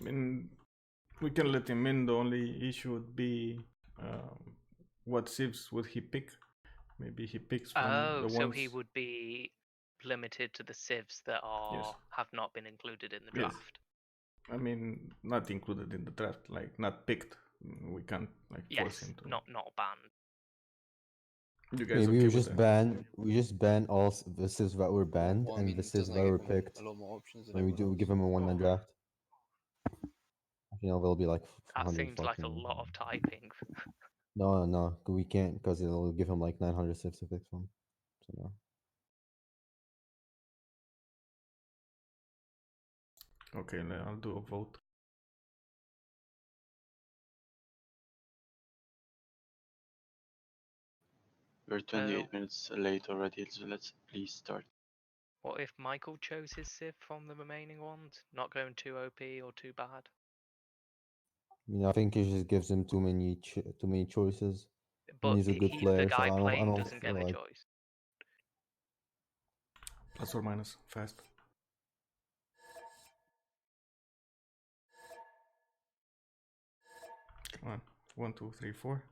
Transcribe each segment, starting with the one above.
I mean, we can let him in. The only issue would be what civs would he pick? Maybe he picks from the so ones. he would be limited to the civs that have not been included in the Yes. draft. I mean, not included in the draft, like not picked. We can't like force him to. Not banned. You guys Maybe okay we with just that? ban all the civs that were banned Well, I and mean, the civs doesn't that that were give him picked. a lot more options than When we everyone give else? him a 1-9 draft. You know, there'll be like That 100 seems like a fucking- lot of typing. No, we can't because it'll give him like 900 civs to pick from. So no. Okay, I'll do a vote. We're 28 minutes late already, so let's please start. What if Michael chose his civ from the remaining ones? Not going too OP or too bad? You know, I think it just gives him too many choices. But he's a good player, the guy so I playing don't doesn't feel get a like... choice. Plus or minus, fast. Come on, 1, 2, 3, 4.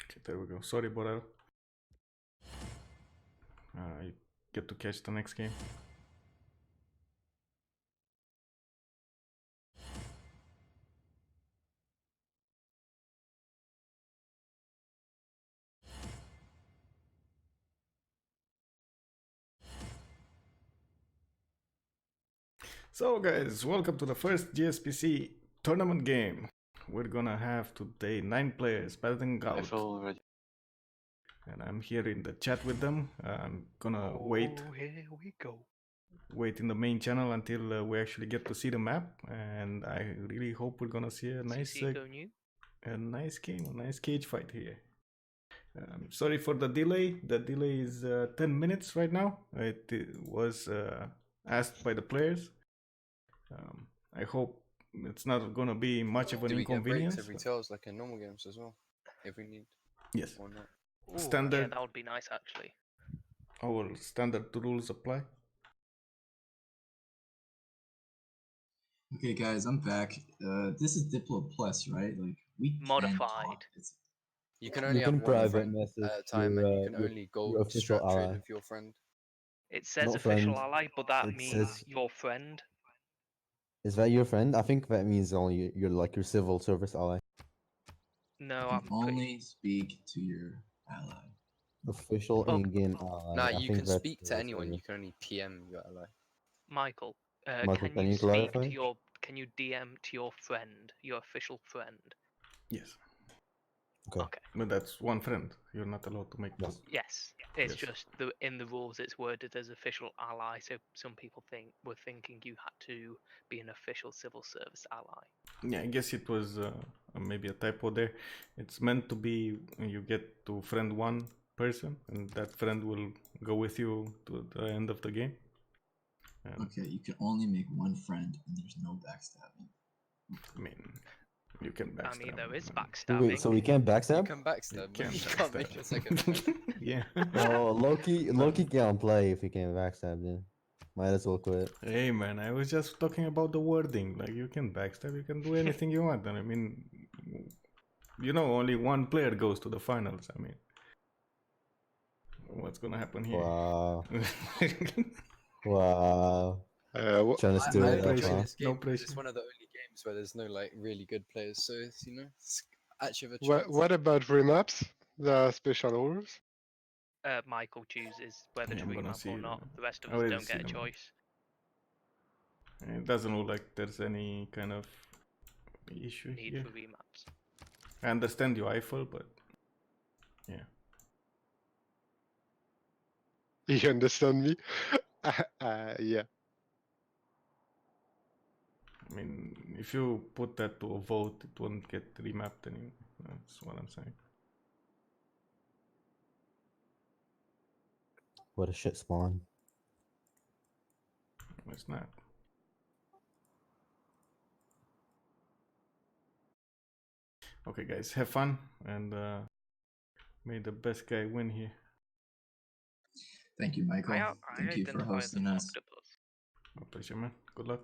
Okay, there we go. Sorry, Borel. You get to catch the next game. So guys, welcome to the first GSPC tournament game. We're gonna have today 9 players battling I out. feel already. And I'm here in the chat with them. I'm gonna wait. Here we go. Wait in the main channel until we actually get to see the map, and I really hope we're gonna see a nice game, a nice cage fight here. Sorry for the delay. The delay is 10 minutes right now. It was asked by the players. I hope it's not gonna be much of an inconvenience. Do we get breaks every tells like in normal games as well, if we need? Yes. Or not? Ooh, Standard. Yeah, that would be nice actually. Our standard rules apply. Okay, guys, I'm back. This is Diplo Plus, right? Like we Modified. You can only have one private friend message at a time, and you can your only go official strat trade ally. with your friend. It says Not official friend. ally, but that It means says- your friend. Is that your friend? I think that means only you're like your civil service ally. No, You can only speak to your ally. Official in-game ally. Nah, I you think can that's speak what to it anyone. says. You can only PM your ally. Michael, Michael, can you speak clarify? to your? Can you DM to your friend, your official friend? Yes. Okay. But that's one friend. You're not allowed to make two. Yes, it's Yes. just in the rules it's worded as official ally, so some people were thinking you had to be an official civil service ally. Yeah, I guess it was maybe a typo there. It's meant to be you get to friend one person, and that friend will go with you to the end of the game. Okay, you can only make one friend, and there's no backstabbing. I mean, you can backstab. I mean, there is backstabbing. Wait, so we can't backstab? You can backstab, but you can't make a second friend. Yeah. Oh, Loki can't play if he can't backstab, then. Might as well quit. Hey man, I was just talking about the wording. Like, you can backstab, you can do anything you want. And I mean, you know, only one player goes to the finals. I mean, what's gonna happen here? Wow. Wow. Trying to steal I it only up, play huh? this game No because pressure. it's one of the only games where there's no like really good players, so it's, you know, it's actually a chance. What about remaps? The special rules? Michael chooses whether to I'm gonna remap see or it, not. man. The rest of I us already don't see get a them. choice. It doesn't look like there's any kind of issue Need here. for remaps. I understand you, Eiffel, but yeah. You understand me? Yeah. I mean, if you put that to a vote, it won't get remapped anyway. That's what I'm saying. What a shit spawn. It's not. Okay, guys, have fun, and may the best guy win here. Thank you, Michael. Thank you for identify as an hosting us. octopus. My pleasure, man. Good luck.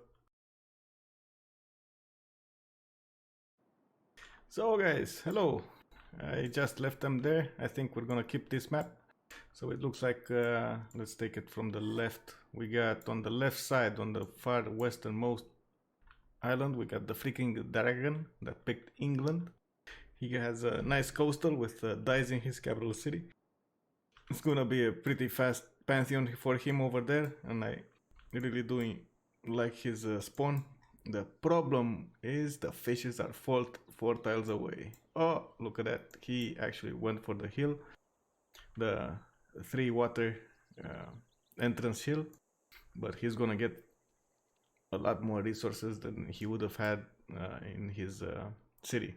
So guys, hello. I just left them there. I think we're gonna keep this map. So it looks like, let's take it from the left. We got on the left side, on the far westernmost island, we got the freaking dragon that picked England. He has a nice coastal with dice in his capital city. It's gonna be a pretty fast pantheon for him over there, and I really do like his spawn. The problem is the fishes are 4 tiles away. Oh, look at that. He actually went for the hill. The 3 water entrance hill. But he's gonna get a lot more resources than he would have had in his city.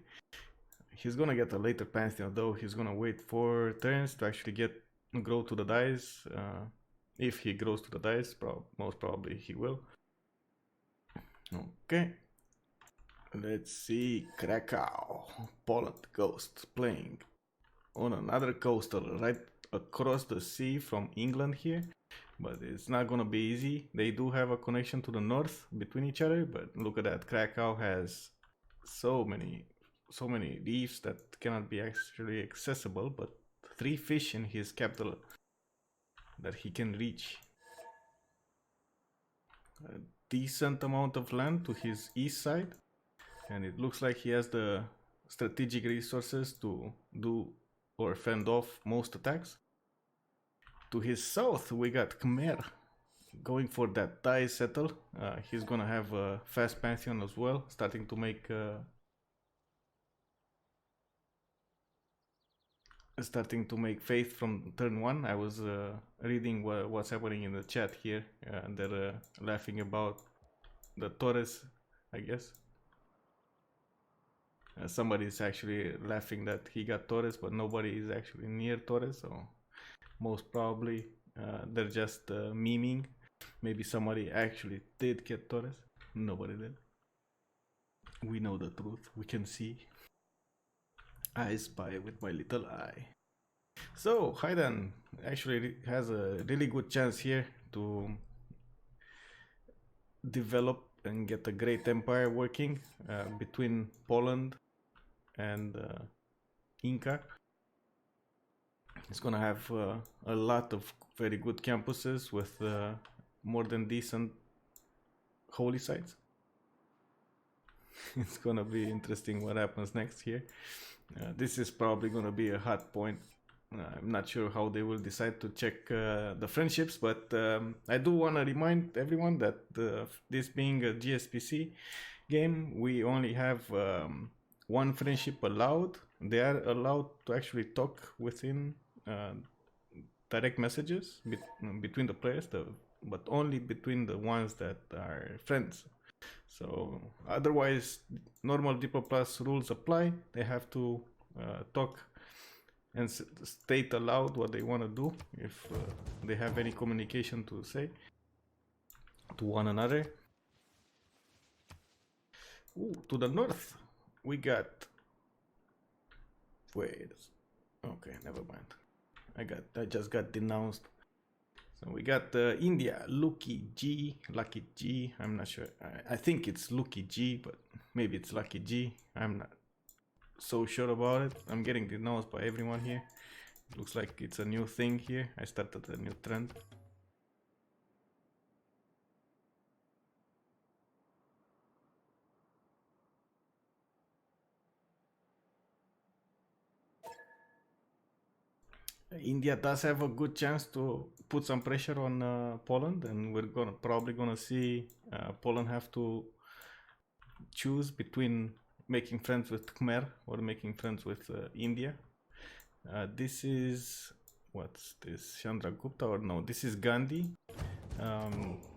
He's gonna get a later pantheon though. He's gonna wait 4 turns to actually grow to the dice. If he grows to the dice, most probably he will. Okay, let's see. Krakow, Poland Ghost playing on another coastal right across the sea from England here, but it's not gonna be easy. They do have a connection to the north between each other, but look at that. Krakow has so many reefs that cannot be actually accessible, but 3 fish in his capital that he can reach. A decent amount of land to his east side, and it looks like he has the strategic resources to do or fend off most attacks. To his south we got Khmer going for that Thai settle. He's gonna have a fast pantheon as well, starting to make faith from turn 1. I was reading what's happening in the chat here, and they're laughing about the Torres, I guess. Somebody's actually laughing that he got Torres, but nobody is actually near Torres, so most probably they're just memeing. Maybe somebody actually did get Torres. Nobody did. We know the truth. We can see. I spy with my little eye. So Haydn actually has a really good chance here to develop and get a great empire working between Poland and Inca. It's gonna have a lot of very good campuses with more than decent holy sites. It's gonna be interesting what happens next here. This is probably gonna be a hot point. I'm not sure how they will decide to check the friendships, but I do want to remind everyone that this being a GSPC game, we only have 1 friendship allowed. They are allowed to actually talk within direct messages between the players, but only between the ones that are friends. So otherwise, normal Diplo Plus rules apply. They have to talk and state aloud what they want to do if they have any communication to say to one another. Ooh, to the north we got, wait, okay, never mind. I just got denounced. So we got India, Lucky G. I'm not sure. I think it's Lucky G, but maybe it's Lucky G. I'm not so sure about it. I'm getting denounced by everyone here. It looks like it's a new thing here. I started a new trend. India does have a good chance to put some pressure on Poland, and we're probably gonna see Poland have to choose between making friends with Khmer or making friends with India. This is, what's this, Chandragupta, or no, this is Gandhi.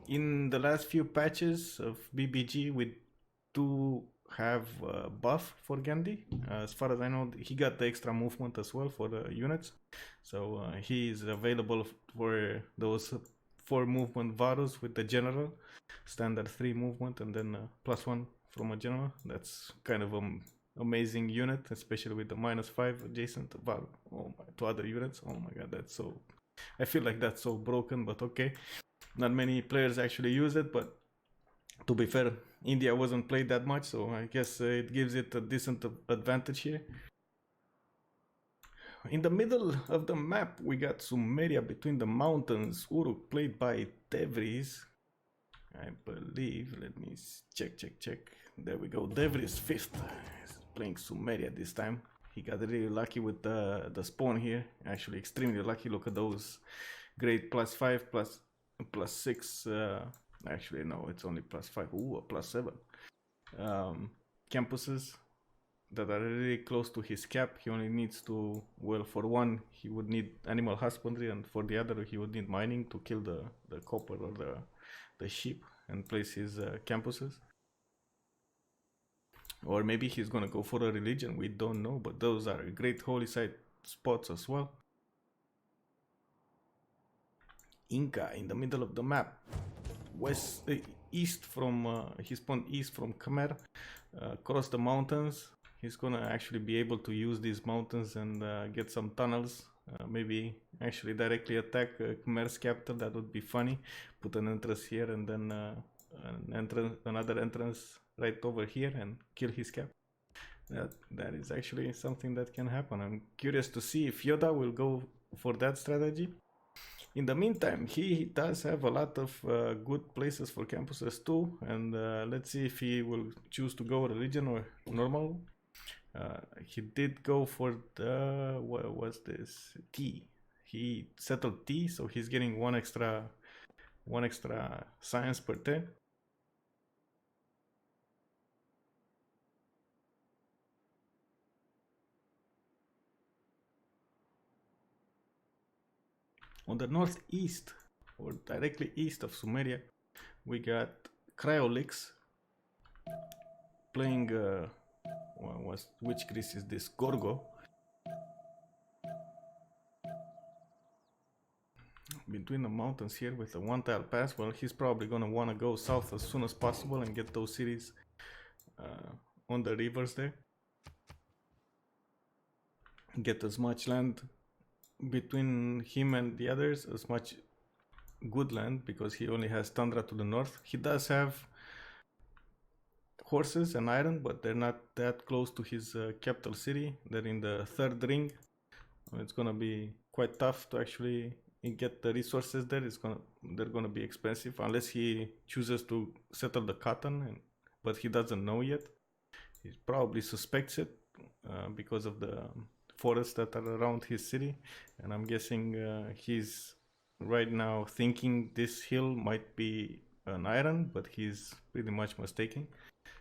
In the last few patches of BBG, we do have a buff for Gandhi. As far as I know, he got the extra movement as well for the units, so he is available for those 4 movement Varus with the general, standard 3 movement, and then +1 from a general. That's kind of an amazing unit, especially with the -5 adjacent to other units. Oh my god, that's so, I feel like that's so broken, but okay. Not many players actually use it, but To be fair, India wasn't played that much, so I guess it gives it a decent advantage here. In the middle of the map, we got Sumeria between the mountains. Uruk played by Devries, I believe. Let me check. There we go. Devries 5th. He's playing Sumeria this time. He got really lucky with the spawn here. Actually, extremely lucky. Look at those great +5, +6. Actually, no, it's only +5. Ooh, a +7. Campuses that are really close to his cap. He only needs to, well, for one he would need animal husbandry, and for the other he would need mining to kill the copper or the sheep and place his campuses. Or maybe he's gonna go for a religion, we don't know, but those are great holy site spots as well. Inca in the middle of the map, east from he spawned east from Khmer, across the mountains. He's gonna actually be able to use these mountains and get some tunnels. Maybe actually directly attack Khmer's capital. That would be funny. Put an entrance here and then another entrance right over here and kill his cap. That is actually something that can happen. I'm curious to see if Yoda will go for that strategy. In the meantime, he does have a lot of good places for campuses too, and let's see if he will choose to go religion or normal. He did go for the, what was this, T. He settled T, so he's getting one extra science per turn. On the northeast, or directly east of Sumeria, we got Cryolix playing, which Greece is this? Gorgo. Between the mountains here with a one-tile pass. Well, he's probably gonna wanna go south as soon as possible and get those cities on the rivers there. Get as much land between him and the others, as much good land, because he only has tundra to the north. He does have horses and iron, but they're not that close to his capital city. They're in the third ring. It's gonna be quite tough to actually get the resources there. They're gonna be expensive unless he chooses to settle the cotton, but he doesn't know yet. He probably suspects it because of the forests that are around his city, and I'm guessing he's right now thinking this hill might be an iron, but he's pretty much mistaken.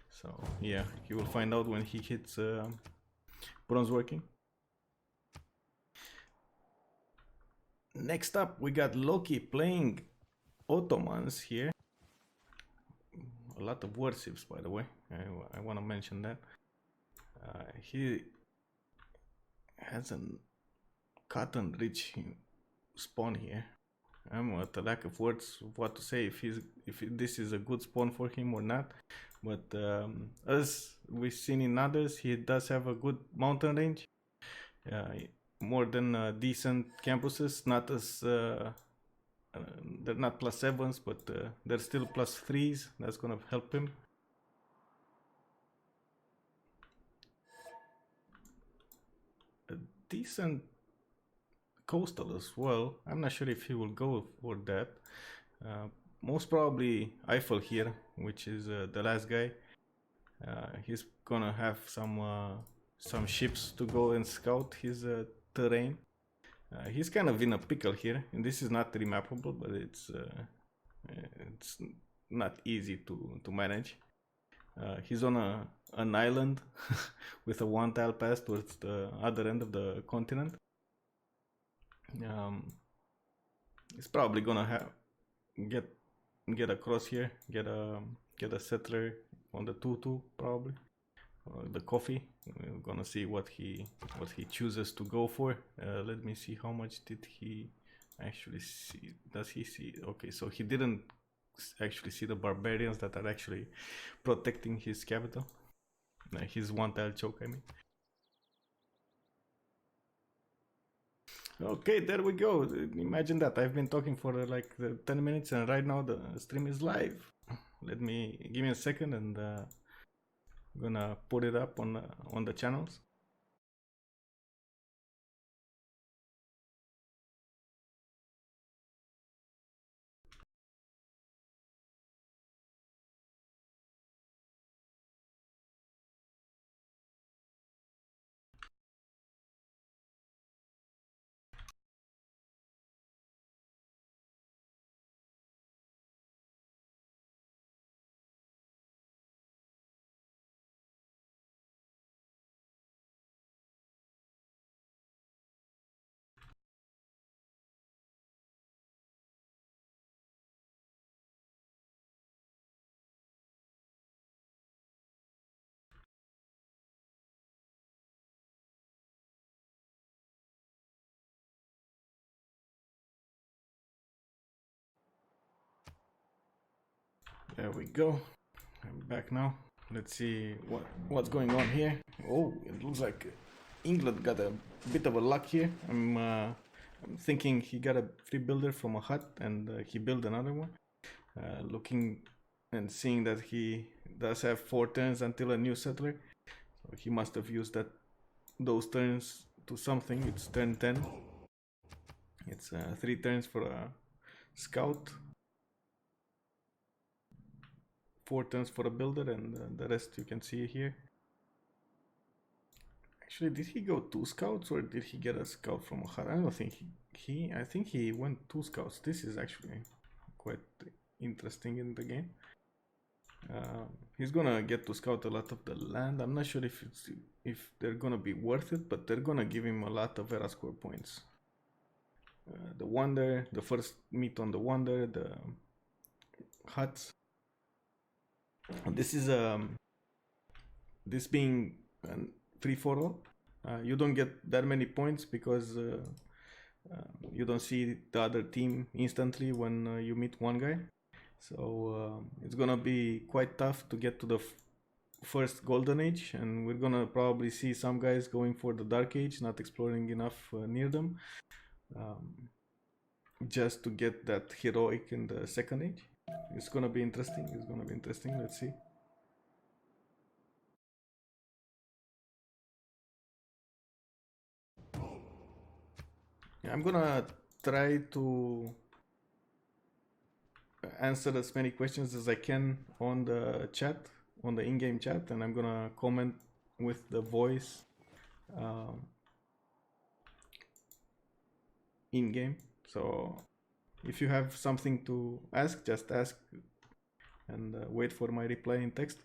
So yeah, he will find out when he hits bronze working. Next up, we got Loki playing Ottomans here. A lot of warships, by the way. I want to mention that. He has a cotton-rich spawn here. I'm at a lack of words of what to say if this is a good spawn for him or not. But as we've seen in others, he does have a good mountain range. More than decent campuses. Not as they're not +7s, but they're still +3s. That's gonna help him. A decent coastal as well. I'm not sure if he will go for that. Most probably Eiffel here, which is the last guy. He's gonna have some ships to go and scout his terrain. He's kind of in a pickle here, and this is not remappable, but it's not easy to manage. He's on an island with a one-tile pass towards the other end of the continent. He's probably gonna get across here, get a settler on the 2-2 probably, the coffee. We're gonna see what he chooses to go for. Let me see, how much did he actually see? Does he see? Okay, so he didn't actually see the barbarians that are actually protecting his capital, his one-tile choke, I mean. Okay, there we go. Imagine that. I've been talking for like 10 minutes, and right now the stream is live. Let me give me a second, and I'm gonna put it up on the channels. There we go. I'm back now. Let's see what's going on here. Oh, it looks like England got a bit of a luck here. I'm thinking he got a free builder from a hut, and he built another one. Looking and seeing that he does have 4 turns until a new settler, so he must have used those turns to something. It's turn 10. It's 3 turns for a scout, 4 turns for a builder, and the rest you can see here. Actually, did he go 2 scouts, or did he get a scout from a hut? I don't think I think he went 2 scouts. This is actually quite interesting in the game. He's gonna get to scout a lot of the land. I'm not sure if they're gonna be worth it, but they're gonna give him a lot of era score points. The wonder, the first meet on the wonder, the huts. This is this being free for all. You don't get that many points because you don't see the other team instantly when you meet one guy. So it's gonna be quite tough to get to the first golden age, and we're gonna probably see some guys going for the dark age, not exploring enough near them, just to get that heroic in the second age. It's gonna be interesting. Let's see. I'm gonna try to answer as many questions as I can on the chat, on the in-game chat, and I'm gonna comment with the voice in-game. So if you have something to ask, just ask, and wait for my reply in text.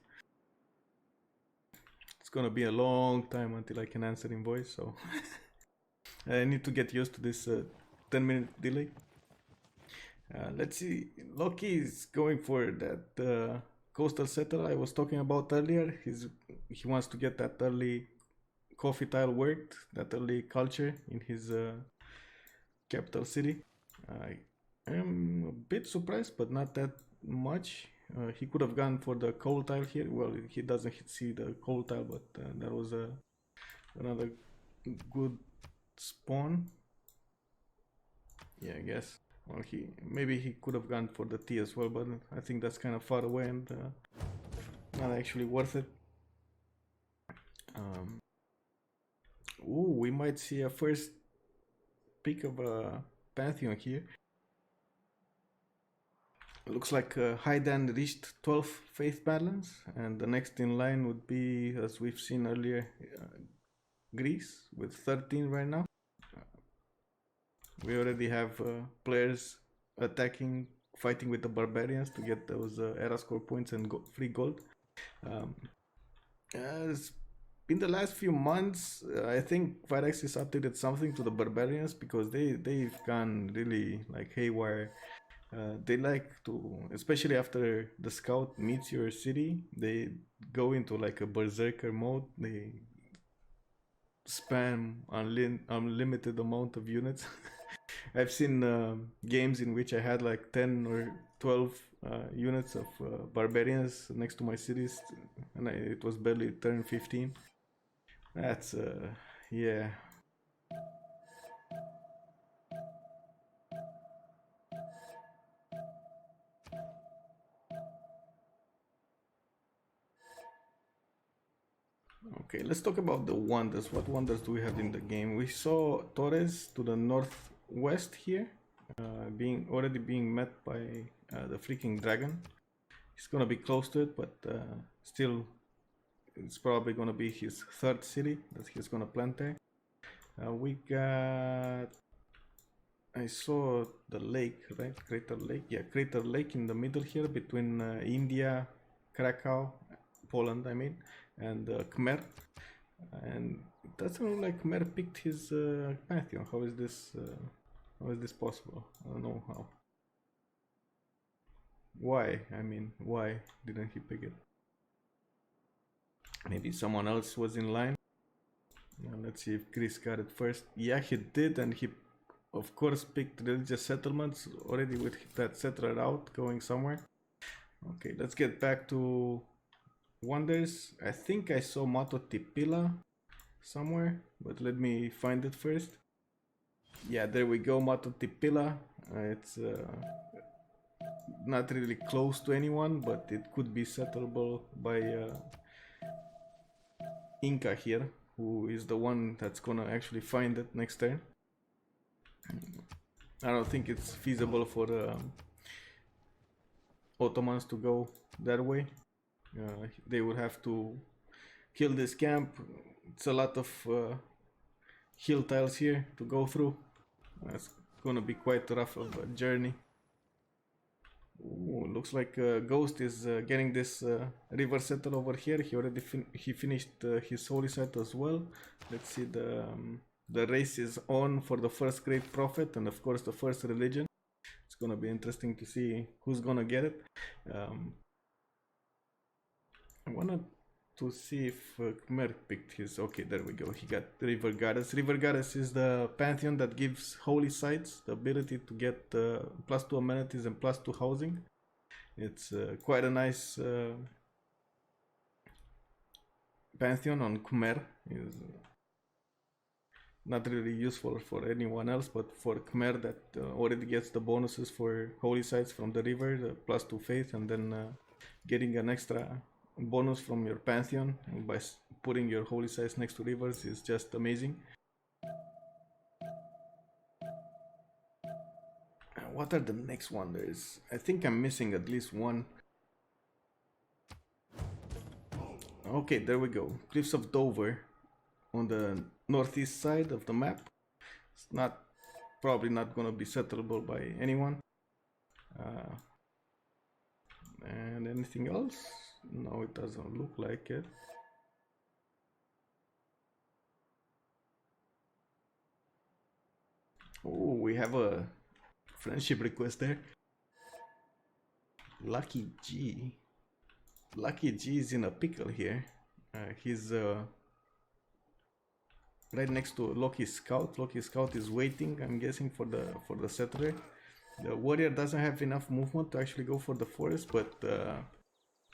It's gonna be a long time until I can answer in voice, so I need to get used to this 10-minute delay. Let's see. Loki is going for that coastal settler I was talking about earlier. He wants to get that early coffee tile worked, that early culture in his capital city. I am a bit surprised, but not that much. He could have gone for the coal tile here. Well, he doesn't see the coal tile, but that was another good spawn. Yeah, I guess. Well, maybe he could have gone for the T as well, but I think that's kind of far away and not actually worth it. Ooh, we might see a first pick of a Pantheon here. Looks like Haidan reached 12 faith balance, and the next in line would be, as we've seen earlier, Greece with 13 right now. We already have players attacking, fighting with the barbarians to get those era score points and free gold. In the last few months, I think Firaxis updated something to the barbarians, because they've gone really like haywire. They like to, especially after the scout meets your city, they go into like a berserker mode. They spam unlimited amount of units. I've seen games in which I had like 10 or 12 units of barbarians next to my cities, and it was barely turn 15. That's yeah. Okay, let's talk about the wonders. What wonders do we have in the game? We saw Torres to the northwest here, already being met by the freaking dragon. He's gonna be close to it, but still, it's probably gonna be his third city that he's gonna plant there. We got. I saw the lake, right? Crater Lake. Yeah, Crater Lake in the middle here between India, Krakow, Poland, I mean, and Khmer. And it doesn't look like Khmer picked his pantheon. How is this? How is this possible? I don't know how. Why? I mean, why didn't he pick it? Maybe someone else was in line. Let's see if Chris got it first. Yeah, he did, and he, of course, picked religious settlements already with that settler route going somewhere. Okay, let's get back to wonders. I think I saw Mato Tipila somewhere, but let me find it first. Yeah, there we go, Mato Tipila. It's not really close to anyone, but it could be settleable by Inca here, who is the one that's gonna actually find it next turn. I don't think it's feasible for Ottomans to go that way. They would have to kill this camp. It's a lot of hill tiles here to go through. That's gonna be quite rough of a journey. Ooh, looks like Ghost is getting this river settle over here. He already finished his holy site as well. Let's see, the race is on for the first great prophet and of course the first religion. It's gonna be interesting to see who's gonna get it. I wanted to see if Khmer picked his. Okay, there we go. He got River Goddess. River Goddess is the pantheon that gives holy sites the ability to get +2 amenities and +2 housing. It's quite a nice pantheon on Khmer. Is not really useful for anyone else, but for Khmer that already gets the bonuses for holy sites from the river, the +2 faith, and then getting an extra bonus from your pantheon by putting your holy sites next to rivers is just amazing. What are the next wonders? I think I'm missing at least one. Okay, there we go. Cliffs of Dover on the northeast side of the map. It's probably not gonna be settleable by anyone. And anything else? No, it doesn't look like it. Oh, we have a friendship request there. Lucky G. Lucky G is in a pickle here. He's right next to Loki Scout. Loki Scout is waiting, I'm guessing, for the settler. The warrior doesn't have enough movement to actually go for the forest, but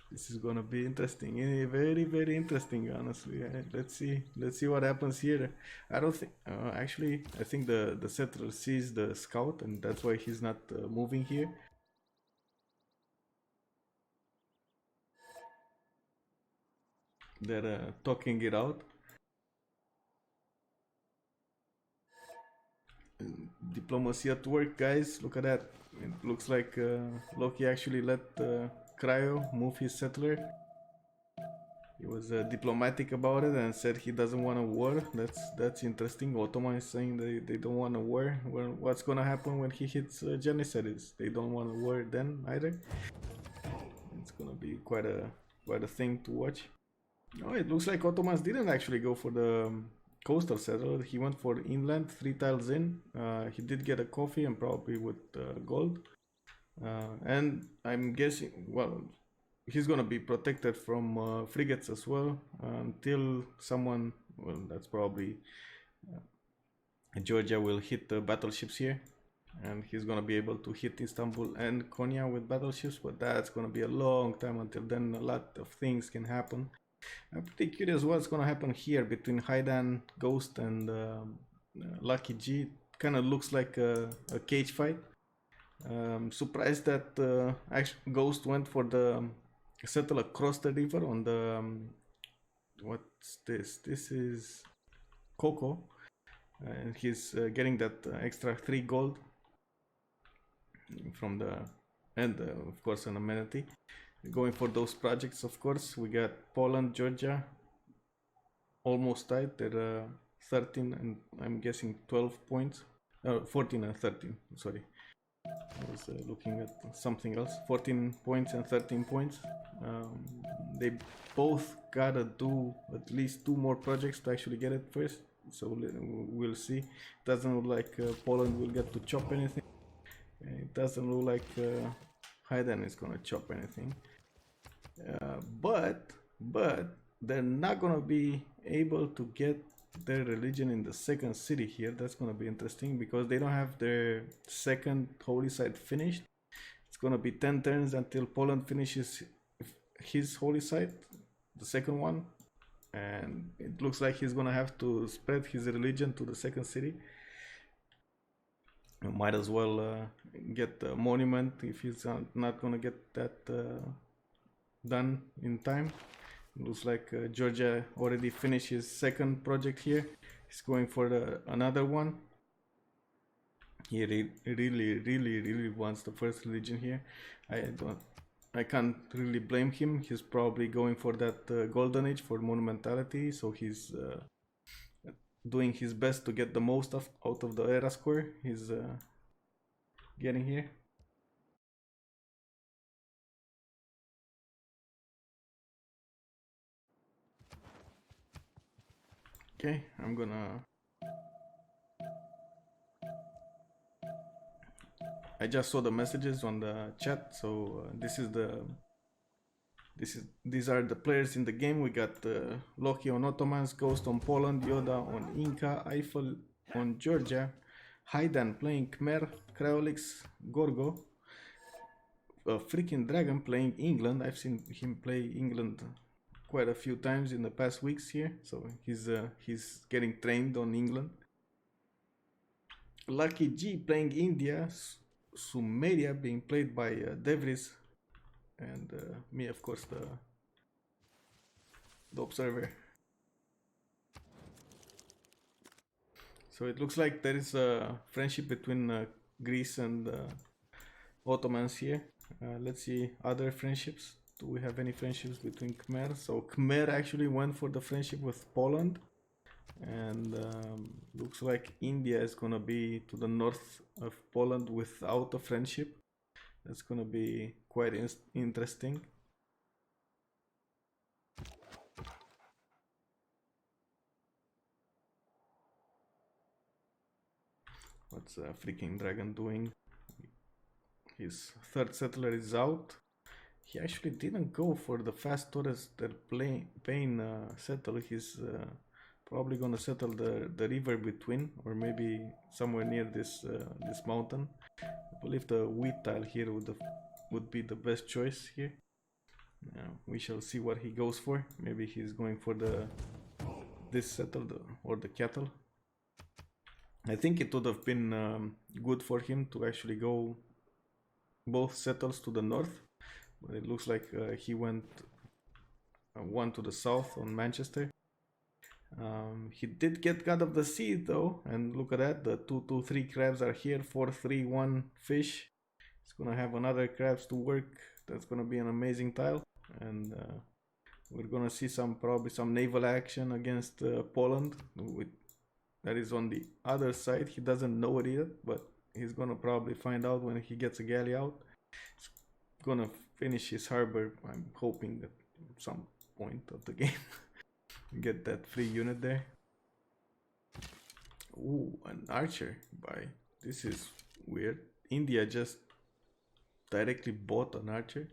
this is gonna be interesting. Very, very interesting, honestly. Let's see what happens here. I don't think actually I think the settler sees the scout and that's why he's not moving here. They're talking it out. Diplomacy at work, guys. Look at that. It looks like Loki actually let Cryo move his settler. He was diplomatic about it and said he doesn't want a war. That's interesting. Ottoman is saying they don't want a war. Well, what's gonna happen when he hits Janissaries? They don't want a war then either. It's gonna be quite a thing to watch. No, it looks like Ottomans didn't actually go for the coastal settler. He went for inland, 3 tiles in. He did get a coffee and probably with gold. And I'm guessing, well, he's gonna be protected from frigates as well until someone, well, that's probably Georgia will hit the battleships here. And he's gonna be able to hit Istanbul and Konya with battleships, but that's gonna be a long time until then. A lot of things can happen. I'm pretty curious what's gonna happen here between Haidan, Ghost, and Lucky G. Kind of looks like a cage fight. Surprised that actually Ghost went for the settle across the river on the what's this? This is Coco, and he's getting that extra 3 gold from the, and of course an amenity. Going for those projects, of course. We got Poland, Georgia, almost tied. They're 13 and I'm guessing 12 points. 14 and 13, sorry. I was looking at something else. 14 points and 13 points. They both gotta do at least 2 more projects to actually get it first. So we'll see. Doesn't look like Poland will get to chop anything. It doesn't look like Haydn is gonna chop anything. But they're not gonna be able to get their religion in the second city here. That's gonna be interesting because they don't have their second holy site finished. It's gonna be 10 turns until Poland finishes his holy site, the second one, and it looks like he's gonna have to spread his religion to the second city. You might as well get the monument if he's not gonna get that done in time. Looks like Georgia already finished his second project here. He's going for another one. He really wants the first religion here. I can't really blame him. He's probably going for that golden age for monumentality, so he's doing his best to get the most out of the era score he's getting here. Okay, I'm gonna... I just saw the messages on the chat, so these are the players in the game. We got Loki on Ottomans, Ghost on Poland, Yoda on Inca, Eiffel on Georgia, Haydn playing Khmer, Kreolix, Gorgo, freaking Dragon playing England. I've seen him play England quite a few times in the past weeks here, so he's getting trained on England. Lucky G playing India, Sumeria being played by Devris, and me, of course, the observer. So it looks like there is a friendship between Greece and Ottomans here. Let's see other friendships. Do we have any friendships between Khmer? So Khmer actually went for the friendship with Poland, and looks like India is gonna be to the north of Poland without a friendship. That's gonna be quite interesting. What's freaking Dragon doing? His third settler is out. He actually didn't go for the fast tourist Pain settle. He's probably gonna settle the river between, or maybe somewhere near this mountain. I believe the wheat tile here would be the best choice here. We shall see what he goes for. Maybe he's going for this settle or the cattle. I think it would have been good for him to actually go both settles to the north, but it looks like he went one to the south on Manchester. He did get God of the Sea though, and look at that, the 2-2-3 crabs are here, 4-3-1 fish. It's gonna have another crabs to work. That's gonna be an amazing tile, and we're gonna see probably some naval action against Poland. That is on the other side. He doesn't know it yet, but he's gonna probably find out when he gets a galley out. He's gonna finish his harbor. I'm hoping at some point of the game get that free unit there. Ooh, an archer by... This is weird. India just directly bought an archer.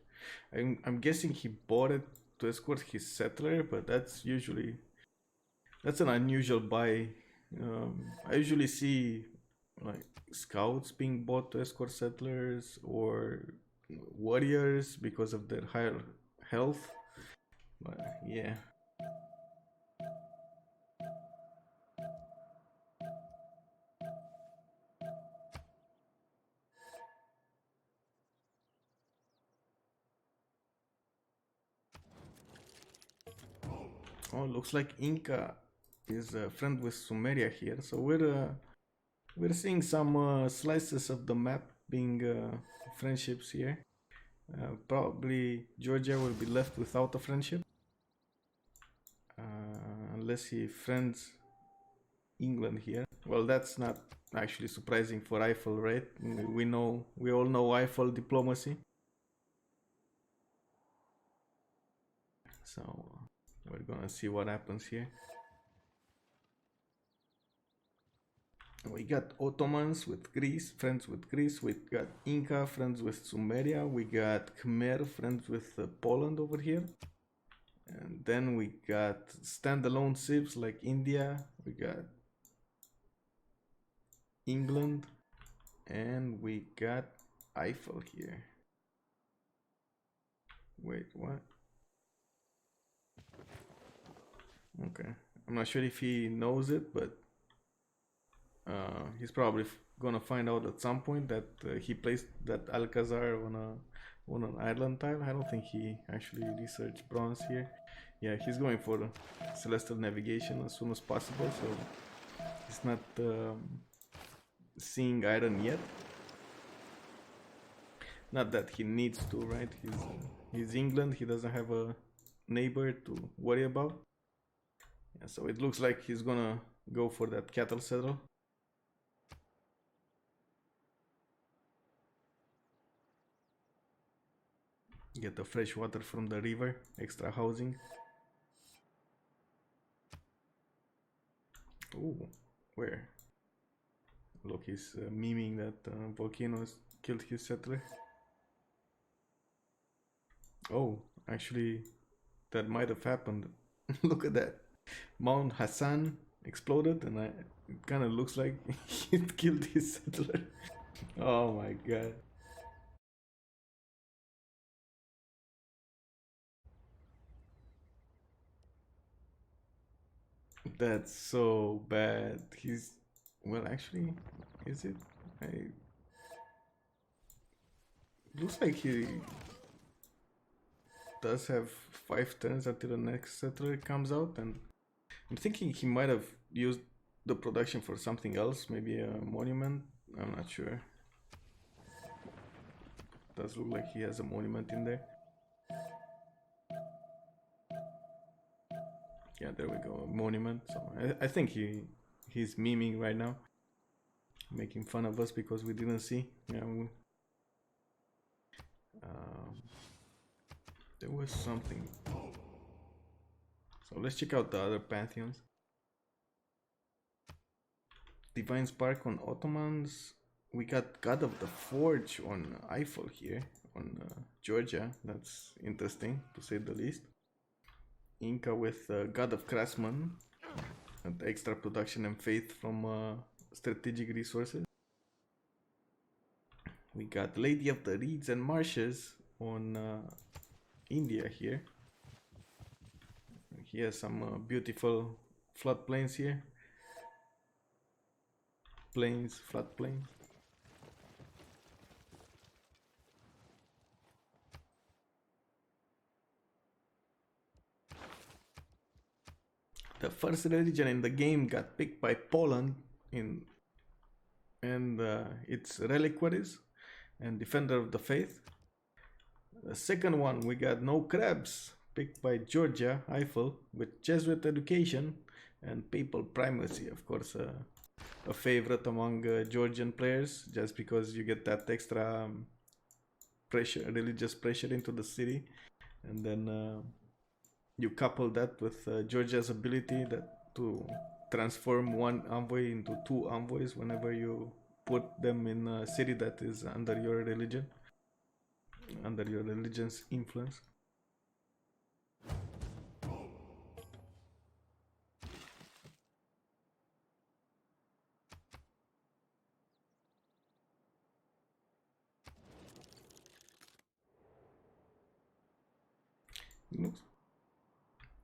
I'm guessing he bought it to escort his settler, but that's an unusual buy. I usually see like scouts being bought to escort settlers, or warriors because of their higher health, but yeah. Oh, looks like Inca is a friend with Sumeria here. So we're seeing some slices of the map being friendships here. Probably Georgia will be left without a friendship. Unless he friends England here. Well, that's not actually surprising for Eiffel, right? We all know Eiffel diplomacy. So we're gonna see what happens here. We got Ottomans with Greece, friends with Greece. We got Inca, friends with Sumeria. We got Khmer, friends with Poland over here. And then we got standalone civs like India. We got England. And we got Eiffel here. Wait, what? Okay. I'm not sure if he knows it, but he's probably gonna find out at some point that he placed that Alcazar on an island tile. I don't think he actually researched bronze here. Yeah, he's going for celestial navigation as soon as possible, so he's not seeing iron yet. Not that he needs to, right? He's England. He doesn't have a neighbor to worry about. Yeah, so it looks like he's gonna go for that cattle saddle. Get the fresh water from the river, extra housing. Oh, where? Look, he's memeing that volcanoes killed his settler. Oh, actually, that might have happened. Look at that. Mount Hassan exploded, and it kind of looks like it killed his settler. Oh my god. That's so bad. Well, actually, is it? Looks like he does have 5 turns until the next settler comes out, and I'm thinking he might have used the production for something else, maybe a monument. I'm not sure. Does look like he has a monument in there. Yeah, there we go, a monument. So I think he's memeing right now, making fun of us because we didn't see. Yeah, there was something. So let's check out the other pantheons. Divine Spark on Ottomans. We got God of the Forge on Eiffel here, on Georgia. That's interesting, to say the least. Inca with God of Craftsman, and extra production and faith from strategic resources. We got Lady of the Reeds and Marshes on India here. He has some beautiful floodplains here. Plains, floodplains. The first religion in the game got picked by Poland and its reliquaries and Defender of the Faith. The second one, we got No Crabs, picked by Georgia, Eiffel, with Jesuit education and papal primacy. Of course, a favorite among Georgian players, just because you get that extra pressure, religious pressure into the city, and then you couple that with Georgia's ability to transform one envoy into 2 envoys whenever you put them in a city that is under your religion, under your religion's influence.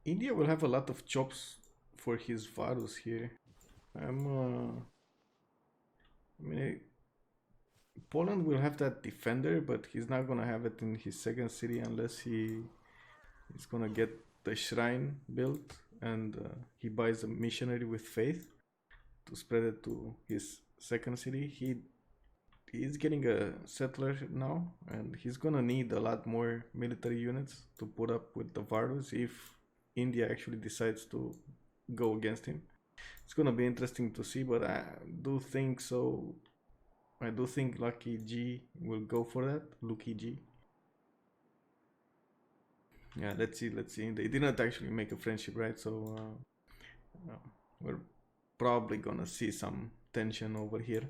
India will have a lot of chops for his Varus here. I mean, Poland will have that defender, but he's not gonna have it in his second city unless he's gonna get the shrine built and he buys a missionary with faith to spread it to his second city. He's getting a settler now, and he's gonna need a lot more military units to put up with the Varus if India actually decides to go against him. It's gonna be interesting to see, but I do think so. I do think Lucky G will go for that. Lucky G. Yeah, let's see. They didn't actually make a friendship, right? So we're probably gonna see some tension over here.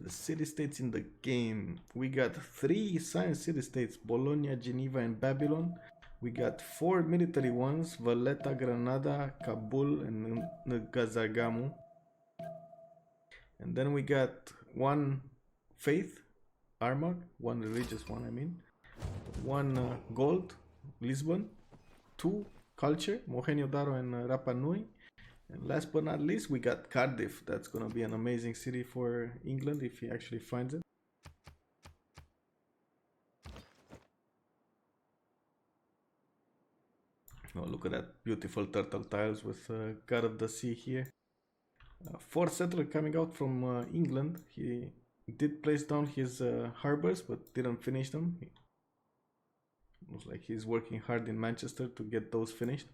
The city-states in the game. We got 3 science city-states: Bologna, Geneva, and Babylon. We got 4 military ones: Valletta, Granada, Kabul, and Ngazagamu. And then we got 1 faith, Armagh, 1 religious one, I mean. 1 gold, Lisbon. 2 culture, Mohenjo-Daro and Rapa Nui. And last but not least, we got Cardiff. That's gonna be an amazing city for England if he actually finds it. Oh, look at that beautiful turtle tiles with God of the Sea here. 4th settler coming out from England. He did place down his harbors, but didn't finish them. It looks like he's working hard in Manchester to get those finished.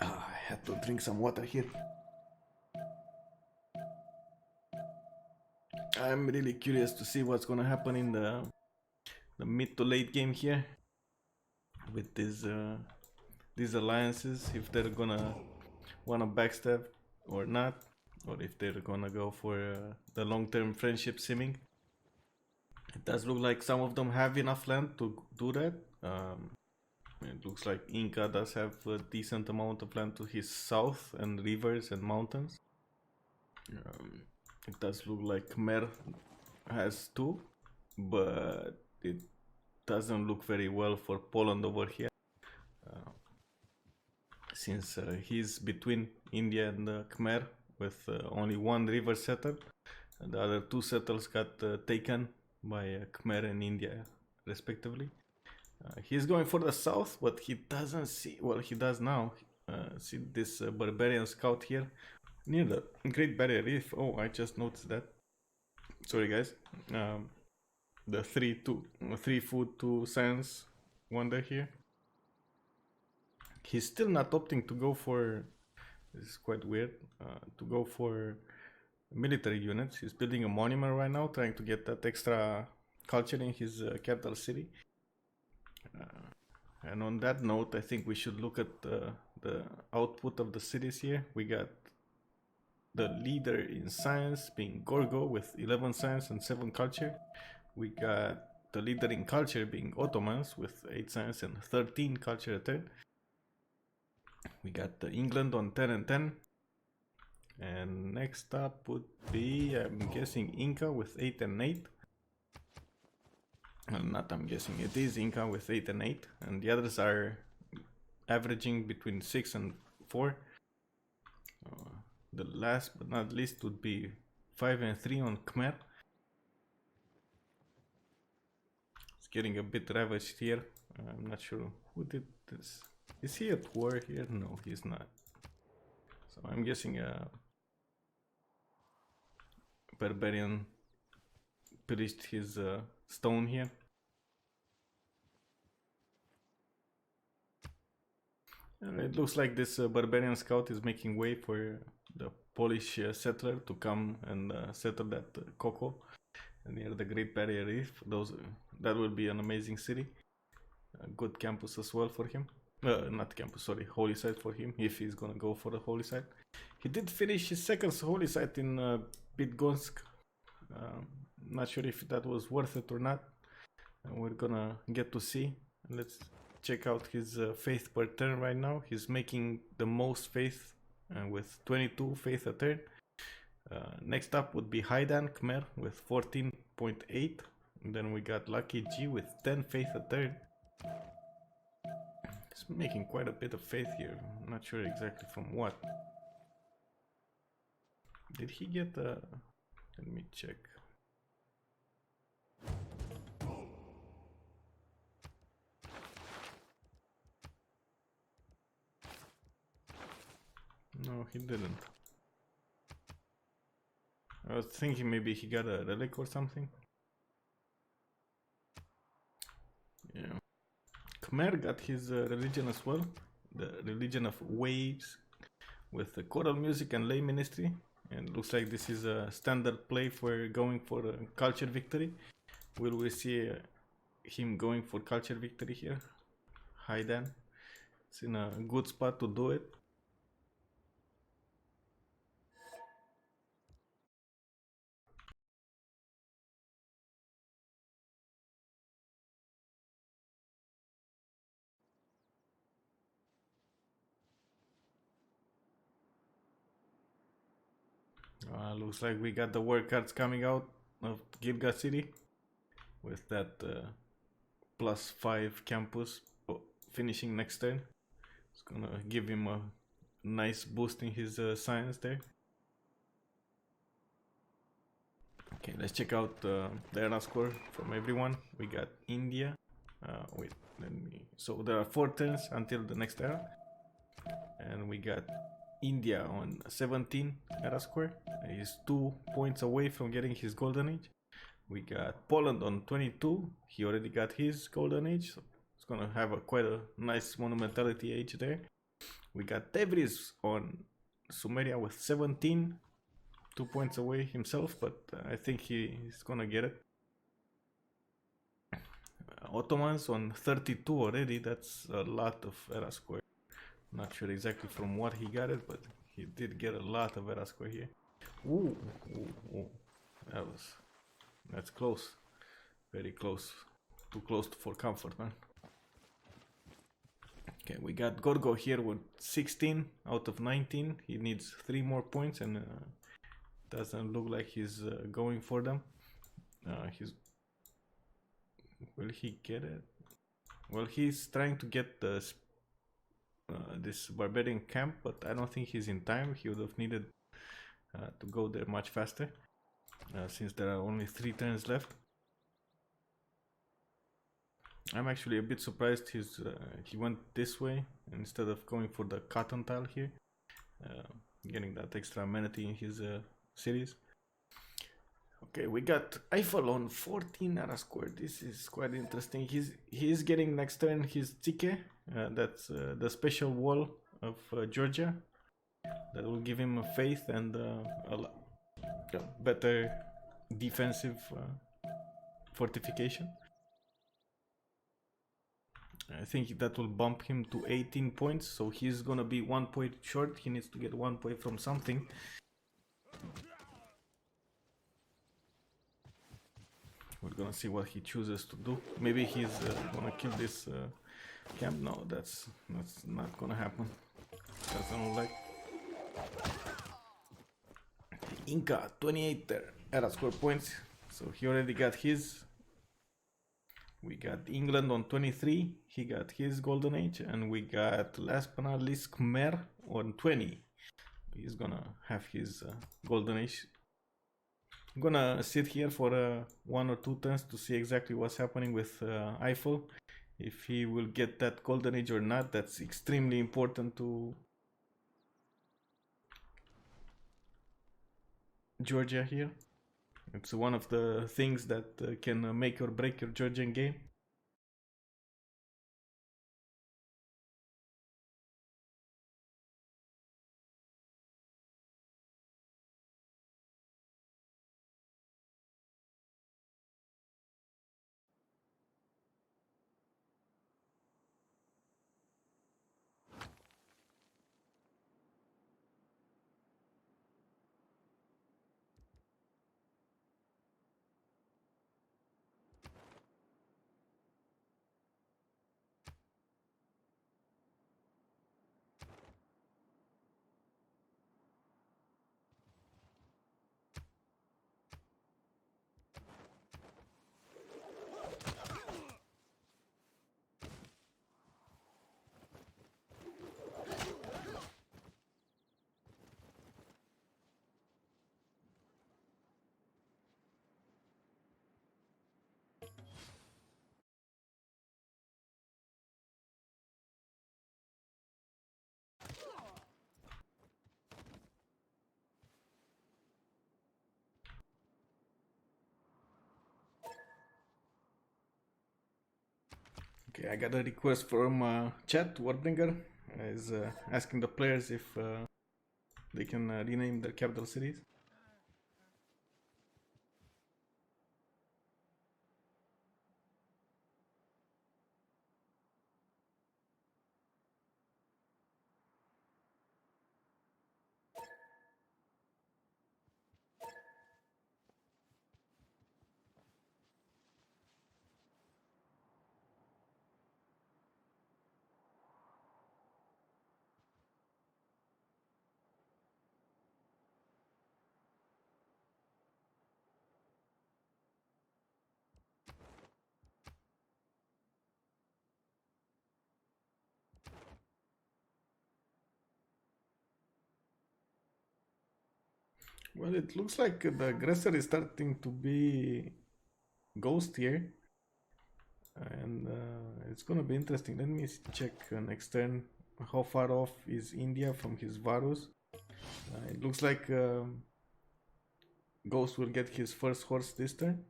I had to drink some water here. I'm really curious to see what's gonna happen in the mid to late game here with these alliances, if they're gonna wanna backstab or not, or if they're gonna go for the long-term friendship simming. It does look like some of them have enough land to do that. It looks like Inca does have a decent amount of land to his south, and rivers and mountains. It does look like Khmer has too, but it doesn't look very well for Poland over here, since he's between India and Khmer with only 1 river settled, and the other 2 settles got taken by Khmer and India respectively. He's going for the south, but he doesn't see, well, he does now, see this barbarian scout here near the Great Barrier Reef. Oh, I just noticed that. Sorry guys. The 3 food 2 science wonder here. He's still not opting to go for, this is quite weird, to go for military units. He's building a monument right now, trying to get that extra culture in his capital city. And on that note, I think we should look at the output of the cities here. We got the leader in science being Gorgo with 11 science and 7 culture. We got the leader in culture being Ottomans with 8 science and 13 culture at 10. We got England on 10 and 10. And next up would be, I'm guessing, Inca with 8 and 8. Well, not I'm guessing, it is Inca with 8 and 8. And the others are averaging between 6 and 4. The last but not least would be 5 and 3 on Khmer. It's getting a bit ravaged here. I'm not sure who did this. Is he at war here? No, he's not. So I'm guessing a barbarian pillaged his stone here. It looks like this barbarian scout is making way for the Polish settler to come and settle that Coco near the Great Barrier Reef. That will be an amazing city. a good campus as well for him. Not campus, sorry, holy site for him if he's gonna go for the holy site. He did finish his second holy site in Bitgonsk. Not sure if that was worth it or not. We're gonna get to see. Let's check out his faith per turn right now. He's making the most faith with 22 faith a turn. Next up would be Haidan Khmer with 14.8. And then we got Lucky G with 10 faith a turn. He's making quite a bit of faith here. I'm not sure exactly from what. Did he get a... Let me check. No, he didn't. I was thinking maybe he got a relic or something. Yeah. Khmer got his religion as well. The religion of waves with the choral music and lay ministry. And looks like this is a standard play for going for a culture victory. Will we see him going for culture victory here? Haidan. It's in a good spot to do it. Looks like we got the work cards coming out of Gilgad City with that +5 campus finishing next turn. It's gonna give him a nice boost in his science there. Okay, let's check out the era score from everyone. We got India. Wait, let me. So there are 4 turns until the next era, and we got India on 17 era score. He's 2 points away from getting his golden age. We got Poland on 22. He already got his golden age, so it's gonna have quite a nice monumentality age there. We got Tebris on Sumeria with 17, 2 points away himself, but I think he's gonna get it. Ottomans on 32 already. That's a lot of era score. Not sure exactly from what he got it, but he did get a lot of era score here. Ooh, ooh, ooh. That's close. Very close. Too close for comfort, man. Okay, we got Gorgo here with 16 out of 19. He needs 3 more points, and doesn't look like he's going for them. Will he get it? Well, he's trying to get this barbarian camp, but I don't think he's in time. He would have needed to go there much faster, since there are only 3 turns left. I'm actually a bit surprised he went this way instead of going for the cotton tile here, getting that extra amenity in his cities. Okay, we got Eiffel on 14 era square. This is quite interesting. He's getting next turn his Tike, that's the special wall of Georgia that will give him a faith and a better defensive fortification. I think that will bump him to 18 points, so he's gonna be 1 point short. He needs to get 1 point from something. We're gonna see what he chooses to do. Maybe he's gonna kill this camp. No, that's not gonna happen. Doesn't look like. Inca 28 era score points, so he already got his. We got England on 23. He got his golden age, and we got last but not least Khmer on 20. He's gonna have his golden age. I'm gonna sit here for 1 or 2 turns to see exactly what's happening with Eiffel. If he will get that golden age or not, that's extremely important to Georgia here. It's one of the things that can make or break your Georgian game. Okay, I got a request from chat. Warbringer is asking the players if they can rename their capital cities. Well, it looks like the aggressor is starting to be ghost here, and it's gonna be interesting. Let me check next turn how far off is India from his Varus. It looks like Ghost will get his first horse this turn.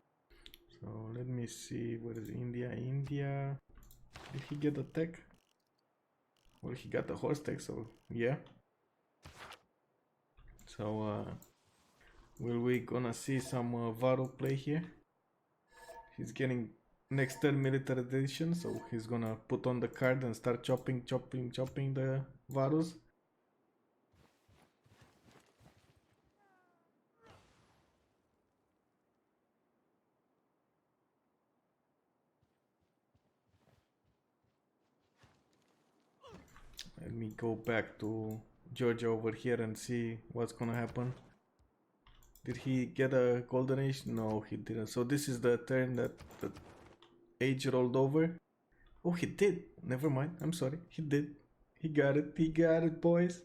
So let me see, where is India? India, did he get a tech? Well, he got the horse tech, so yeah. So will we gonna see some Varu play here? He's getting next turn military edition, so he's gonna put on the card and start chopping the Varus. Let me go back to Georgia over here and see what's gonna happen. Did he get a golden age? No, he didn't. So this is the turn that the age rolled over. Oh, he did. Never mind. I'm sorry. He did. He got it. He got it, boys.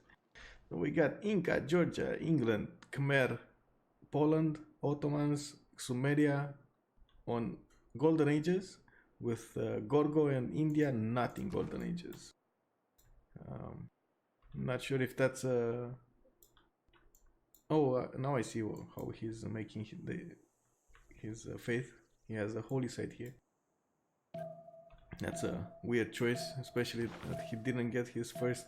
So we got Inca, Georgia, England, Khmer, Poland, Ottomans, Sumeria on golden ages, with Gorgo and India not in golden ages. Not sure if that's a... now I see how he's making his faith. He has a holy site here. That's a weird choice, especially that he didn't get his first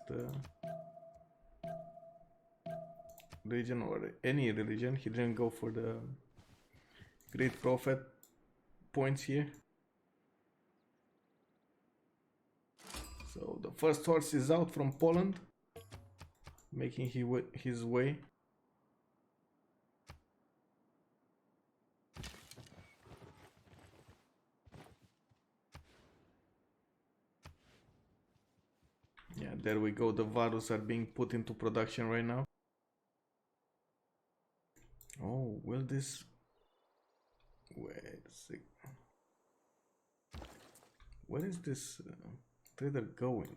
religion or any religion. He didn't go for the great prophet points here. So the first horse is out from Poland, making his way. Yeah, there we go. The Varus are being put into production right now. Oh, will this... Wait a sec. Where is this trader going?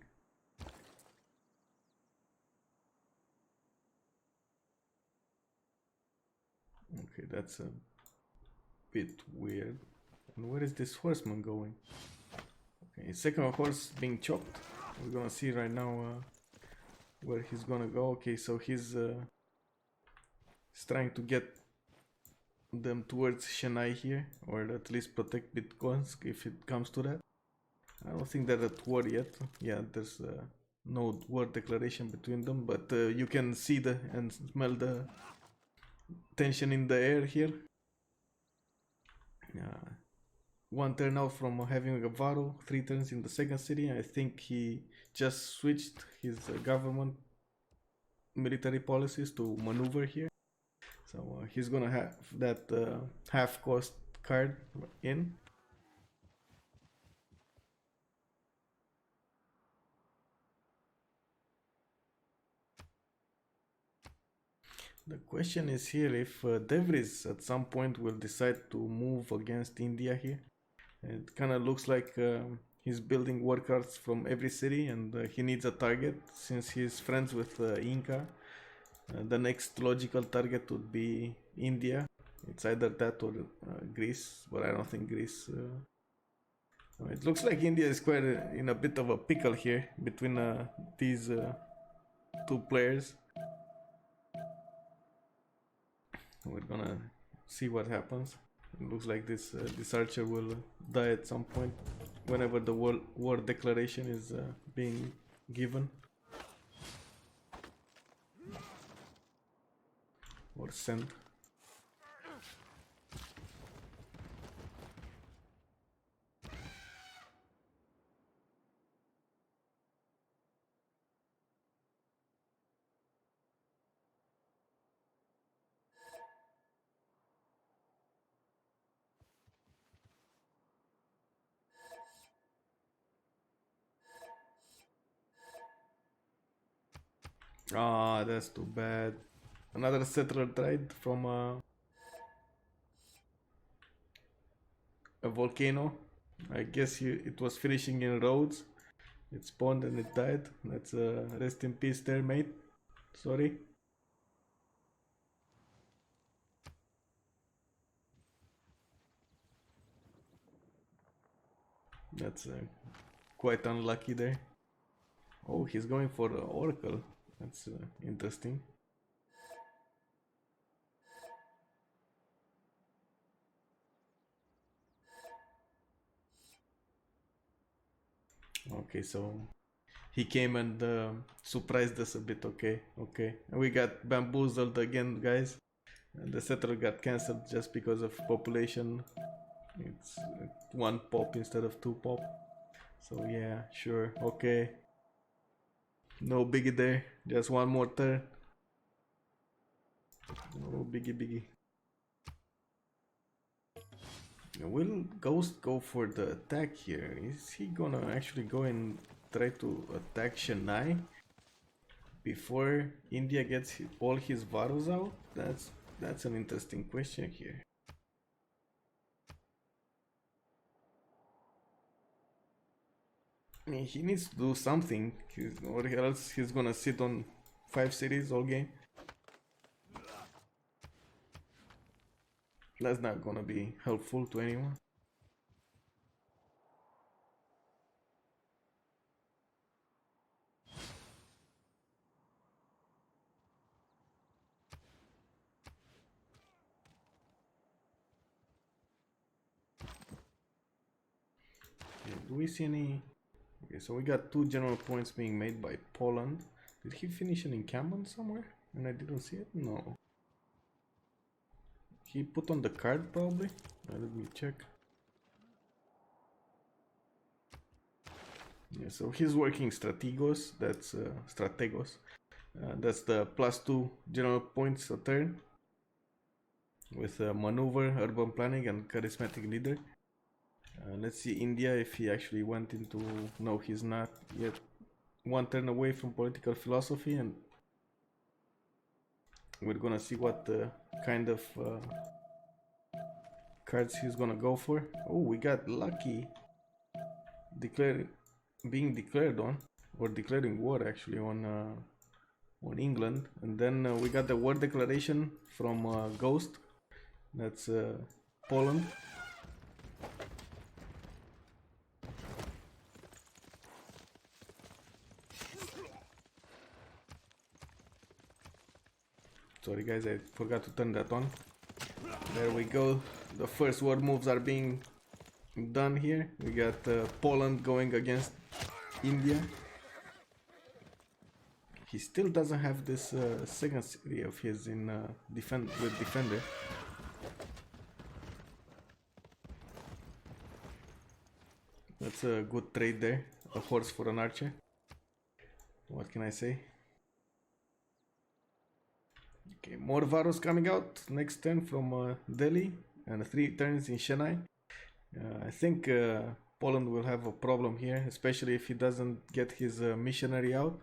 Okay, that's a bit weird. And where is this horseman going? Okay, second horse being chopped. We're gonna see right now where he's gonna go. Okay, so he's trying to get them towards Chennai here, or at least protect Bitcoins if it comes to that. I don't think they're at war yet. Yeah, there's no war declaration between them, but you can see and smell the tension in the air here. One turn out from having a Varu, 3 turns in the second city. I think he just switched his government military policies to maneuver here. So he's gonna have that half cost card in. The question is here if Devries at some point will decide to move against India here. It kind of looks like he's building war cards from every city, and he needs a target since he's friends with Inca. The next logical target would be India. It's either that or Greece, but I don't think Greece... it looks like India is quite in a bit of a pickle here between these two players. We're gonna see what happens. It looks like this archer will die at some point. whenever the war declaration is being given or sent. Ah, that's too bad. Another settler died from a volcano. I guess it was finishing in Rhodes. It spawned and it died. That's rest in peace there, mate. Sorry. That's quite unlucky there. Oh, he's going for the Oracle. That's interesting. Okay, so he came and surprised us a bit. Okay, okay. And we got bamboozled again, guys. And the settler got cancelled just because of population. It's one pop instead of two pop. So yeah, sure, okay. No biggie there. Just one more turn. No biggie. Will Ghost go for the attack here? Is he gonna actually go and try to attack Chennai before India gets all his Varus out? That's an interesting question here. I mean, he needs to do something, or else he's gonna sit on 5 cities all game. That's not gonna be helpful to anyone. Okay, do we see any? Okay, so we got 2 general points being made by Poland. Did he finish an encampment somewhere? And I didn't see it? No. He put on the card probably? Let me check. Yeah, so he's working Strategos, that's Strategos. That's the +2 general points a turn. With maneuver, urban planning and charismatic leader. Let's see India if he actually went into... No, he's not yet. 1 turn away from political philosophy, and we're gonna see what kind of cards he's gonna go for. Oh, we got lucky being declared on, or declaring war actually on England, and then we got the war declaration from Ghost. That's Poland. Sorry guys, I forgot to turn that on. There we go. The first war moves are being done here. We got Poland going against India. He still doesn't have this second city of his in with defender. That's a good trade there. A horse for an archer. What can I say? Okay, more Varus coming out next turn from Delhi, and 3 turns in Chennai. I think Poland will have a problem here, especially if he doesn't get his missionary out.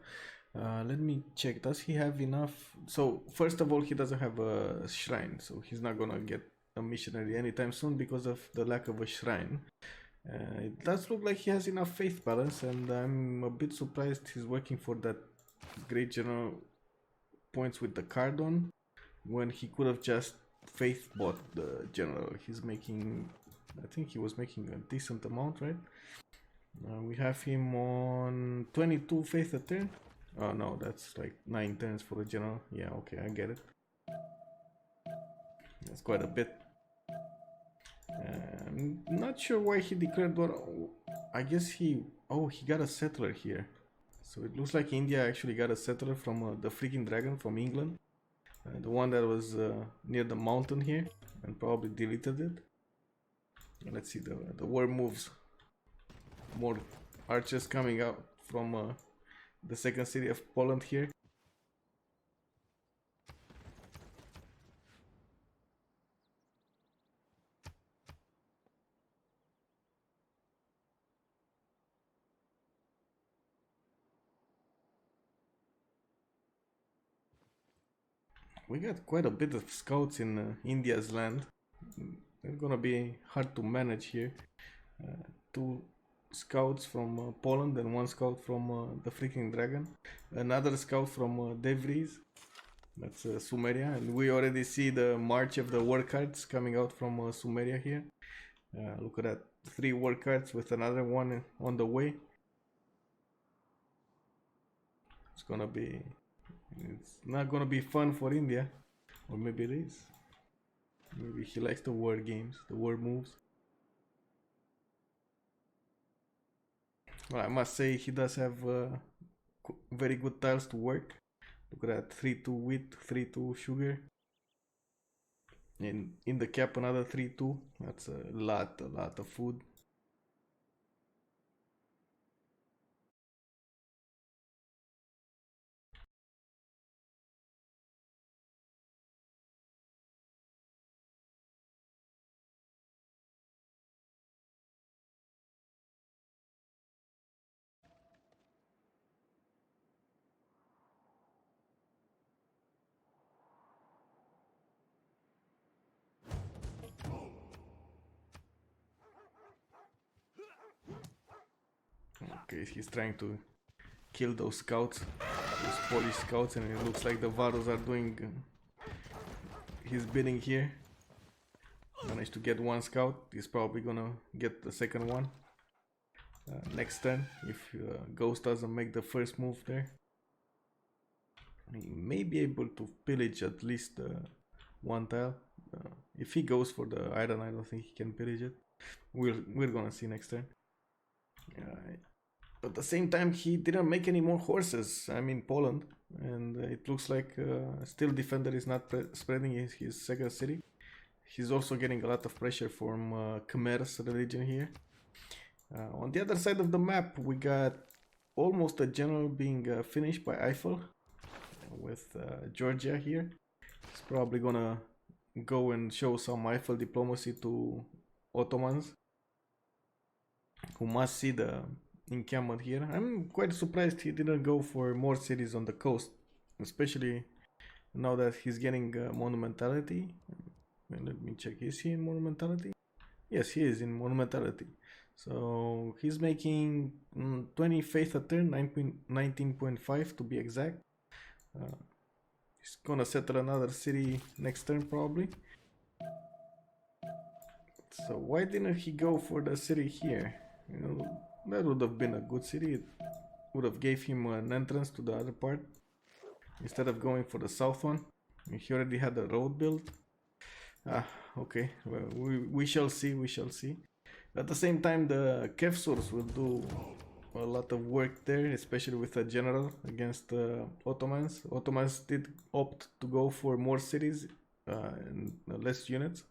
Let me check, does he have enough? So first of all, he doesn't have a shrine, so he's not gonna get a missionary anytime soon because of the lack of a shrine. It does look like he has enough faith balance, and I'm a bit surprised he's working for that great general points with the card on, when he could have just faith bought the general. He's making, I think he was making a decent amount, right? We have him on 22 faith a turn. Oh no, that's like 9 turns for a general. Yeah, okay, I get it. That's quite a bit. I'm not sure why he declared war. I guess he got a settler here. So it looks like India actually got a settler from the freaking dragon from England. The one that was near the mountain here, and probably deleted it. Let's see the war moves. More archers coming out from the second city of Poland here. We got quite a bit of scouts in India's land. They're gonna be hard to manage here. Two scouts from Poland and one scout from the freaking dragon. Another scout from Devries. That's Sumeria, and we already see the march of the war cards coming out from Sumeria here. Look at that, 3 war cards with another one on the way. It's not gonna be fun for India, or maybe it is. Maybe he likes the war games, the war moves. Well, I must say he does have very good tiles to work. Look at that, 3-2 wheat, 3-2 sugar. In the cap another 3-2. That's a lot of food. Okay, he's trying to kill those scouts, those Polish scouts, and it looks like the Varos are doing his bidding here. Managed to get 1 scout. He's probably gonna get the second one next turn if Ghost doesn't make the first move there. He may be able to pillage at least 1 tile. If he goes for the iron, I don't think he can pillage it. We're gonna see next turn. But at the same time, he didn't make any more horses. I'm in Poland, and it looks like still Defender is not spreading his second city. He's also getting a lot of pressure from Khmer's religion here. On the other side of the map, we got almost a general being finished by Eiffel with Georgia here. He's probably gonna go and show some Eiffel diplomacy to Ottomans, who must see the encampment here. I'm quite surprised he didn't go for more cities on the coast, especially now that he's getting monumentality. Let me check, is he in monumentality? Yes, he is in monumentality. So he's making 20 faith a turn, 19.5 to be exact. He's gonna settle another city next turn probably. So why didn't he go for the city here? You know, that would have been a good city. It would have gave him an entrance to the other part instead of going for the south one. He already had a road built. Okay, well, we shall see, we shall see. At the same time, the Kevsurs will do a lot of work there, especially with a general against Ottomans. Ottomans did opt to go for more cities and less units.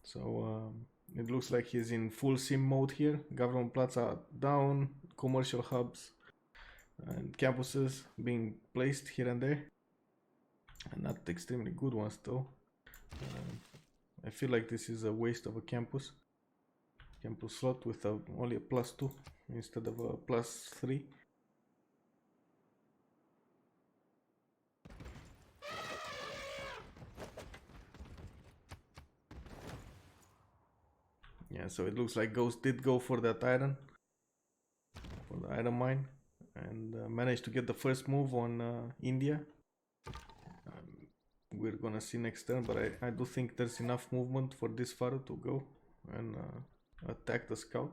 So it looks like he's in full sim mode here. Government plaza down, commercial hubs and campuses being placed here and there. And not extremely good ones though. I feel like this is a waste of a campus slot with only a +2 instead of a +3. Yeah, so it looks like Ghost did go for that iron, for the iron mine, and managed to get the first move on India. We're gonna see next turn, but I do think there's enough movement for this Pharaoh to go and attack the scout. 。 . 。 . 。 . 。 . 。 . 。 . 。 . 。 . 。 . 。 . . 。 . . 。 . . . 。 . 。 . 。 . 。 . 。 . 。 . 。 . 。 。 . 。 . 。 . 。 . . . 。 . . . . . . . . . . . . . . . . . . . . . . . . . . . . . . . . . . . . . . . . . . . . . . . . . . . . . . . . . . . . . . . 。 。 . 。 . 。 . 。 . 。 . 。 . 。 . 。 。 . 。 . . . . . . . . . . . . . . . . . . . . . . . . . . . . 。 。 。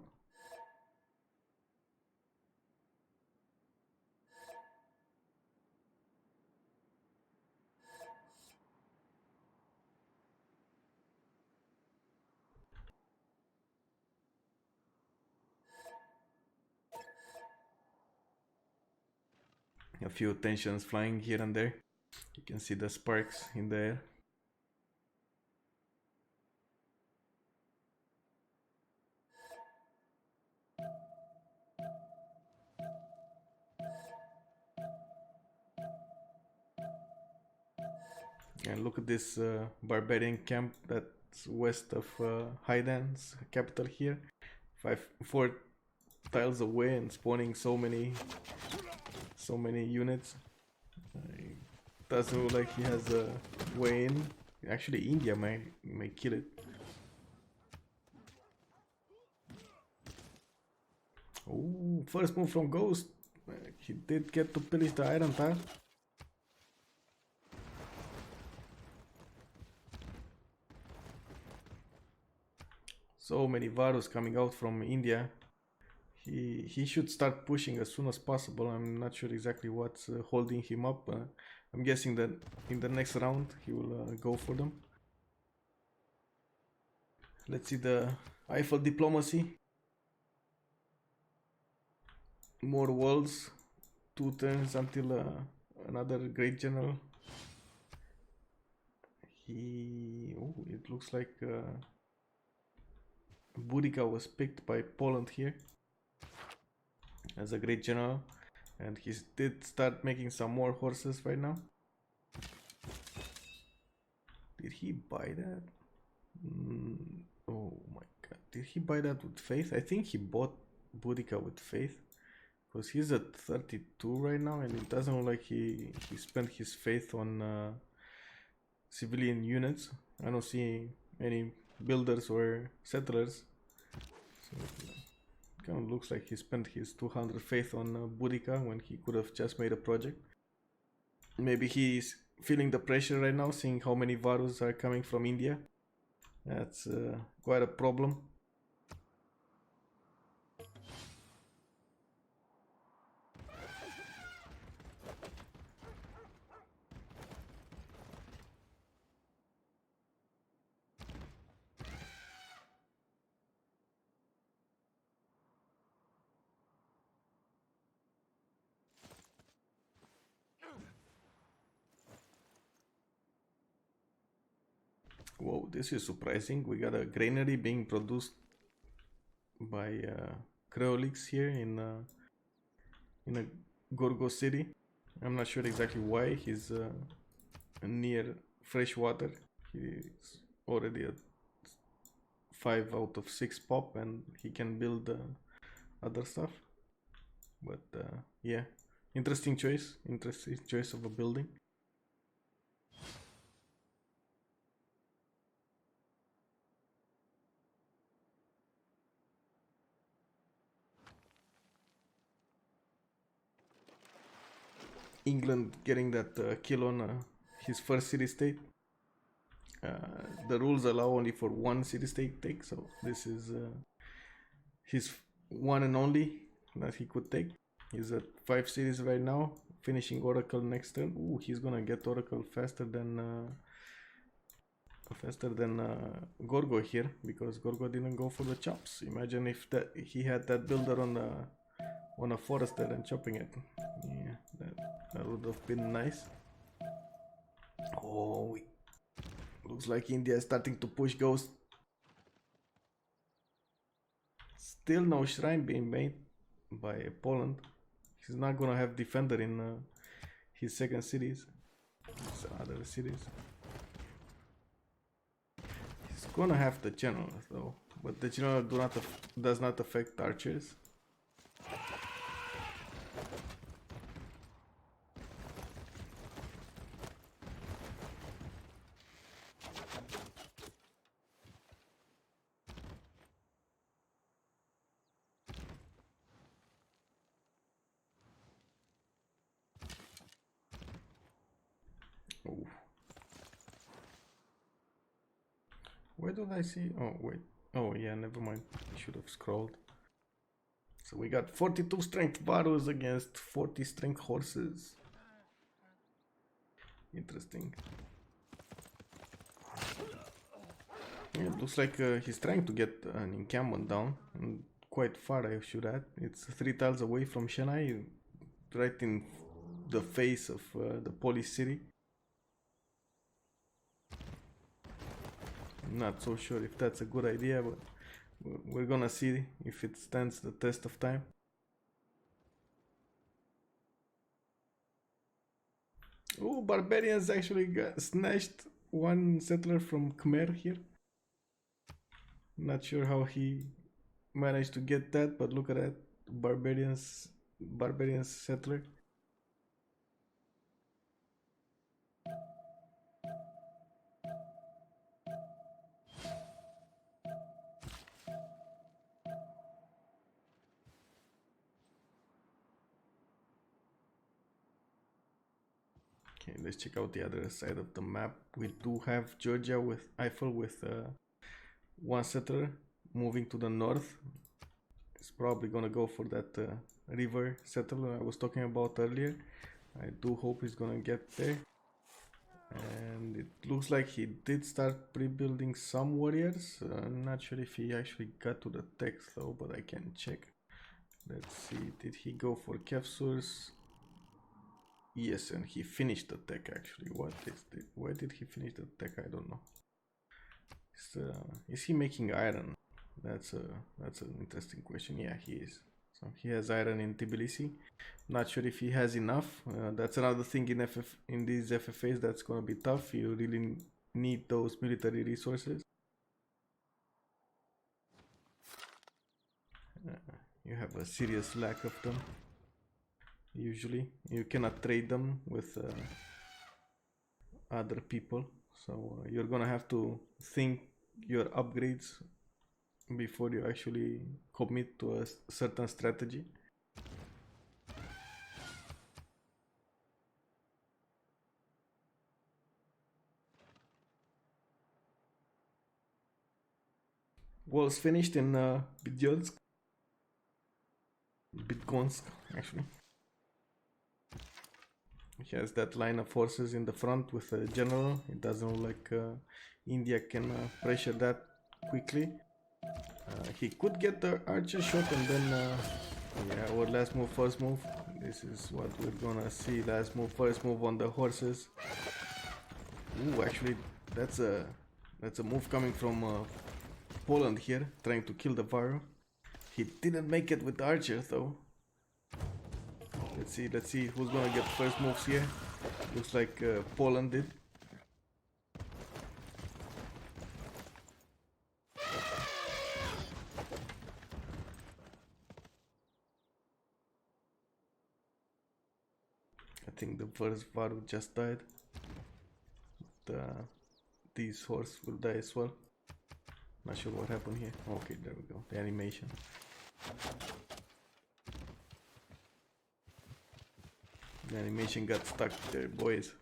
A few tensions flying here and there. You can see the sparks in the air. And look at this barbarian camp that's west of Hydan's capital here. 4 tiles away and spawning so many units. Doesn't look like he has a way in. Actually, India may kill it. Oh, first move from Ghost. He did get to pillage the iron tile. So many Varus coming out from India. He should start pushing as soon as possible. I'm not sure exactly what's holding him up. I'm guessing that in the next round he will go for them. Let's see the Eiffel diplomacy. More walls. 2 turns until another great general. It looks like Boudica was picked by Poland here as a great general, and he did start making some more horses right now. Did he buy that? Oh my god, did he buy that with faith? I think he bought Boudica with faith, because he's at 32 right now, and it doesn't look like he spent his faith on civilian units. I don't see any builders or settlers, so it kind of looks like he spent his 200 faith on Boudica when he could have just made a project. Maybe he's feeling the pressure right now, seeing how many Varus are coming from India. That's quite a problem. Whoa, this is surprising. We got a granary being produced by Creolix here in a Gorgo city. I'm not sure exactly why. He's near fresh water. He's already at 5 out of 6 pop, and he can build other stuff. But yeah, interesting choice of a building. England getting that kill on his first city-state. The rules allow only for 1 city-state take, so this is his one and only that he could take. He's at 5 cities right now, finishing Oracle next turn. Ooh, he's gonna get Oracle faster than Gorgo here, because Gorgo didn't go for the chops. Imagine if he had that builder on a forester and chopping it. Yeah, that would have been nice. Oh, looks like India is starting to push Ghost. Still no shrine being made by Poland. He's not gonna have defender in his second cities, his other cities. He's gonna have the general though, but the general does not affect archers. Oh. Where did I see? Oh, wait. Oh, yeah, never mind. I should have scrolled. So we got 42 strength Varus against 40 strength horses. Interesting. Yeah, it looks like he's trying to get an encampment down. And quite far, I should add. It's 3 tiles away from Chennai. Right in the face of the police city. I'm not so sure if that's a good idea, but we're gonna see if it stands the test of time. Oh, barbarians actually snatched one settler from Khmer here. Not sure how he managed to get that, but look at that, barbarian settler. Okay, let's check out the other side of the map. We do have Georgia with Eiffel with one settler moving to the north. It's probably gonna go for that river settler I was talking about earlier. I do hope he's gonna get there. And it looks like he did start pre-building some warriors. I'm not sure if he actually got to the text though, but I can check. Let's see, did he go for Kefsurs? Yes, and he finished the tech actually. Why did he finish the tech? I don't know. Is he making iron? That's an interesting question. Yeah, he is. So he has iron in Tbilisi. Not sure if he has enough. That's another thing in these FFAs that's gonna be tough. You really need those military resources. You have a serious lack of them. Usually you cannot trade them with other people, so you're gonna have to think your upgrades before you actually commit to a certain strategy. Walls finished in Bitgonsk actually. He has that line of forces in the front with a general. It doesn't look like India can pressure that quickly. He could get the archer shot and then yeah, our last move, first move. This is what we're gonna see. Last move, first move on the horses. Ooh, actually that's a move coming from Poland here, trying to kill the Varo. He didn't make it with the archer though. Let's see who's gonna get first moves here. Looks like Poland did. I think the first Varu just died. These horse will die as well. Not sure what happened here. Okay, there we go. The animation. The animation got stuck there, boys.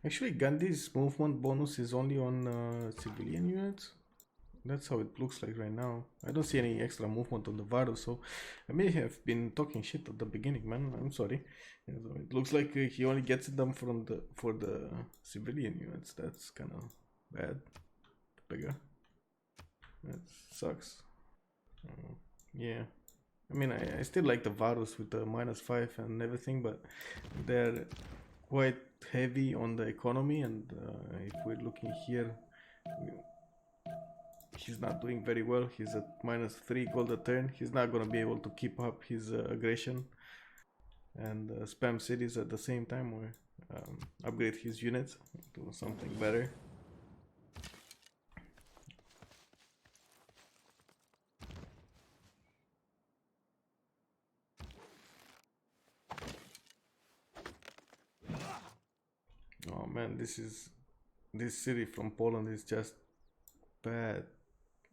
Actually, Gandhi's movement bonus is only on civilian units. That's how it looks like right now. I don't see any extra movement on the Varo, so I may have been talking shit at the beginning, man. I'm sorry. It looks like he only gets them for the civilian units. That's kind of bad. Bigger. That sucks. Yeah. I mean, I still like the Varus with the -5 and everything, but they're quite heavy on the economy, and if we're looking here, he's not doing very well. He's at -3 gold a turn. He's not gonna be able to keep up his aggression and spam cities at the same time, or upgrade his units to something better. Oh man, this city from Poland is just bad.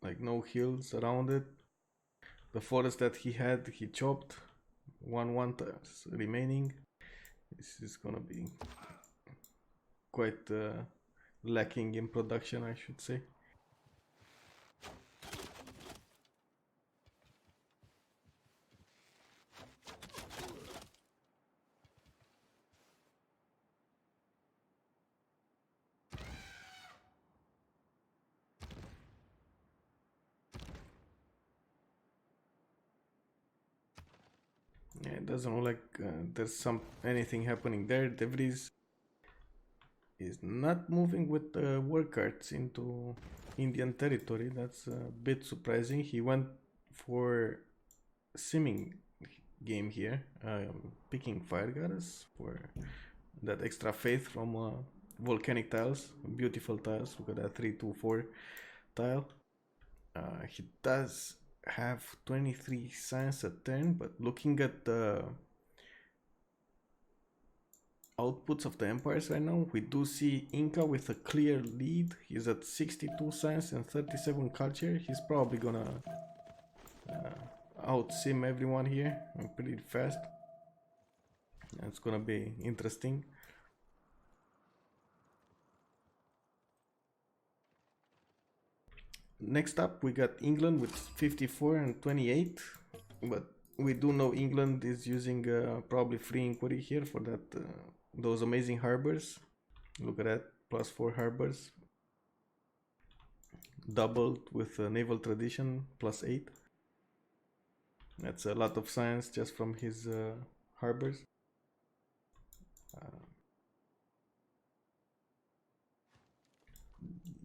Like no hills around it. The forest that he had, he chopped. One remaining. This is gonna be quite lacking in production, I should say. Yeah, it doesn't look like there's anything happening there. De Vries is not moving with work carts into Indian territory. That's a bit surprising. He went for simming game here, picking fire goddess for that extra faith from volcanic tiles, beautiful tiles. Look at that 3-2-4 tile. He does have 23 science a turn, but looking at the outputs of the empires right now, we do see Inca with a clear lead. He's at 62 science and 37 culture. He's probably gonna out sim everyone here pretty fast. It's gonna be interesting. Next up, we got England with 54 and 28, but we do know England is using probably free inquiry here for that those amazing harbors. Look at that, +4 harbors, doubled with naval tradition, +8. That's a lot of science just from his harbors.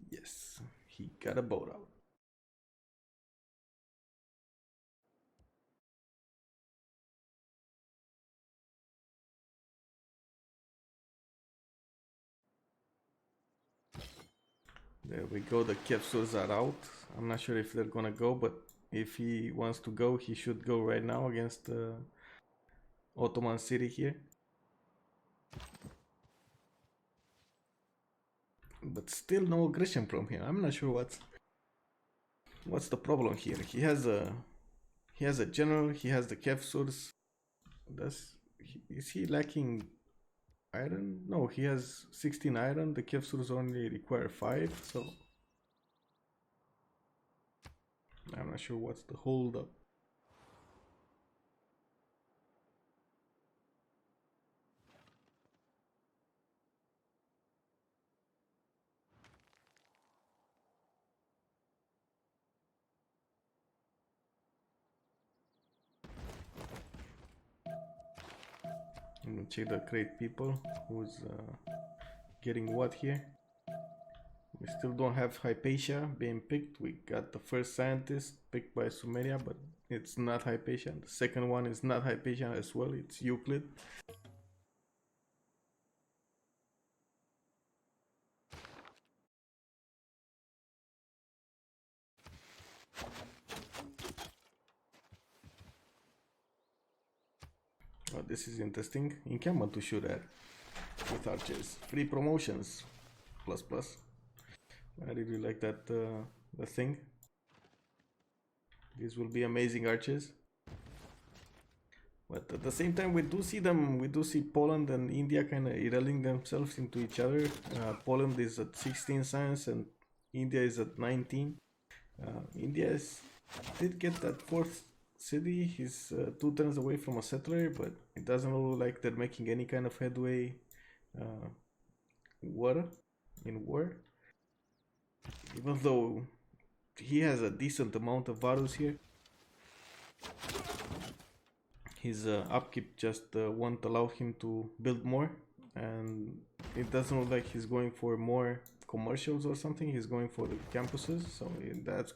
Yes, he got a boat out. There we go, the capsules are out. I'm not sure if they're gonna go, but if he wants to go, he should go right now against Ottoman City here. But still no aggression from him. I'm not sure what's the problem here. He has a general, he has the capsules. Is he lacking iron? No, he has 16 iron. The capsules only require 5, so I'm not sure what's the hold up. I'm gonna check the crate people who's getting what here. We still don't have Hypatia being picked. We got the first scientist picked by Sumeria, but it's not Hypatia. The second one is not Hypatia as well, it's Euclid. Oh, this is interesting. Encampment to shoot at with archers. Free promotions. ++. I really like that the thing. These will be amazing archers. But at the same time, we do see Poland and India kind of irreling themselves into each other. Poland is at 16 science and India is at 19. India did get that 4th city. He's 2 turns away from a settler, but it doesn't look like they're making any kind of headway in war. Even though he has a decent amount of Varus here. His upkeep just won't allow him to build more, and it doesn't look like he's going for more commercials or something. He's going for the campuses, so that's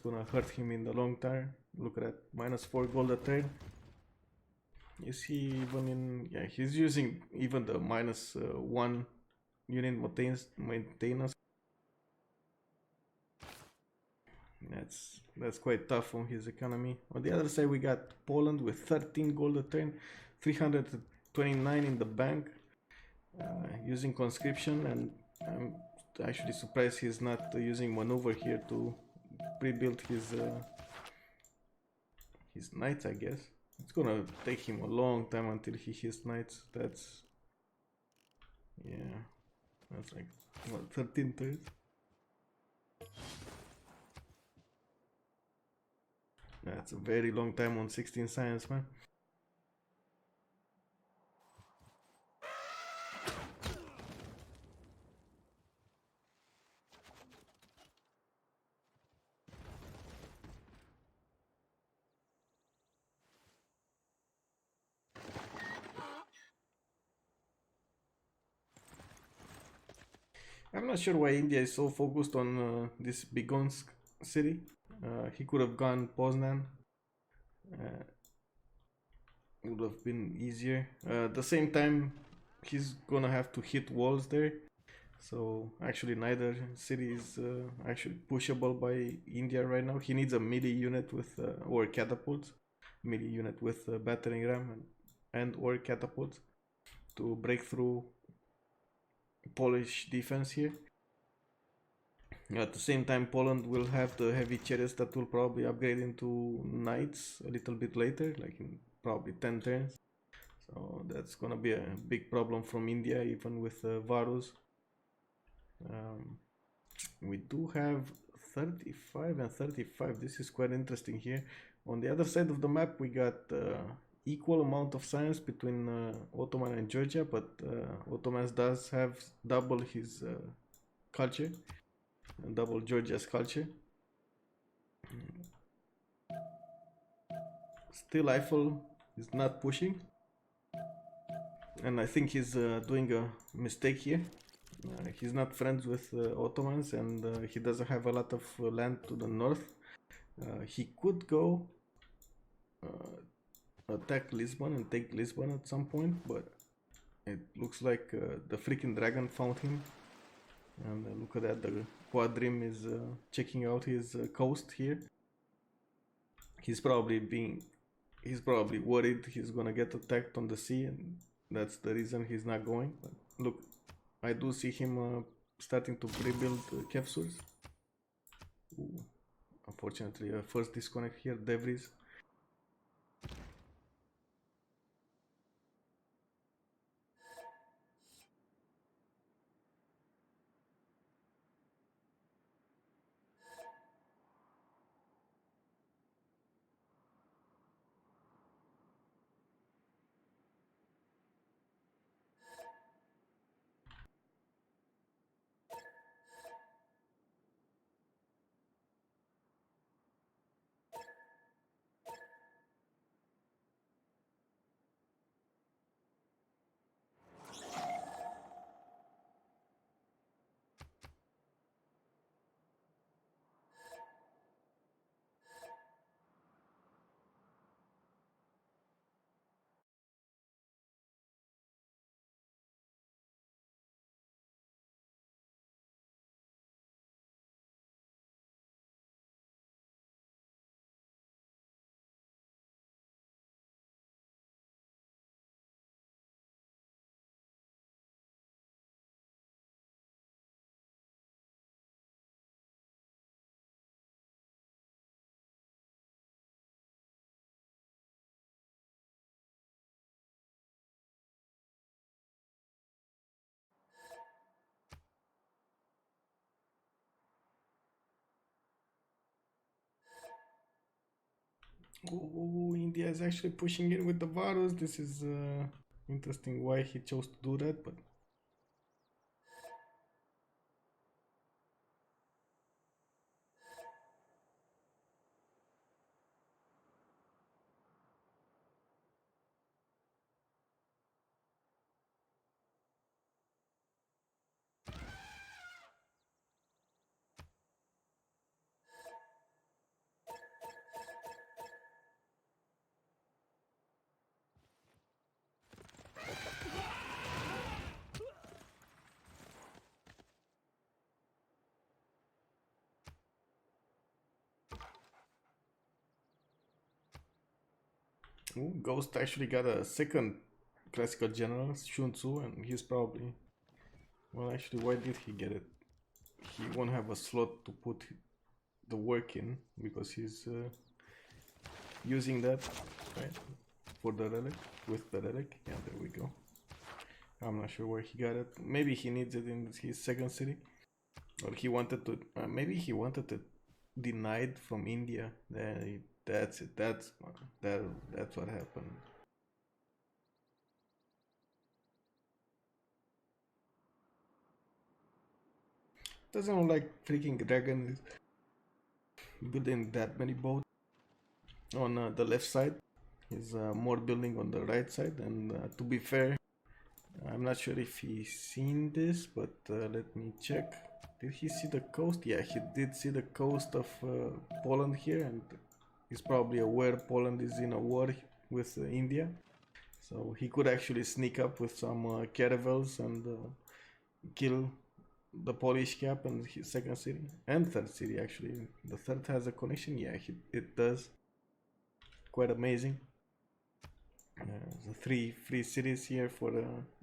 gonna hurt him in the long term. Look at that, -4 gold a turn. Is he even in? Yeah, he's using even the -1 unit maintenance. That's quite tough on his economy. On the other side, we got Poland with 13 gold a turn, 329 in the bank, using conscription, and I'm actually surprised he's not using maneuver here to pre-build his knights. I guess it's gonna take him a long time until he hits knights. Yeah, that's like what, 13 turns. That's a very long time on 16 science, man. I'm not sure why India is so focused on this Bigonsk city. He could have gone Poznan. Would have been easier. At the same time, he's gonna have to hit walls there. So actually, neither city is actually pushable by India right now. He needs a melee unit with or catapults, melee unit with battering ram and or catapults to break through Polish defense here. At the same time, Poland will have the heavy chariots that will probably upgrade into knights a little bit later, like in probably 10 turns. So that's gonna be a big problem from India, even with Varus. We do have 35 and 35. This is quite interesting here. On the other side of the map, we got equal amount of science between Ottoman and Georgia, but Ottomans does have double his culture, and double Georgia's culture. Still, Eiffel is not pushing, and I think he's doing a mistake here. He's not friends with Ottomans, and he doesn't have a lot of land to the north. He could go attack Lisbon and take Lisbon at some point, but it looks like the freaking dragon found him. And look at that, the Quadrim is checking out his coast here. He's probably worried he's gonna get attacked on the sea, and that's the reason he's not going. But look, I do see him starting to rebuild capsules. Ooh, unfortunately, first disconnect here, Devries. Oh, India is actually pushing in with the Varus. This is interesting why he chose to do that, but ooh, Ghost actually got a second classical general, Shun Tzu, and he's probably, well, actually, why did he get it? He won't have a slot to put the work in because he's using that, right, for the relic, with the relic. Yeah, there we go. I'm not sure where he got it. Maybe he needs it in his second city, or he wanted to. Maybe he wanted it denied from India. That's it. That's what happened. Doesn't look like freaking dragon is building that many boats on the left side. He's more building on the right side, and to be fair, I'm not sure if he's seen this, but let me check. Did he see the coast? Yeah, he did see the coast of Poland here, and he's probably aware Poland is in a war with India. So he could actually sneak up with some caravels and kill the Polish cap and his second city and third city. Actually, the third has a connection. Yeah, it does. Quite amazing. The three free cities here for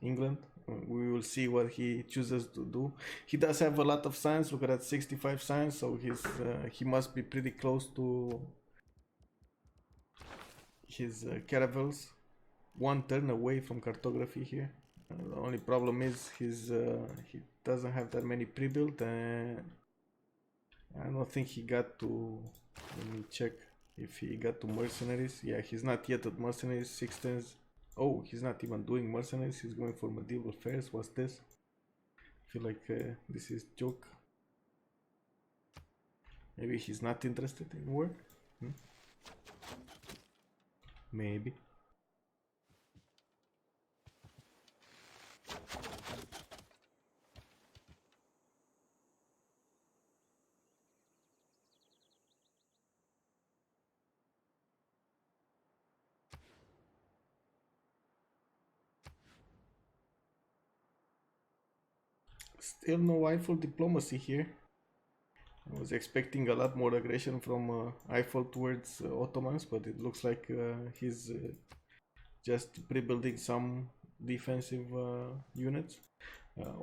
England. We will see what he chooses to do. He does have a lot of science. Look at that, 65 science. So he must be pretty close to his caravels. One turn away from cartography here. The only problem is he doesn't have that many pre-built. I don't think he got to. Let me check if he got to mercenaries. Yeah, he's not yet at mercenaries. 6 turns. Oh, he's not even doing mercenaries. He's going for medieval fairs. What's this? I feel like this is joke. Maybe he's not interested in work. Maybe. Still no Eiffel diplomacy here. I was expecting a lot more aggression from Eiffel towards Ottomans, but it looks like he's just pre-building some defensive units.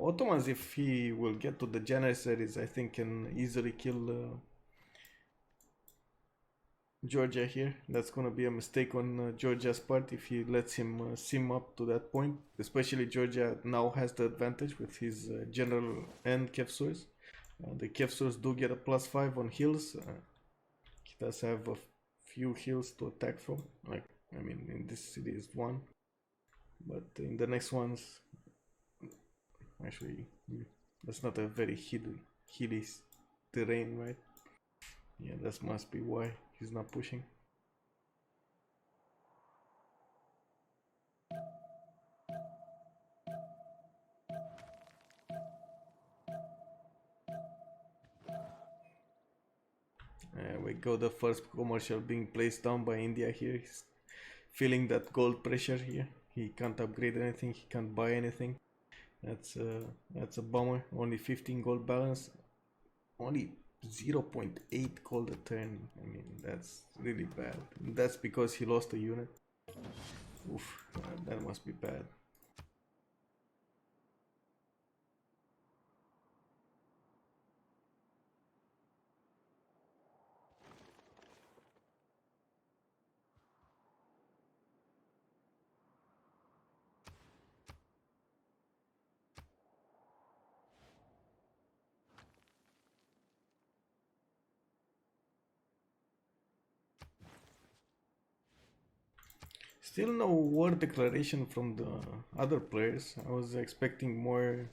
Ottomans, if he will get to the Janissaries, I think can easily kill Georgia here. That's gonna be a mistake on Georgia's part if he lets him sim up to that point. Especially Georgia now has the advantage with his general and Kefsurs. The Kefsurs do get a +5 on hills. He does have a few hills to attack from. Like, I mean, in this city is one, but in the next ones, actually, that's not a very hilly terrain, right? Yeah, that must be why he's not pushing. We go, the first commercial being placed down by India here. He's feeling that gold pressure here. He can't upgrade anything, he can't buy anything. That's a bummer. Only 15 gold balance, only 0.8 gold a turn. I mean, that's really bad. That's because he lost a unit. Oof, that must be bad. Still no war declaration from the other players. I was expecting more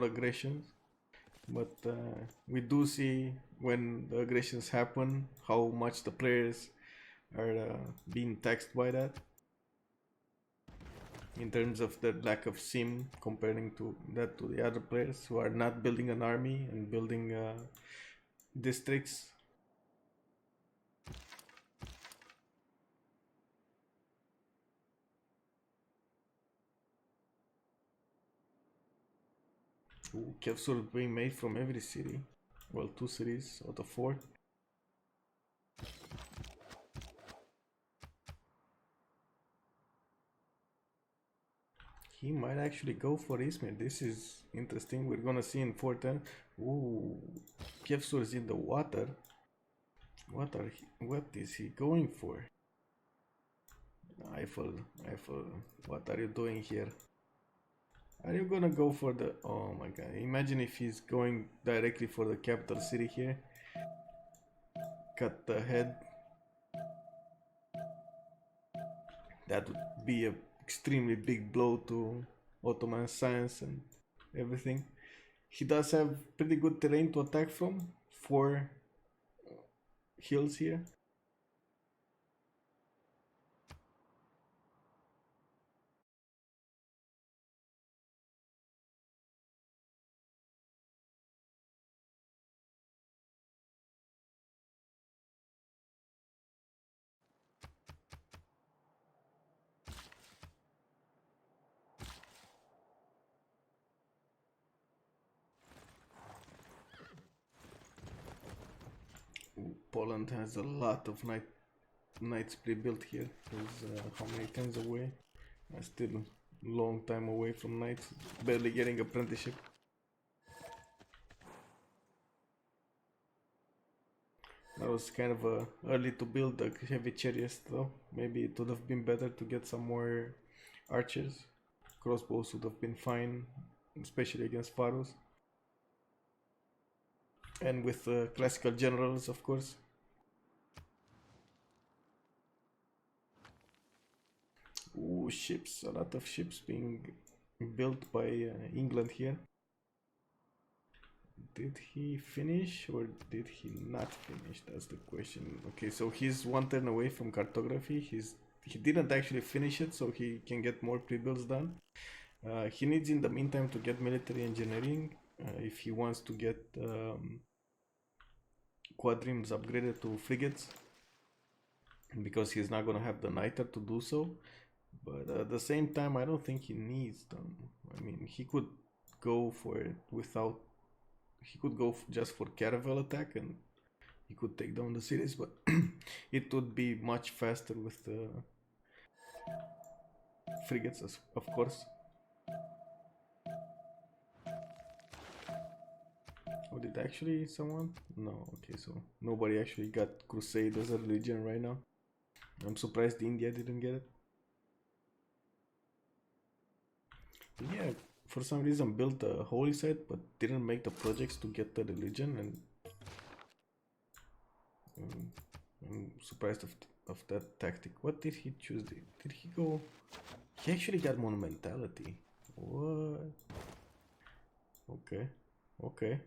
aggressions, but we do see when the aggressions happen how much the players are being taxed by that in terms of the lack of sim, comparing to that to the other players who are not building an army and building districts. Ooh, capsule being made from every city. Well, 2 cities out of 4. He might actually go for Izmir. This is interesting. We're gonna see in 410. Ooh, Kevsur is in the water. What is he going for? Eiffel, Eiffel, what are you doing here? Are you gonna go for the... Oh my god, imagine if he's going directly for the capital city here. Cut the head. That would be a extremely big blow to Ottoman science and everything. He does have pretty good terrain to attack from. 4 hills here. Poland has a lot of knights pre-built here. He's how many times away? Still long time away from knights, barely getting apprenticeship. That was kind of early to build the heavy chariots though. Maybe it would have been better to get some more archers. Crossbows would have been fine, especially against Pharaohs. And with classical generals, of course. Ooh, ships, a lot of ships being built by England here. Did he finish or did he not finish? That's the question. Okay, so he's 1 turn away from cartography. He didn't actually finish it, so he can get more pre-builds done. He needs in the meantime to get military engineering if he wants to get quadrims upgraded to frigates, because he's not gonna have the niter to do so. But at the same time, I don't think he needs them. I mean, he could go for it without. He could go just for caravel attack and he could take down the cities, but it would be much faster with the frigates, of course. Oh, did actually someone? No, okay, so nobody actually got Crusade as a religion right now. I'm surprised India didn't get it. Yeah, for some reason built a holy site but didn't make the projects to get the religion, and I'm surprised of that tactic. What did he choose? Did he go? He actually got monumentality. What? Okay, okay.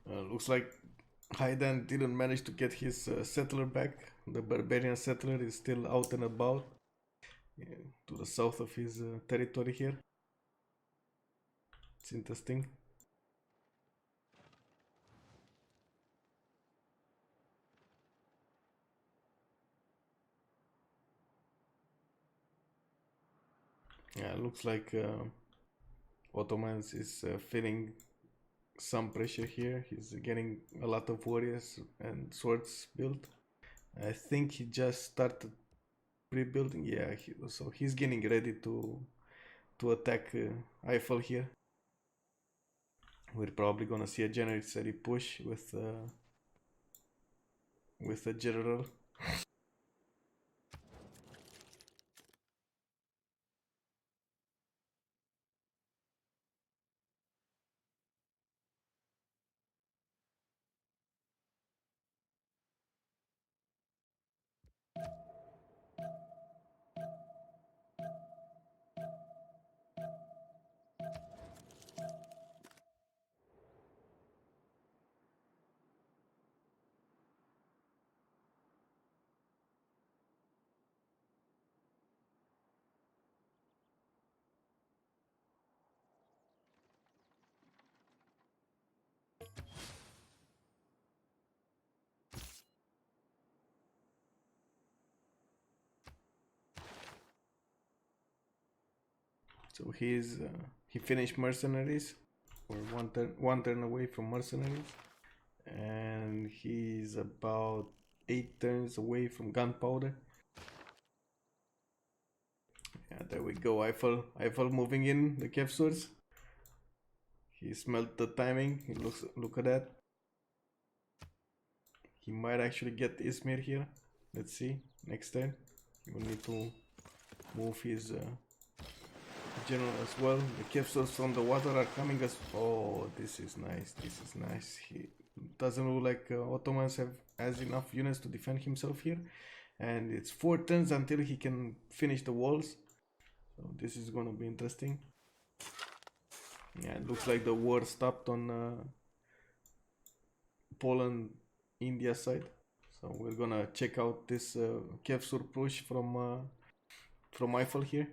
Looks like Hayden didn't manage to get his settler back. The barbarian settler is still out and about to the south of his territory here. It's interesting. Yeah, looks like Ottomans is feeling some pressure here. He's getting a lot of warriors and swords built. I think he just started pre-building. Yeah, so he's getting ready to attack Eiffel here. We're probably gonna see a Janissary push with a general. So he finished mercenaries. We're one turn away from mercenaries, and he's about 8 turns away from gunpowder. Yeah, there we go. Eiffel moving in the Kev source. He smelled the timing. Look at that. He might actually get Izmir here. Let's see. Next turn, he will need to move his general as well. The Kev source from the water are coming as. Oh, this is nice. This is nice. He doesn't look like Ottomans has enough units to defend himself here, and it's 4 turns until he can finish the walls. So this is gonna be interesting. Yeah, it looks like the war stopped on Poland, India side. So we're gonna check out this Kiev push from Eiffel here.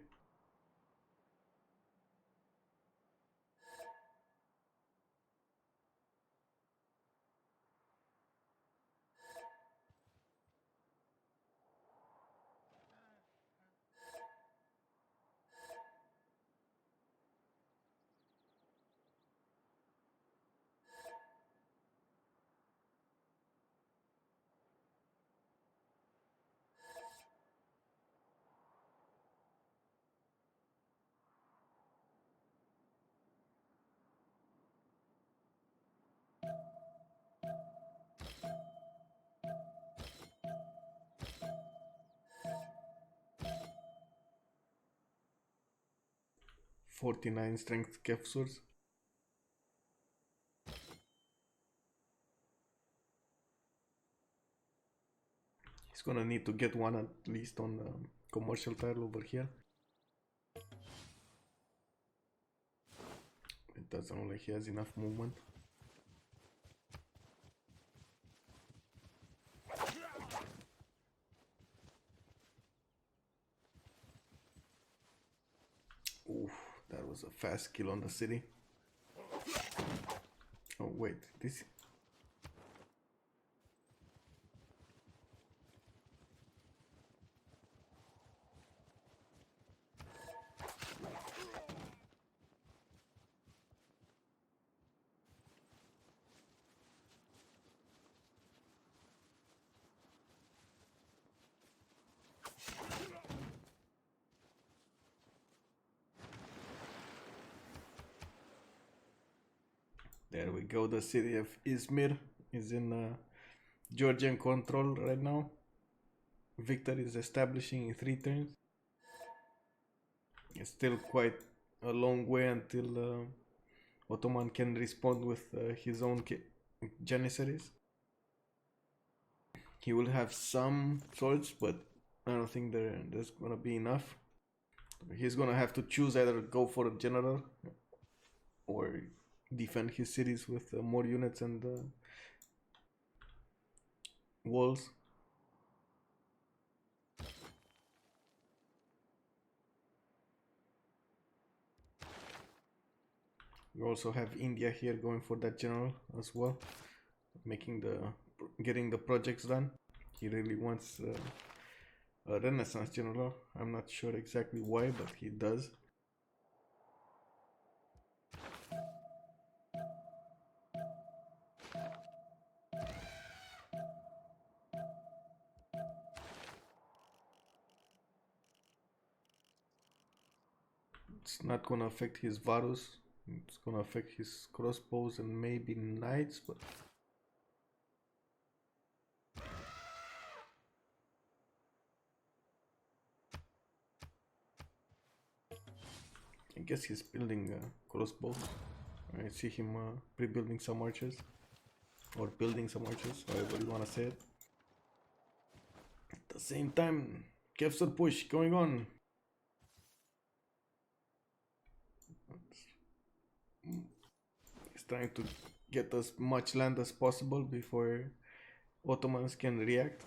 .49 strength Kiev source. He's gonna need to get one at least on the commercial tile over here. It doesn't look like he has enough movement. Oof, that was a fast kill on the city. Oh wait, this. There we go, the city of Izmir is in Georgian control right now. Victory is establishing in 3 turns. It's still quite a long way until Ottoman can respond with his own Janissaries. He will have some swords, but I don't think there's gonna be enough. He's gonna have to choose either go for a general or defend his cities with more units and walls. We also have India here going for that general as well, getting the projects done. He really wants a Renaissance general. I'm not sure exactly why, but he does. It's not gonna affect his Varus. It's gonna affect his crossbows and maybe knights, but I guess he's building crossbows. I see him pre-building some archers, or building some archers, however you wanna say it. At the same time, Kevsur push going on. He's trying to get as much land as possible before Ottomans can react.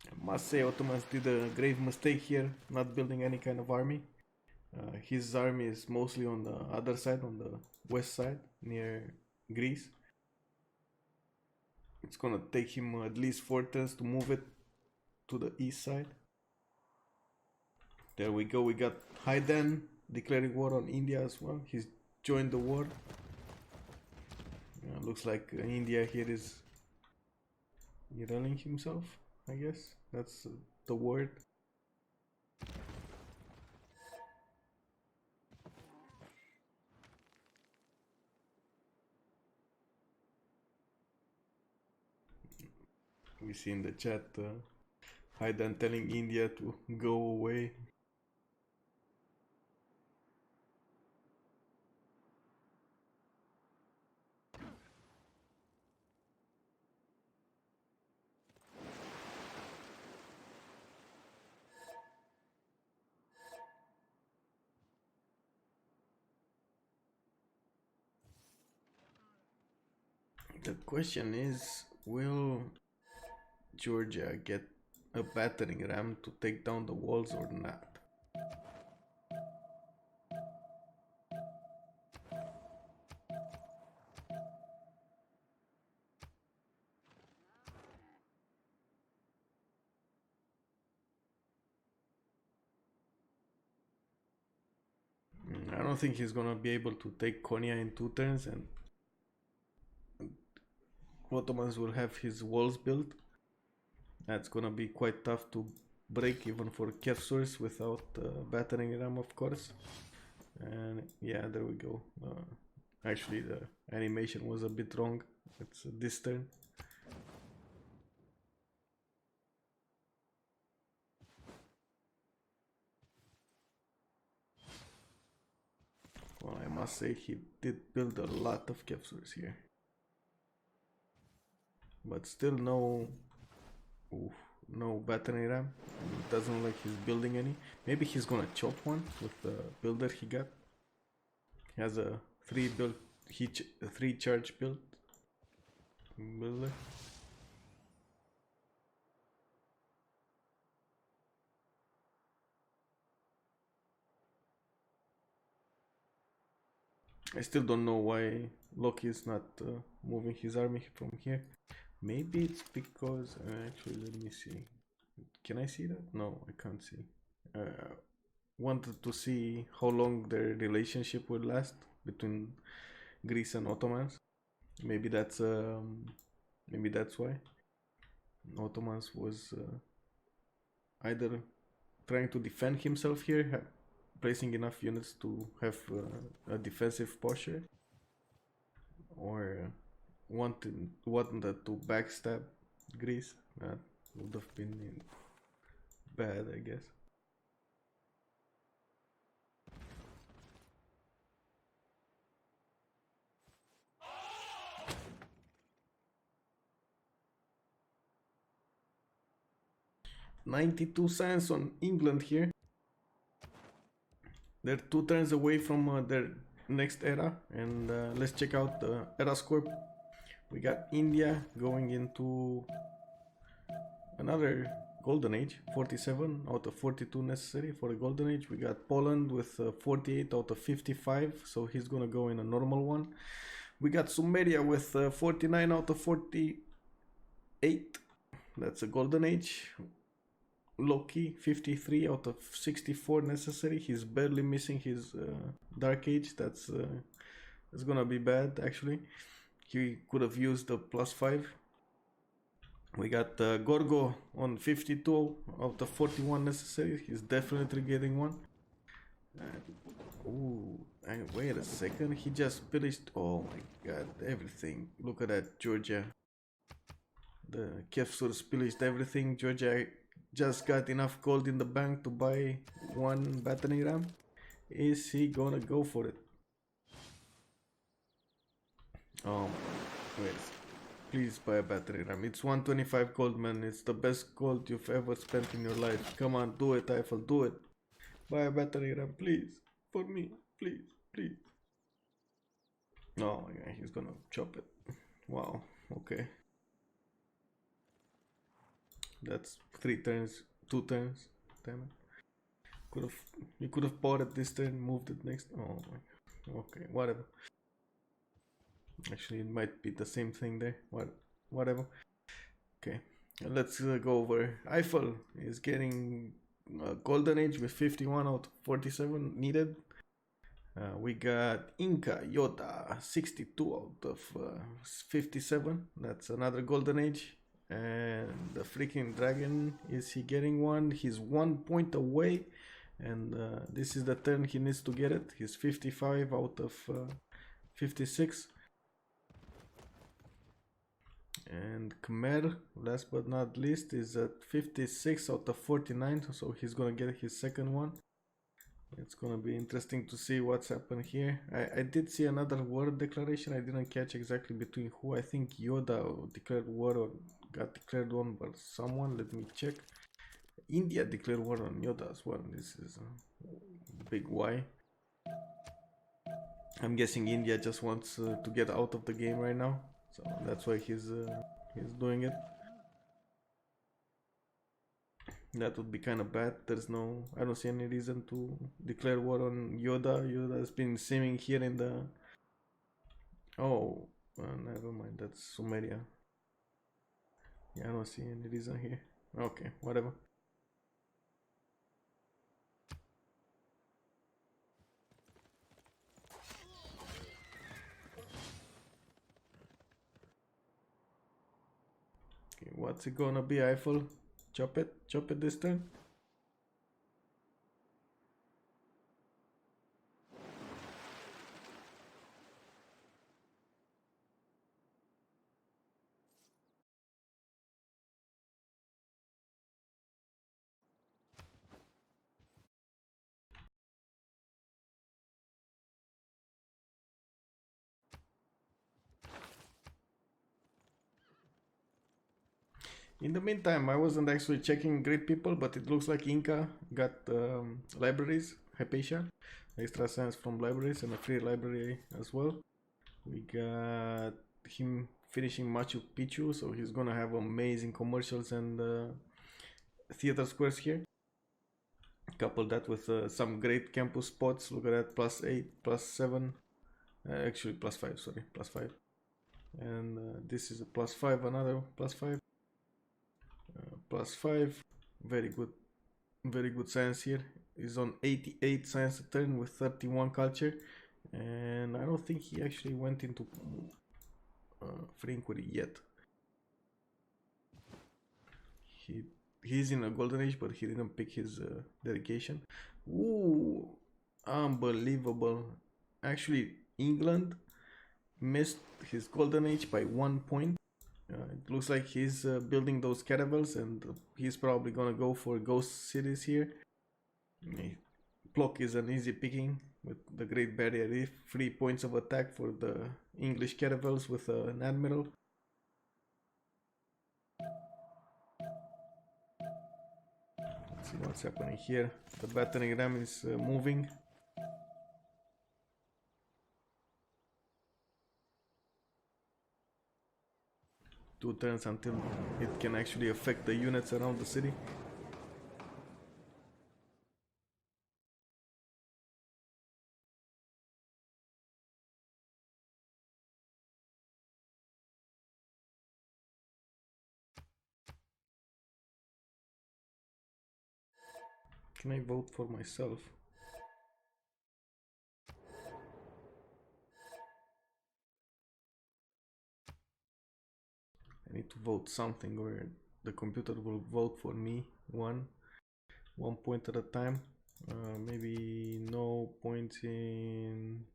I must say Ottomans did a grave mistake here, not building any kind of army. His army is mostly on the other side, on the west side, near Greece. It's gonna take him at least 4 turns to move it to the east side. There we go. We got Hayden declaring war on India as well. He's joined the war. Looks like India here is rallying himself, I guess. That's the word. We see in the chat Hayden telling India to go away. The question is, will Georgia get a battering ram to take down the walls or not? I don't think he's gonna be able to take Konya in 2 turns, and Ottomans will have his walls built. That's gonna be quite tough to break even for Kefsurs without battering ram, of course. And yeah, there we go. Actually, the animation was a bit wrong. It's this turn. Well, I must say he did build a lot of Kefsurs here. But still no battering ram. It doesn't look like he's building any. Maybe he's gonna chop one with the builder he got. He has a 3 charge build builder. I still don't know why Loki is not moving his army from here. Maybe it's because actually, let me see. Can I see that? No, I can't see. Wanted to see how long their relationship will last between Greece and Ottomans. Maybe that's why Ottomans was either trying to defend himself here, placing enough units to have a defensive posture, or wanted to backstab Greece. That would have been bad, I guess. $0.92 on England here. They're 2 turns away from their next era, and let's check out the era score. We got India going into another golden age, 47 out of 42 necessary for a golden age. We got Poland with 48 out of 55, so he's gonna go in a normal one. We got Sumeria with 49 out of 48. That's a golden age. Loki 53 out of 64 necessary. He's barely missing his dark age. That's gonna be bad actually. He could have used the +5. We got Gorgo on 52 out of 41 necessary. He's definitely getting one. Wait a second. He just pillaged. Oh my god, everything. Look at that, Georgia. The Kefsurs pillaged everything. Georgia just got enough gold in the bank to buy 1 battering ram. Is he gonna go for it? Oh, wait. Please buy a battering ram. It's 125 gold, man. It's the best gold you've ever spent in your life. Come on, do it, Eiffel, do it. Buy a battering ram, please. For me, please, please. Oh, yeah, he's gonna chop it. Wow, okay. That's 3 turns, 2 turns. Damn it. You could have bought it this turn, moved it next. Oh my god. Okay, whatever. Actually, it might be the same thing there. Whatever. Okay, let's go over. Eiffel is getting Golden Age with 51 out of 47 needed. We got Inca Yoda 62 out of 57. That's another Golden Age. And the freaking dragon, is he getting one? He's 1 point away. And this is the turn he needs to get it. He's 55 out of 56. And Khmer, last but not least, is at 56 out of 49. So he's gonna get his second one. It's gonna be interesting to see what's happened here. I did see another war declaration. I didn't catch exactly between who. I think Yoda declared war or got declared one by someone. Let me check. India declared war on Yoda as well. This is a big Y. I'm guessing India just wants to get out of the game right now, so that's why he's doing it. That would be kind of bad. I don't see any reason to declare war on Yoda. Yoda has been seeming here in the... Oh, never mind. That's Sumeria. Yeah, I don't see any reason here. Okay, whatever. Okay, what's it gonna be, Eiffel? Chop it this turn. In the meantime, I wasn't actually checking great people, but it looks like Inca got libraries, Hypatia, extra science from libraries, and a free library as well. We got him finishing Machu Picchu, so he's gonna have amazing commercials and theater squares here. Couple that with some great campus spots. Look at that, +8, +7, actually +5, sorry, +5. And this is a +5, another +5. +5, very good science here. He's on 88 science a turn with 31 culture, and I don't think he actually went into free inquiry yet. He's in a golden age, but he didn't pick his dedication. Ooh, unbelievable. Actually, England missed his golden age by 1 point. It looks like he's building those caravels, and he's probably gonna go for ghost cities here. Block is an easy picking with the Great Barrier Reef. 3 points of attack for the English caravels with an admiral. Let's see what's happening here. The battering ram is moving. Two turns until it can actually affect the units around the city. Can I vote for myself? I need to vote something, or the computer will vote for me one point at a time. Maybe no points in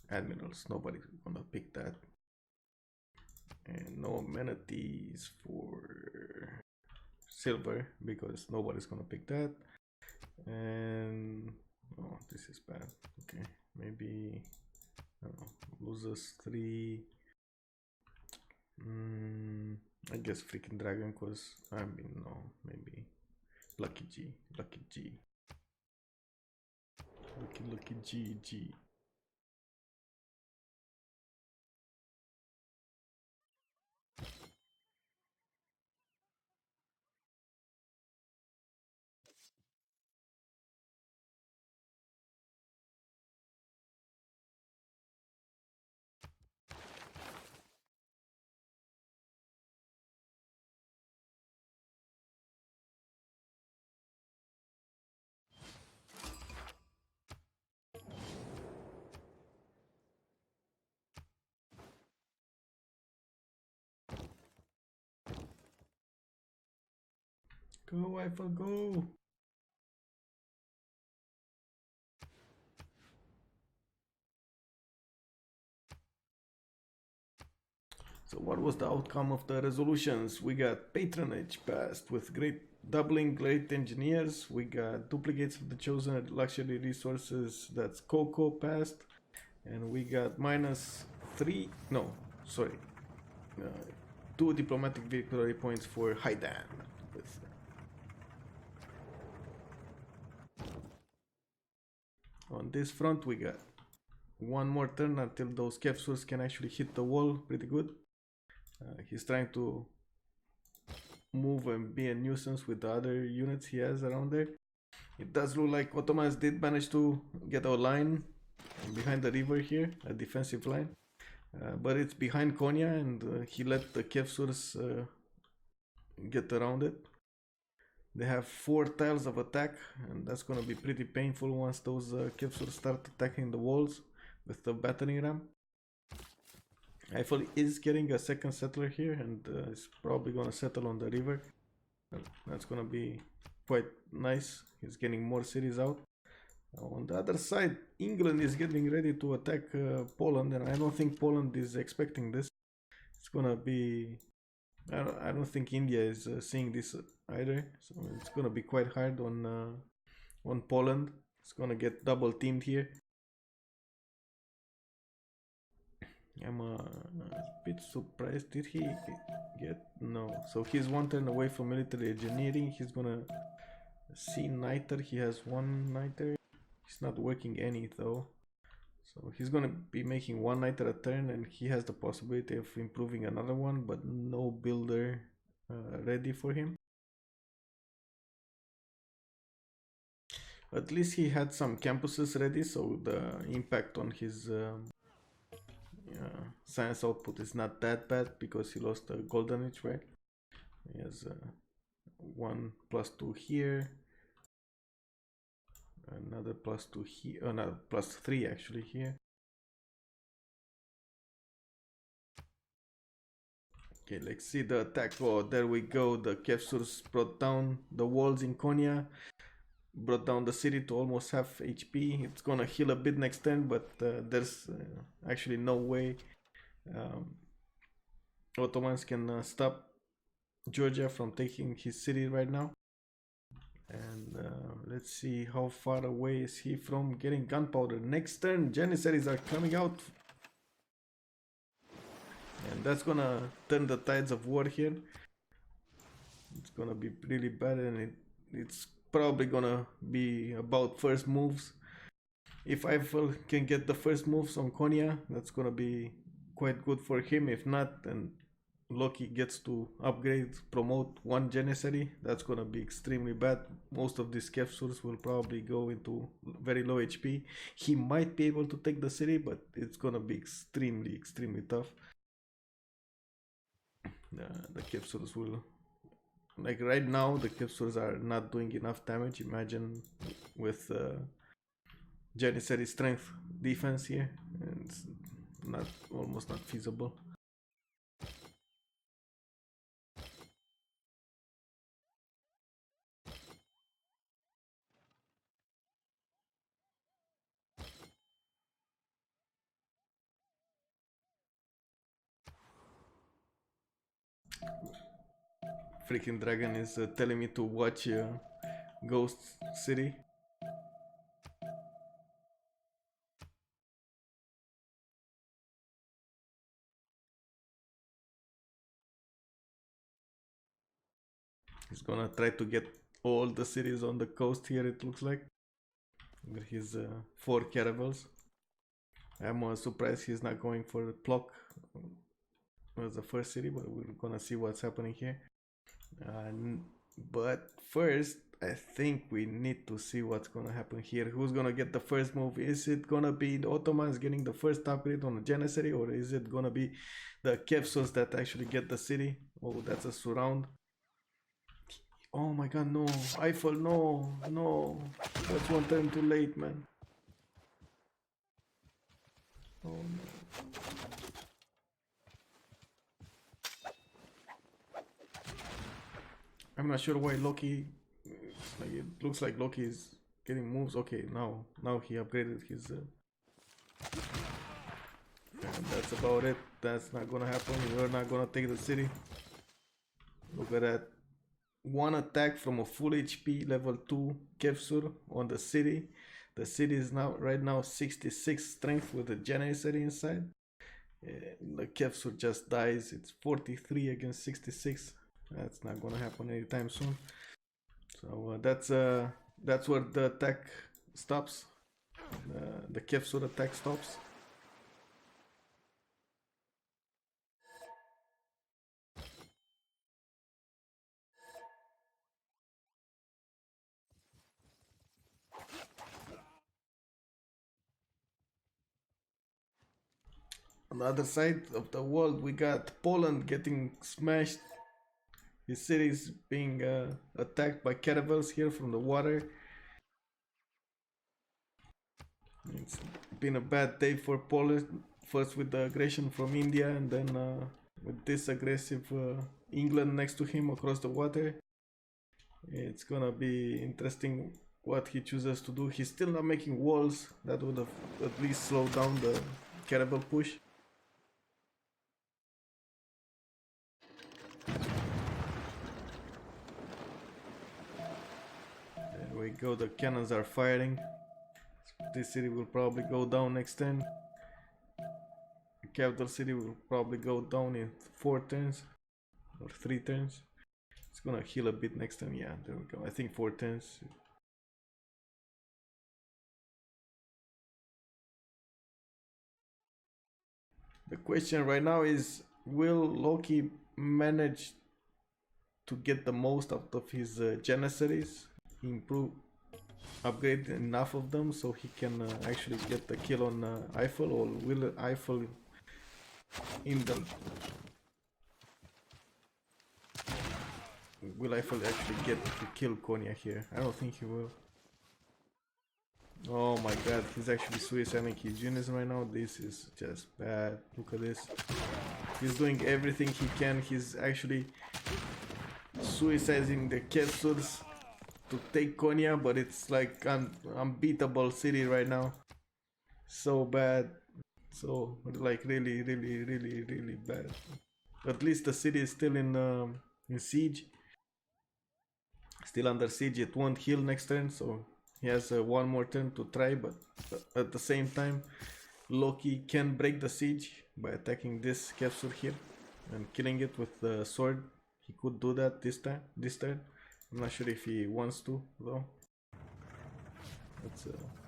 admirals. Nobody's gonna pick that. And no amenities for silver, because nobody's gonna pick that. And oh, this is bad. Okay, maybe I don't know, loses 3. I guess freaking dragon, cause I mean, no, maybe lucky G, lucky G. Go, Eiffel, go! So what was the outcome of the resolutions? We got patronage passed with great doubling great engineers. We got duplicates of the chosen luxury resources. That's Coco passed. And we got -3, no, sorry. 2 diplomatic victory points for Haidan. On this front we got one more turn until those capsules can actually hit the wall pretty good. He's trying to move and be a nuisance with the other units he has around there. It does look like Ottomans did manage to get a line behind the river here, a defensive line. But it's behind Konya, and he let the Kevsurs get around it. They have 4 tiles of attack, and that's gonna be pretty painful once those Kevsurs start attacking the walls with the battering ram. Eiffel is getting a second settler here, and is probably gonna settle on the river. That's gonna be quite nice. He's getting more cities out. On the other side, England is getting ready to attack Poland, and I don't think Poland is expecting this. It's gonna be... I don't think India is seeing this either, so it's gonna be quite hard on Poland. It's gonna get double teamed here. I'm a bit surprised. Did he get... No. So he's 1 turn away from military engineering. He's gonna see Niter. He has 1 Niter. He's not working any though. So he's gonna be making 1 Niter a turn, and he has the possibility of improving another one, but no builder ready for him. At least he had some campuses ready, so the impact on his science output is not that bad, because he lost a golden age, right? He has 1 +2 here, another +2 here, another +3 actually here. Okay, let's see the attack. Oh, there we go. The Kevsurs brought down the walls in Konya, brought down the city to almost half HP. It's gonna heal a bit next turn, but there's actually no way Ottomans can stop Georgia from taking his city right now. And let's see how far away is he from getting gunpowder. Next turn, Janissaries are coming out, and that's gonna turn the tides of war here. It's gonna be really bad, and it's probably gonna be about first moves. If Eiffel can get the first moves on Konya, that's gonna be quite good for him. If not, then Loki gets to upgrade, promote 1 Janissary. That's gonna be extremely bad. Most of these Kevsurs will probably go into very low HP. He might be able to take the city, but it's gonna be extremely tough. The Kevsurs will... Like right now, the Kevsurs are not doing enough damage. Imagine with Janissary strength defense here. And it's almost not feasible. Freaking dragon is telling me to watch Ghost City. He's gonna try to get all the cities on the coast here, it looks like, with his 4 caravels. I'm surprised he's not going for Plock as the first city, but we're gonna see what's happening here. But first, I think we need to see what's gonna happen here. Who's gonna get the first move? Is it gonna be the Ottomans getting the first upgrade on the Janissary, or is it gonna be the Kevsurs that actually get the city? Oh, that's a surround. Oh my god, no. Eiffel, no. That's 1 turn too late, man. Oh no. I'm not sure why Loki. Like it looks like Loki is getting moves. Okay, now he upgraded his. And that's about it. That's not gonna happen. We're not gonna take the city. Look at that. One attack from a full HP level 2 Kevsur on the city. The city is now right now 66 strength with the Janissary inside. The Kevsur just dies. It's 43 against 66. That's not gonna happen anytime soon. So that's where the attack stops. The Kevsur attack stops. On the other side of the world, we got Poland getting smashed. His city is being attacked by caravels here from the water. It's been a bad day for Poland. First with the aggression from India, and then with this aggressive England next to him across the water. It's gonna be interesting what he chooses to do. He's still not making walls. That would have at least slowed down the caravel push. There we go, the cannons are firing. This city will probably go down next turn. The capital city will probably go down in 4 turns or 3 turns. It's gonna heal a bit next time. Yeah, there we go. I think 4 turns. The question right now is, will Loki manage to get the most out of his Janissaries, upgrade enough of them so he can actually get the kill on Eiffel, or will Eiffel actually get to kill Konya here? I don't think he will. Oh my god, he's actually suiciding his units right now. This is just bad. Look at this. He's doing everything he can. He's actually suiciding the Kevsurs to take Konya, but it's like an unbeatable city right now. So bad. So like really bad. At least the city is still in siege. Still under siege. It won't heal next turn, so he has one more turn to try, but at the same time Loki can break the siege by attacking this Kevsur here and killing it with the sword. He could do that this turn. I'm not sure if he wants to though.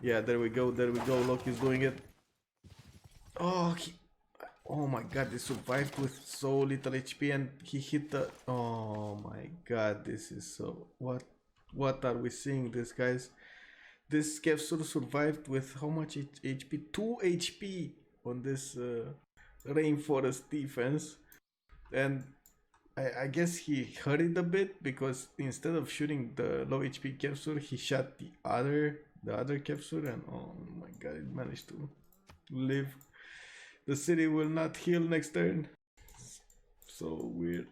Yeah, there we go, Loki's doing it. Oh my god, they survived with so little HP and he hit the... Oh my god, this is so... What are we seeing this, guys? This Kevsur survived with how much HP? 2 HP on this rainforest defense. And I guess he hurried a bit because instead of shooting the low HP Kevsur, he shot the other Kevsur, and oh my god, it managed to live. The city will not heal next turn. So weird.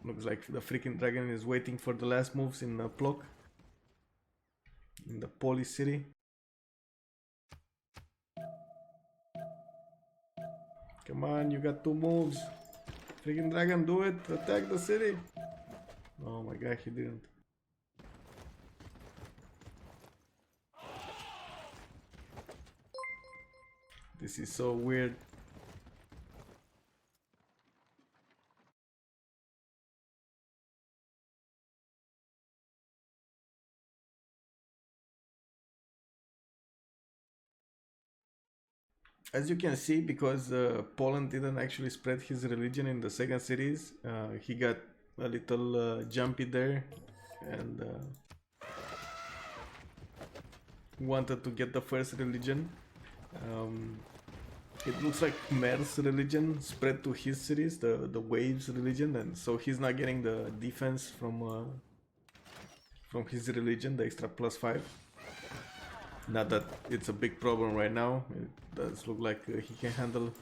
Looks like the freaking dragon is waiting for the last moves in the Plok. In the Polish city. Come on, you got 2 moves. Freaking dragon, do it. Attack the city. Oh my god, he didn't. This is so weird. As you can see, because Poland didn't actually spread his religion in the second series, he got a little jumpy there and wanted to get the first religion. It looks like Mer's religion spread to his series, the Waves religion, and so he's not getting the defense from his religion, the extra +5. Not that it's a big problem right now. It does look like he can handle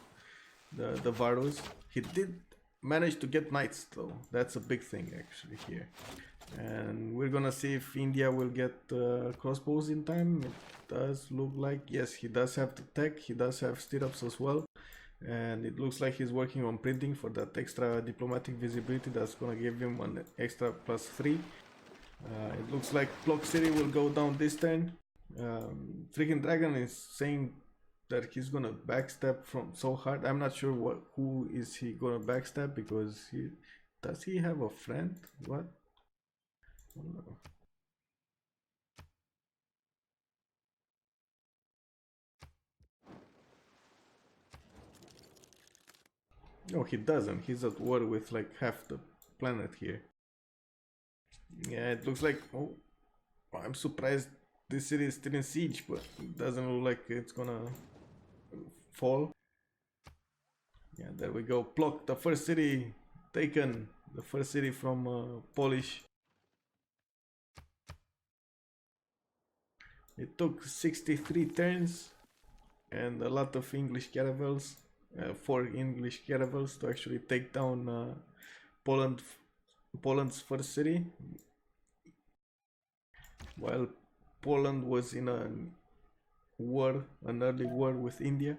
the Varus. He did managed to get knights though. That's a big thing actually here. And we're gonna see if India will get crossbows in time. It does look like, yes, he does have the tech, he does have stirrups as well. And it looks like he's working on printing for that extra diplomatic visibility that's gonna give him an extra +3. It looks like Block City will go down this turn. Freaking Dragon is saying that he's gonna backstab from so hard. I'm not sure who is he gonna backstab, because does he have a friend? What? I don't know. No, he doesn't. He's at war with like half the planet here. Yeah, it looks like, oh, I'm surprised this city is still in siege, but it doesn't look like it's gonna fall. Yeah, there we go. Block, the first city taken. The first city from Polish. It took 63 turns and a lot of English caravels, 4 English caravels to actually take down Poland's first city. While Poland was in a war, an early war with India.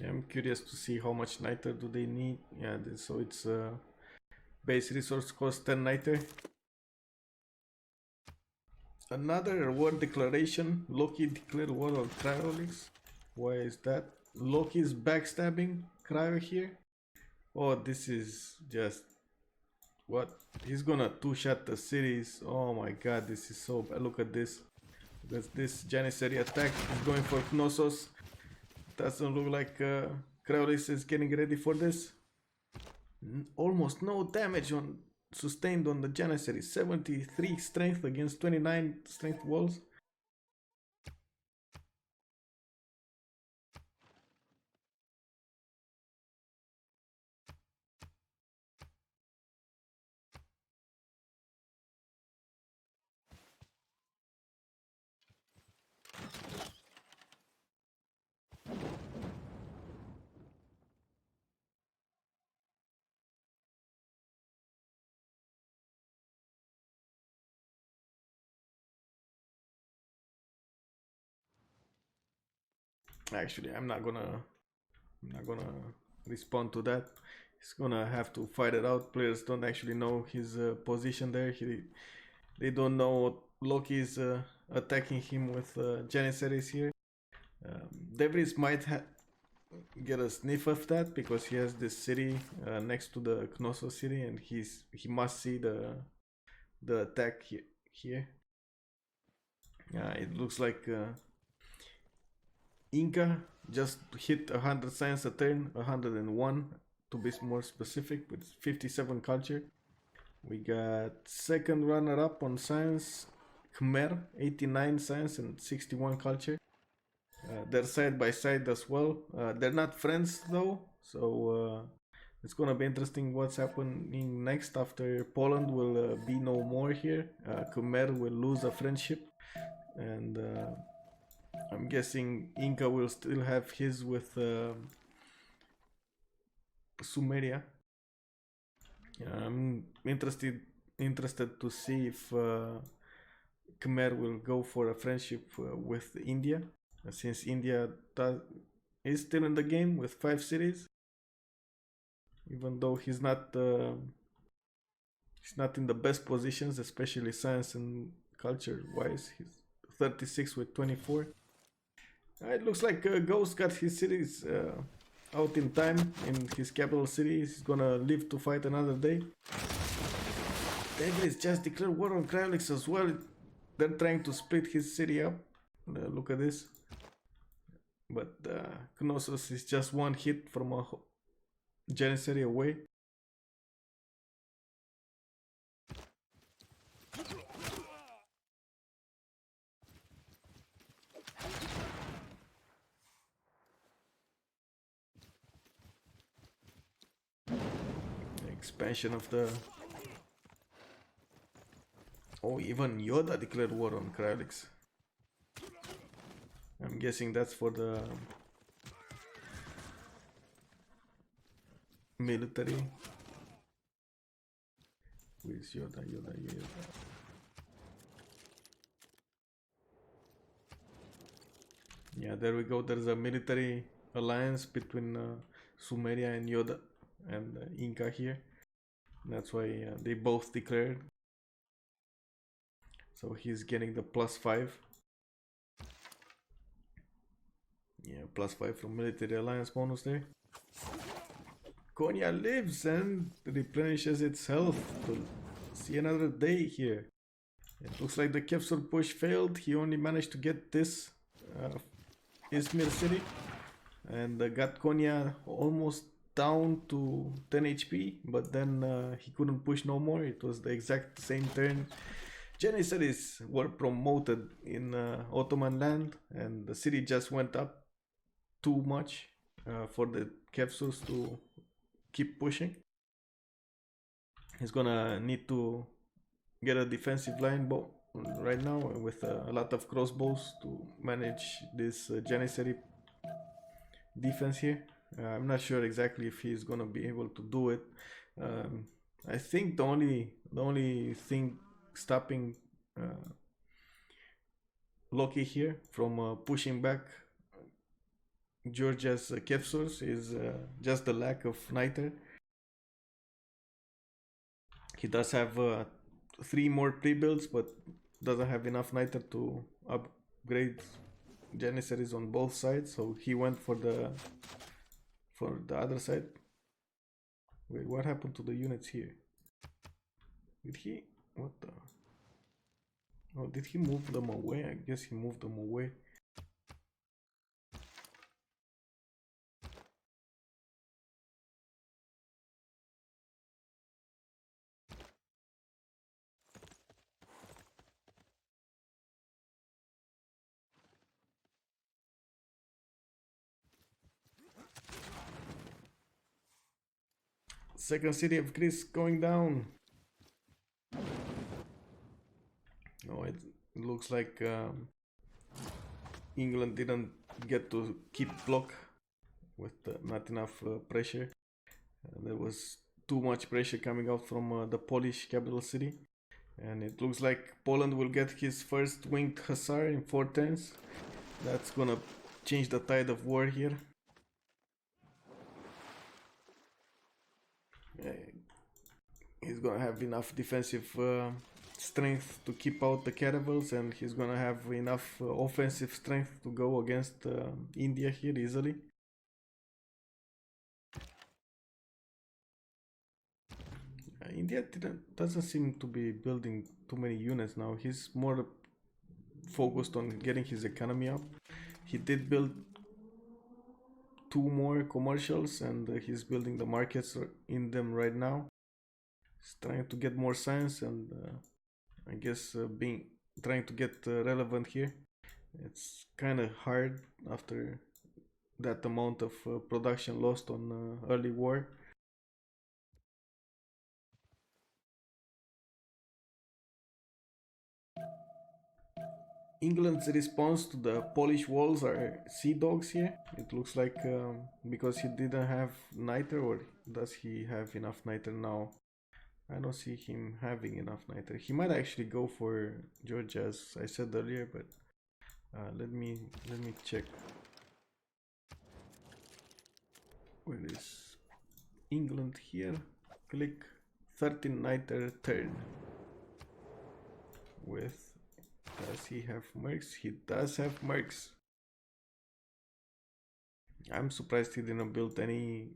Yeah, I'm curious to see how much niter do they need. Yeah, so it's base resource cost 10 niter. Another war declaration. Loki declared war on Cryolix. Why is that? Loki's backstabbing Cryo here. Oh, this is just what? He's gonna two-shot the cities. Oh my god, this is so bad. Look at this. This Janissary attack is going for Knossos. Doesn't look like Crowley is getting ready for this. Almost no damage sustained on the Janissary. 73 strength against 29 strength walls. Actually, I'm not gonna respond to that. He's gonna have to fight it out. Players don't actually know his position there. They don't know Loki is attacking him with Janissaries here. Debris might get a sniff of that because he has this city next to the Knossos city, and he must see the attack here. It looks like Inca just hit 100 science a turn, 101 to be more specific, with 57 culture. We got second runner up on science, Khmer, 89 science and 61 culture. They're side by side as well. They're not friends though, so it's gonna be interesting what's happening next after Poland will be no more here. Khmer will lose a friendship, and I'm guessing Inca will still have his with Sumeria. I'm interested to see if Khmer will go for a friendship with India, since India is still in the game with 5 cities, even though he's not in the best positions, especially science and culture wise. He's 36 with 24. It looks like Ghost got his cities out in time in his capital city. He's gonna live to fight another day. Davis just declared war on Cryolix as well. They're trying to split his city up. Look at this. But Knossos is just one hit from a Janissary away. Expansion of the... Oh, even Yoda declared war on Krylix. I'm guessing that's for the military. Where's Yoda? Yeah, there we go. There's a military alliance between Sumeria and Yoda and Inca here. That's why they both declared. So he's getting the +5. Yeah, +5 from military alliance bonus there. Konya lives and replenishes its health to see another day here. It looks like the Kefsur push failed. He only managed to get this Izmir city and got Konya almost down to 10 HP, but then he couldn't push no more. It was the exact same turn. Janissaries were promoted in Ottoman land, and the city just went up too much for the Kefsurs to keep pushing. He's gonna need to get a defensive line right now with a lot of crossbows to manage this Janissary defense here. I'm not sure exactly if he's gonna be able to do it. I think the only thing stopping Loki here from pushing back Georgia's Kefsurs is just the lack of niter. He does have 3 more pre-builds, but doesn't have enough niter to upgrade Janissaries on both sides, so he went for the other side. Wait, what happened to the units here? Did he... what the... oh, did he move them away? I guess he moved them away. Second city of Greece going down. Oh, it looks like England didn't get to keep block with not enough pressure. There was too much pressure coming out from the Polish capital city, and it looks like Poland will get his first winged hussar in 4 turns. That's gonna change the tide of war here. He's gonna have enough defensive strength to keep out the caravels, and he's gonna have enough offensive strength to go against India here easily. India doesn't seem to be building too many units now. He's more focused on getting his economy up. He did build 2 more commercials, and he's building the markets in them right now. He's trying to get more science, and I guess trying to get relevant here. It's kind of hard after that amount of production lost on early war. England's response to the Polish walls are sea dogs here. It looks like because he didn't have niter, or does he have enough niter now? I don't see him having enough niter. He might actually go for Georgia, as I said earlier, but let me check. Where is England here? Click 13 niter turn. With, does he have mercs? He does have mercs. I'm surprised he didn't build any.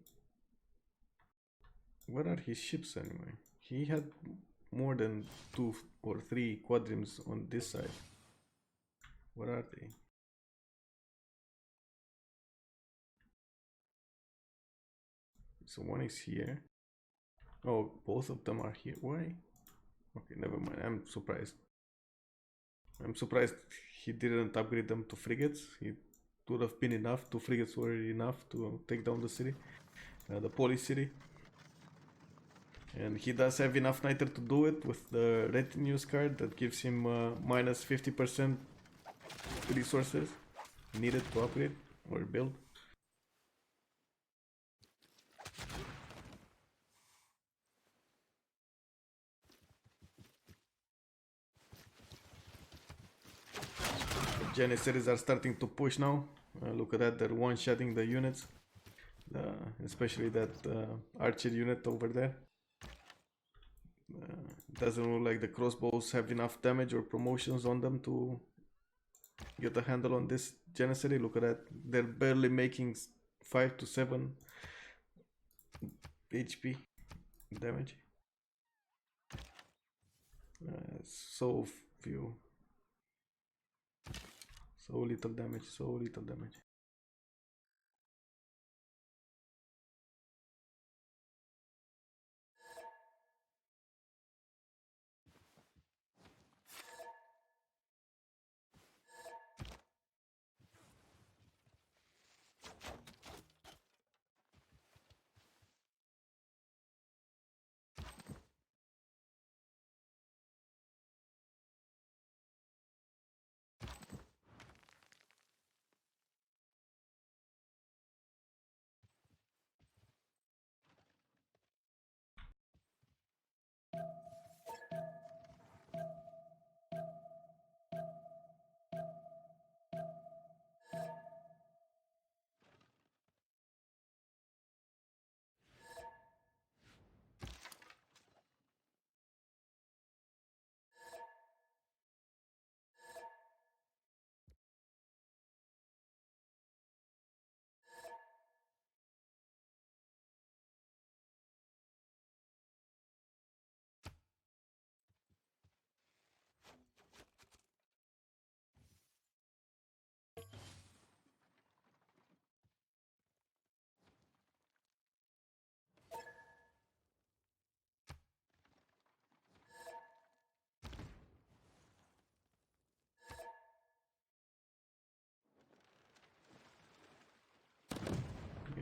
What are his ships anyway? He had more than 2 or 3 quadrims on this side. What are they? So one is here. Oh, both of them are here. Why? Okay, never mind. I'm surprised. I'm surprised he didn't upgrade them to frigates. It would have been enough. 2 frigates were enough to take down the city, the police city. And he does have enough niter to do it with the retinues card that gives him minus 50% resources needed to upgrade or build. Janissaries are starting to push now. Look at that, they're one-shotting the units. Especially that archer unit over there. Doesn't look like the crossbows have enough damage or promotions on them to get a handle on this Janissary. Look at that, they're barely making 5 to 7 HP damage. So few. So little damage, so little damage.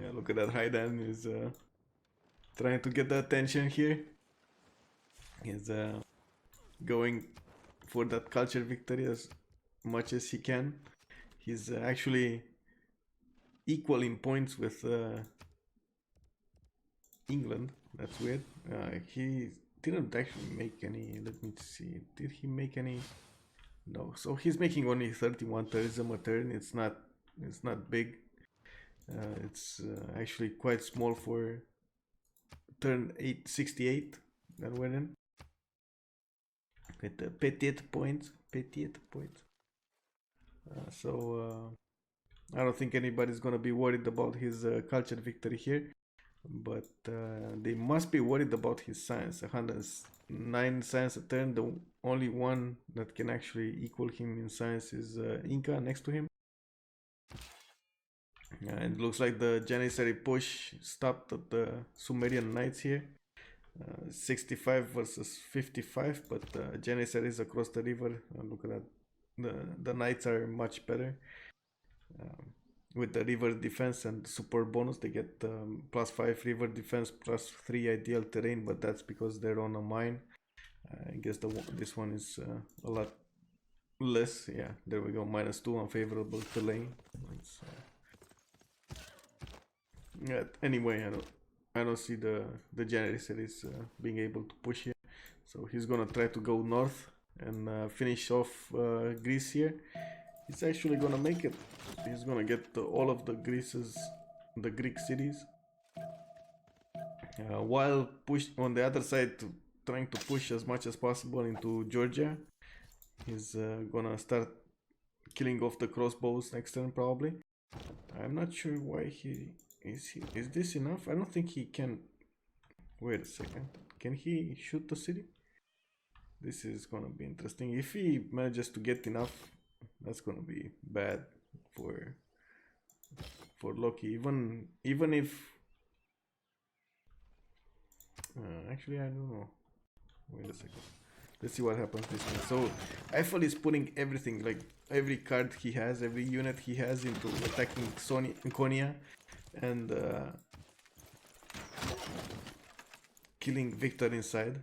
Yeah, look at that Haidan is trying to get the attention here. He's going for that culture victory as much as he can. He's actually equal in points with England. That's weird. He didn't actually make any. Let me see. Did he make any? No. So he's making only 31 tourism a turn. It's not big. It's actually quite small for turn 868 that we're in. With petite points. So I don't think anybody's gonna be worried about his culture victory here, but they must be worried about his science. 109 science a turn. The only one that can actually equal him in science is Inca next to him. And it looks like the Janissary push stopped at the Sumerian Knights here. 65 versus 55, but Janissary is across the river. Look at that. The Knights are much better. With the river defense and support bonus, they get +5 river defense, +3 ideal terrain, but that's because they're on a mine. I guess this one is a lot less. Yeah, there we go, -2 unfavorable terrain. Yeah, anyway, I don't see the Janissaries being able to push here, so he's gonna try to go north and finish off Greece here. He's actually gonna make it. He's gonna get all of the Greek cities, while push on the other side, trying to push as much as possible into Georgia. He's gonna start killing off the crossbows next turn probably. I'm not sure why is this enough? I don't think he can. Wait a second. Can he shoot the city? This is gonna be interesting. If he manages to get enough, that's gonna be bad for Loki. Even if Actually, I don't know. Wait a second. Let's see what happens this time. So Eiffel is putting everything, like every card he has, every unit he has, into attacking Konya and killing Victor inside.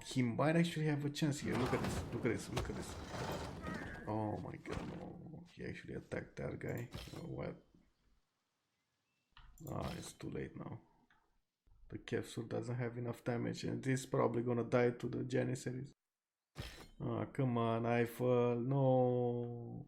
He might actually have a chance here. Look at this. Look at this. Look at this. Oh my god, no. He actually attacked that guy. What? Ah, it's too late now. The capsule doesn't have enough damage, and this is probably gonna die to the Janissaries. Ah, come on, Eiffel. No.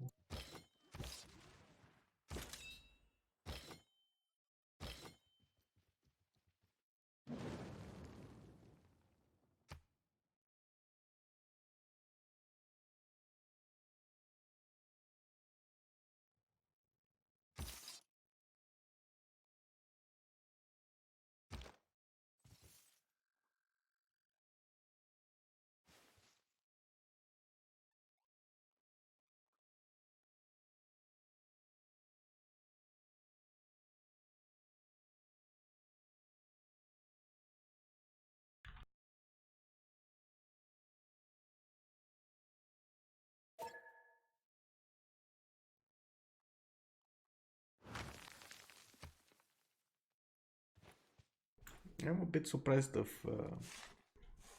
I'm a bit surprised of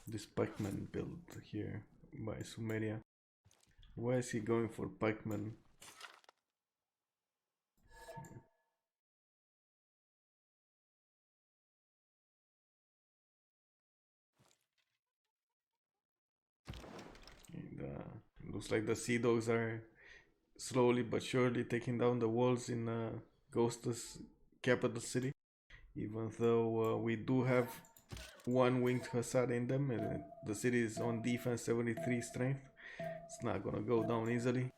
this pikeman build here by Sumeria. Why is he going for pikeman? And, looks like the Sea Dogs are slowly but surely taking down the walls in Ghost's capital city. Even though we do have one winged hussar in them, and the city is on defense 73 strength. It's not gonna go down easily.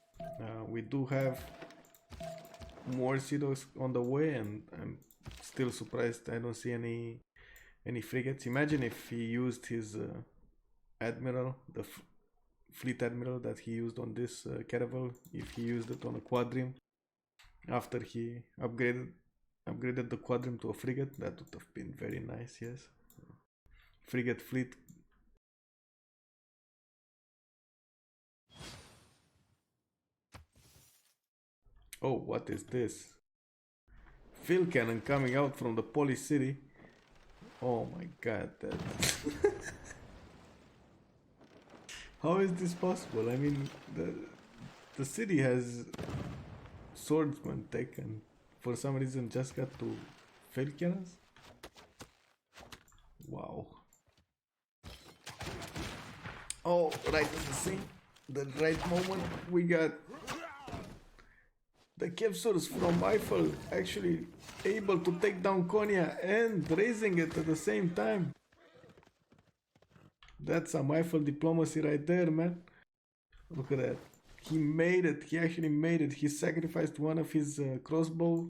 We do have more Sea Dogs on the way, and I'm still surprised I don't see any frigates. Imagine if he used his admiral, the fleet admiral that he used on this caravel, if he used it on a quadrim after he upgraded the quadrim to a frigate. That would have been very nice. Yes, frigate fleet. Oh, what is this? Field cannon coming out from the police city. Oh my god, that how is this possible? I mean, the city has swordsmen taken, for some reason just got to field cannons. Wow. Oh, right at the right moment, we got the capsules from Eiffel actually able to take down Konya and raising it at the same time. That's some Eiffel diplomacy right there, man. Look at that. He made it. He actually made it. He sacrificed one of his crossbow,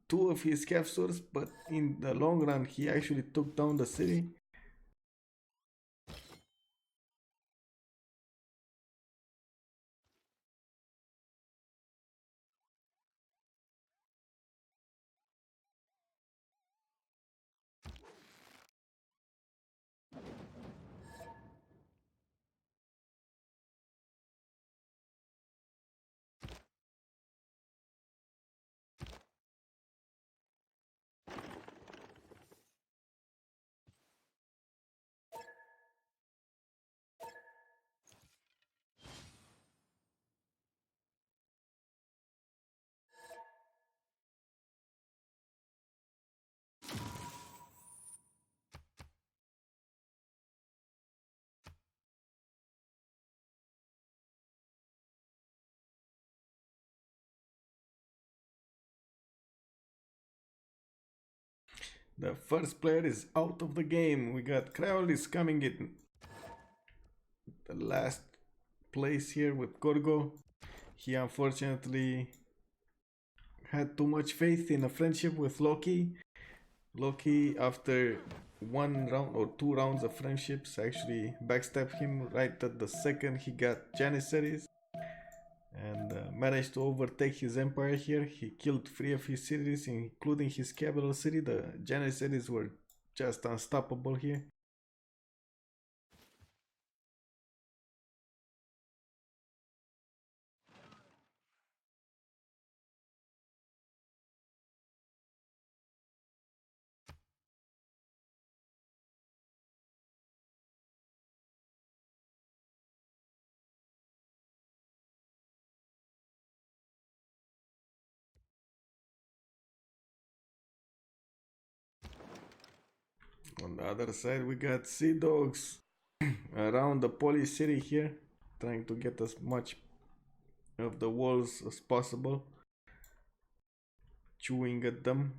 two of his capsules, but in the long run, he actually took down the city. The first player is out of the game. We got Crowley's coming in the last place here with Gorgo. He unfortunately had too much faith in a friendship with Loki. Loki, after one round or two rounds of friendships, actually backstabbed him right at the second he got Janissaries, and managed to overtake his empire here. He killed 3 of his cities, including his capital city. The Janissaries were just unstoppable here. On the other side, we got sea dogs around the police city here, trying to get as much of the walls as possible, chewing at them.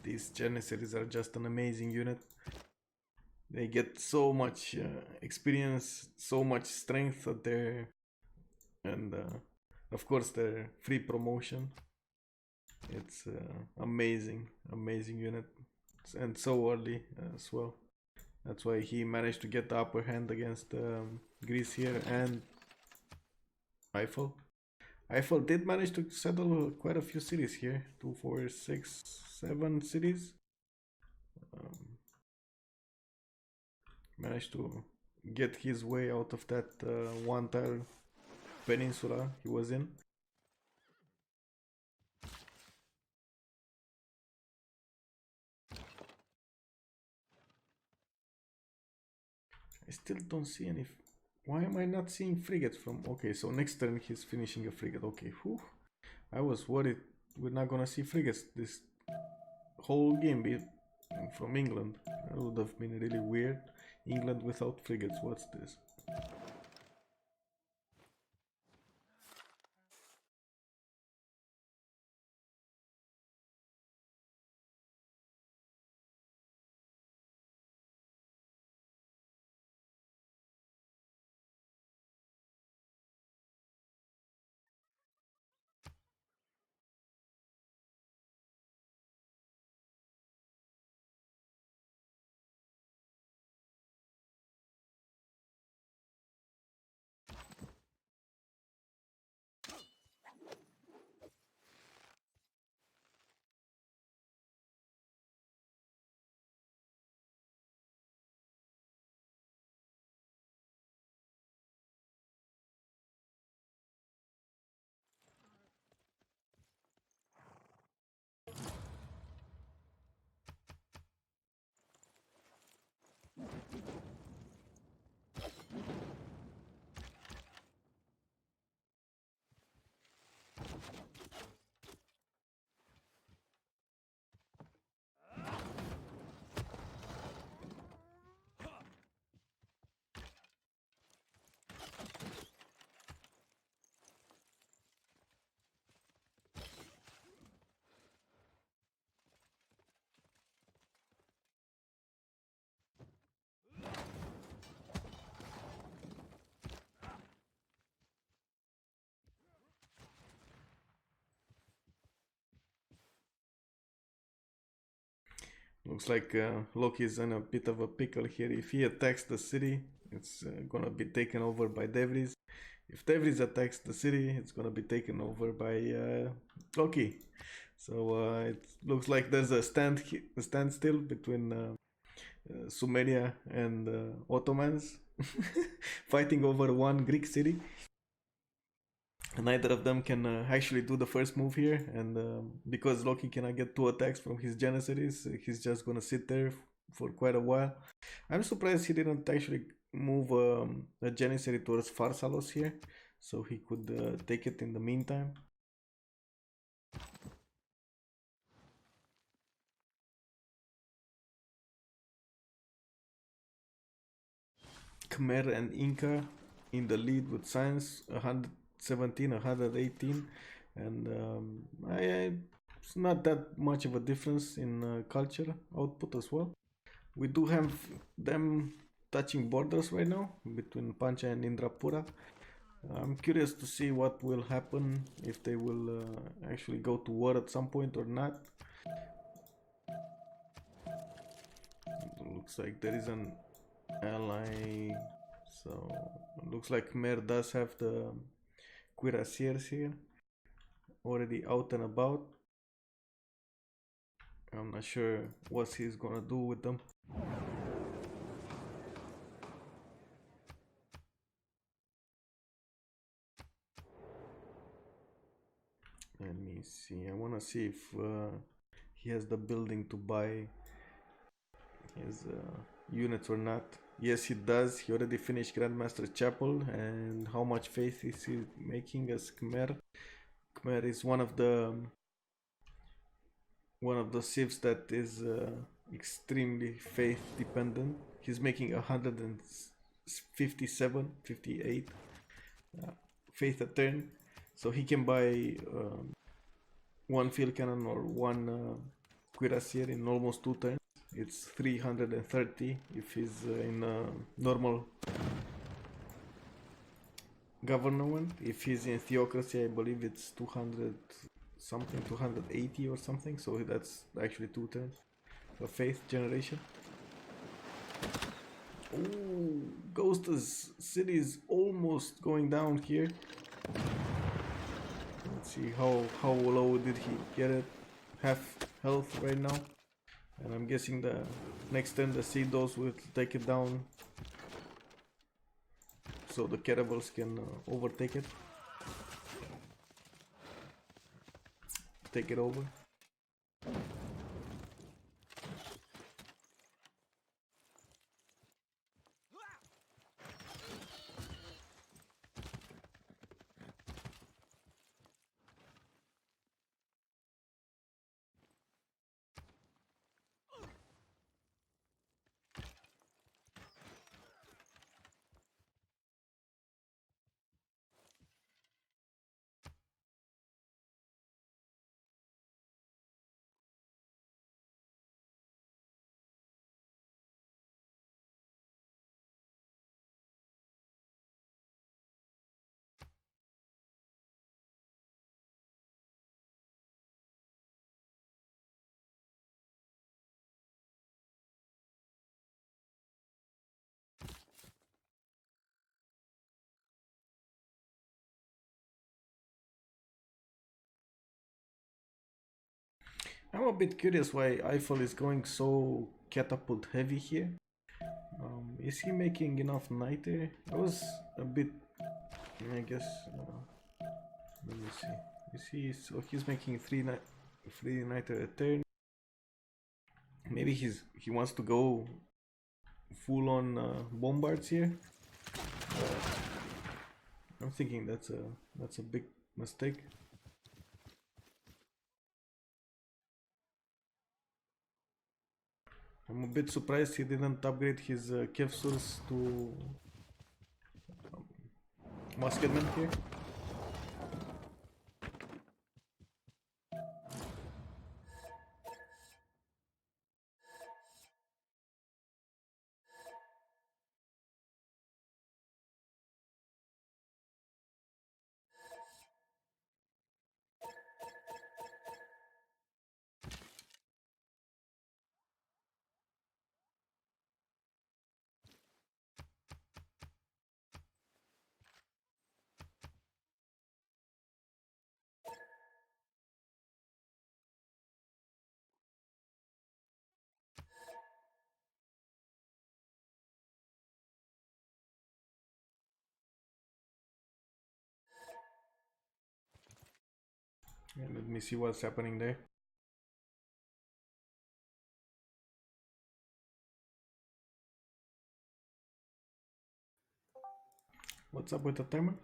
These Janissaries are just an amazing unit. They get so much experience, so much strength at their, and of course their free promotion. It's amazing unit, and so early as well. That's why he managed to get the upper hand against Greece here and Eiffel. Eiffel did manage to settle quite a few cities here. 2, 4, 6, 7 cities. Managed to get his way out of that one tile peninsula he was in. I still don't see any. Why am I not seeing frigates from? Okay, so next turn he's finishing a frigate. Okay, whew. I was worried we're not gonna see frigates this whole game from England. That would have been really weird. England without frigates, what's this? Looks like Loki's in a bit of a pickle here. If he attacks the city, it's gonna be taken over by Devries. If Devries attacks the city, it's gonna be taken over by Loki. So it looks like there's a standstill between Sumeria and Ottomans fighting over one Greek city. neither of them can actually do the first move here, and because Loki cannot get 2 attacks from his Janissaries, he's just gonna sit there for quite a while. I'm surprised he didn't actually move a Janissary towards Pharsalos here, so he could take it in the meantime. Khmer and Inca in the lead with science, 117, 118, and it's not that much of a difference in culture output as well. We do have them touching borders right now between Pancha and Indrapura. I'm curious to see what will happen, if they will actually go to war at some point or not. It looks like there is an ally, so it looks like Khmer does have the cuirassiers here already out and about. I'm not sure what he's gonna do with them. Let me see. I wanna see if he has the building to buy his units or not. Yes, he does. He already finished Grandmaster Chapel. And how much faith is he making as Khmer? Khmer is one of the civs that is extremely faith dependent. He's making 157, 58 faith a turn, so he can buy one field cannon or one cuirassier in almost 2 turns. It's 330 if he's in normal government. If he's in theocracy, I believe it's 200 something, 280 or something, so that's actually 2 turns of faith generation. Oh, Ghost's city is almost going down here. Let's see how low did he get it. Half health right now, and I'm guessing the next turn the Sea Dogs will take it down, so the cannibals can overtake it, take it over. I'm a bit curious why Eiffel is going so catapult heavy here. Is he making enough niter? I was a bit, I guess, let me see. Is he, so he's making 3 niter a turn. Maybe he wants to go full on bombards here. I'm thinking that's a big mistake. I'm a bit surprised he didn't upgrade his Kevsurs to musketmen here. Yeah, let me see what's happening there. What's up with the timer?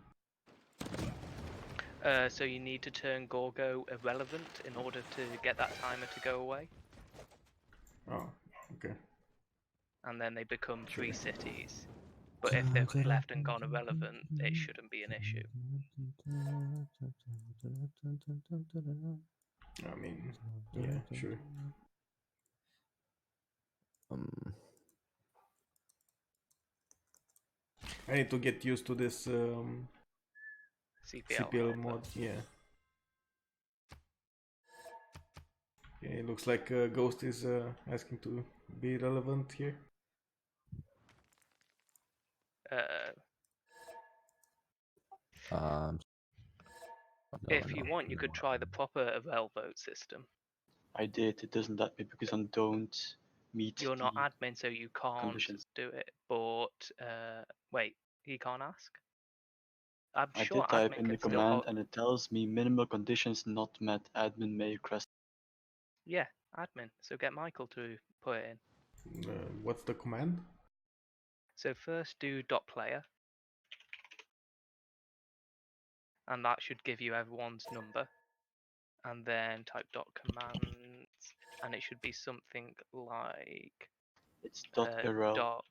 So you need to turn Gorgo irrelevant in order to get that timer to go away. Oh, okay. And then they become Sure. 3 cities. But if they've left and gone irrelevant, it shouldn't be an issue. I mean, yeah, sure. I need to get used to this CPL mod, yeah. Yeah, it looks like Ghost is asking to be relevant here. If you want, you could try the proper Evel vote system. I did. It doesn't let me because I don't meet. You're not the admin, so you can't conditions. do it. But wait, he can't ask. I'm I sure did type admin in the can still command hold. and it tells me minimal conditions not met. Admin may request. Yeah, admin. So get Michael to put it in. What's the command? So first do .player, and that should give you everyone's number. And then type .commands, and it should be something like It's .irrel.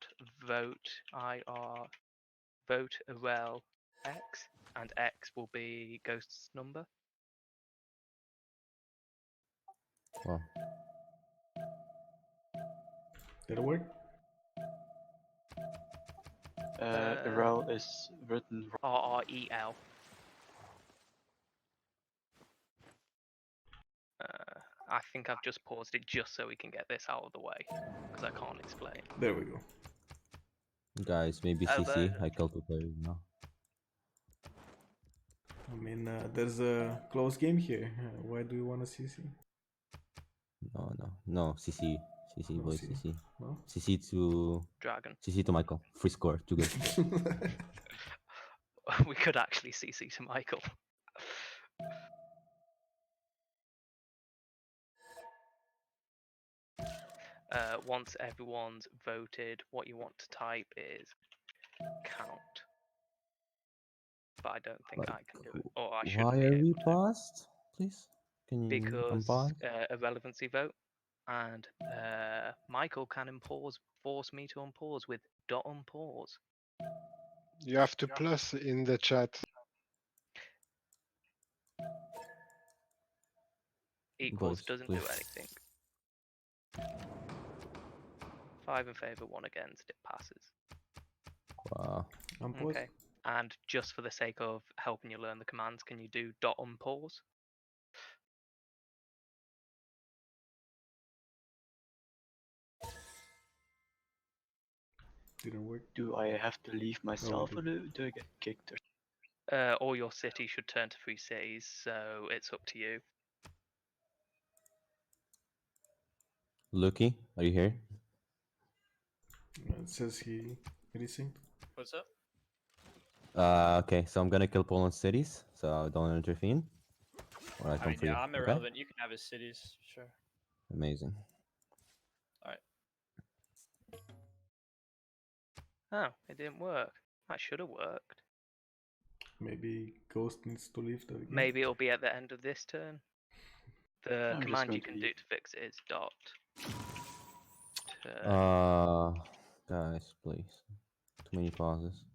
.vote IR vote irrel X, and X will be Ghost's number. Wow. Did it work? Irrel is written. RREL. I think I've just paused it just so we can get this out of the way, because I can't explain. There we go. Guys, maybe CC. I call to play now. I mean, there's a close game here. Why do you want to CC? No, CC. CC, No, boys, C. CC. No? CC to... Dragon. CC to Michael. Free score, 2 good. We could actually CC to Michael. Once everyone's voted, what you want to type is count. But I don't think I can do it. Or I should Why be are able we to. paused? Please? Can you Because unpause? a relevancy vote. And Michael can force me to unpause with .unpause. You have to plus in the chat. Equals Boys, doesn't please. do anything. 5 in favor, 1 against, it passes. Wow. Unpause? Okay. And just for the sake of helping you learn the commands, can you do .unpause? Didn't work. Do I have to leave myself or do I get kicked? Or your city should turn to 3 cities, so it's up to you. Lucky, are you here? It says he resynced. What's up? Okay, so I'm gonna kill Poland's cities, so don't intervene. Or I come for you. I'm irrelevant. You can have his cities, sure. Amazing. Alright. Oh, it didn't work. That should have worked. Maybe Ghost needs to leave the game. Maybe it'll be at the end of this turn. The I'm command you just going can to do to fix it is dot. Guys, please. Too many pauses.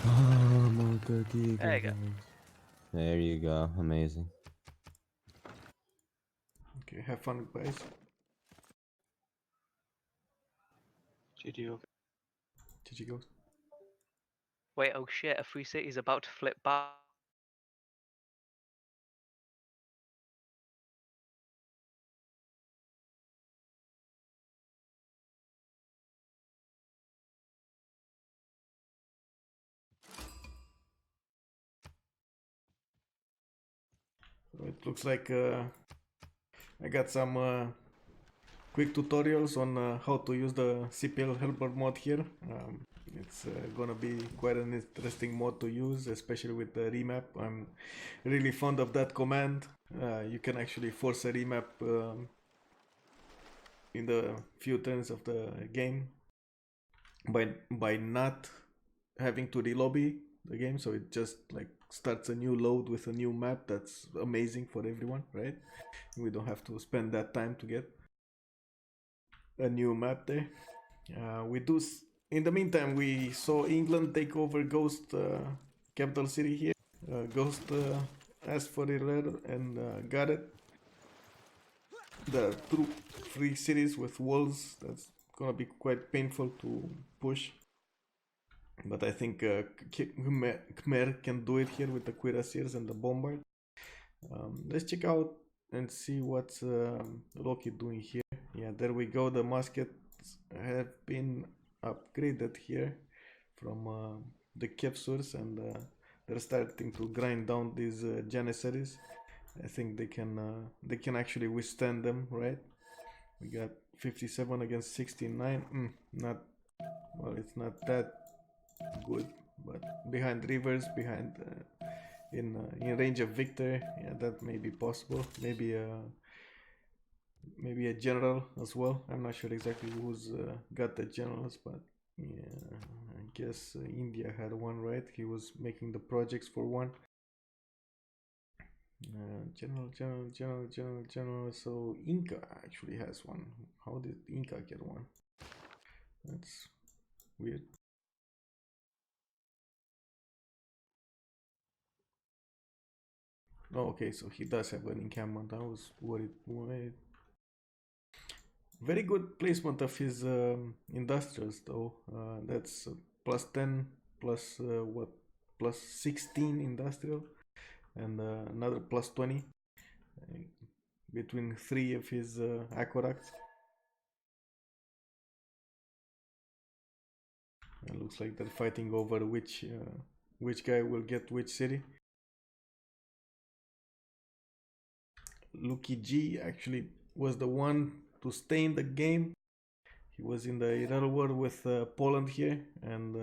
Oh my god, There you go. There you go. Amazing. Okay, have fun, guys. GG. GG Ghost. Wait, oh shit, a 3 city is about to flip back. So it looks like I got some quick tutorials on how to use the CPL helper mod here. It's gonna be quite an interesting mod to use, especially with the remap. I'm really fond of that command. You can actually force a remap in the few turns of the game by not having to relobby the game, so it just like starts a new load with a new map. That's amazing for everyone, right? We don't have to spend that time to get a new map there. In the meantime, we saw England take over Ghost capital city here. Ghost asked for it and got it. The two free cities with walls, that's gonna be quite painful to push. But I think Khmer can do it here with the cuirassiers and the bombard. Let's check out and see what's Loki doing here. Yeah, there we go. The muskets have been upgraded here from the capsules, and they're starting to grind down these janissaries. I think they can actually withstand them, right? We got 57 against 69. Not well. It's not that good, but behind rivers, behind in range of Victor, yeah, that may be possible. Maybe a general as well. I'm not sure exactly who's got the generals, but yeah, I guess India had one, right? He was making the projects for one. General. So Inca actually has one. How did Inca get one? That's weird. Oh, okay, so he does have an encampment. I was worried. Very good placement of his industrials, though. That's plus 10, plus what? Plus 16 industrial, and another plus 20 between 3 of his aqueducts. It looks like they're fighting over which guy will get which city. Lucky G actually was the one to stay in the game. He was in the Iraq war with Poland here, and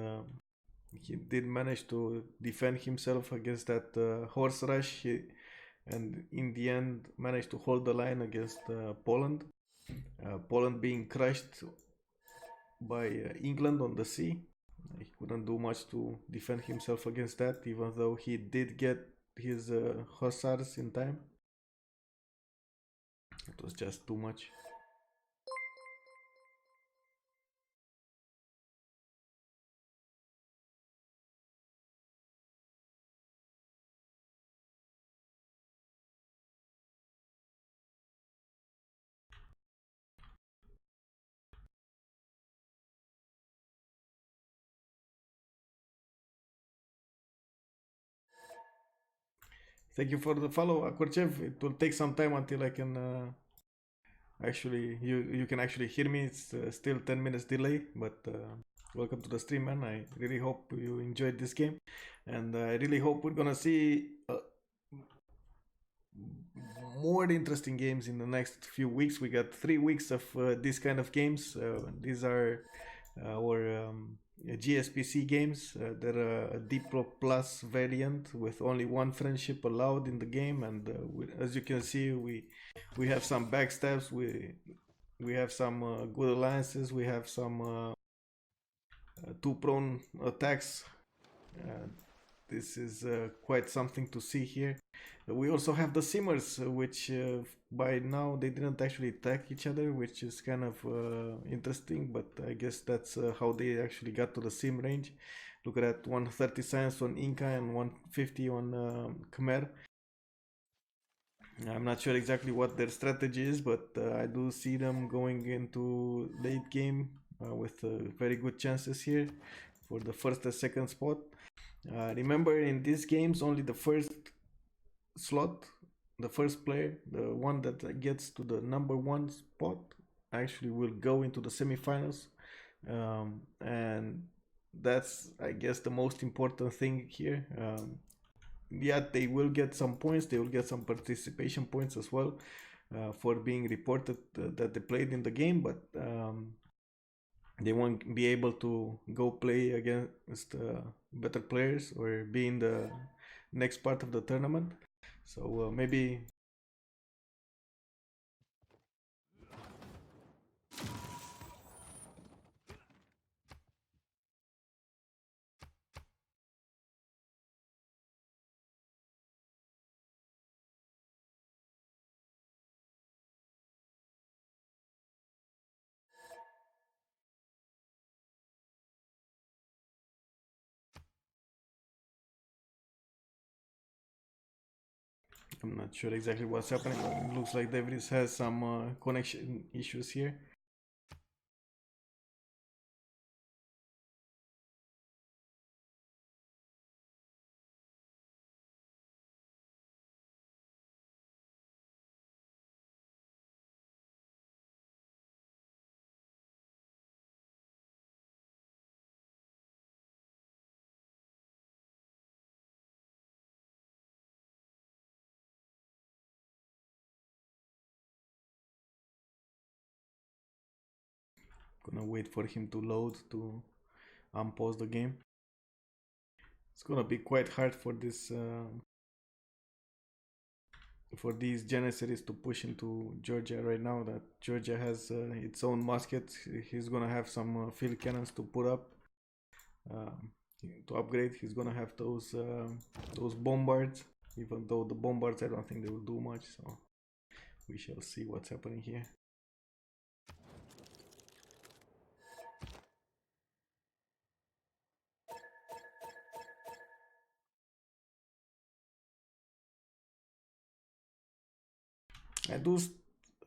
he did manage to defend himself against that horse rush, and in the end managed to hold the line against Poland. Poland being crushed by England on the sea. He couldn't do much to defend himself against that, even though he did get his hussars in time. It was just too much. Thank you for the follow, Akorchev. It will take some time until I can actually you can actually hear me. It's still 10 minutes delay, but welcome to the stream, man. I really hope you enjoyed this game, and I really hope we're gonna see more interesting games in the next few weeks. We got 3 weeks of this kind of games. These are our GSPC games. They're a Diplo Plus variant with only one friendship allowed in the game, and as you can see, we have some backstabs. We have some good alliances. We have some two prone attacks. This is quite something to see here. We also have the simmers, which by now they didn't actually attack each other, which is kind of interesting, but I guess that's how they actually got to the sim range. Look at that, 130 science on Inca and 150 on Khmer. I'm not sure exactly what their strategy is, but I do see them going into late game with very good chances here for the first and second spot. Remember, in these games, only the first slot, the first player, the one that gets to the number 1 spot, actually will go into the semifinals, and that's, I guess, the most important thing here. Yeah, they will get some points, they will get some participation points as well, for being reported that they played in the game, but they won't be able to go play against better players or be in the next part of the tournament. So maybe I'm not sure exactly what's happening. It looks like Devris has some connection issues here. Gonna wait for him to load to unpause the game. It's gonna be quite hard for this for these Janissaries to push into Georgia right now that Georgia has its own musket. He's gonna have some field cannons to put up to upgrade. He's gonna have those bombards, even though the bombards I don't think they will do much, so we shall see what's happening here. I do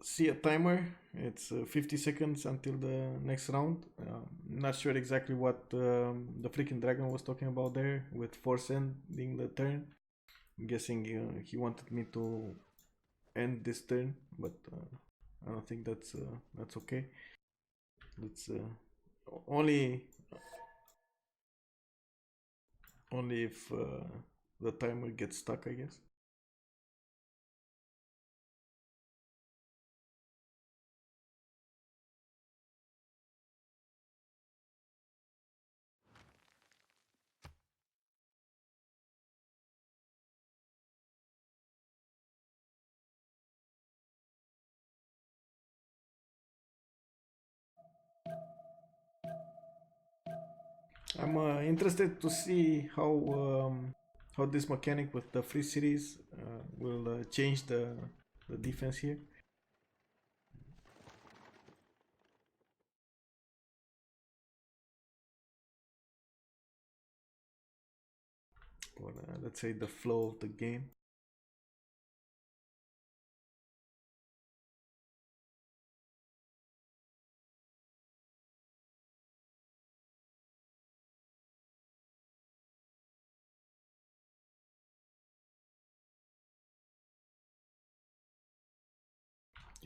see a timer. It's 50 seconds until the next round. Not sure exactly what the freaking dragon was talking about there with force ending the turn. I'm guessing he wanted me to end this turn, but I don't think that's okay. Let's only if the timer gets stuck, I guess. I'm interested to see how this mechanic with the free cities will change the defense here. Or let's say the flow of the game.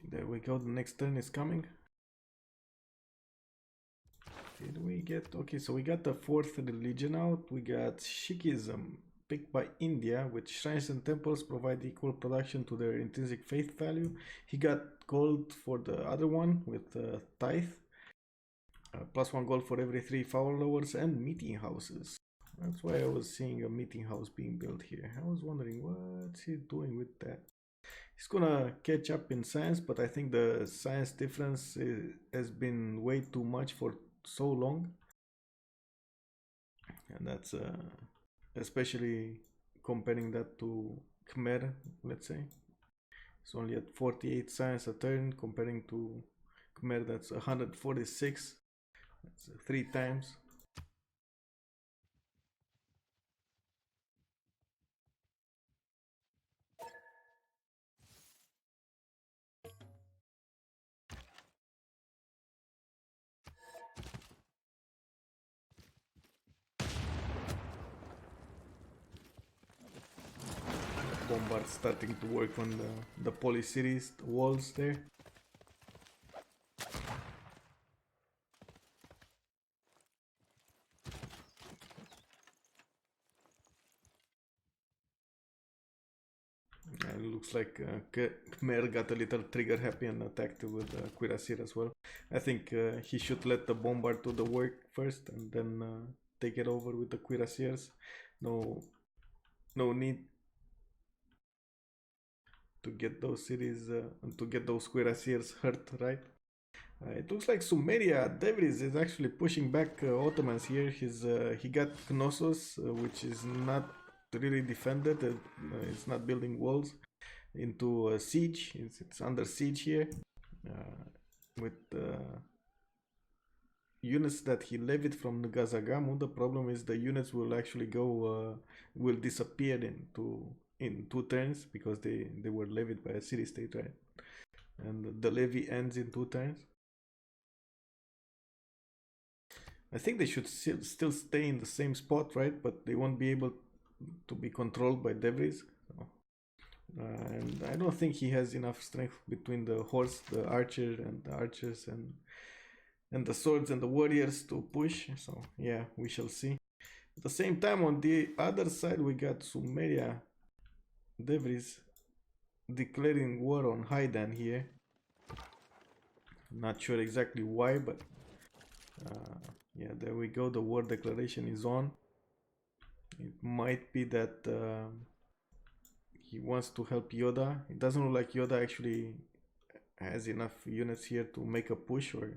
There we go, the next turn is coming. Did we get... Okay, so we got the fourth religion out. We got Sikhism, picked by India, with shrines and temples provide equal production to their intrinsic faith value. He got gold for the other one with tithe. Plus 1 gold for every 3 followers and meeting houses. That's why I was seeing a meeting house being built here. I was wondering what's he doing with that. He's gonna catch up in science, but I think the science difference has been way too much for so long. And that's especially comparing that to Khmer, let's say. It's only at 48 science a turn, comparing to Khmer that's 146. That's 3 times. Bombard starting to work on the polycities, the walls there. It looks like Khmer got a little trigger happy and attacked with Cuirassier as well. I think he should let the Bombard do the work first and then take it over with the Cuirassiers. No need to get those cities and to get those Cuirassiers hurt, right? It looks like Sumeria Devris is actually pushing back Ottomans here. He got Knossos, which is not really defended. It's not building walls into a siege. It's under siege here with units that he levied from Ngazagamu. The problem is the units will actually will disappear in 2 turns because they were levied by a city state, right? And the levy ends in 2 turns. I think they should still stay in the same spot, right? But they won't be able to be controlled by Devries. So, and I don't think he has enough strength between the horse, the archer, and the archers, and the swords and the warriors to push. So yeah, we shall see. At the same time, on the other side, we got Sumeria Devries declaring war on Haidan here. Not sure exactly why, but yeah, there we go. The war declaration is on. It might be that he wants to help Yoda. It doesn't look like Yoda actually has enough units here to make a push, or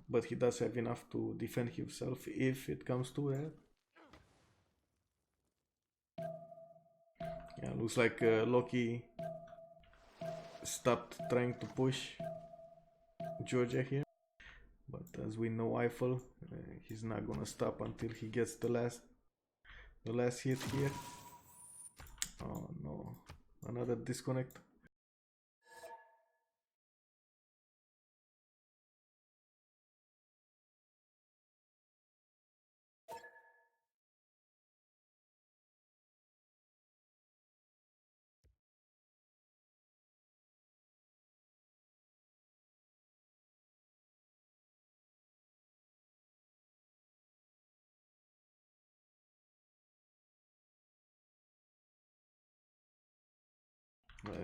but he does have enough to defend himself if it comes to that. Yeah, looks like Loki stopped trying to push Georgia here. But as we know, Eiffel, he's not gonna stop until he gets the last hit here. Oh no, another disconnect.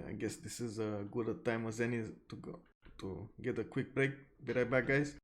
I guess this is a good time as any to get a quick break. Be right back, guys.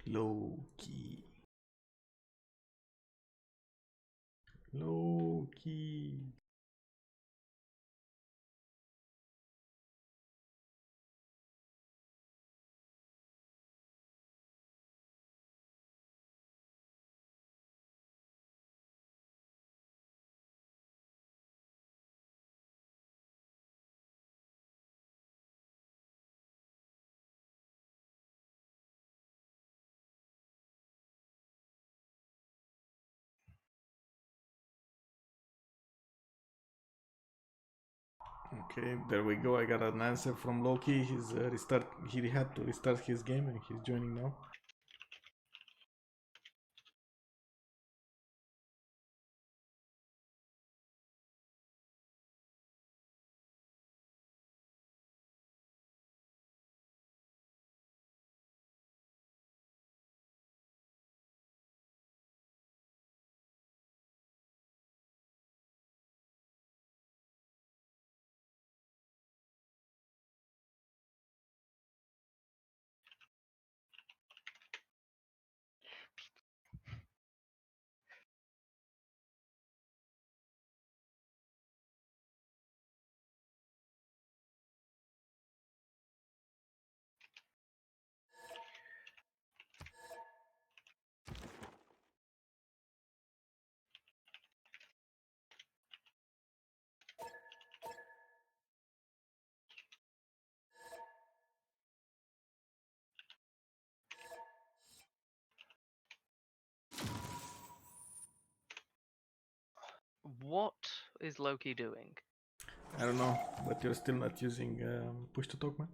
Low key. Low key. Okay, there we go. I got an answer from Loki. He's restart. He had to restart his game, and he's joining now. What is Loki doing? I don't know, but you're still not using push to talk, man.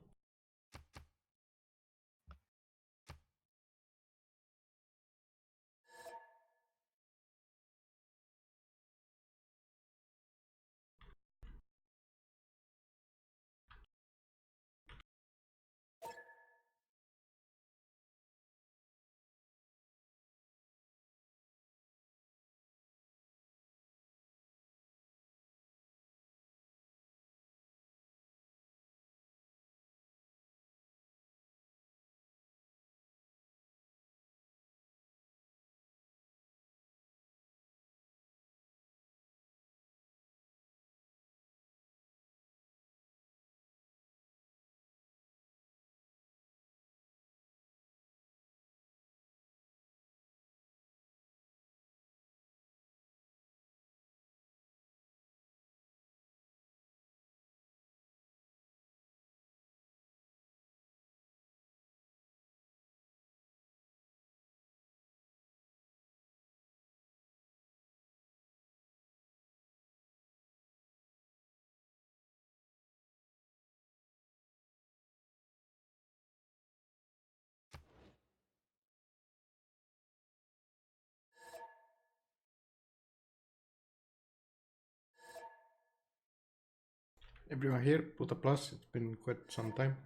Everyone here, put a plus. It's been quite some time.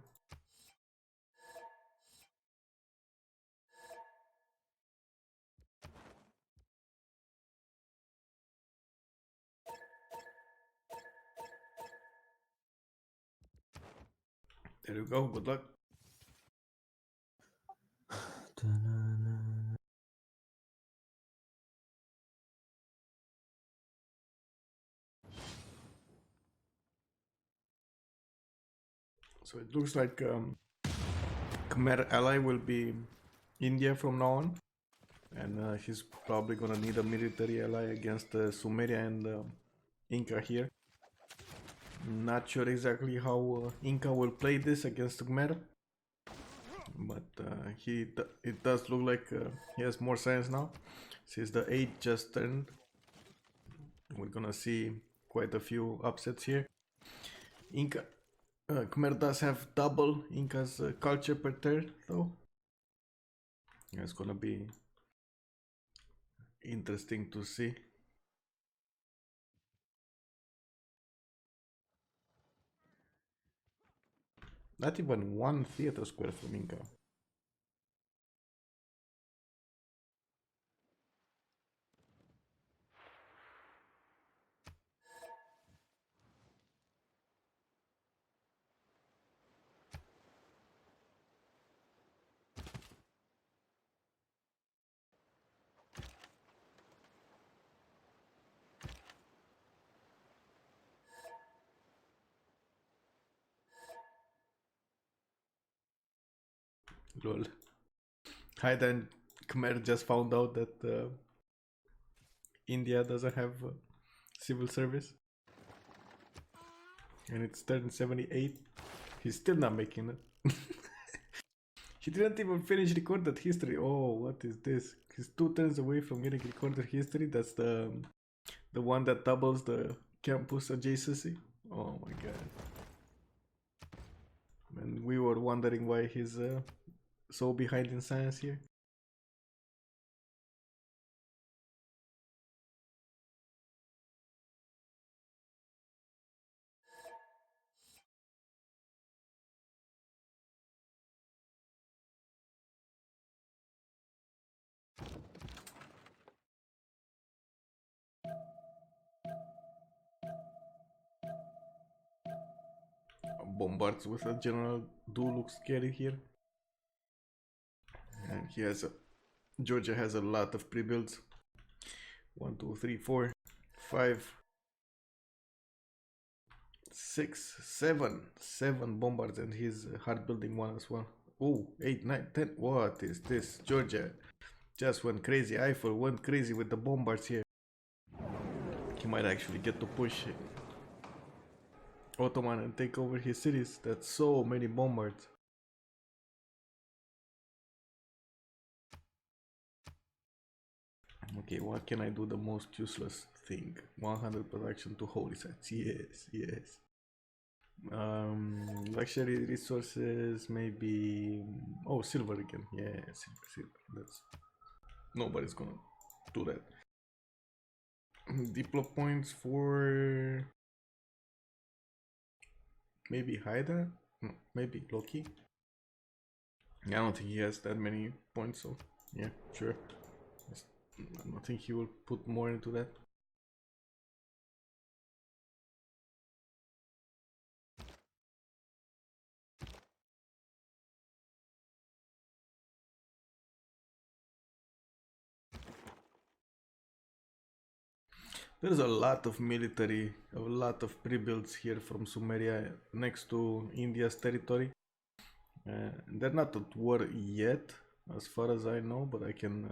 There you go. Good luck. So it looks like Khmer ally will be India from now on, and he's probably gonna need a military ally against Sumeria and Inca here. Not sure exactly how Inca will play this against Khmer, but it does look like he has more science now, since the 8 just turned. We're gonna see quite a few upsets here. Inca Khmer does have double Inca's culture per turn, though. It's gonna be interesting to see. Not even one theater square from Inca. Lol. Haida and Khmer just found out that India doesn't have civil service. And it's turned 78. He's still not making it. He didn't even finish recorded history. Oh, what is this? He's 2 turns away from getting recorded history. That's the one that doubles the campus adjacency. Oh my god. And we were wondering why he's so behind in science here. Bombards with a general do look scary here. And he has a Georgia has a lot of pre-builds. 1, 2, 3, 4, 5, 6, 7 bombards, and he's hard building one as well. Oh, 8, 9, 10. What is this? Georgia just went crazy. Eiffel went crazy with the bombards here. He might actually get to push Ottoman and take over his cities. That's so many bombards. Okay, what can I do the most useless thing? 100 production to holy sites. Yes, yes. Luxury resources, maybe. Oh, silver again. Yeah, silver. That's nobody's gonna do that. Diplo points for maybe Haida? No, maybe Loki. I don't think he has that many points, so yeah, sure. I don't think he will put more into that. There's a lot of military, a lot of pre-builds here from Sumeria next to India's territory. They're not at war yet, as far as I know, but I can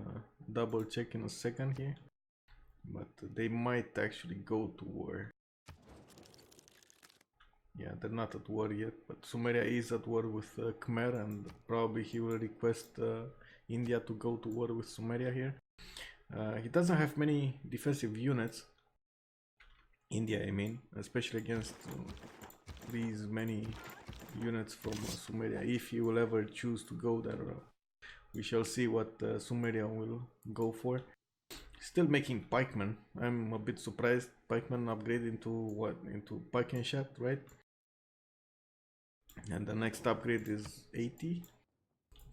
double check in a second here. But they might actually go to war. Yeah, they're not at war yet, but Sumeria is at war with Khmer, and probably he will request India to go to war with Sumeria here. He doesn't have many defensive units. India, I mean, especially against these many units from Sumeria. If he will ever choose to go there, we shall see what Sumeria will go for. Still making pikemen. I'm a bit surprised. Pikemen upgrade into what? Into pike and shot, right? And the next upgrade is 80.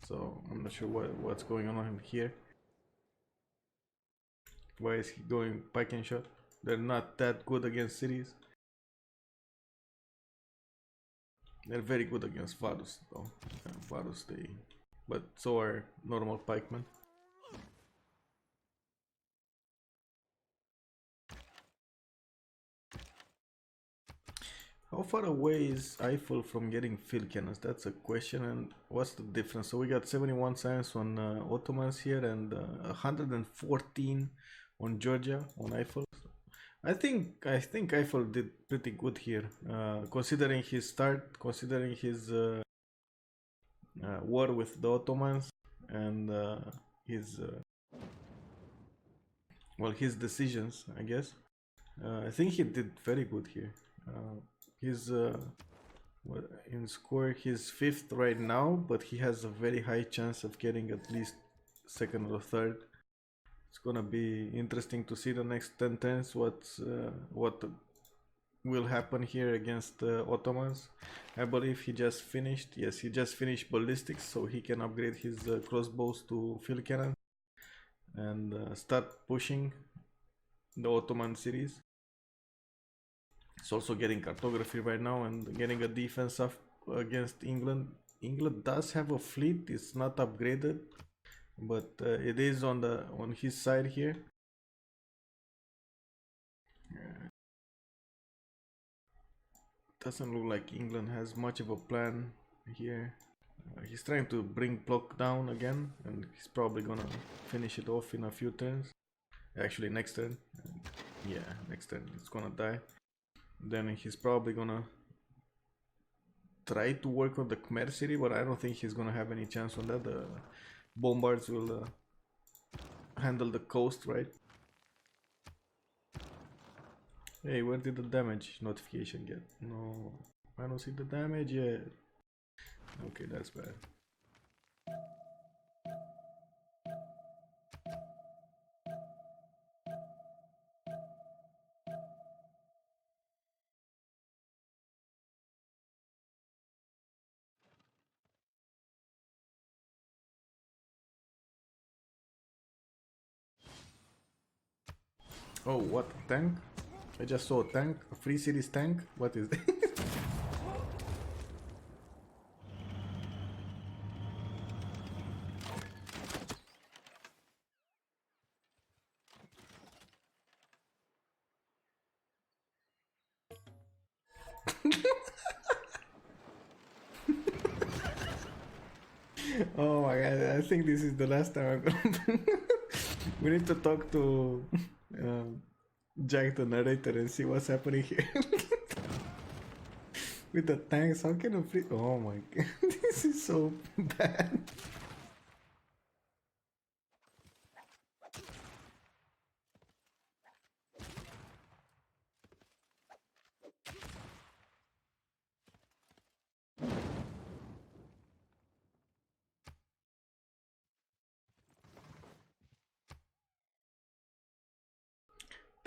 So I'm not sure what's going on here. Why is he going pike and shot? They're not that good against cities. They're very good against Varus though. Varus but so are normal pikemen. How far away is Eiffel from getting field cannons? That's a question. And what's the difference? So we got 71 science on Ottomans here and 114 on Georgia on Eiffel. I think Eiffel did pretty good here, considering his start, considering his war with the Ottomans and his his decisions, I guess. I think he did very good here. He's in score, he's 5th right now, but he has a very high chance of getting at least 2nd or 3rd. It's gonna be interesting to see the next 10 turns what will happen here against Ottomans. I believe he just finished. Yes, he just finished ballistics, so he can upgrade his crossbows to field cannon and start pushing the Ottoman cities. He's also getting cartography right now and getting a defense up against England. England does have a fleet. It's not upgraded, but it is on his side here. Doesn't look like England has much of a plan here. He's trying to bring block down again, and he's probably gonna finish it off in a few turns. Actually, next turn. Yeah, next turn it's gonna die. Then he's probably gonna try to work on the Khmer city, but I don't think he's gonna have any chance on that. The bombards will handle the coast, right? Hey, where did the damage notification get? No, I don't see the damage yet. Okay, that's bad. Oh, what? Tank? I just saw a tank. A free cities tank? What is it? Oh my god, I think this is the last time I'm gonna we need to talk to Jack the narrator and see what's happening here. With the tanks, how can a free... Oh my god, this is so bad.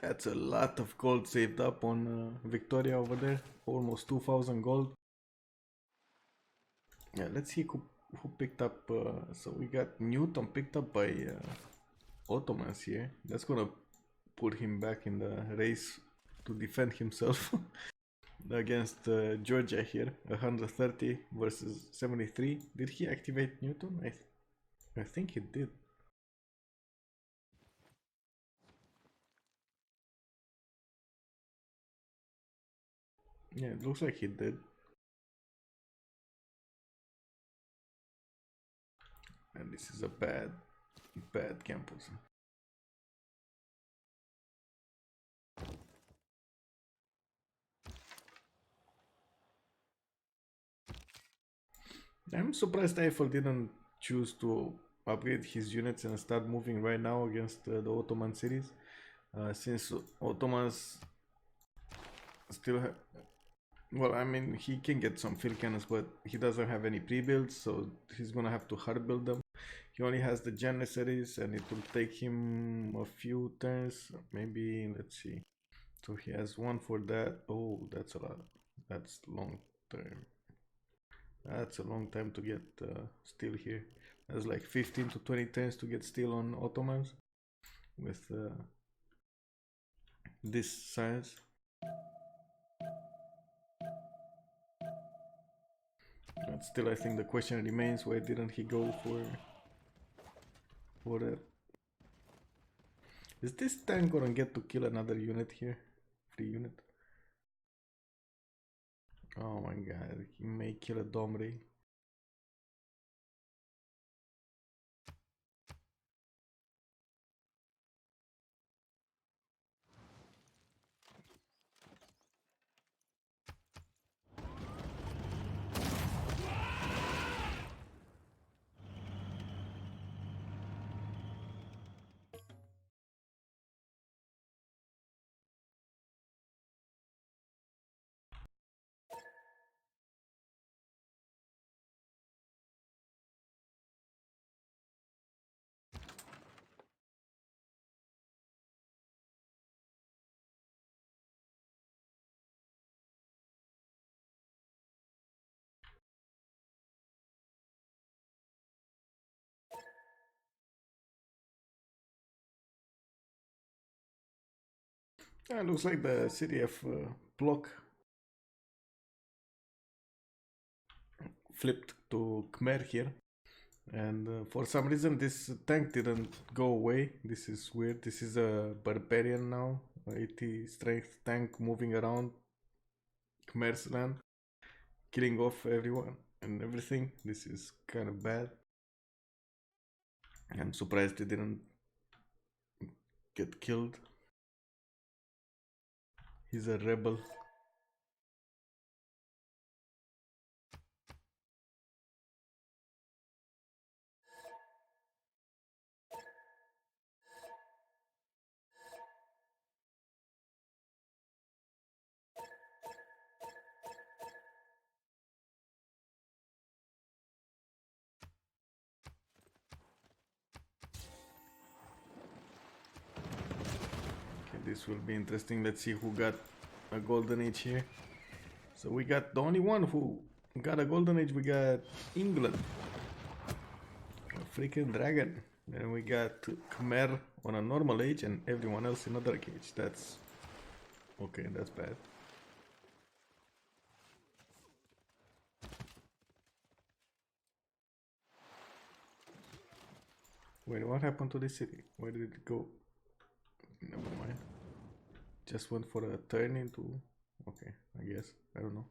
That's a lot of gold saved up on Victoria over there. Almost 2000 gold. Yeah, let's see who picked up. So we got Newton picked up by Ottomans here. That's gonna put him back in the race to defend himself against Georgia here. 130 versus 73. Did he activate Newton? I think he did. Yeah, it looks like he did. And this is a bad campus. I'm surprised Eiffel didn't choose to upgrade his units and start moving right now against the Ottoman cities. Since Ottomans still have... Well, I mean, he can get some field cannons, but he doesn't have any pre-builds, so he's gonna have to hard build them. He only has the Janissaries, and it will take him a few turns. Maybe, let's see. So he has one for that. Oh, that's a lot. That's long term. That's a long time to get steel here. That's like 15 to 20 turns to get steel on Ottomans with this size. But still, I think the question remains: why didn't he go for that? Is this tank gonna get to kill another unit here? Free unit? Oh my god, he may kill a Domri. Looks like the city of Plok flipped to Khmer here. And for some reason this tank didn't go away. This is weird. This is a barbarian now. 80 strength tank moving around Khmer's land, killing off everyone. and everything. This is kind of bad. I'm surprised he didn't get killed. He's a rebel. This will be interesting. Let's see who got a golden age here. So we got the only one who got a golden age. We got England, a freaking dragon. Then we got Khmer on a normal age and everyone else in a dark age. That's okay. That's bad. Wait, what happened to this city? Where did it go? Never mind. Just went for a turn into... Okay, I guess. I don't know.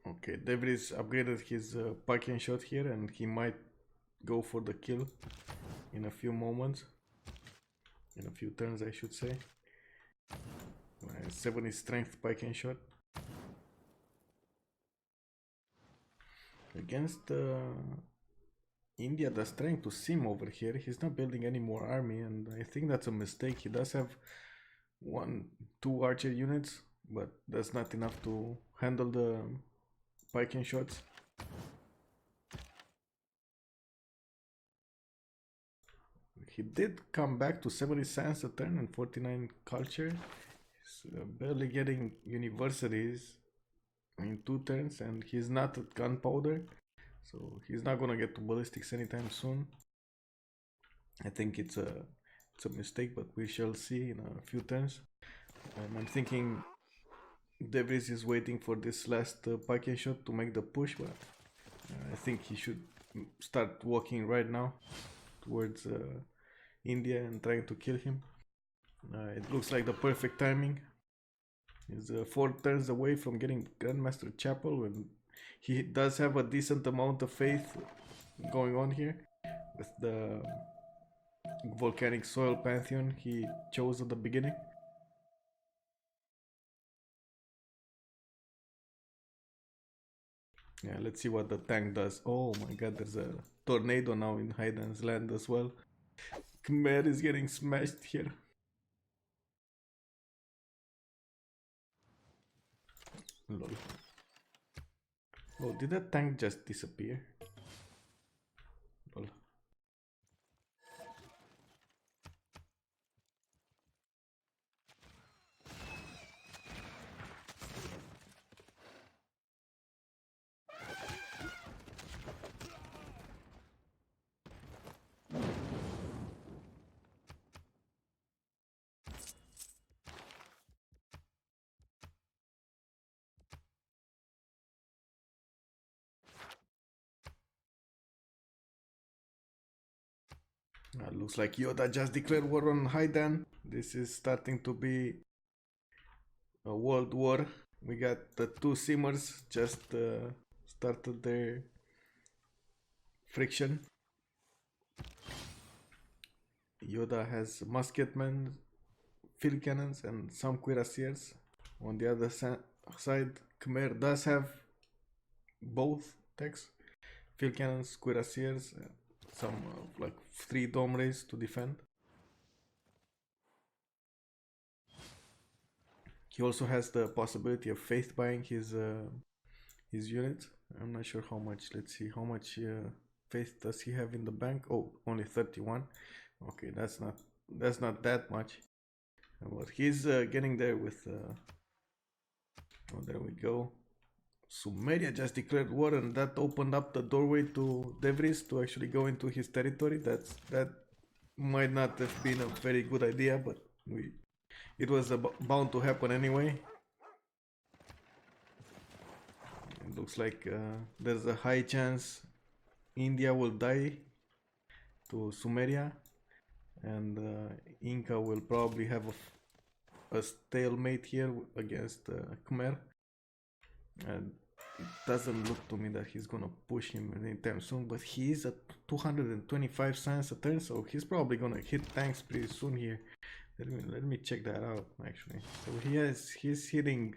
Okay, Devries upgraded his parking shot here and he might go for the kill in a few moments. In a few turns, I should say. 70 strength pike shot. Against India that's trying to sim over here. He's not building any more army and I think that's a mistake. He does have 2 archer units, but that's not enough to handle the pike shots. He did come back to 70 science a turn and 49 culture. He's barely getting universities in 2 turns and he's not at gunpowder. So he's not gonna get to ballistics anytime soon. I think it's a mistake, but we shall see in a few turns. I'm thinking Devries is waiting for this last pike shot to make the push, but I think he should start walking right now towards India and trying to kill him. It looks like the perfect timing. He's 4 turns away from getting Grandmaster Chapel, and he does have a decent amount of faith going on here with the volcanic soil pantheon he chose at the beginning. Yeah, let's see what the tank does. Oh my god, there's a tornado now in Haydan's land as well. Khmer is getting smashed here. Lol. Oh, did that tank just disappear? Lol. Looks like Yoda just declared war on Haidan. This is starting to be a world war. We got the 2 simmers just started their friction. Yoda has musketmen, field cannons, and some cuirassiers. On the other side, Khmer does have both techs, field cannons, cuirassiers, some like 3 dome rays to defend. He also has the possibility of faith buying his units. I'm not sure how much. Let's see how much faith does he have in the bank. Oh, only 31. Okay, that's not that much. But he's getting there with. Oh, there we go. Sumeria just declared war, and that opened up the doorway to Devries to actually go into his territory. That might not have been a very good idea, but it was bound to happen anyway. looks like there's a high chance India will die to Sumeria, and Inca will probably have a stalemate here against Khmer. And it doesn't look to me that he's gonna push him anytime soon, but he is at 225 cents a turn, so he's probably gonna hit tanks pretty soon here. Let me check that out actually. So he's hitting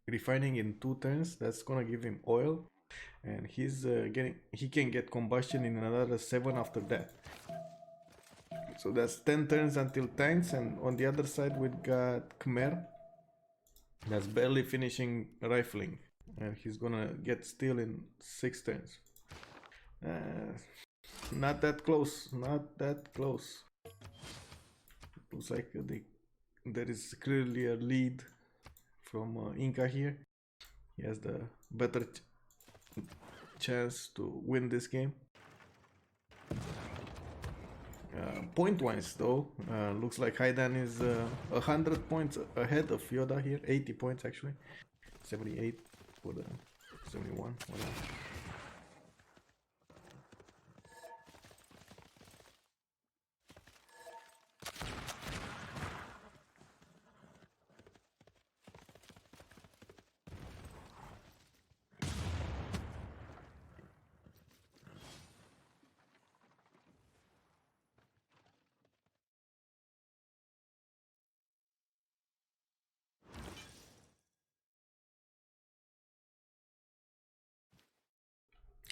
refining in 2 turns. That's gonna give him oil, and he can get combustion in another 7 after that. So that's 10 turns until tanks, and on the other side we got Khmer. That's barely finishing rifling, and he's gonna get steel in 6 turns. Not that close, not that close. Looks like there is clearly a lead from Inca here. He has the better chance to win this game. Point wise though, looks like Haidan is 100 points ahead of Yoda here, 80 points actually, 78 for the 71, whatever.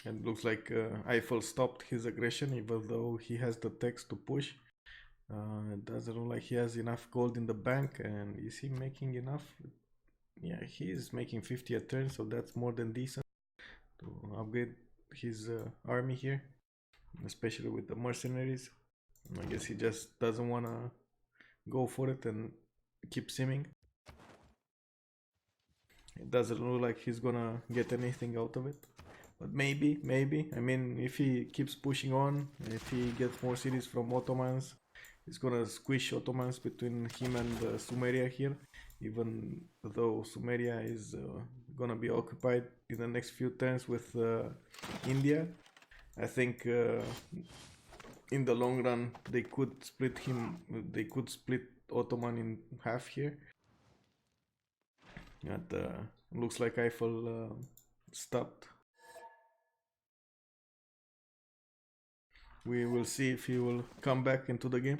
And looks like Eiffel stopped his aggression, even though he has the text to push. It doesn't look like he has enough gold in the bank. And is he making enough? Yeah, he is making 50 a turn, so that's more than decent to upgrade his army here, especially with the mercenaries. I guess he just doesn't want to go for it and keep simming. It doesn't look like he's gonna get anything out of it. But maybe. I mean, if he keeps pushing on, if he gets more cities from Ottomans, he's gonna squish Ottomans between him and Sumeria here. Even though Sumeria is gonna be occupied in the next few turns with India, I think in the long run they could split Ottoman in half here. And looks like Eiffel stopped. We will see if he will come back into the game.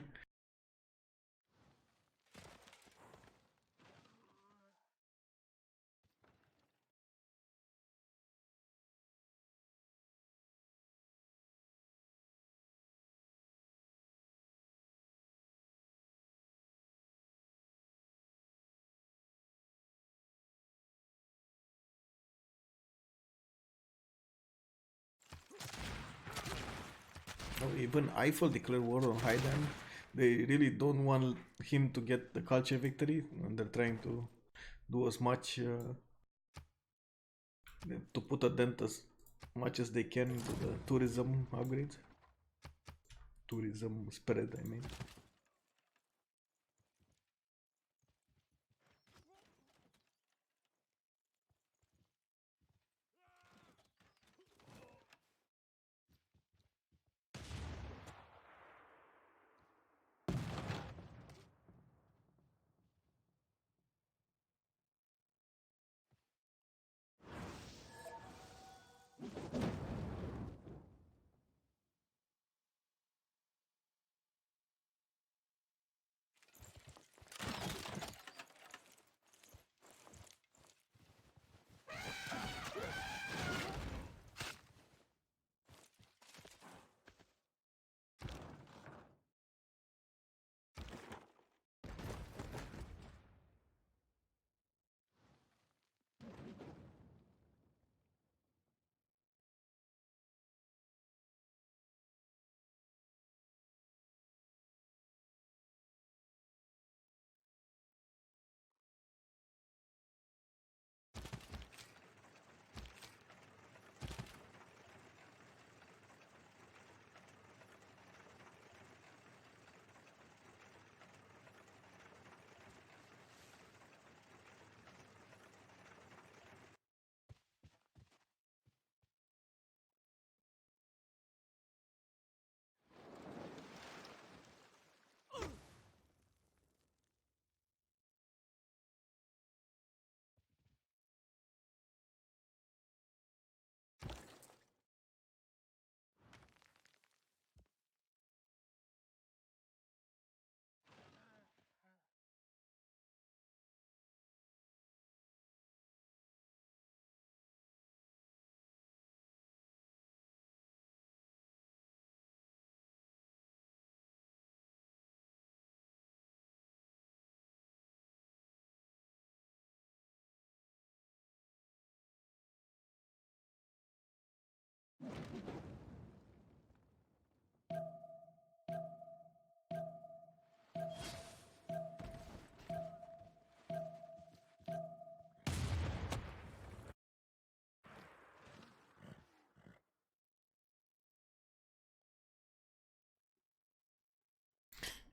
Oh, even Eiffel declared war on Haidan. They really don't want him to get the culture victory, and they're trying to do as much to put a dent as much as they can into the tourism upgrades. Tourism spread, I mean.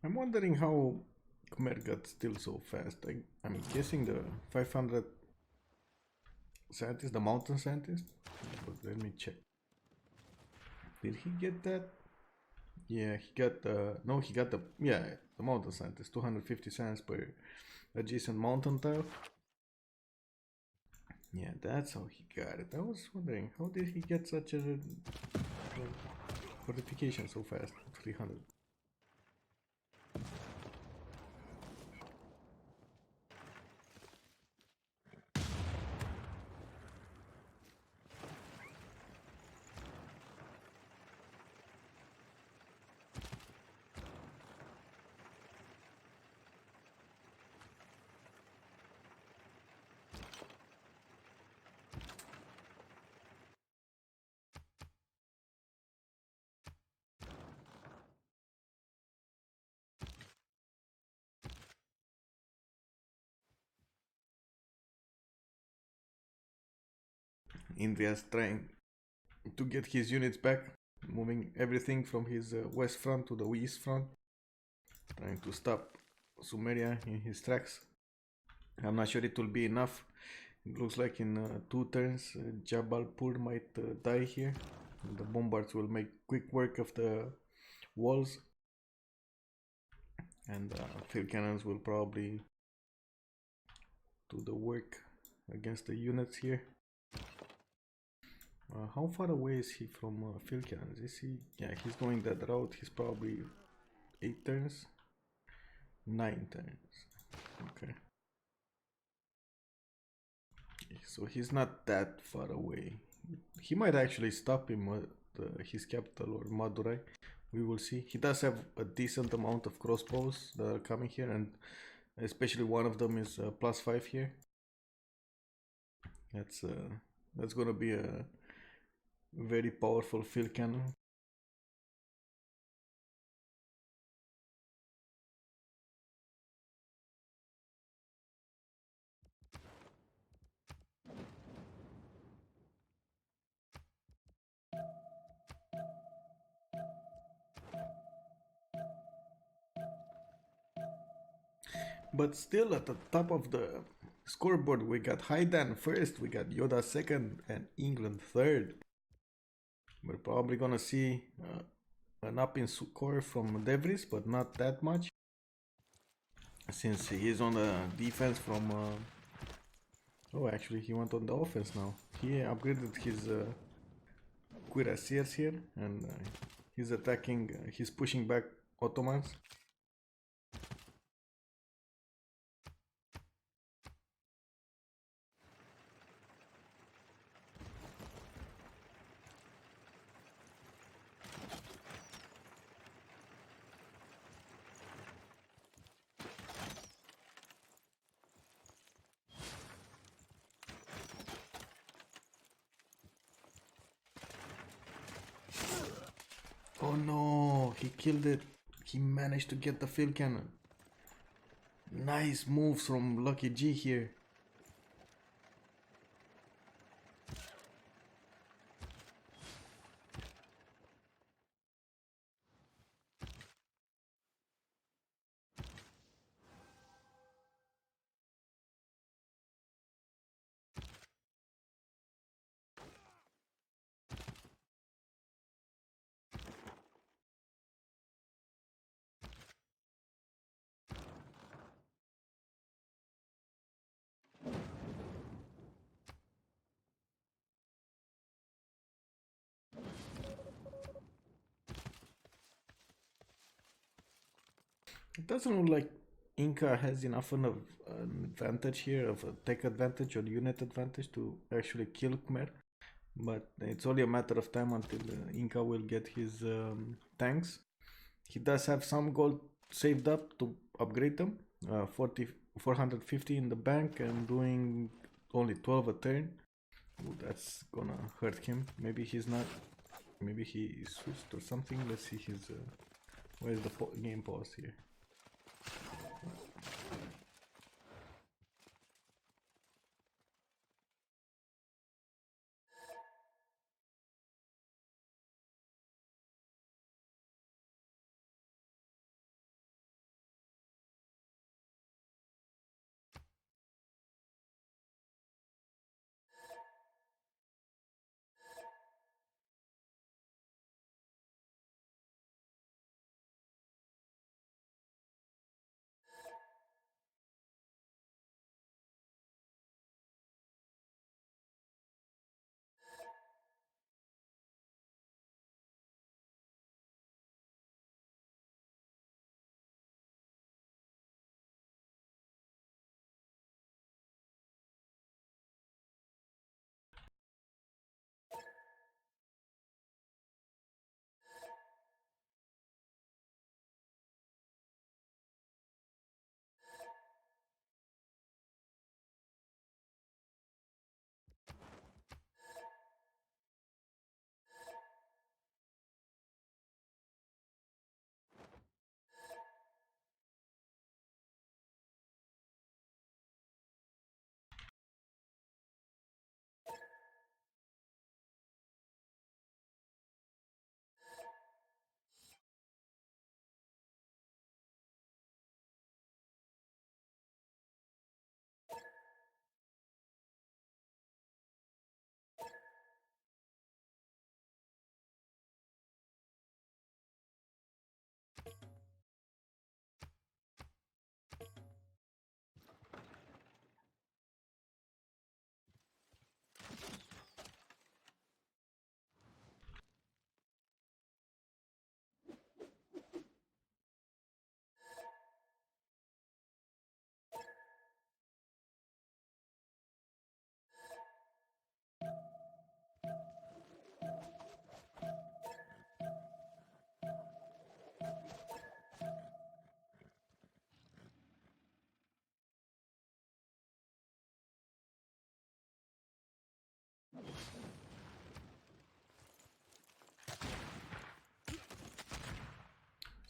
I'm wondering how Khmer got still so fast. I'm guessing the 500 scientist, the mountain scientist. But let me check. Did he get that? Yeah, he got the no, he got the the mountain scientist. 250 cents per adjacent mountain tile. Yeah, that's how he got it. I was wondering how did he get such a fortification so fast? 300. India's trying to get his units back, moving everything from his west front to the east front, trying to stop Sumeria in his tracks. I'm not sure it will be enough. It looks like in 2 turns Jabalpur might die here. The bombards will make quick work of the walls, and field cannons will probably do the work against the units here. How far away is he from field cannons? Is he? Yeah, he's going that route. He's probably 8 turns, 9 turns. Okay. So he's not that far away. He might actually stop him at his capital or Madurai. We will see. He does have a decent amount of crossbows that are coming here, and especially one of them is +5 here. That's gonna be a very powerful field cannon. But still at the top of the scoreboard, we got Haidan first, we got Yoda second, and England third. We're probably gonna see an up in score from Devries, but not that much, since he's on the defense from oh, actually he went on the offense now. He upgraded his cuirassiers here, and he's attacking, he's pushing back Ottomans. Oh no, he killed it. He managed to get the field cannon. Nice moves from Lucky G here. It doesn't look like Inca has enough of an advantage here, of a tech advantage or unit advantage to actually kill Khmer. But it's only a matter of time until Inca will get his tanks. He does have some gold saved up to upgrade them. 450 in the bank and doing only 12 a turn. Ooh, that's gonna hurt him. Maybe he's not. Maybe he switched or something. Let's see his. Where's the game pause here?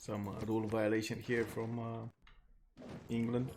Some rule violation here from England.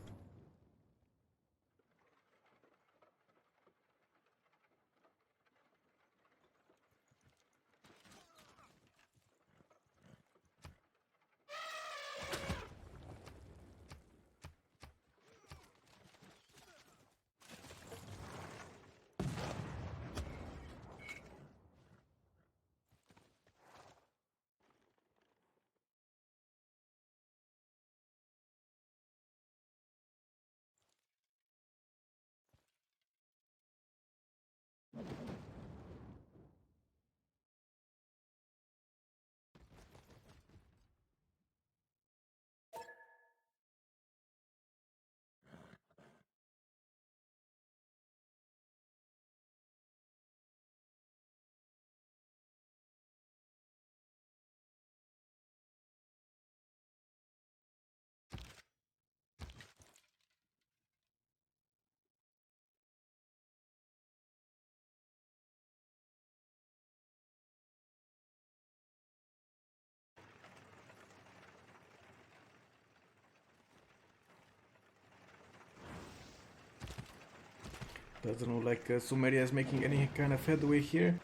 Doesn't look like Sumeria is making any kind of headway here.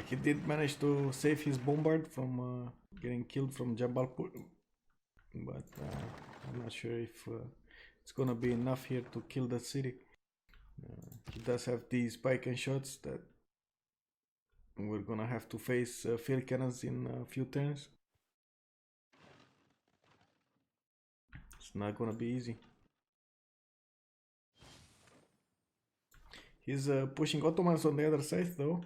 He did manage to save his bombard from getting killed from Jabalpur, but I'm not sure if it's gonna be enough here to kill the city. He does have these pike and shots that we're gonna have to face field cannons in a few turns. It's not gonna be easy. He's pushing Ottomans on the other side though.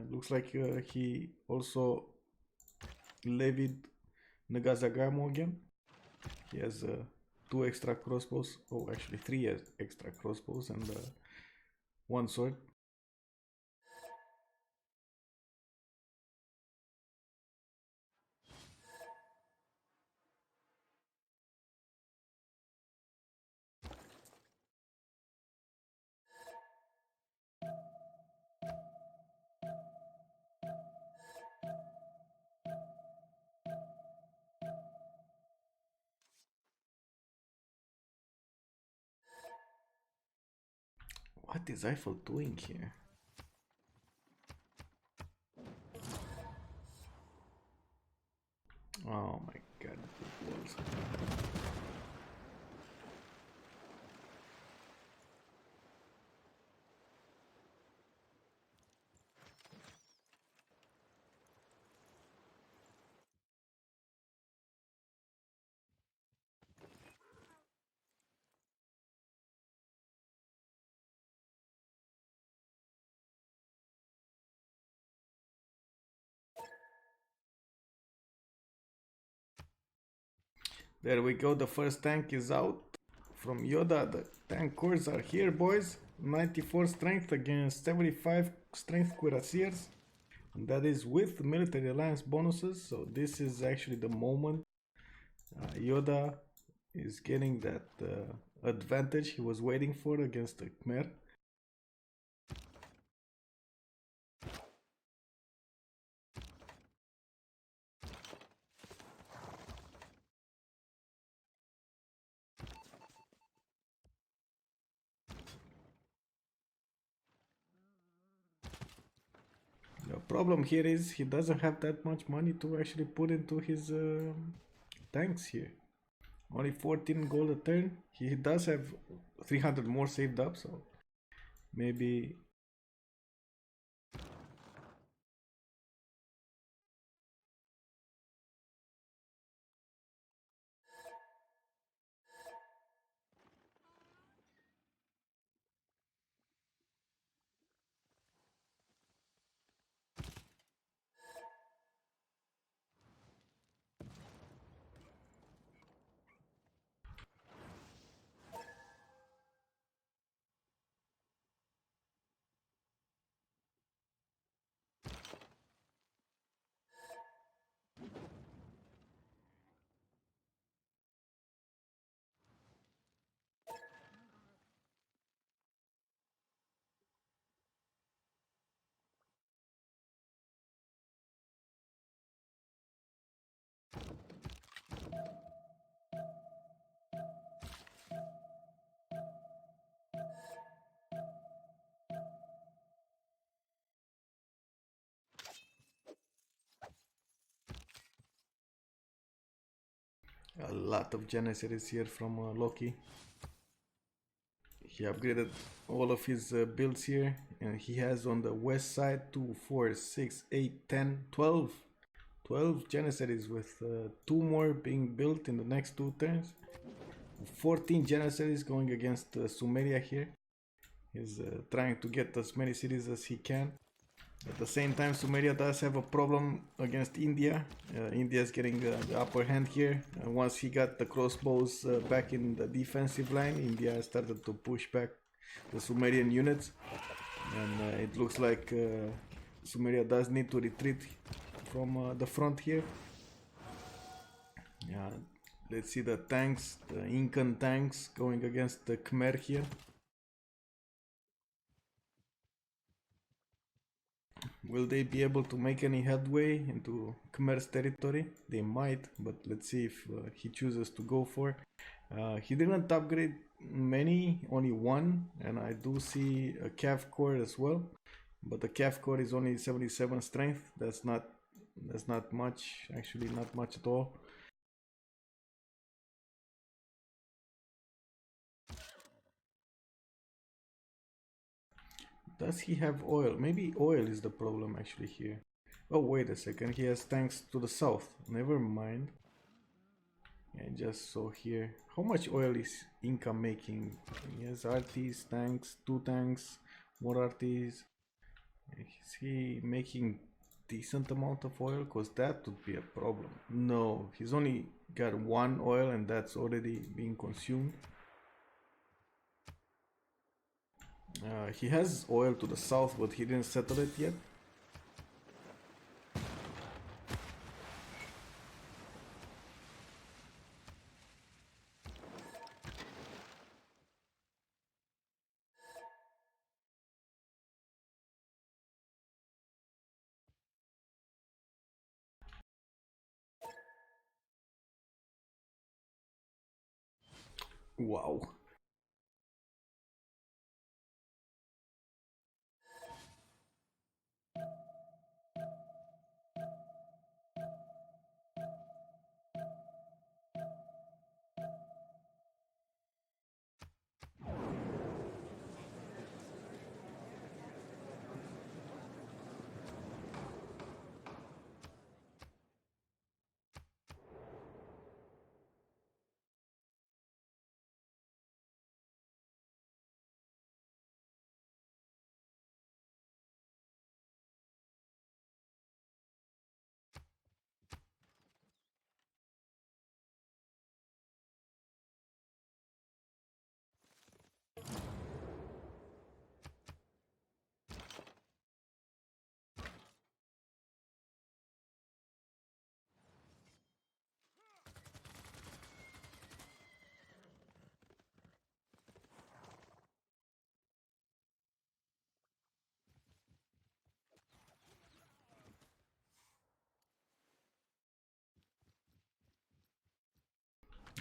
Looks like he also levied Nagazagamo again. He has 2 extra crossbows. Oh, actually 3 extra crossbows and 1 sword. What is Eiffel doing here? Oh my god, the walls. There we go, the first tank is out from Yoda. The tank cores are here, boys. 94 strength against 75 strength cuirassiers. And that is with military alliance bonuses, so this is actually the moment Yoda is getting that advantage he was waiting for against the Khmer. The problem here is he doesn't have that much money to actually put into his tanks here. Only 14 gold a turn. He does have 300 more saved up, so maybe A lot of Janissaries here from Loki. He upgraded all of his builds here, and he has on the west side 2, 4, 6, 8, 10, 12. 12 Janissaries with 2 more being built in the next 2 turns. 14 Janissaries going against Sumeria here. He's trying to get as many cities as he can. At the same time, Sumeria does have a problem against India. India is getting the upper hand here. Once he got the crossbows back in the defensive line, India started to push back the Sumerian units. And it looks like Sumeria does need to retreat from the front here. Yeah, let's see the tanks, the Incan tanks going against the Khmer here. Will they be able to make any headway into Khmer's territory? They might, but let's see if he chooses to go for. He didn't upgrade many, only one, and I do see a calf core as well. But the calf core is only 77 strength. That's not much, actually not much at all. Does he have oil? Maybe oil is the problem actually here. Oh, wait a second. He has tanks to the south. Never mind. I just saw here. How much oil is Inca making? He has RTs, tanks, 2 tanks, more RTs. Is he making decent amount of oil? Because that would be a problem. No, he's only got 1 oil and that's already being consumed. He has oil to the south, but he didn't settle it yet. Wow.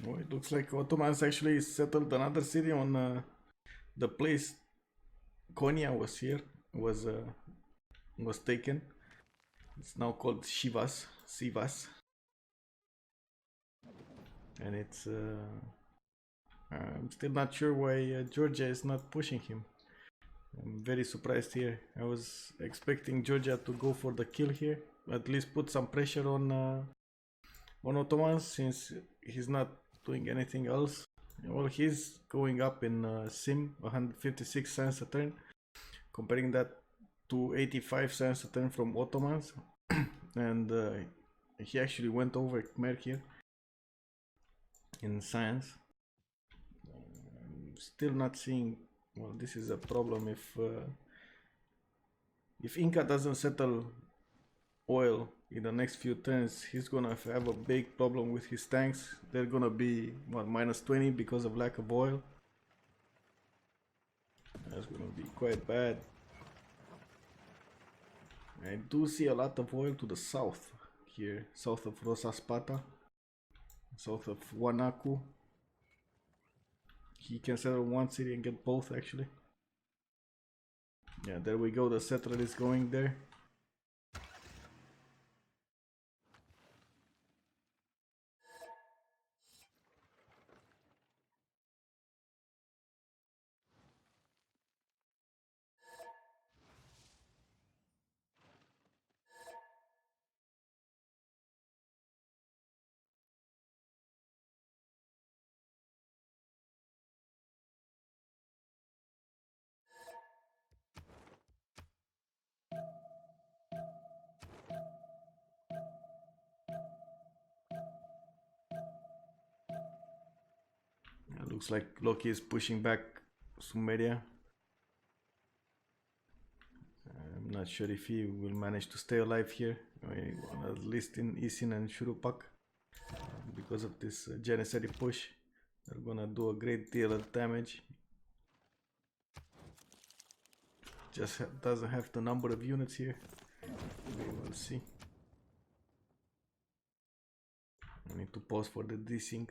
Oh, it looks like Ottomans actually settled another city on the place Konya was here, was taken. It's now called Sivas. And it's I'm still not sure why Georgia is not pushing him. I'm very surprised here. I was expecting Georgia to go for the kill here, at least put some pressure on Ottomans, since he's not doing anything else. Well, he's going up in Sim, 156 cents a turn, comparing that to 85 cents a turn from Ottomans. And he actually went over Khmer here in science. I'm still not seeing. Well, this is a problem if Inca doesn't settle oil in the next few turns, he's gonna have a big problem with his tanks. They're gonna be what, minus 20 because of lack of oil. That's gonna be quite bad. I do see a lot of oil to the south here, south of Rosaspata, south of Wanaku. He can settle one city and get both actually. Yeah, there we go, the settler is going there. Looks like Loki is pushing back Sumeria. I'm not sure if he will manage to stay alive here, at least in Isin and Shurupak, because of this Janissary push. They're gonna do a great deal of damage. Just doesn't have the number of units here. We will see. I need to pause for the desync.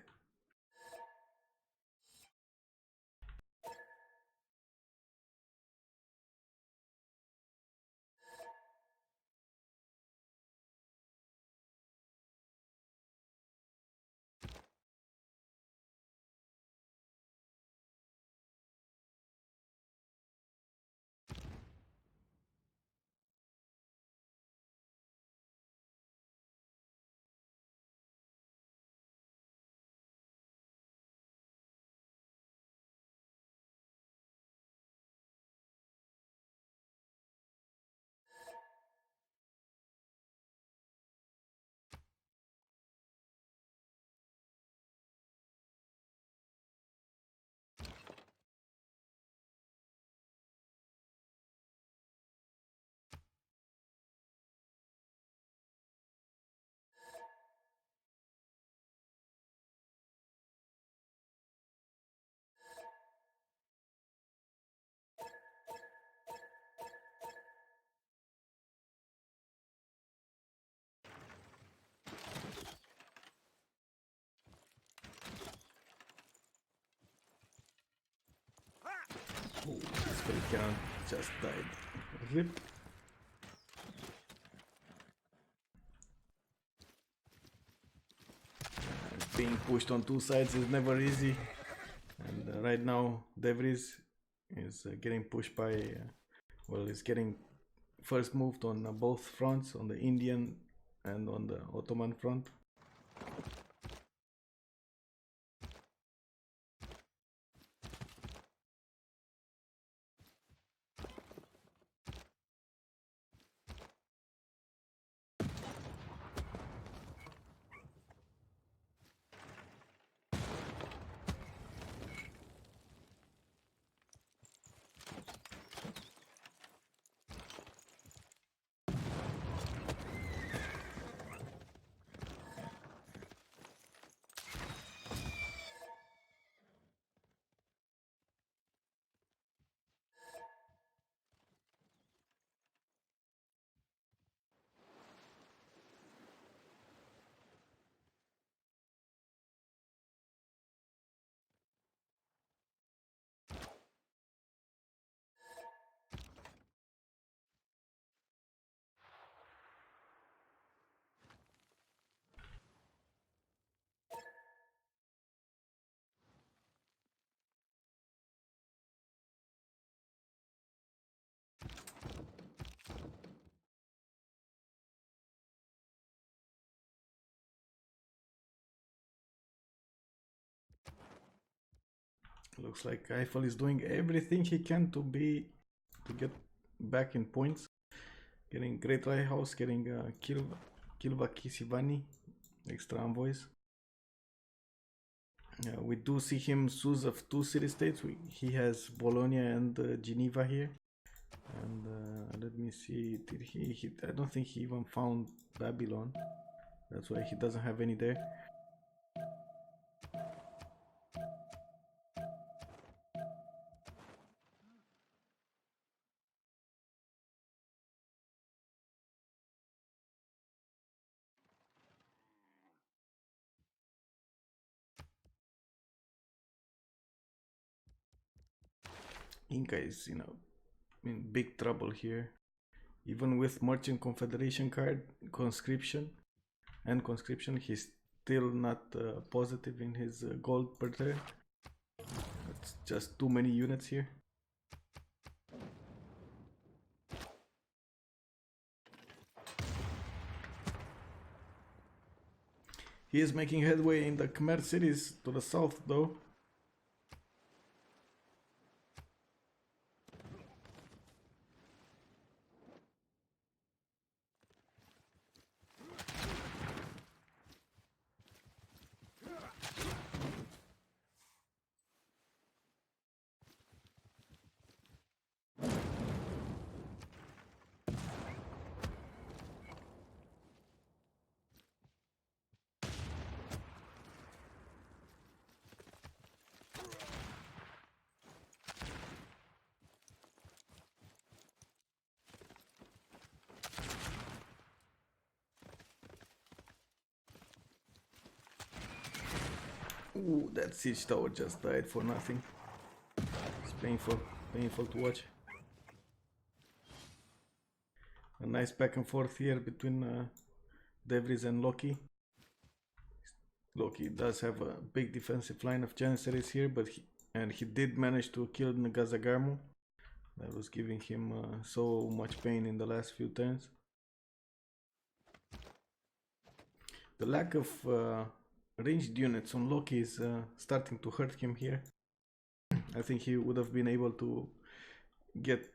Oh, this Volcan just died. RIP. Being pushed on two sides is never easy. And right now, Devries is getting pushed by, well, is getting first moved on both fronts, on the Indian and on the Ottoman front. Looks like Eiffel is doing everything he can to get back in points. Getting Great Lighthouse, getting Kilva Kisivani, extra envoys. We do see him Suz of two city-states. He has Bologna and Geneva here. And let me see, did he I don't think he even found Babylon. That's why he doesn't have any there. Inca is, in big trouble here. Even with Merchant Confederation card, conscription, he's still not positive in his gold per turn. It's just too many units here. He is making headway in the Khmer cities to the south, though. Ooh, that siege tower just died for nothing. It's painful to watch. A nice back and forth here between Devries and Loki. Loki does have a big defensive line of Janissaries here, but he did manage to kill Nagazagarmu. That was giving him so much pain in the last few turns. The lack of ranged units on Loki is starting to hurt him here. I think he would have been able to get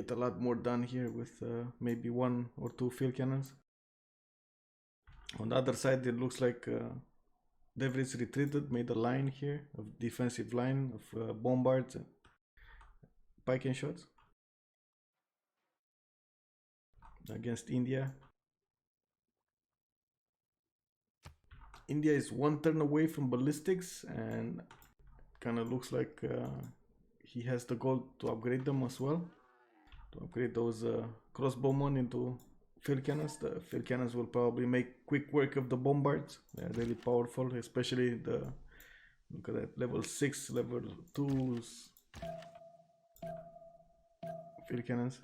a lot more done here with maybe 1 or 2 field cannons. On the other side, it looks like Devries retreated, made a line here of defensive line of bombards and pike and shots against India. India is 1 turn away from ballistics, and kind of looks like he has the goal to upgrade them as well, to upgrade those crossbowmen into field cannons. The field cannons will probably make quick work of the bombards. They're really powerful, especially the, look at that, level 6, level 2's field cannons.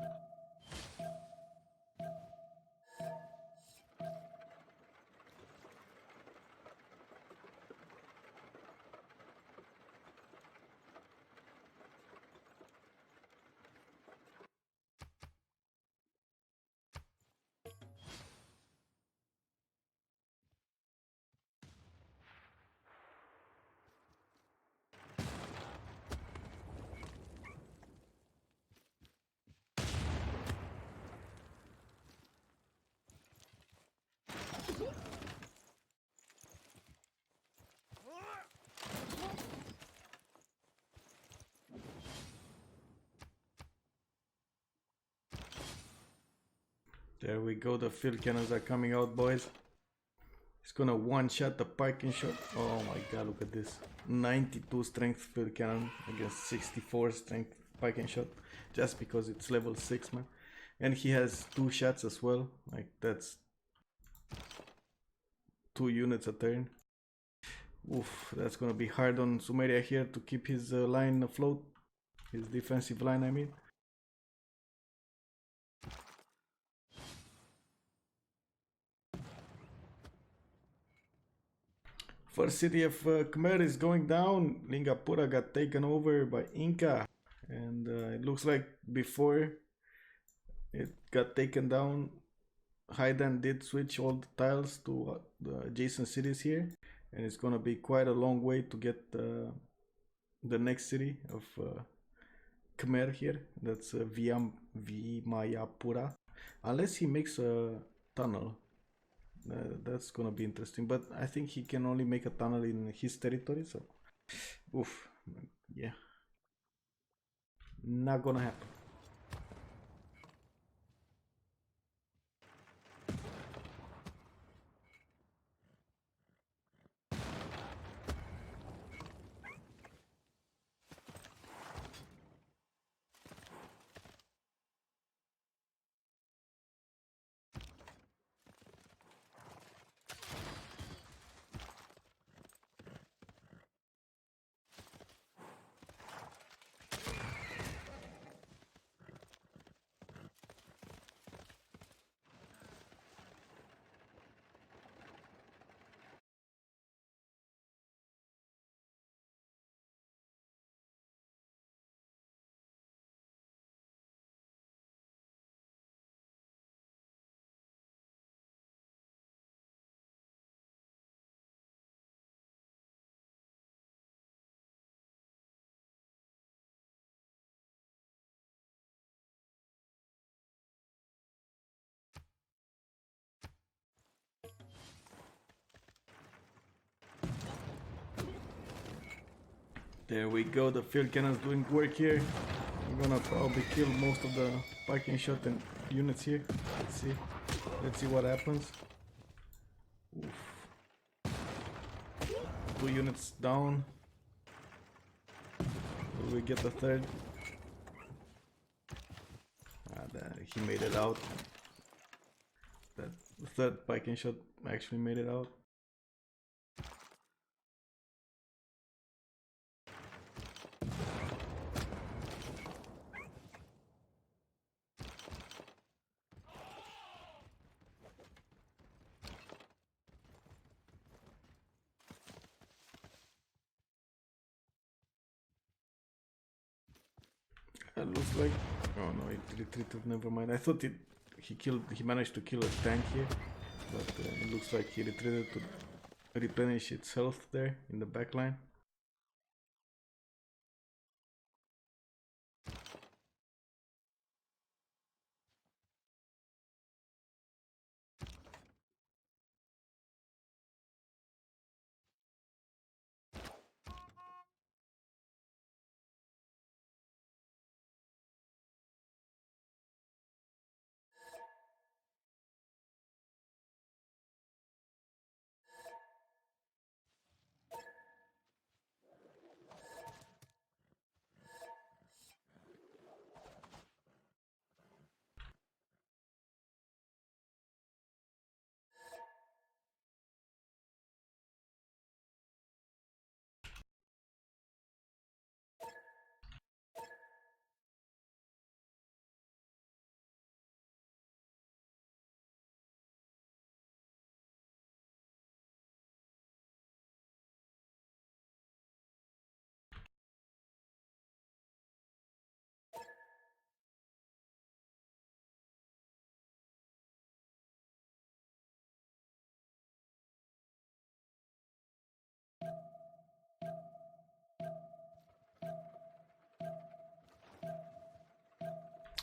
There we go, the field cannons are coming out, boys. It's gonna one-shot the pike and shot. Oh my god, look at this. 92 strength field cannon against 64 strength pike and shot. Just because it's level 6, man. And he has 2 shots as well. Like, that's 2 units a turn. Oof, that's gonna be hard on Sumeria here to keep his line afloat. His defensive line, I mean. First city of Khmer is going down. Lingapura got taken over by Inca. And it looks like before it got taken down, Haidan did switch all the tiles to the adjacent cities here. And it's gonna be quite a long way to get the next city of Khmer here. That's Vimayapura. Unless he makes a tunnel. That's gonna be interesting, but I think he can only make a tunnel in his territory, so oof, yeah, not gonna happen. There we go, the field cannons doing work here. I'm gonna probably kill most of the pike and shot and units here. Let's see what happens. Oof. 2 units down. Will we get the third? He made it out. That third pike and shot actually made it out. That looks like. Oh no, it retreated. Never mind. I thought he managed to kill a tank here, but it looks like he retreated to replenish its health there in the back line.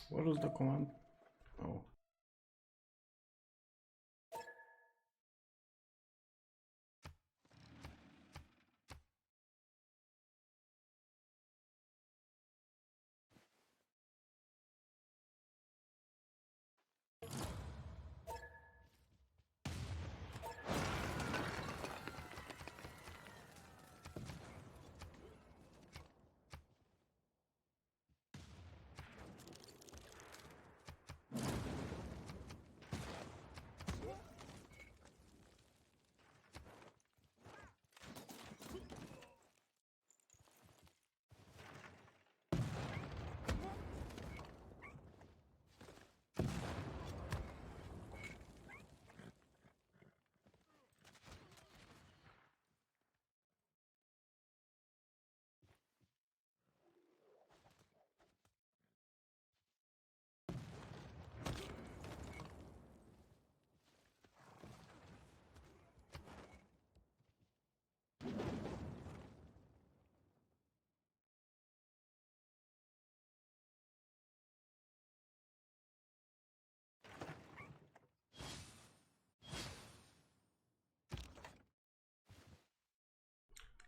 What was the command? Oh.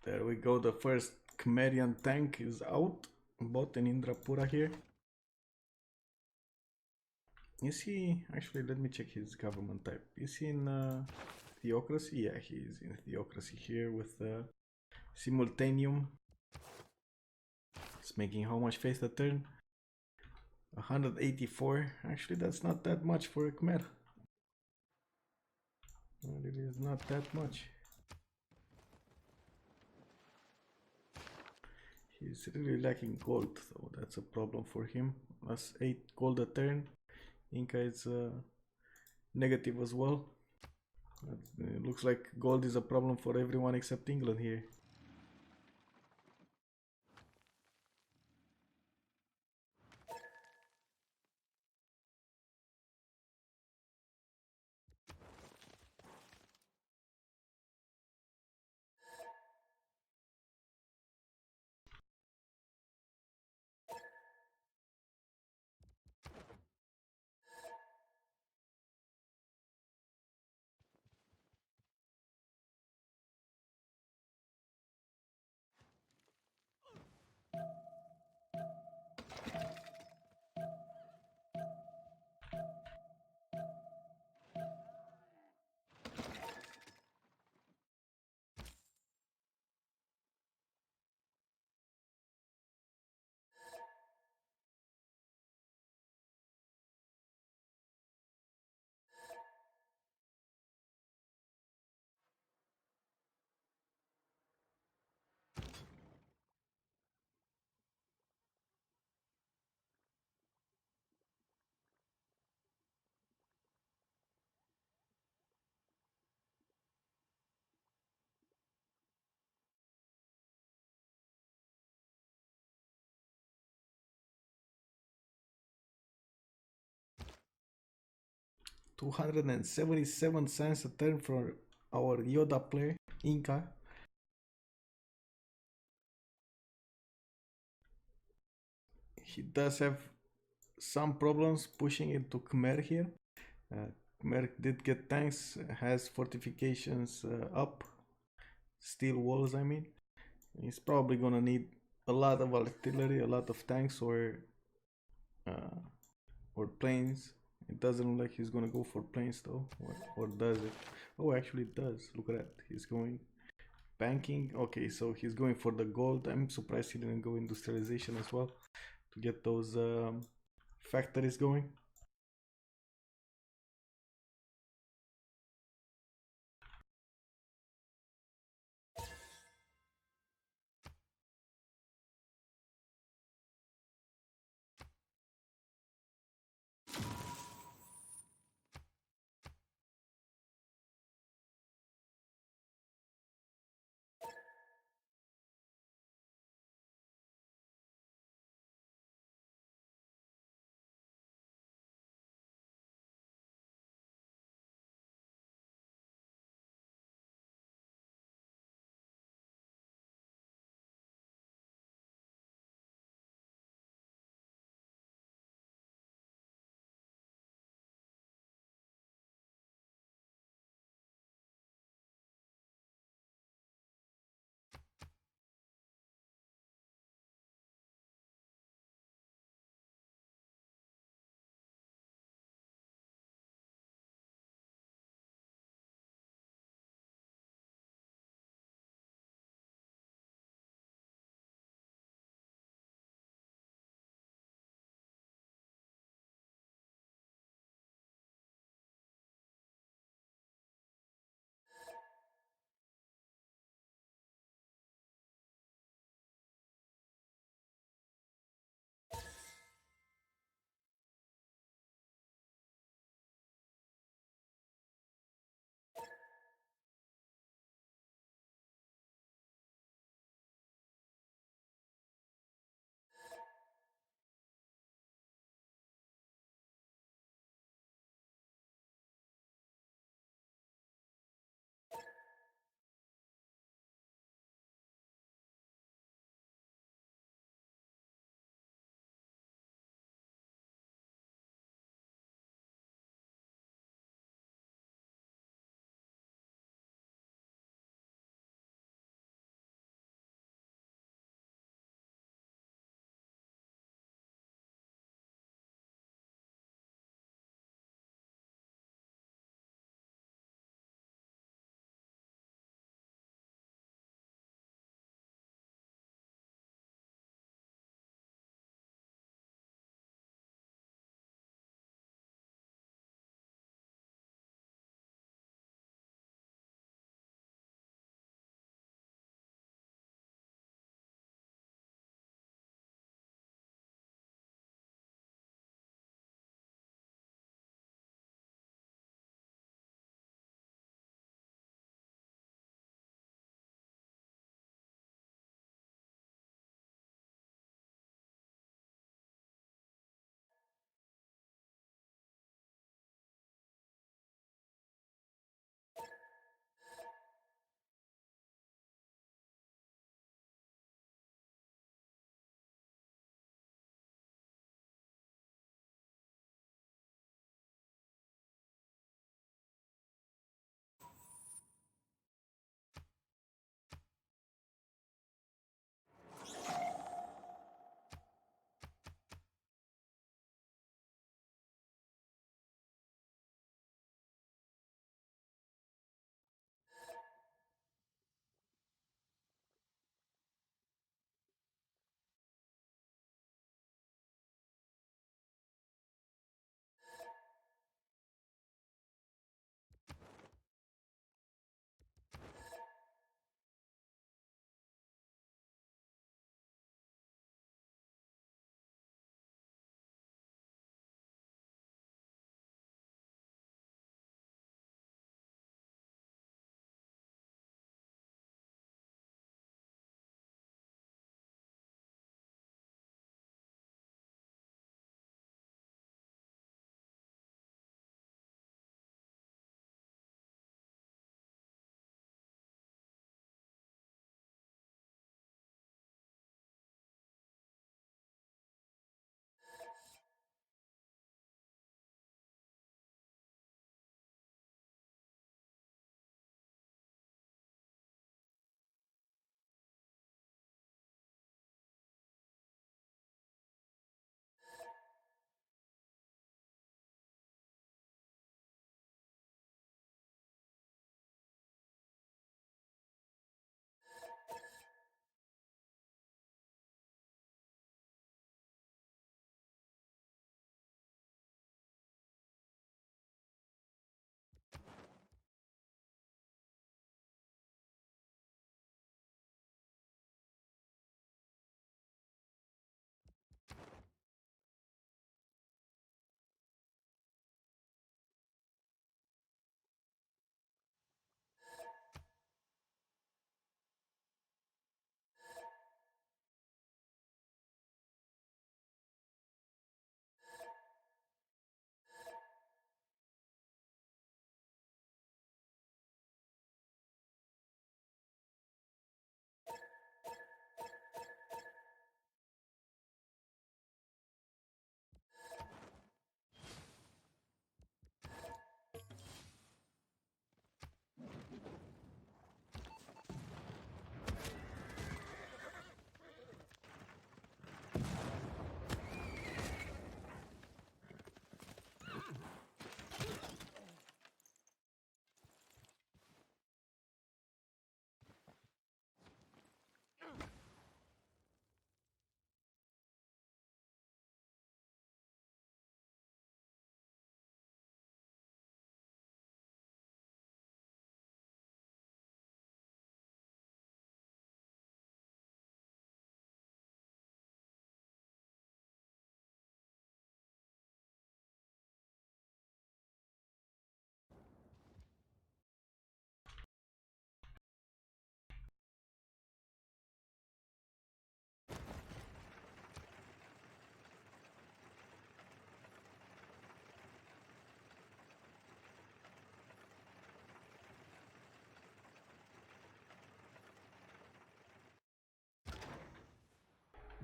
There we go, the first Khmerian tank is out. Bot in Indrapura here. Is he, actually let me check his government type. Is he in theocracy? Yeah, he is in theocracy here with simultaneum. It's making how much faith a turn? 184. Actually, that's not that much for a Khmer. It is not that much. He's really lacking gold, so that's a problem for him. Plus 8 gold a turn. Inca is negative as well. It looks like gold is a problem for everyone except England here. 277 cents a turn for our Yoda player, Inca. He does have some problems pushing into Khmer here. Khmer did get tanks, has fortifications up, steel walls I mean. He's probably gonna need a lot of artillery, a lot of tanks or planes. It doesn't look like he's gonna go for planes though, or does it? Oh, actually it does. Look at that. He's going banking. Okay, so he's going for the gold. I'm surprised he didn't go industrialization as well to get those factories going.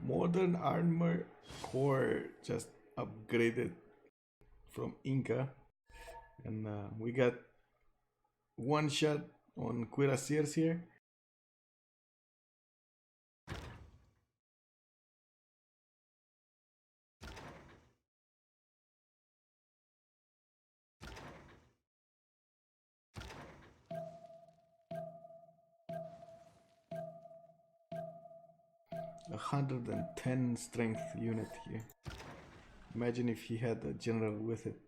Modern armor core just upgraded from Inca, and we got one shot on cuirassiers here. A 110 strength unit here. Imagine if he had a general with it.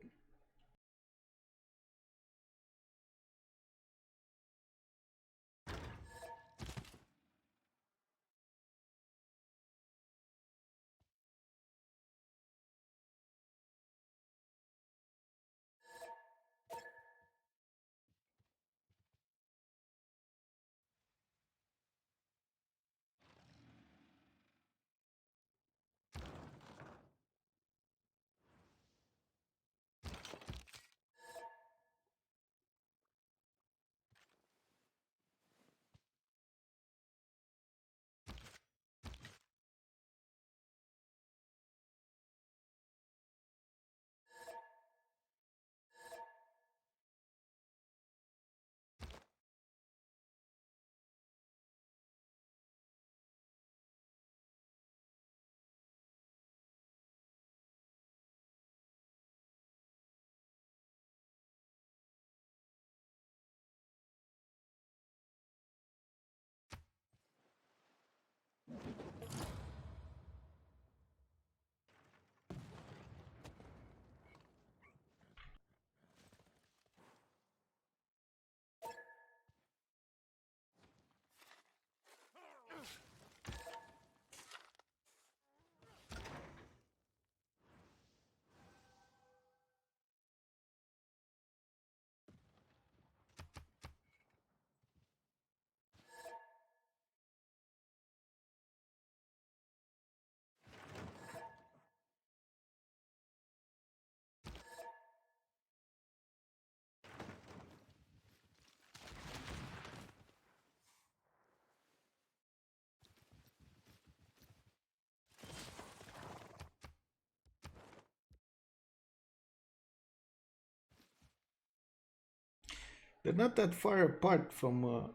They're not that far apart from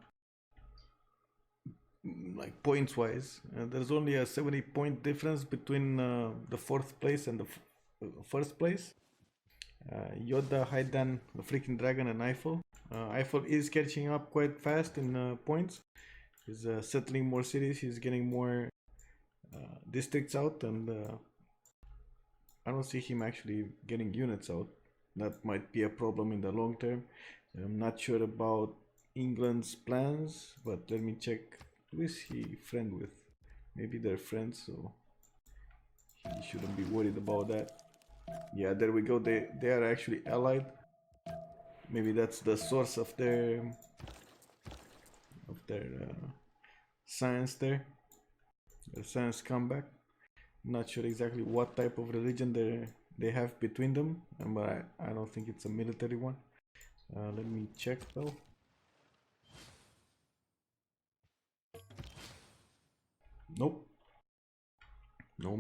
like points wise. There's only a 70-point difference between the 4th place and the first place. Yoda, Haidan, the freaking dragon, and Eiffel. Eiffel is catching up quite fast in points. He's settling more cities. He's getting more districts out, and I don't see him actually getting units out. That might be a problem in the long term. I'm not sure about England's plans, but let me check. Who is he friend with? Maybe they're friends, so he shouldn't be worried about that. Yeah, there we go. They are actually allied. Maybe that's the source of their science there. Their science comeback. Not sure exactly what type of religion they have between them, but I don't think it's a military one. Let me check though. Nope. No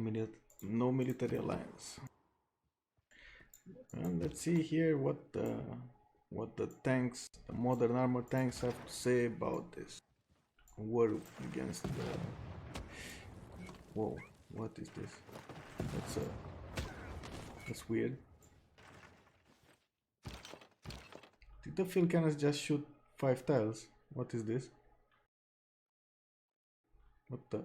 military alliance. And let's see here what the tanks, the modern armor tanks, have to say about this war against the. Whoa! What is this? That's weird. Did the field cannons just shoot 5 tiles? What is this? What the?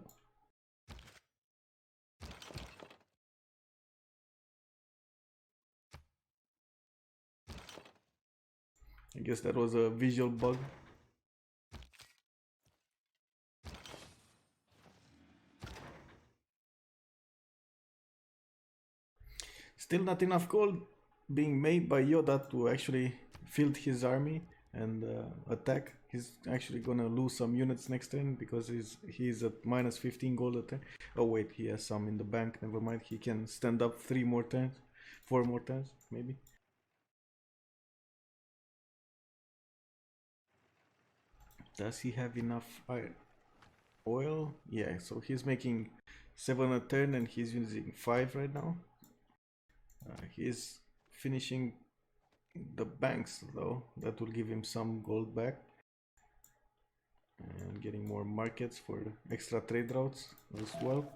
I guess that was a visual bug. Still not enough gold being made by Yoda to actually field his army and attack. He's actually gonna lose some units next turn because he's at minus 15 gold a turn. Oh wait, he has some in the bank. Never mind. He can stand up 4 more turns, maybe. Does he have enough iron? Oil? Yeah, so he's making 7 a turn, and he's using 5 right now. He's finishing the banks though, that will give him some gold back, and getting more markets for extra trade routes as well.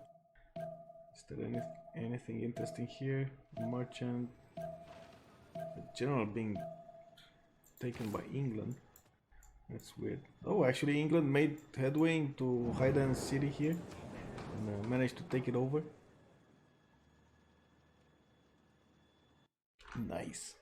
Is there anything interesting here? Merchant, the general being taken by England. That's weird. Oh, actually England made headway into Haidan City here and managed to take it over. Nice.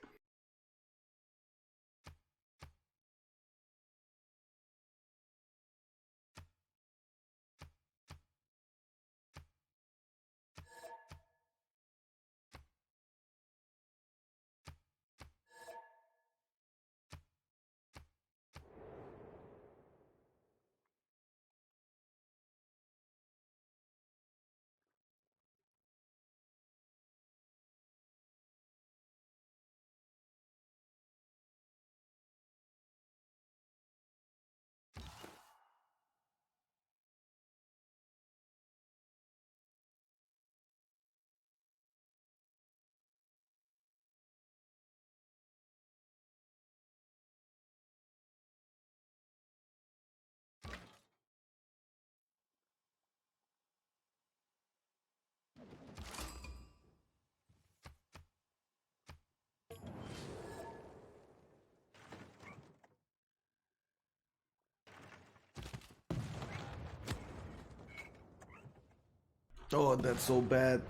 Oh, that's so bad.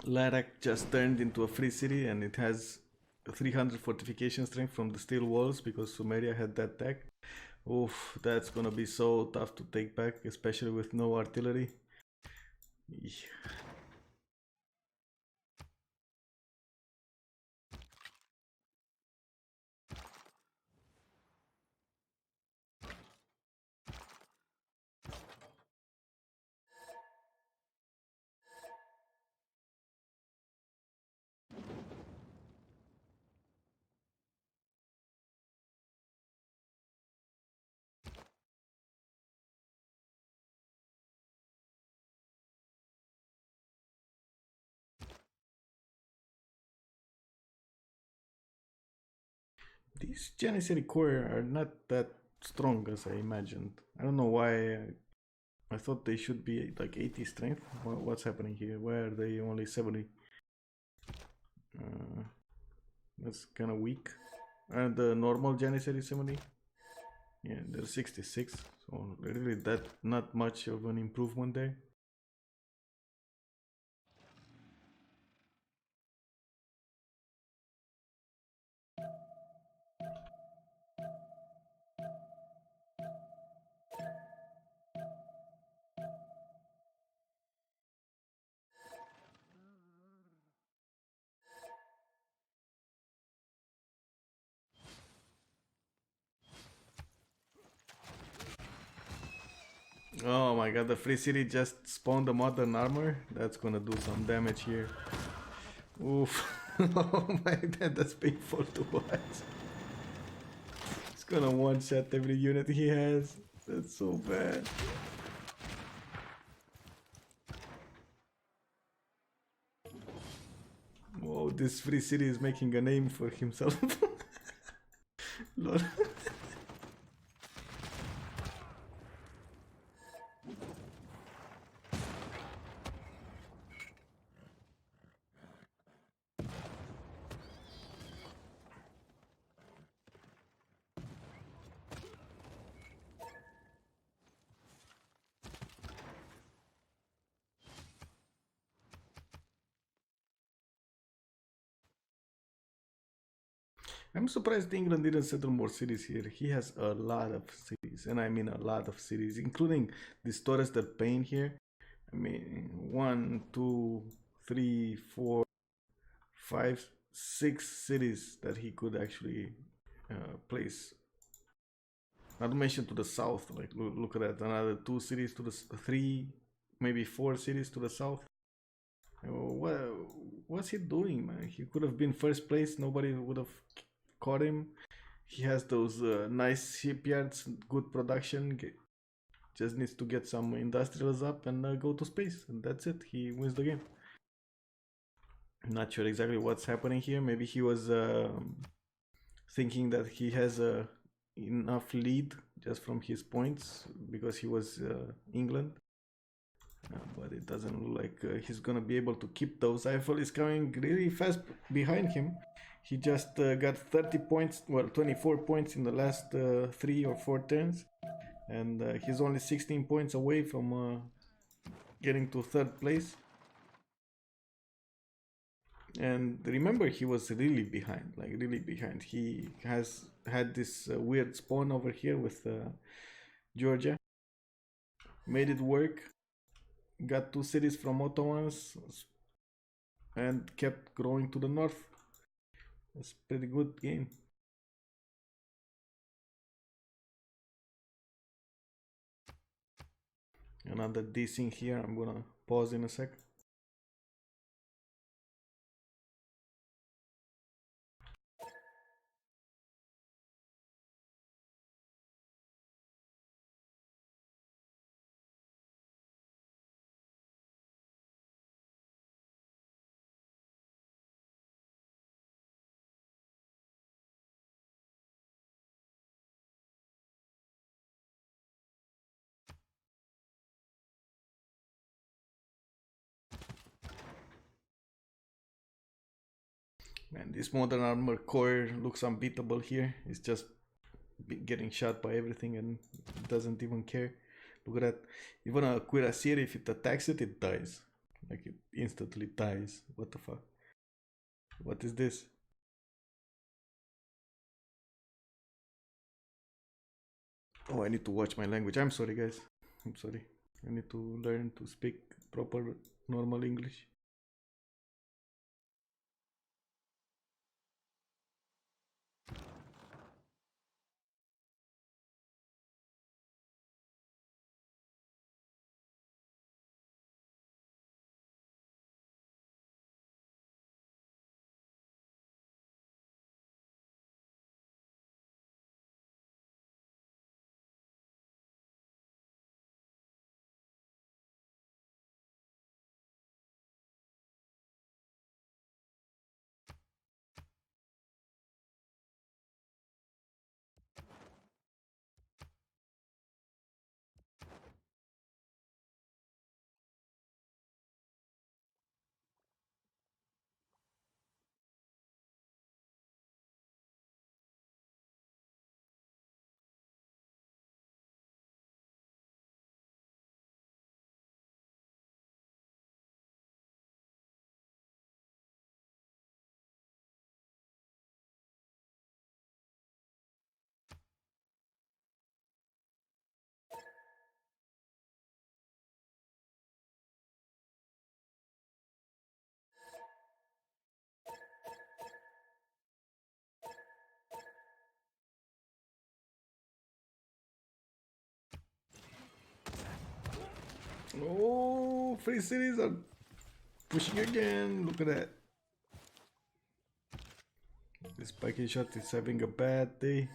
Larak just turned into a free city, and it has 300 fortification strength from the steel walls because Sumeria had that tech. Oof, that's gonna be so tough to take back, especially with no artillery. Eesh. These Janissary core are not that strong as I imagined. I don't know why. I thought they should be like 80 strength. What's happening here? Why are they only 70? That's kind of weak. And the normal Janissary 70? Yeah, they're 66. So really that not much of an improvement there. Oh my god, the free city just spawned the modern armor. That's gonna do some damage here. Oof. Oh my god, that's painful to watch. It's gonna one-shot every unit he has. That's so bad. Whoa, this free city is making a name for himself. Lol. I'm surprised England didn't settle more cities here. He has a lot of cities, and I mean a lot of cities, including this Torres del Paine here. I mean, 1, 2, 3, 4, 5, 6 cities that he could actually place. Not to mention to the south, like look at that, another 2 cities to the 3, maybe 4 cities to the south. What's he doing, man? He could have been first place. Nobody would have caught him. He has those nice shipyards, good production. just needs to get some industrials up and go to space, and that's it. He wins the game. I'm not sure exactly what's happening here. Maybe he was thinking that he has enough lead just from his points because he was England. But it doesn't look like he's gonna be able to keep those. Eiffel is coming really fast behind him. He just got 30 points, well, 24 points in the last 3 or 4 turns. And he's only 16 points away from getting to 3rd place. And remember, he was really behind, like really behind. He has had this weird spawn over here with Georgia. Made it work. Got 2 cities from Ottomans and kept growing to the north. It's a pretty good game. Another desync here. I'm gonna pause in a sec. Man, this modern armor core looks unbeatable here. It's just getting shot by everything and doesn't even care. Look at that. Even a cuirassier, if it attacks it, it dies. Like it instantly dies. What the fuck? What is this? Oh, I need to watch my language. I'm sorry, guys. I'm sorry. I need to learn to speak proper normal English. Oh, free cities are pushing again. Look at that. This spiky shot is having a bad day.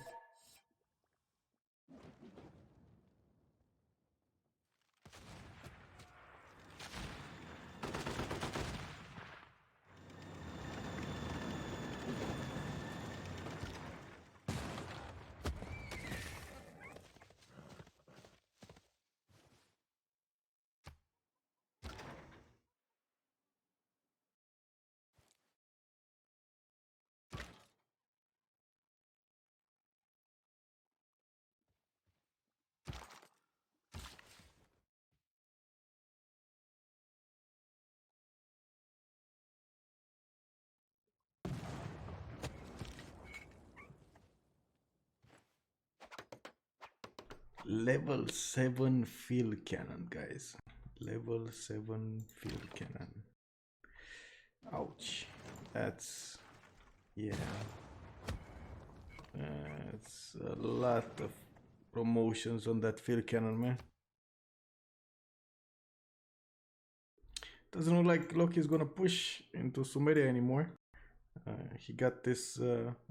Level 7 field cannon, guys. Level 7 field cannon. Ouch. That's... yeah. It's a lot of promotions on that field cannon, man. Doesn't look like Loki's gonna push into Sumeria anymore. He got this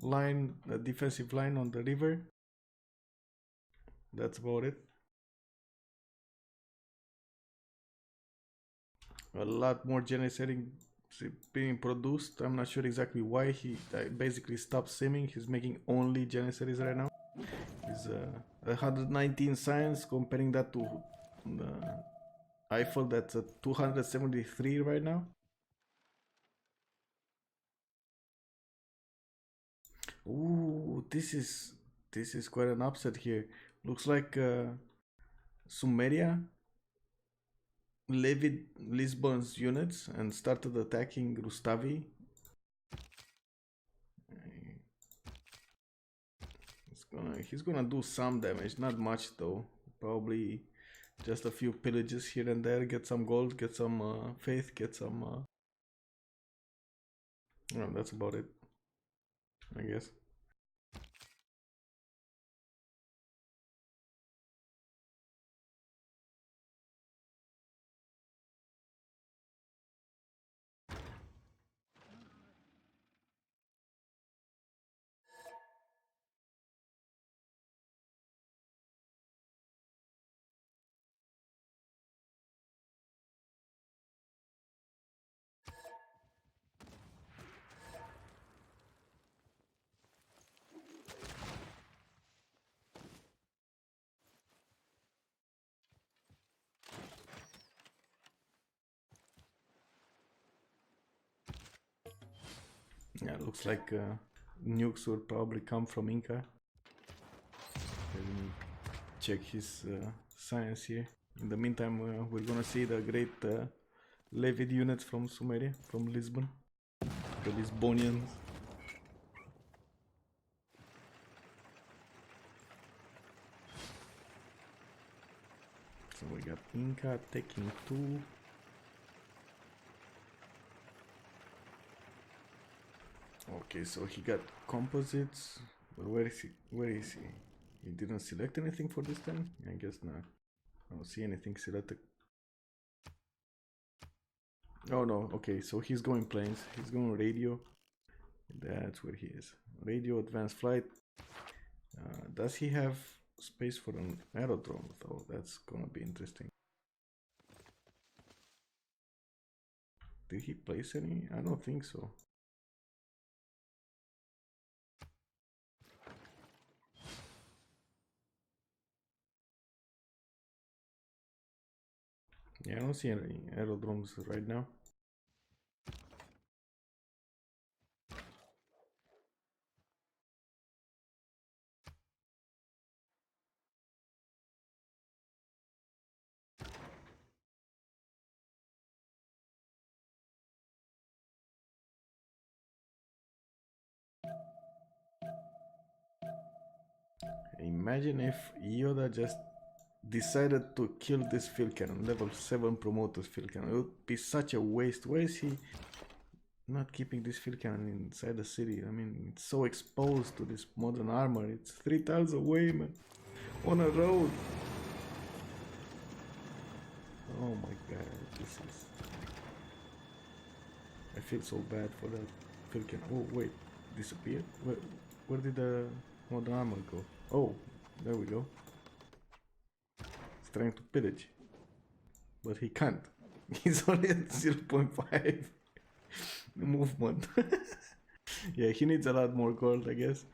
line, a defensive line on the river. That's about it. a lot more Genesating being produced. I'm not sure exactly why he basically stopped simming. He's making only Genesaries right now. He's 119 science, comparing that to Eiffel that's at 273 right now. Ooh, this is quite an upset here. Looks like Sumeria levied Lisbon's units and started attacking Rustavi. He's gonna do some damage, not much though. Probably just a few pillages here and there, get some gold, get some faith, get some well, that's about it, I guess. Yeah, looks like nukes will probably come from Inca. Let me check his science here. In the meantime, we're gonna see the great levied units from Sumeria, from Lisbon, the Lisbonians. So we got Inca taking 2. Okay, so he got composites. But where is he? Where is he? He didn't select anything for this time? I guess not. I don't see anything selected. Oh no, okay, so he's going planes. He's going radio. That's where he is. Radio, advanced flight. Does he have space for an aerodrome though? That's gonna be interesting. Did he place any? I don't think so. Yeah, I don't see any aerodromes right now. Imagine if Yoda just decided to kill this field cannon, level 7 promoted field cannon. It would be such a waste. Why is he not keeping this field cannon inside the city? I mean, it's so exposed to this modern armor. It's 3 tiles away, man. On a road. Oh my god, this is... I feel so bad for that field cannon. Oh wait, disappeared? Where did the modern armor go? Oh, there we go. He's trying to pillage, but he can't. He's only at 0.5 movement. Yeah, he needs a lot more gold, I guess.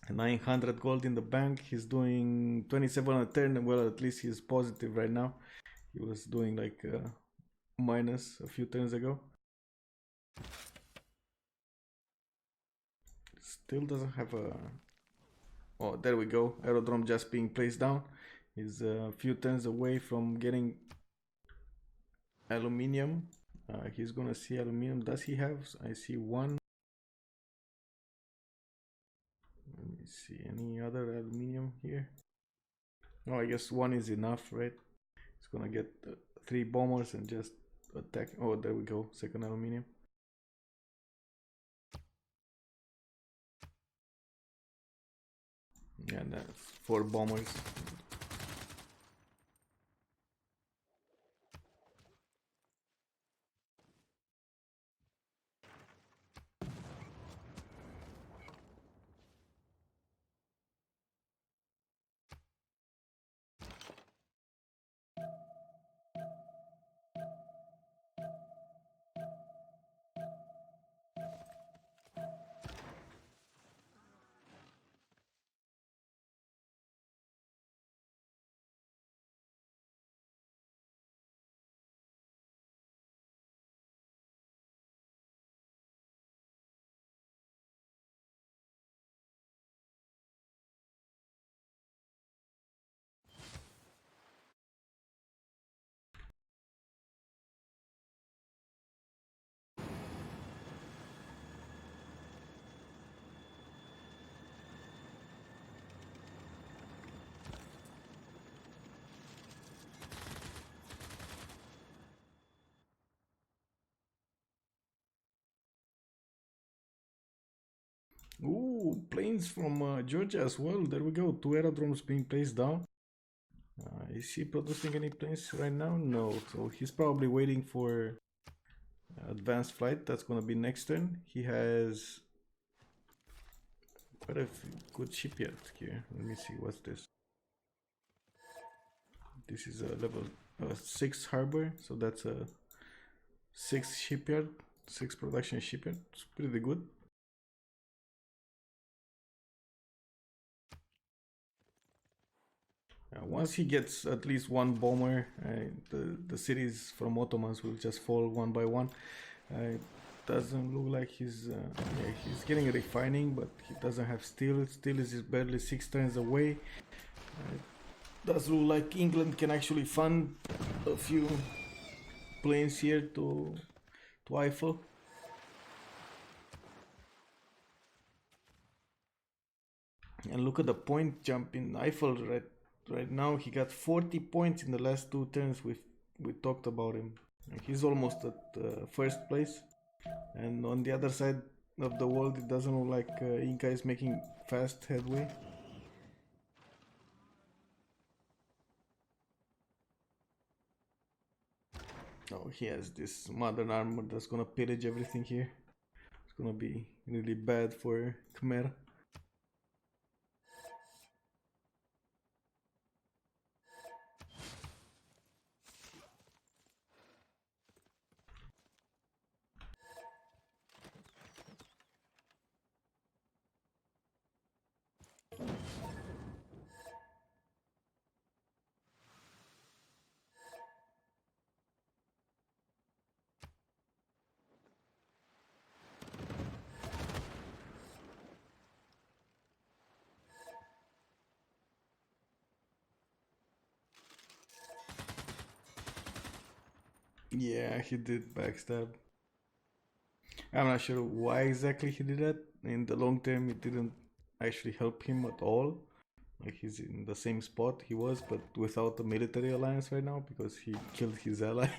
900 gold in the bank. He's doing 27 on a turn. Well, at least he's positive right now. He was doing like minus a few turns ago. Still doesn't have a... Oh, there we go. Aerodrome just being placed down. He's a few turns away from getting aluminium. He's gonna see aluminium. Does he have? I see one. Let me see any other aluminium here. Oh, I guess one is enough, right? He's gonna get 3 bombers and just attack. Oh, there we go. Second aluminium. Yeah, that's 4 bombers. Ooh, planes from Georgia as well. There we go. 2 aerodromes being placed down. Is he producing any planes right now? No. So he's probably waiting for advanced flight. That's gonna be next turn. He has quite a good shipyard here. Let me see. What's this? This is a level 6 harbor. So that's a 6 shipyard. 6 production shipyard. It's pretty good. Once he gets at least 1 bomber, the cities from Ottomans will just fall one by one. Doesn't look like he's getting refining, but he doesn't have steel. Steel is barely 6 turns away. Does look like England can actually fund a few planes here to Eiffel. And look at the point jump in Eiffel right now. He got 40 points in the last 2 turns. We talked about him. He's almost at first place. And on the other side of the world, it doesn't look like Inca is making fast headway. Oh, he has this modern armor that's gonna pillage everything here. It's gonna be really bad for Khmer. Yeah, he did backstab. I'm not sure why exactly he did that. In the long term, it didn't actually help him at all. Like, he's in the same spot he was, but without a military alliance right now because he killed his ally.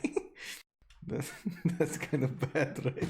That's kind of bad, right?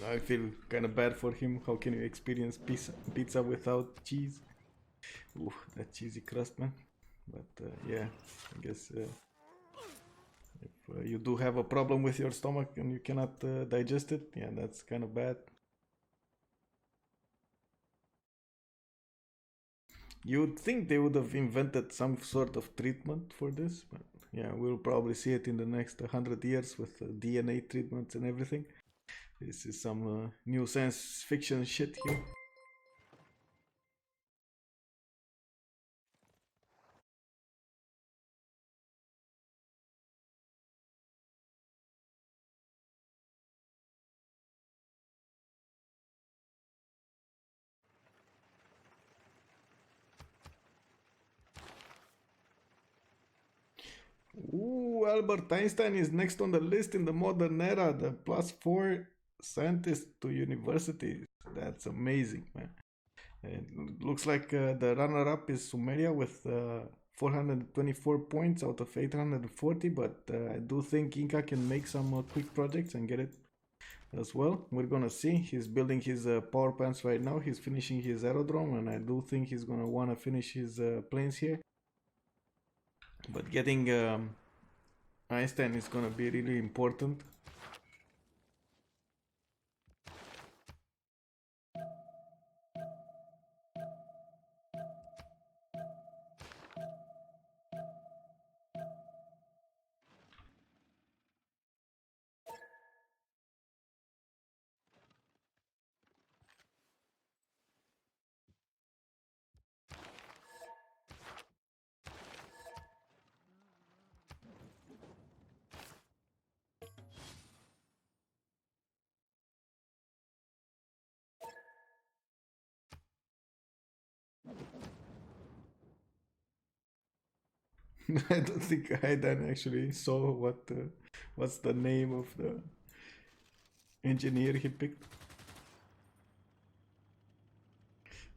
I feel kind of bad for him. How can you experience pizza without cheese? Ooh, that cheesy crust, man. But yeah, I guess if you do have a problem with your stomach and you cannot digest it, yeah, that's kind of bad. You'd think they would have invented some sort of treatment for this, but yeah, we'll probably see it in the next 100 years with DNA treatments and everything. This is some new science fiction shit here. Ooh, Albert Einstein is next on the list in the modern era, the +4 scientist to universities. That's amazing, man. It looks like the runner-up is Sumeria with 424 points out of 840, but I do think Inca can make some quick projects and get it as well. We're gonna see. He's building his power plants right now. He's finishing his aerodrome, and I do think he's gonna wanna finish his planes here. But getting Einstein is gonna be really important. I don't think Aidan actually saw what's the name of the engineer he picked.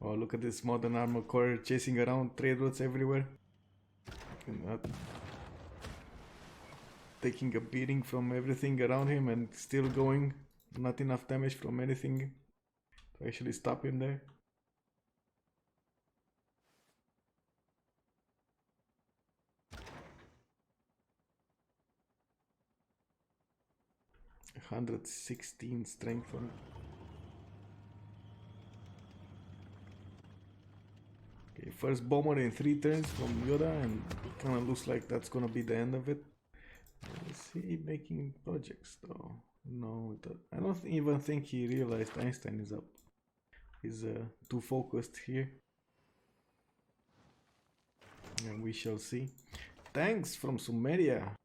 Oh, look at this modern armor core chasing around trade routes everywhere. Not taking a beating from everything around him and still going. Not enough damage from anything to actually stop him there. $116 strength on it. Okay, first bomber in 3 turns from Yoda, and it kinda looks like that's gonna be the end of it. Is he making projects though? No, I don't even think he realized Einstein is up. He's too focused here. And we shall see. Thanks from Sumeria.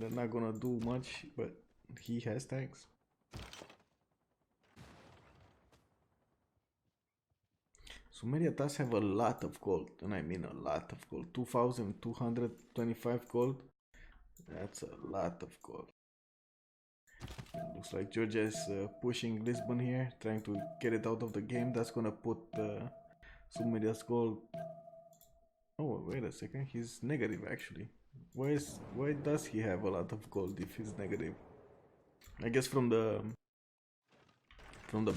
They're not gonna do much, but he has tanks. Sumeria does have a lot of gold, and I mean a lot of gold. 2,225 gold. That's a lot of gold. Looks like Georgia is pushing Lisbon here, trying to get it out of the game. That's gonna put Sumeria's gold. Oh, wait a second. He's negative actually. Why does he have a lot of gold if he's negative? I guess from the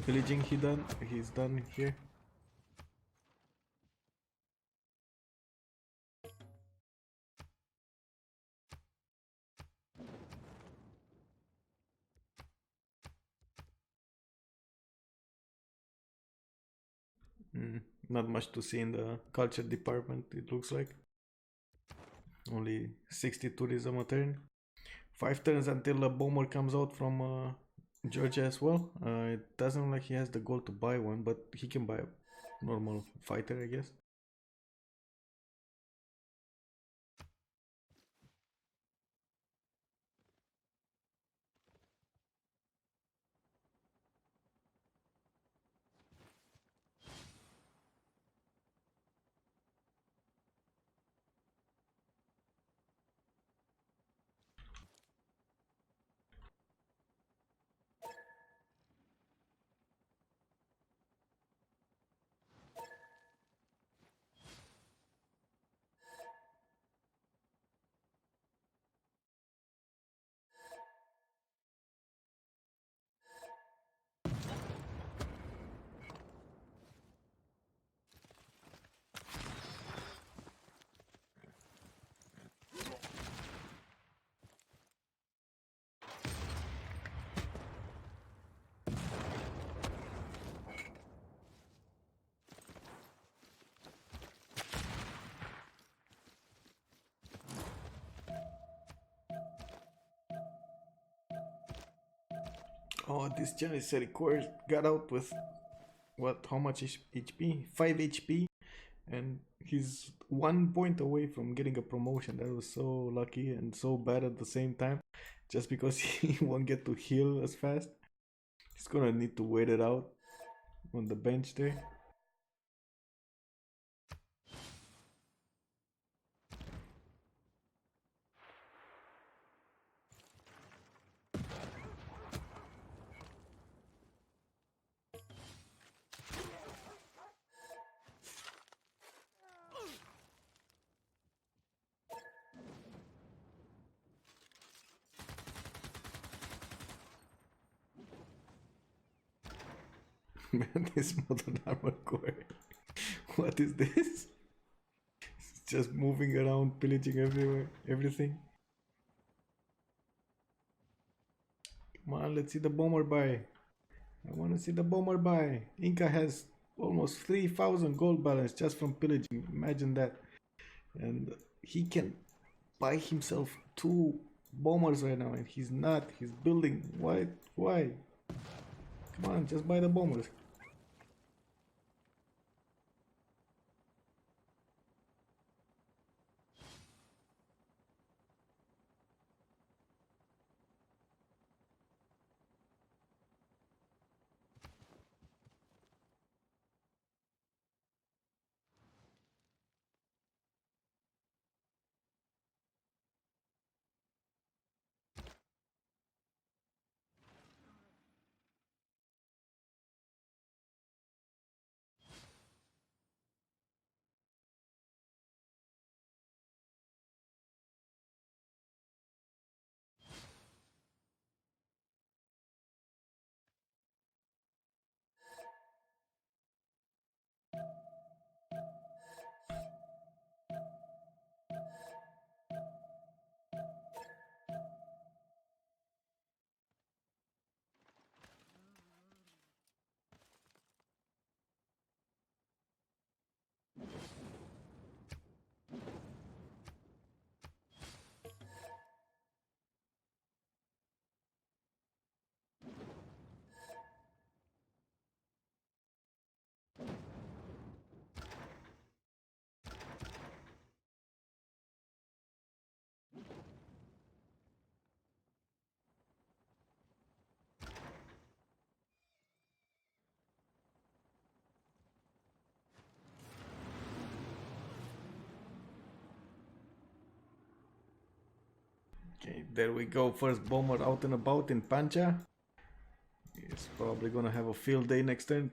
pillaging he's done here. Not much to see in the culture department, it looks like. Only 60 tourism a turn. 5 turns until a bomber comes out from Georgia as well. It doesn't look like he has the gold to buy one, but he can buy a normal fighter, I guess. Oh, this Janissary core got out with what? How much HP? 5 HP, and he's 1 point away from getting a promotion. That was so lucky and so bad at the same time, just because he won't get to heal as fast. He's gonna need to wait it out on the bench there. Man, this modern armor core. What is this? It's just moving around, pillaging everywhere, everything. Come on, let's see the bomber buy. I want to see the bomber buy. Inca has almost 3,000 gold balance just from pillaging. Imagine that. And he can buy himself 2 bombers right now, and he's not. He's building. Why? Why? Come on, just buy the bombers. Okay, there we go. First bomber out and about in Pancha. He's probably gonna have a field day next turn,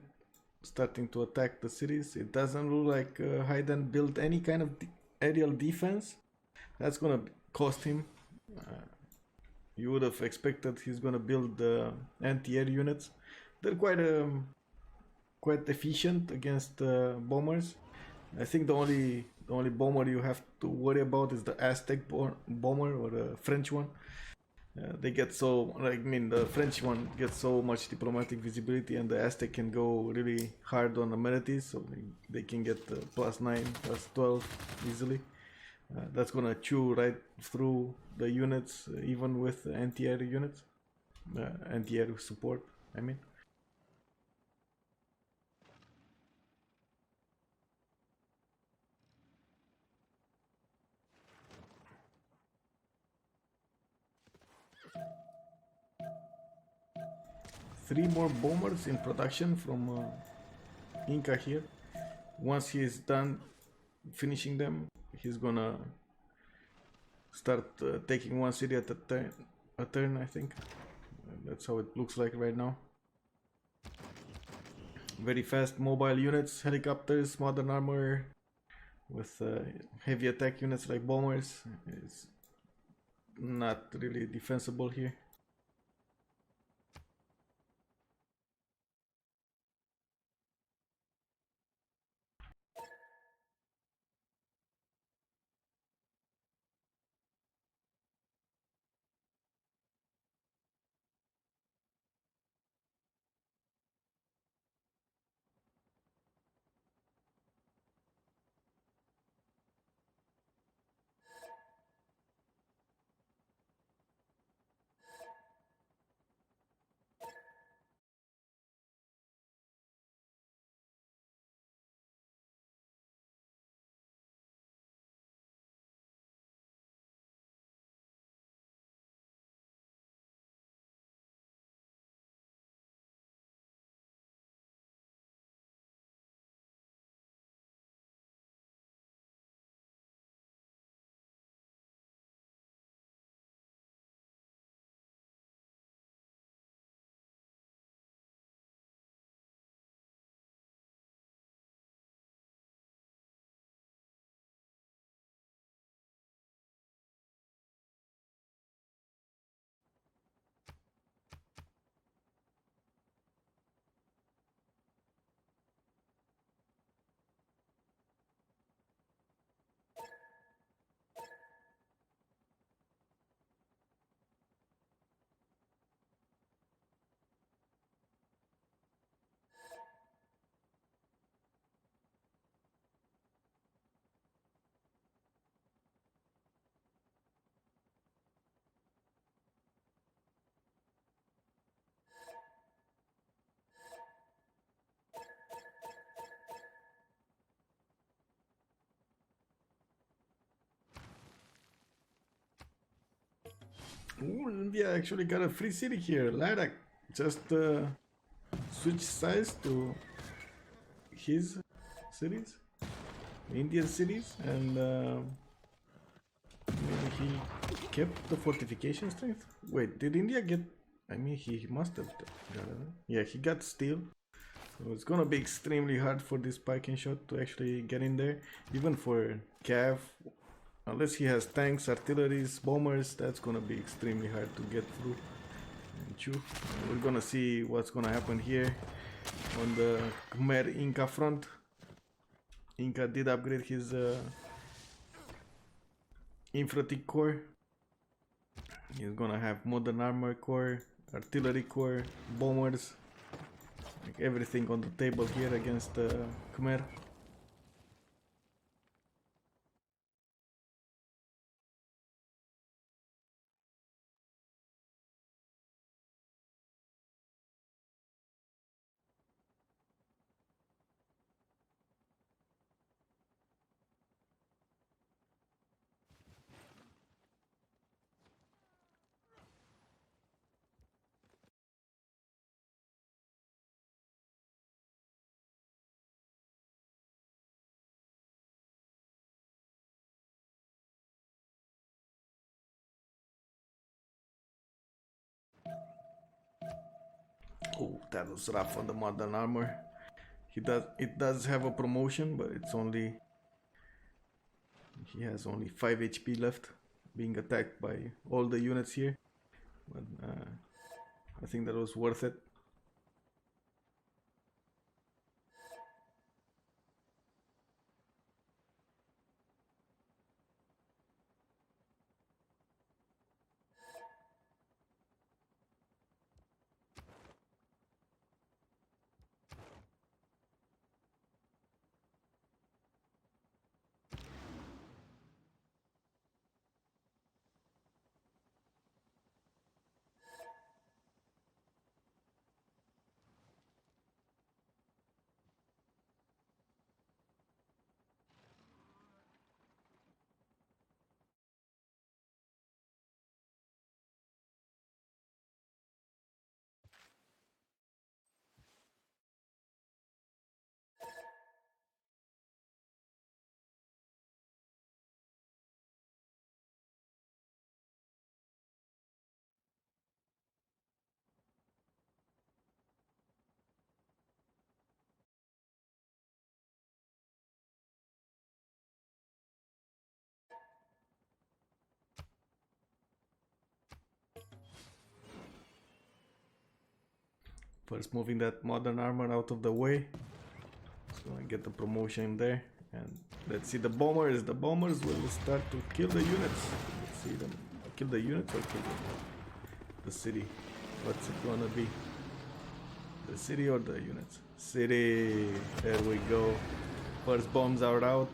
starting to attack the cities. It doesn't look like Hayden built any kind of aerial defense. That's gonna cost him. You would have expected he's gonna build anti-air units. They're quite efficient against bombers. I think the only bomber you have to worry about is the Aztec bomber or the French one. They get so, I mean, the French one gets so much diplomatic visibility, and the Aztec can go really hard on amenities, so they can get +9, +12 easily. That's gonna chew right through the units, even with anti-air units, anti-air support, I mean. Three more bombers in production from Inca here. Once he is done finishing them, he's gonna start taking one city at a turn, I think. That's how it looks like right now. Very fast mobile units, helicopters, modern armor with heavy attack units like bombers. It's not really defensible here. Ooh, India actually got a free city here. Ladakh just switch sides to his cities, Indian cities, and maybe he kept the fortification strength. Wait, did India get? I mean, he must have got it. Yeah, he got steel. So it's gonna be extremely hard for this pike and shot to actually get in there, even for Cav. Unless he has tanks, artilleries, bombers, that's gonna be extremely hard to get through. We're gonna see what's gonna happen here on the Khmer Inca front. Inca did upgrade his infantry core. He's gonna have modern armor core, artillery core, bombers, like everything on the table here against Khmer. Oh, that was rough on the modern armor. It does have a promotion, but it's only he has only 5 HP left, being attacked by all the units here. But I think that was worth it. First moving that modern armor out of the way. So I get the promotion there. And let's see the bombers. The bombers will start to kill the units. Let's see them kill the units or kill the city. What's it gonna be? The city or the units? City. There we go. First bombs are out.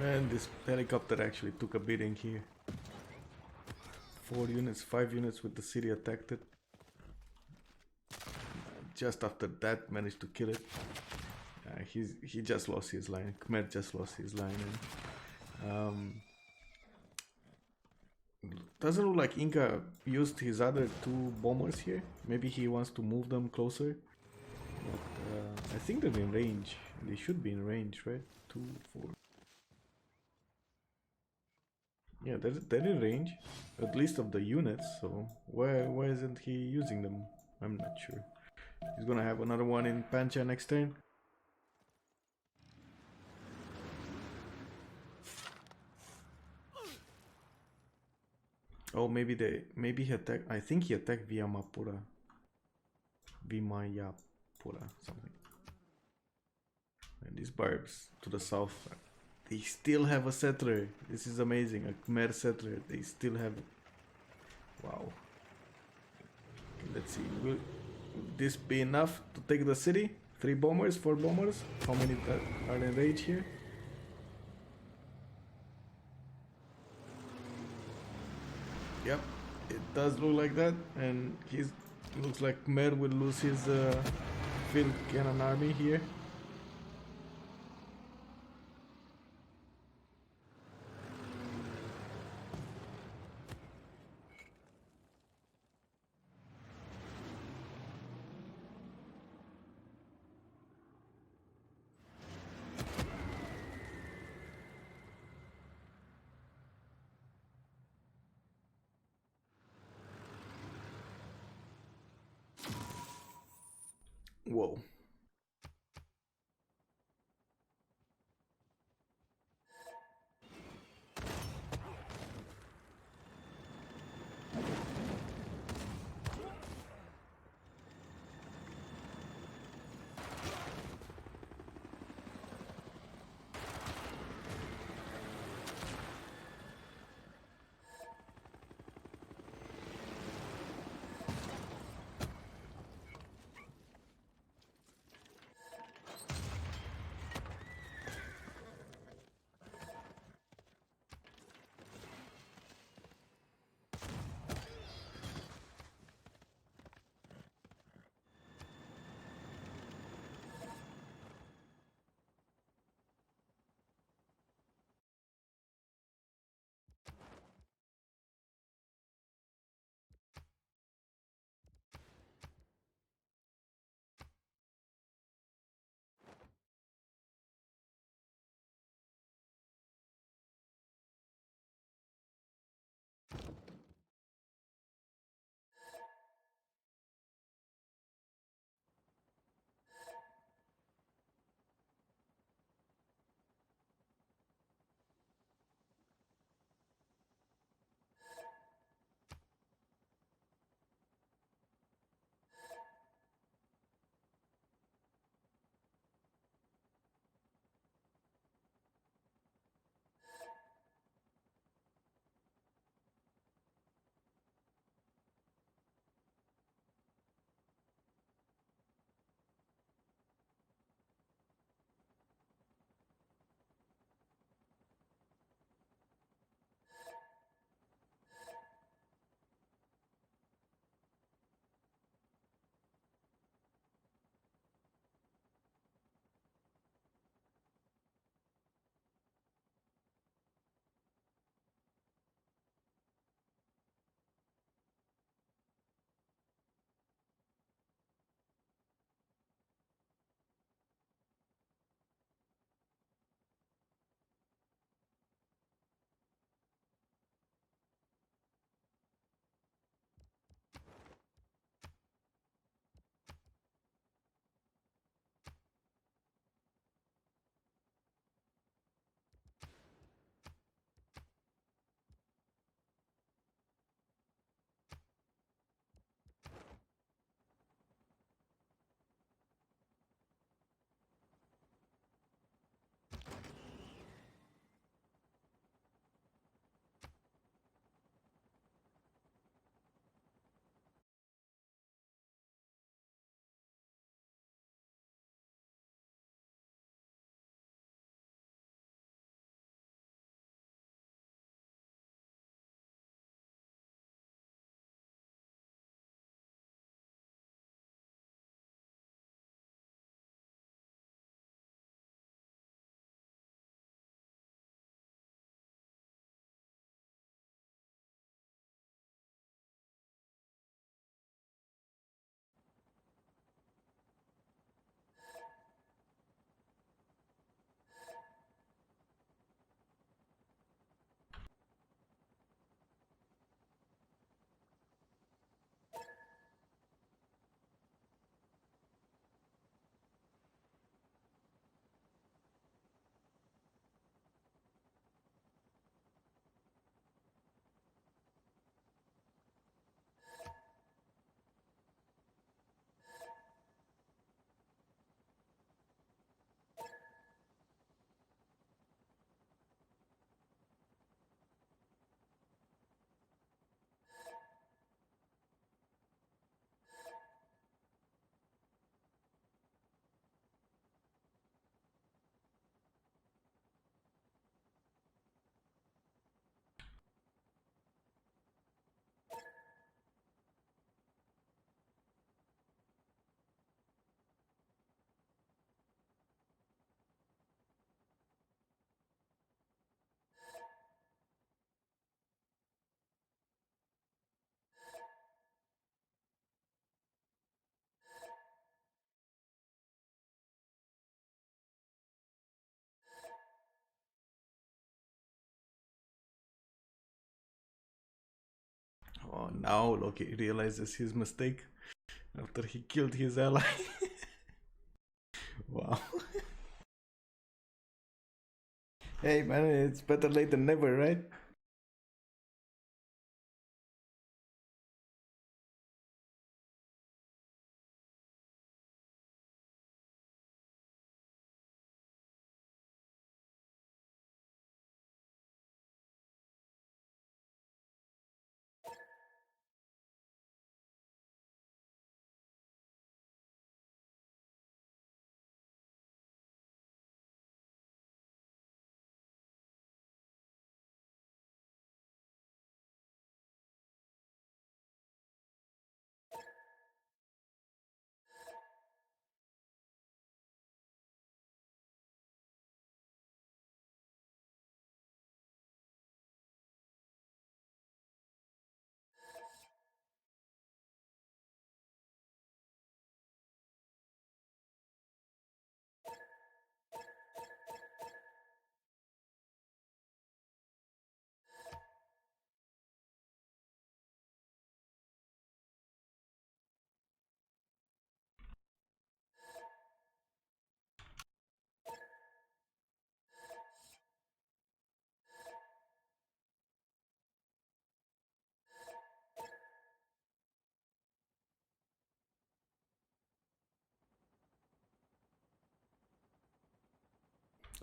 And this helicopter actually took a beating here. 4 units, 5 units with the city attacked it. Just after that, managed to kill it. He just lost his line. Khmer just lost his line. And, doesn't look like Inca used his other 2 bombers here. Maybe he wants to move them closer. But I think they're in range. They should be in range, right? 2, 4. Yeah, they're in range, at least of the units, so why isn't he using them? I'm not sure. He's gonna have another one in Pancha next turn. Oh, maybe he attacked. I think he attacked Vimayapura, something. And these barbs to the south They still have a settler. This is amazing. A Khmer settler. They still have it. Wow. Okay, let's see. Will this be enough to take the city? 3 bombers, 4 bombers? How many are in rage here? Yep, it does look like that, and he's looks like Khmer will lose his field cannon army here. Whoa. Oh, now Loki realizes his mistake after he killed his ally. Wow. Hey man, it's better late than never, right?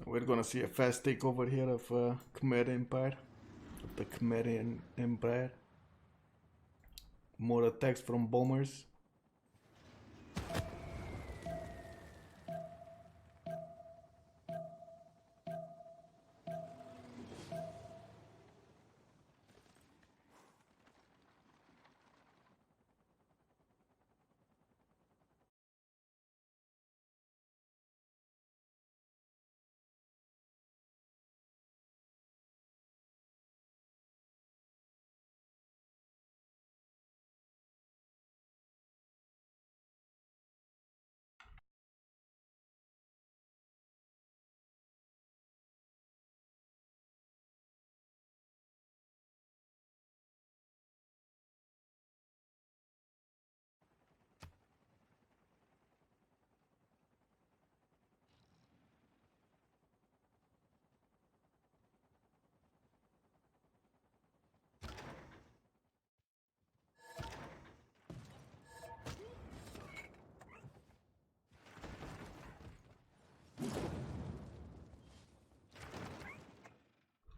We're gonna see a fast takeover here of Khmer Empire, of the Khmerian Empire. More attacks from bombers.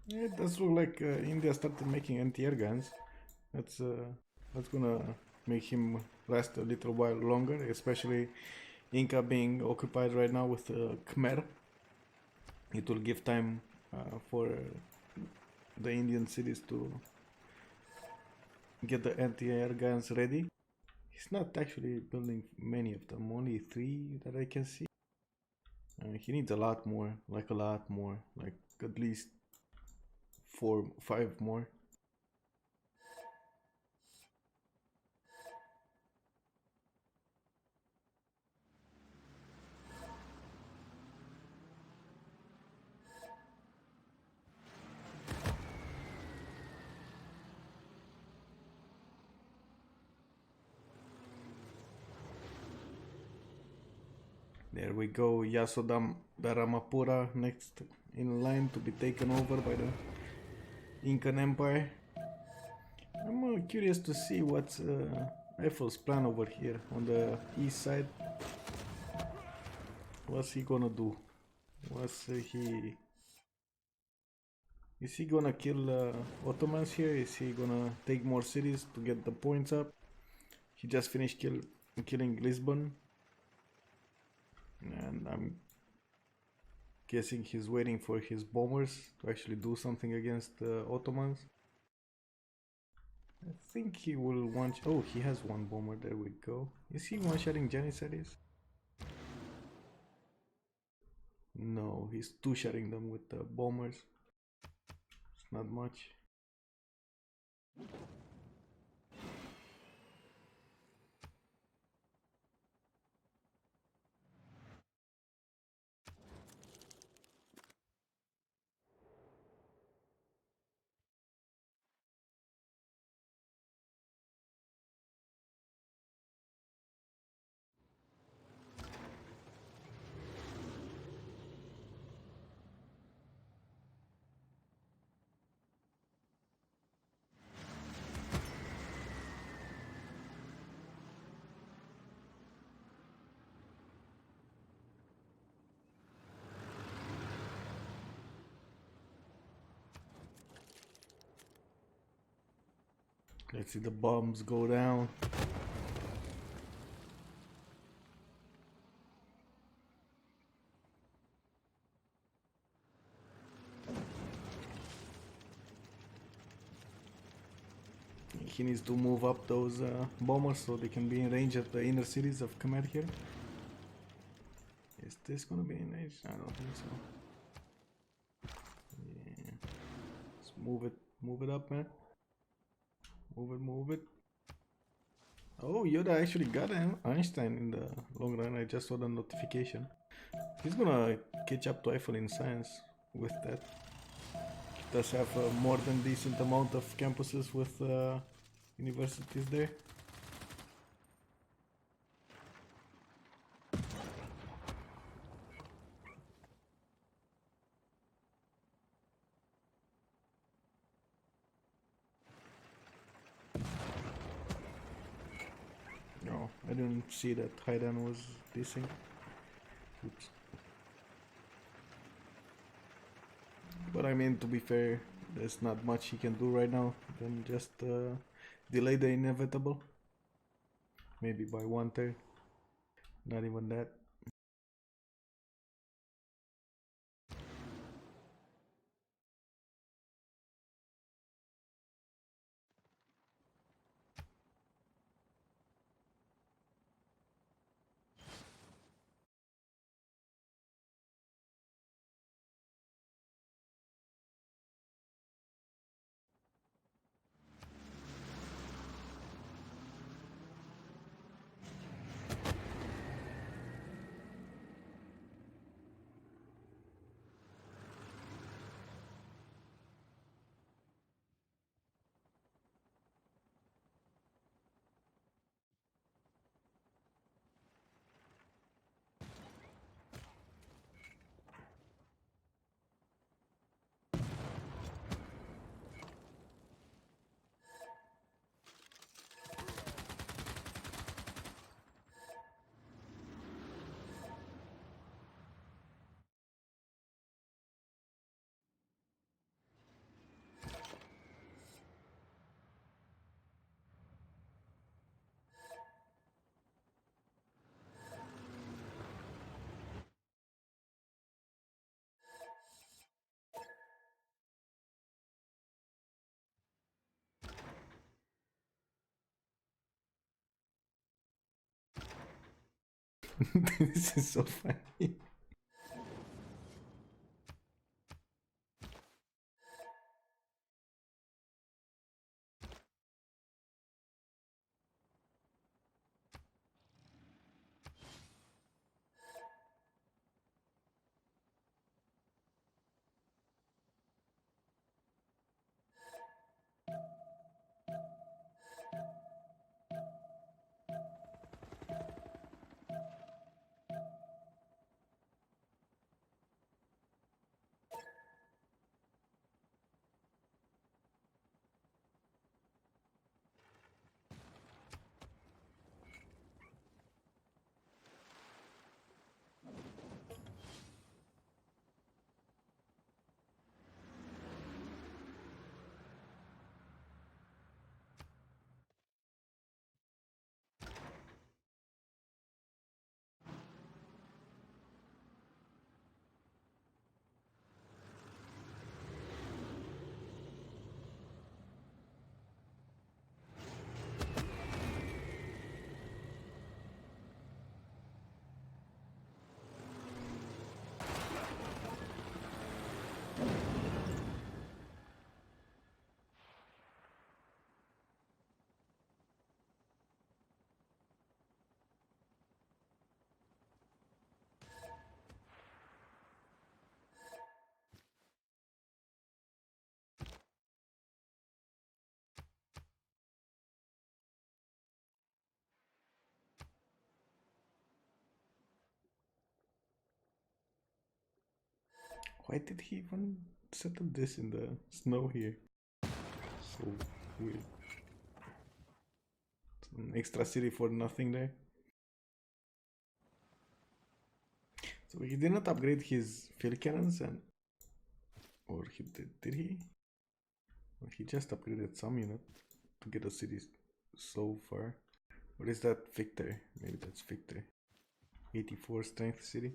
Yeah, it does look like India started making anti-air guns. That's gonna make him last a little while longer, especially Inca being occupied right now with Khmer. It will give time for the Indian cities to get the anti-air guns ready. He's not actually building many of them, only 3 that I can see. He needs a lot more, like at least 4, 5 more. There we go, Yasodam Dharamapura next in line to be taken over by the Incan Empire. I'm curious to see what's Eiffel's plan over here on the east side. What's he gonna do? Is he gonna kill Ottomans here? Is he gonna take more cities to get the points up? He just finished killing Lisbon. And I'm guessing he's waiting for his bombers to actually do something against the Ottomans. I think he will one. Oh, he has one bomber. There we go. Is he one-shotting Janissaries? No, he's two-shotting them with the bombers. It's not much. Let's see the bombs go down. He needs to move up those bombers so they can be in range of the inner cities of Kemet here. Is this gonna be in range? I don't think so. Yeah. Let's move it up, man. Move it. Oh, Yoda actually got Einstein in the long run. I just saw the notification. He's gonna catch up to Eiffel in science with that. He does have a more than decent amount of campuses with universities there. No, I didn't see that Haidan was dissing. Oops. But I mean, to be fair, there's not much he can do right now than just delay the inevitable. Maybe by 1 turn. Not even that. This is so funny. Why did he even set up this in the snow here? So weird. An extra city for nothing there. So he did not upgrade his field cannons, and or he did he? Or he just upgraded some unit. to get a city so far. What is that? Victor? Maybe that's Victor. 84 strength city.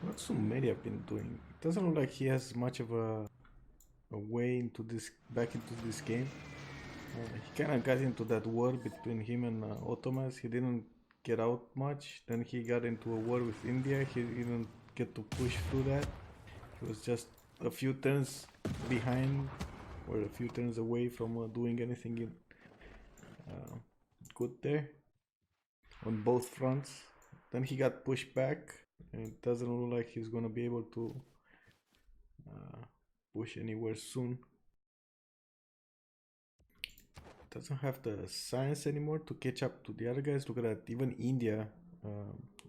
What's Sumeri been doing? It doesn't look like he has much of a way into this, back into this game. He kind of got into that war between him and Ottomans. He didn't get out much. Then he got into a war with India. He didn't get to push through that. He was just a few turns behind or a few turns away from doing anything good there on both fronts. Then he got pushed back, and it doesn't look like he's gonna be able to push anywhere soon. Doesn't have the science anymore to catch up to the other guys. Look at that, even India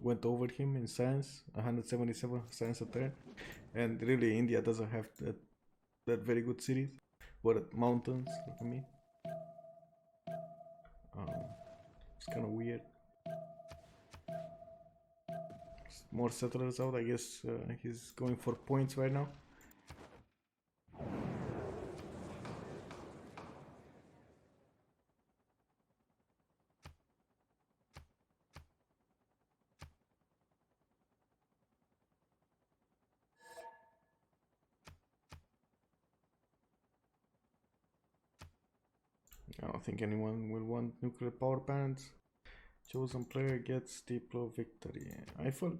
went over him in science, 177 science a turn. And really India doesn't have that very good cities, but mountains, I mean. It's kind of weird. More settlers out, I guess he's going for points right now. I don't think anyone will want nuclear power plants. Chosen player gets Diplo victory. Eiffel?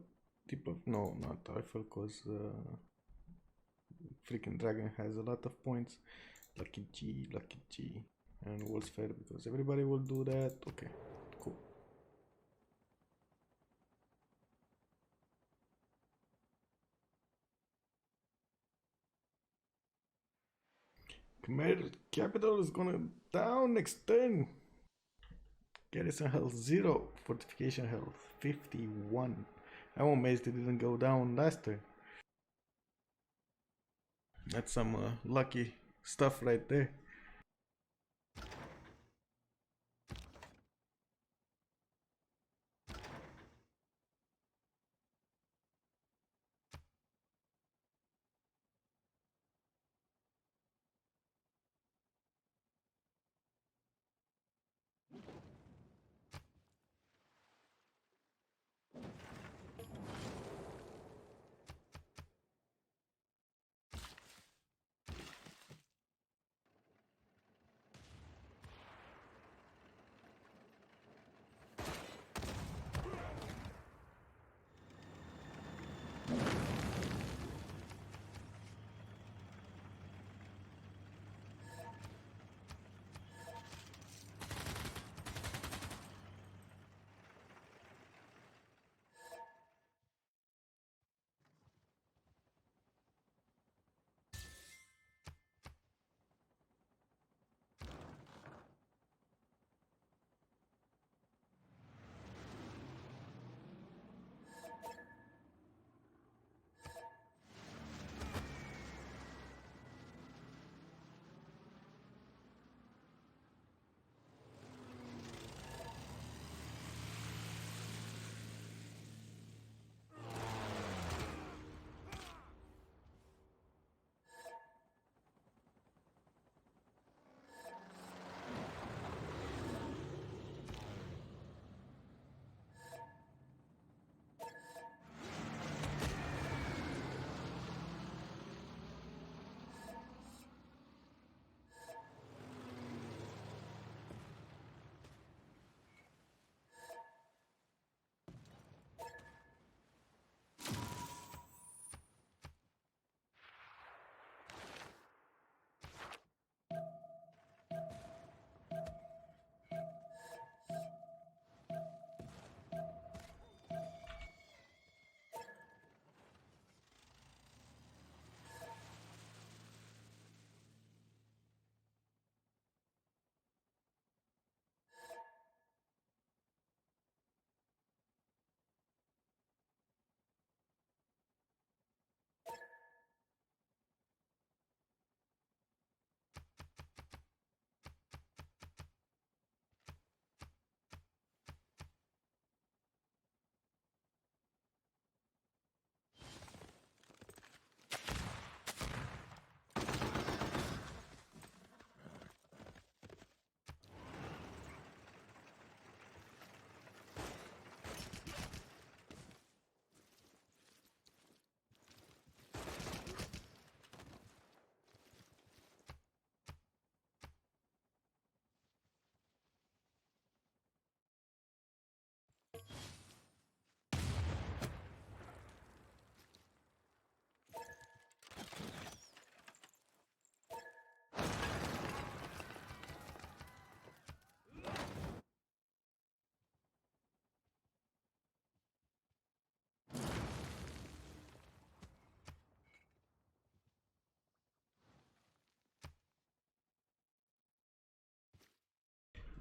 Diplo? No, not Eiffel, because freaking Dragon has a lot of points. Lucky G, Lucky G. And World's Fair, because everybody will do that. Okay, cool. Khmer capital is gonna down next turn. Garrison health 0, fortification health 51. I'm amazed it didn't go down last turn. That's some lucky stuff right there.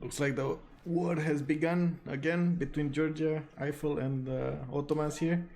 Looks like the war has begun again between Georgia, Eiffel, and Ottomans here.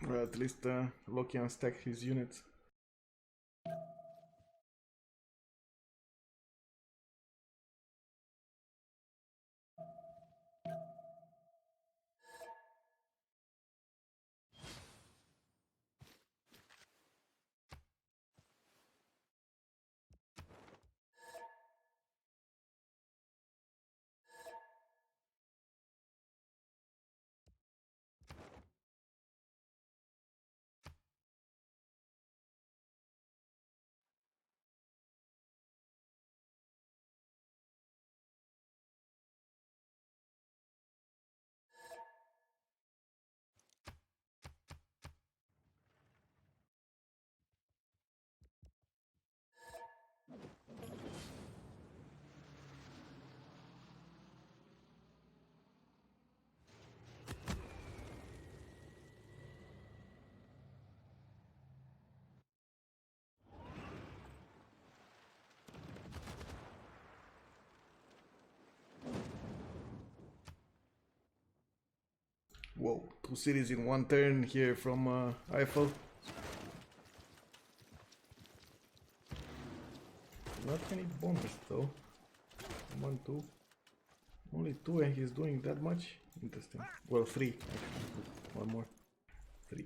Well, at least Loki unstacked his units. Whoa, 2 cities in 1 turn here from Eiffel. Not many bombers though. 1, 2. Only 2 and he's doing that much? Interesting. Well, 3 actually. 1 more. 3.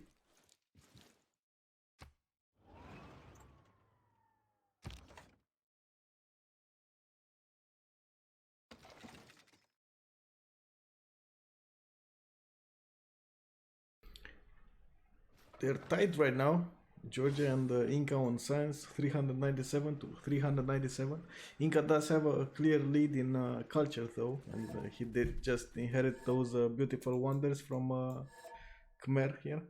They're tight right now. Georgia and Inca on science, 397 to 397. Inca does have a clear lead in culture though, and he did just inherit those beautiful wonders from Khmer here.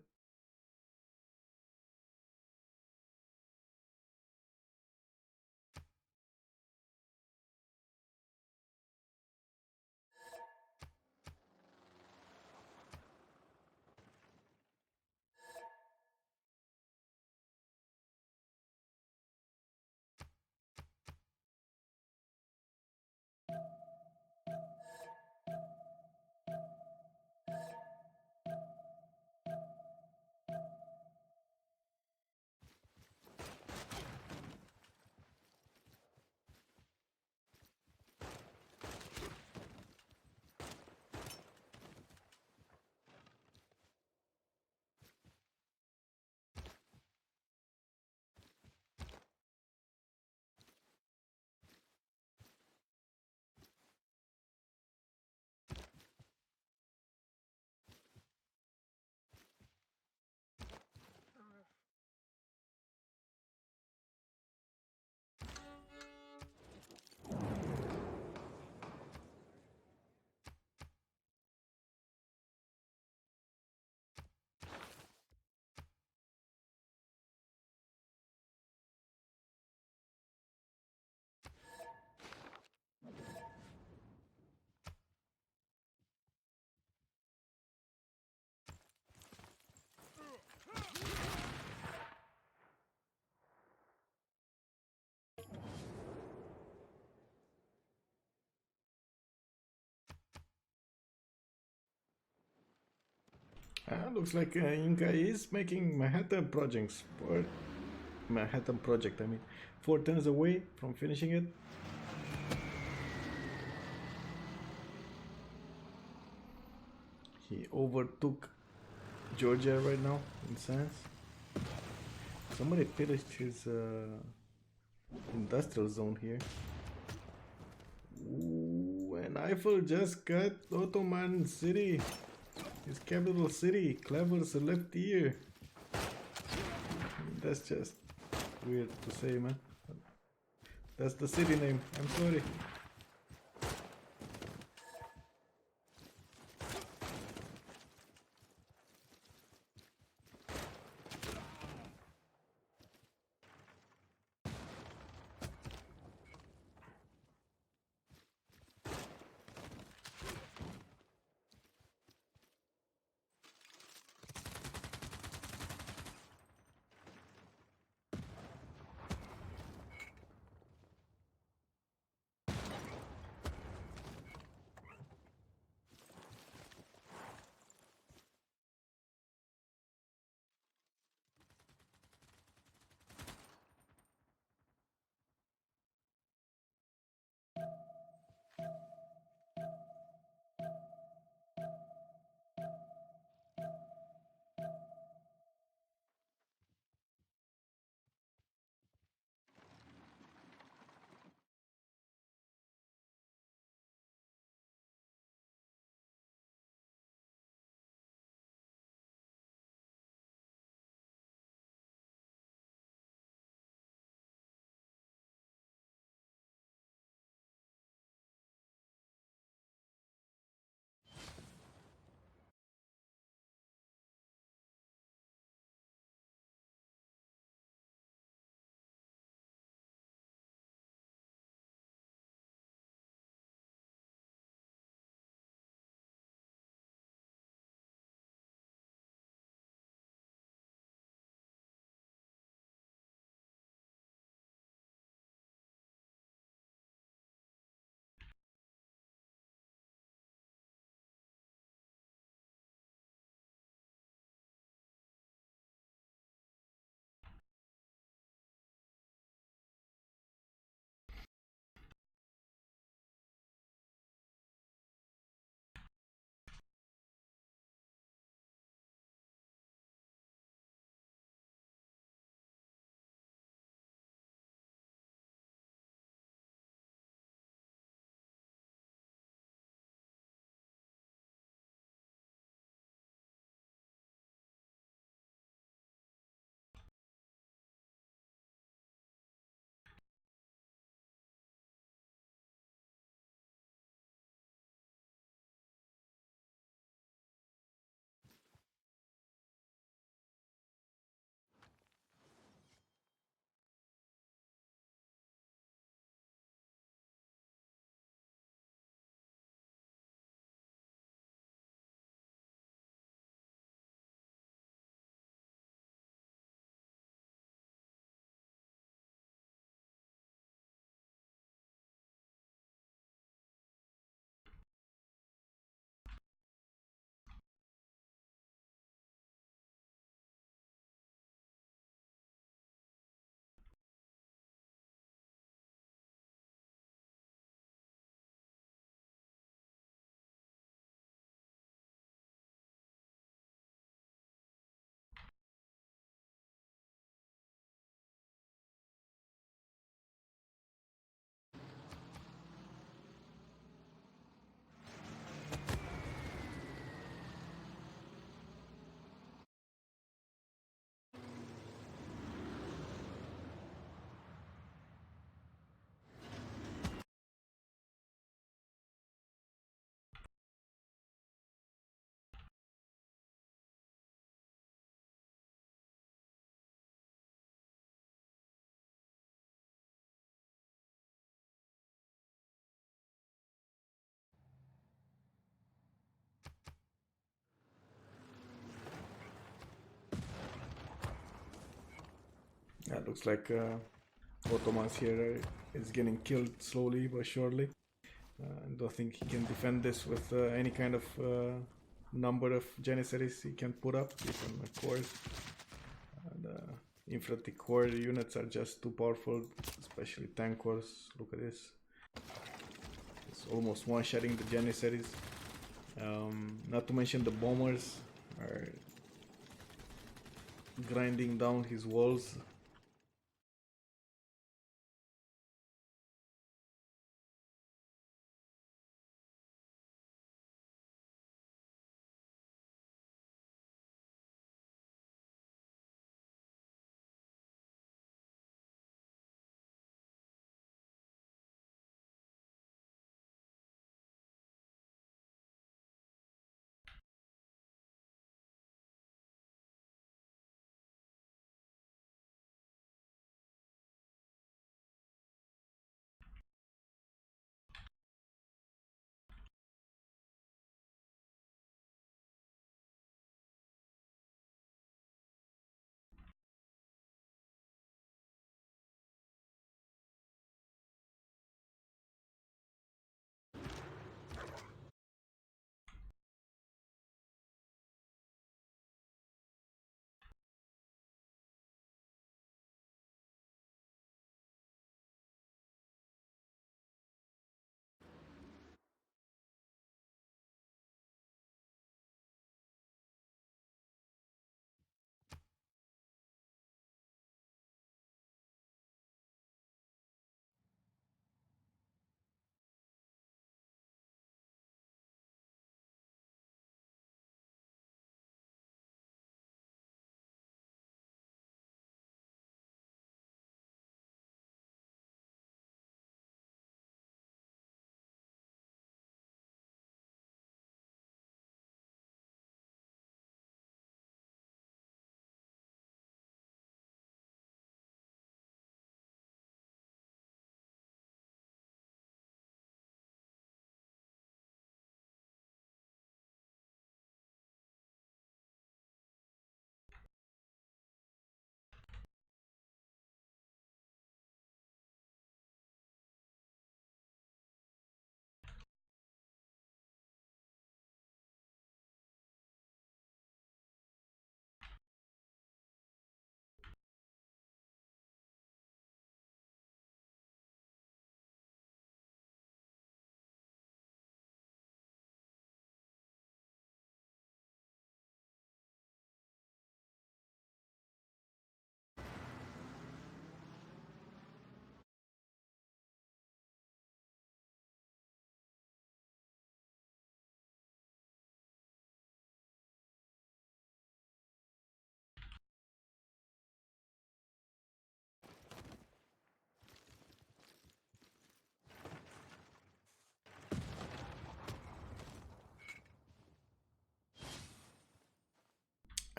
Looks like Inca is making Manhattan projects. Or Manhattan project, I mean. 4 turns away from finishing it. He overtook Georgia right now in science. Somebody pillaged his industrial zone here. Ooh, and Eiffel just got Ottoman city, his capital city. Clever's left ear. That's just weird to say, man. That's the city name. I'm sorry. Yeah, looks like Ottomans here is getting killed slowly but surely. I don't think he can defend this with any kind of number of Janissaries he can put up, even cores. And infantry core units are just too powerful, especially tank cores. Look at this. It's almost one-shotting the Janissaries. Not to mention the bombers are grinding down his walls.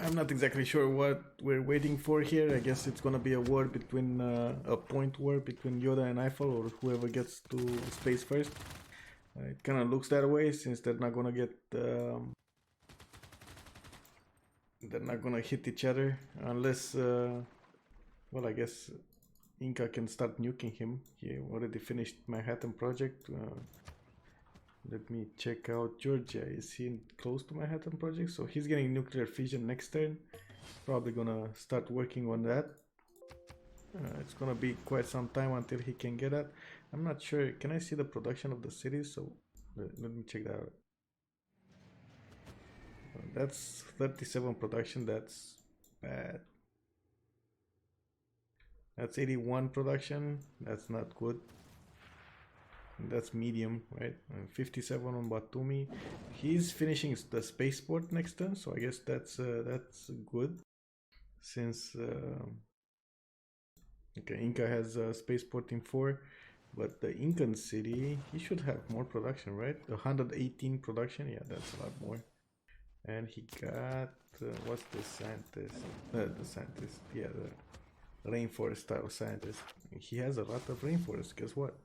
I'm not exactly sure what we're waiting for here. I guess it's gonna be a war between a point war between Yoda and Eiffel, or whoever gets to space first. It kind of looks that way, since they're not gonna get they're not gonna hit each other unless well, I guess Inca can start nuking him. He already finished Manhattan Project. Let me check out Georgia. Is he close to Manhattan Project? So he's getting nuclear fission next turn. Probably gonna start working on that. It's gonna be quite some time until he can get that. I'm not sure. Can I see the production of the cities? So let me check that out. That's 37 production. That's bad. That's 81 production. That's not good. That's medium, right? 57 on Batumi. He's finishing the spaceport next turn, so I guess that's good. Since okay, Inca has spaceport in 4, but the Incan city, he should have more production, right? 118 production, yeah, that's a lot more. And he got what's the scientist? The scientist, yeah, the rainforest style scientist. He has a lot of rainforest. Guess what?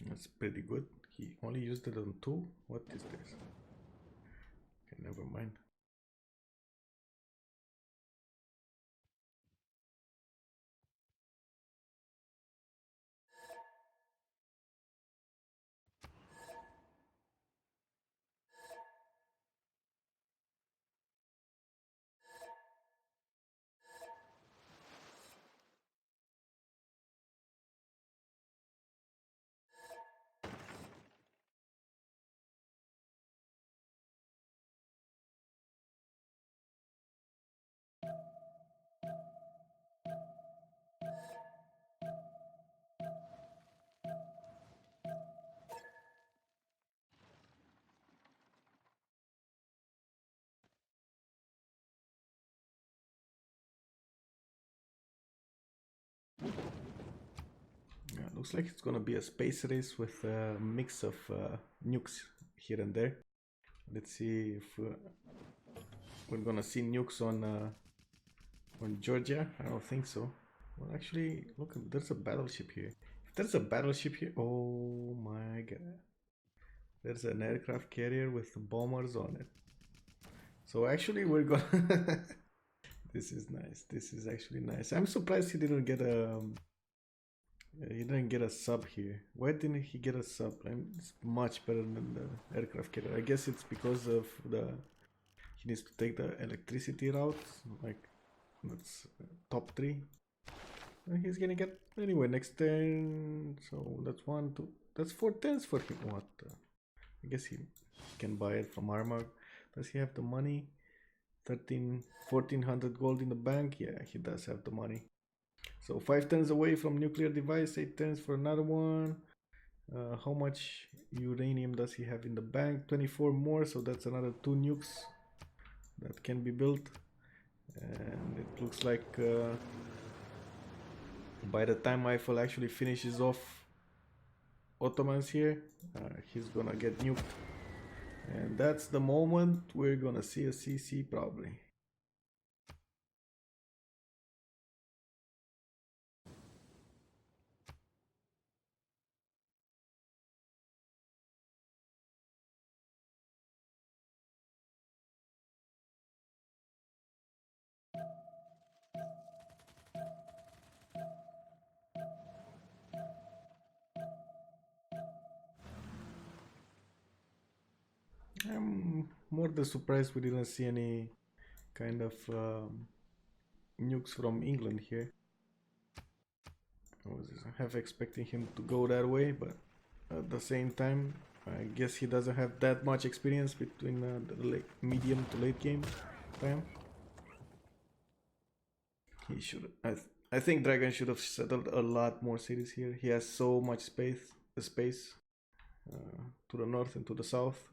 That's pretty good. He only used it on 2. What is this? Okay, never mind. looks like it's gonna be a space race with a mix of nukes here and there. Let's see if we're gonna see nukes on Georgia. I don't think so. Well, actually, look, there's a battleship here. If there's a battleship here, oh my god. There's an aircraft carrier with bombers on it. So actually we're gonna... This is nice. This is actually nice. I'm surprised he didn't get a... He didn't get a sub here. Why didn't he get a sub? It's much better than the aircraft carrier. I guess it's because of the... He needs to take the electricity route. Like, that's top 3. And he's gonna get... Anyway, next turn... So that's 1, 2... That's 4 turns for him. What the... I guess he can buy it from Armag. Does he have the money? 1400 gold in the bank. Yeah, he does have the money. So 5 turns away from nuclear device, 8 turns for another one. How much uranium does he have in the bank? 24 more, so that's another 2 nukes that can be built. And it looks like by the time Eiffel actually finishes off Ottomans here, he's gonna get nuked. And that's the moment we're gonna see a CC probably. I'm more than surprised we didn't see any kind of nukes from England here. I was half expecting him to go that way, but at the same time, I guess he doesn't have that much experience between the medium to late game time. He should. I think Dragon should have settled a lot more cities here. He has so much space to the north and to the south.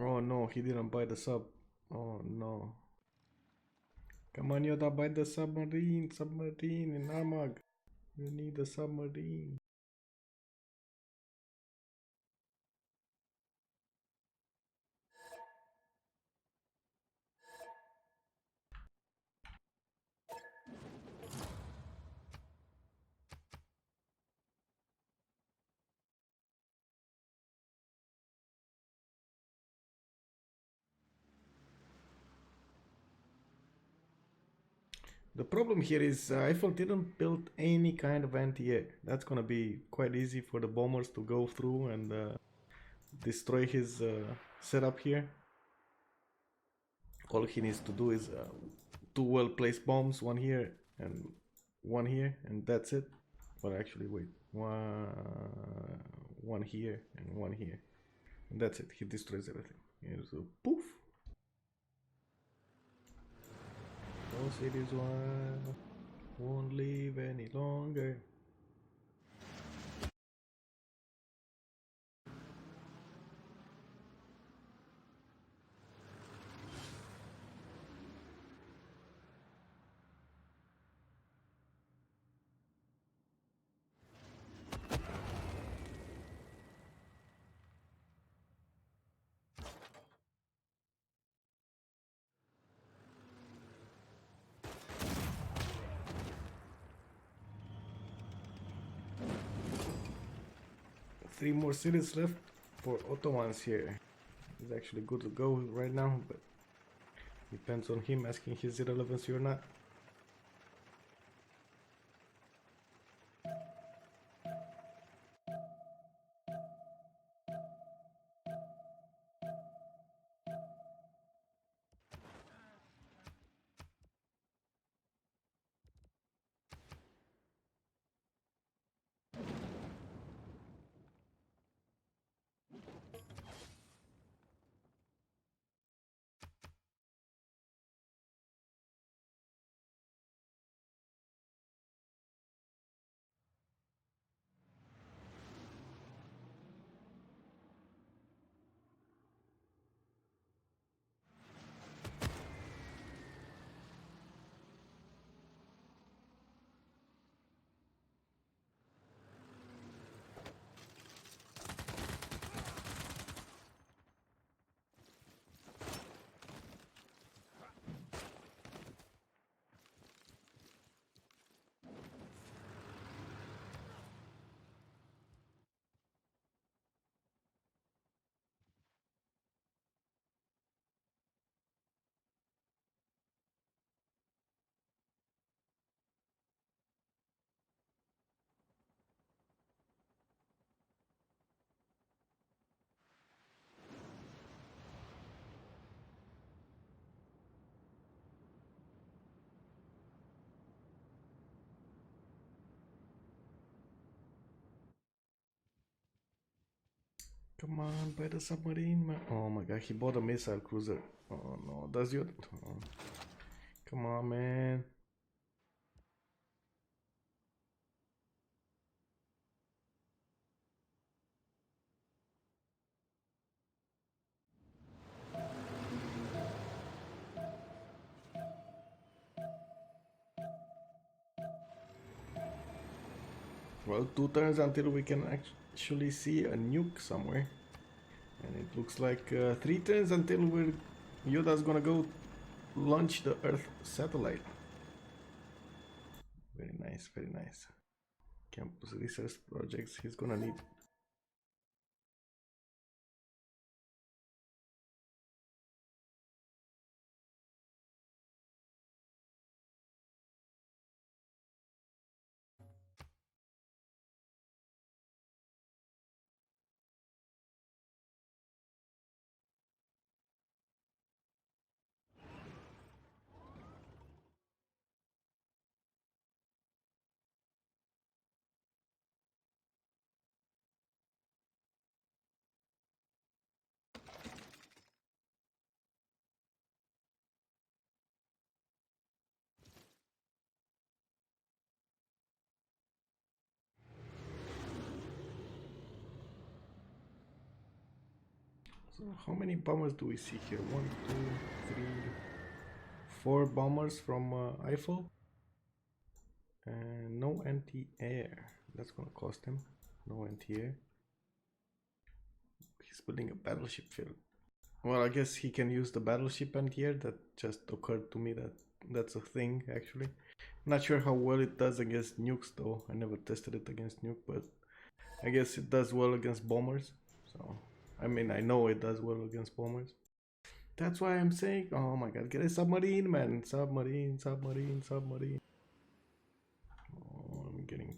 Oh no, he didn't buy the sub. Oh no. Come on, Yoda, buy the submarine in Armag. You need a submarine. The problem here is Eiffel didn't build any kind of anti-air. That's gonna be quite easy for the bombers to go through and destroy his setup here. All he needs to do is 2 well-placed bombs, one here and one here, and that's it. But actually, wait, one here and one here, and that's it. He destroys everything. Here's a poof. Those cities won't live any longer. 3 more cities left for Ottomans here. He's actually good to go right now, but depends on him asking his irrelevancy or not. Come on, buy the submarine, man. Oh my god, he bought a missile cruiser. Oh no, does you? Oh. Come on, man. Well, 2 turns until we can actually see a nuke somewhere. And it looks like 3 turns until Yoda's gonna go launch the Earth satellite. Very nice, very nice. Campus research projects he's gonna need. So how many bombers do we see here? 1, 2, 3, 4 bombers from Eiffel. And no anti-air. That's gonna cost him. No anti-air. He's building a battleship field. Well, I guess he can use the battleship anti-air. That just occurred to me that that's a thing, actually. Not sure how well it does against nukes, though. I never tested it against nuke, but I guess it does well against bombers. So, I mean, I know it does well against bombers. That's why I'm saying, oh my god, get a submarine, man. Submarine, submarine, submarine. Oh, I'm getting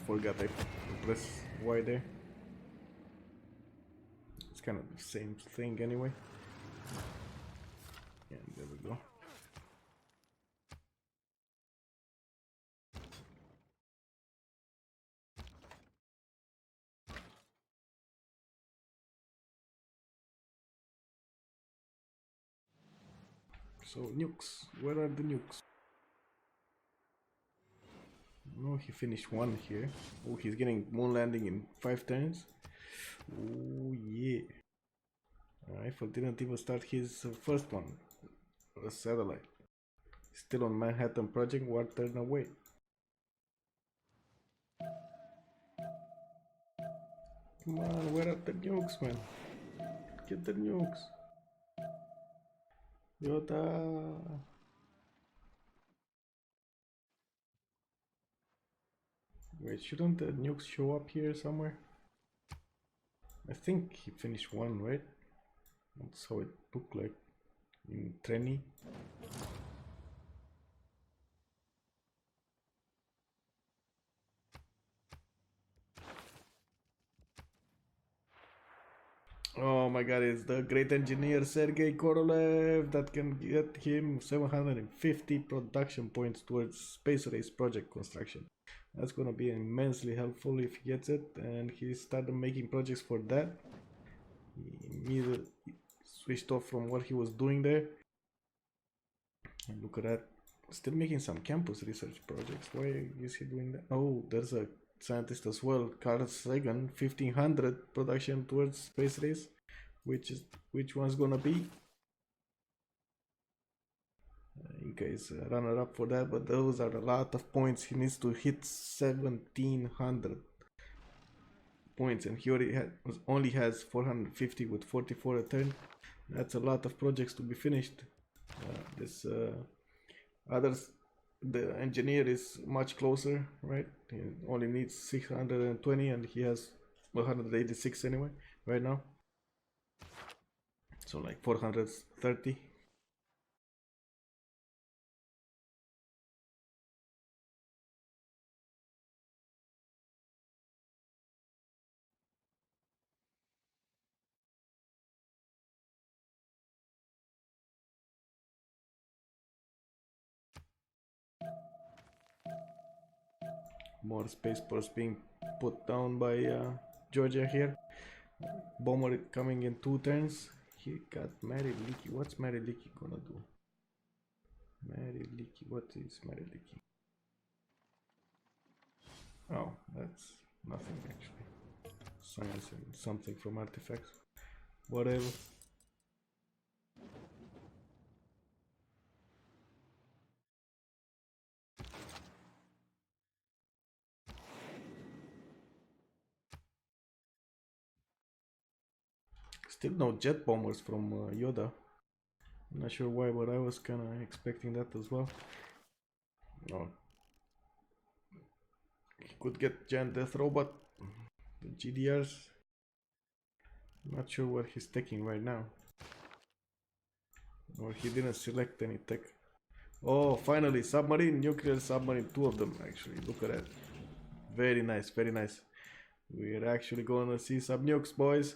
forgot I press Y there. It's kind of the same thing anyway. And there we go. So nukes, where are the nukes? No, he finished one here. Oh, he's getting moon landing in 5 turns. Oh yeah. Eiffel didn't even start his first one. A satellite. Still on Manhattan Project, 1 turn away. Come on, where are the nukes, man? Get the nukes. Yoda. Wait, shouldn't the nukes show up here somewhere? I think he finished one, right? That's how it looked like in Treni. Oh my god, it's the great engineer Sergei Korolev that can get him 750 production points towards space race project construction. That's gonna be immensely helpful if he gets it, and he started making projects for that. He immediately switched off from what he was doing there. And look at that. Still making some campus research projects. Why is he doing that? Oh, there's a scientist as well, Carl Sagan, 1500 production towards space race. Which one's gonna be? In case runner up for that, but those are a lot of points. He needs to hit 1700 points, and he only has 450 with 44 a turn. That's a lot of projects to be finished. This others, the engineer is much closer, right? He only needs 620, and he has 186 anyway right now. So like 430. More space force being put down by Georgia here. Bomber coming in 2 turns. He got Mary Leaky. What's Mary Leaky gonna do? Mary Leaky, what is Mary Leaky? Oh, that's nothing actually. Science and something from artifacts. Whatever. Still no jet bombers from Yoda. I'm not sure why, but I was kind of expecting that as well. No. He could get Giant Death Robot. The GDRs. Not sure what he's taking right now. Or he didn't select any tech. Oh, finally, submarine, nuclear submarine, 2 of them actually. Look at that. Very nice, very nice. We're actually gonna see some nukes, boys.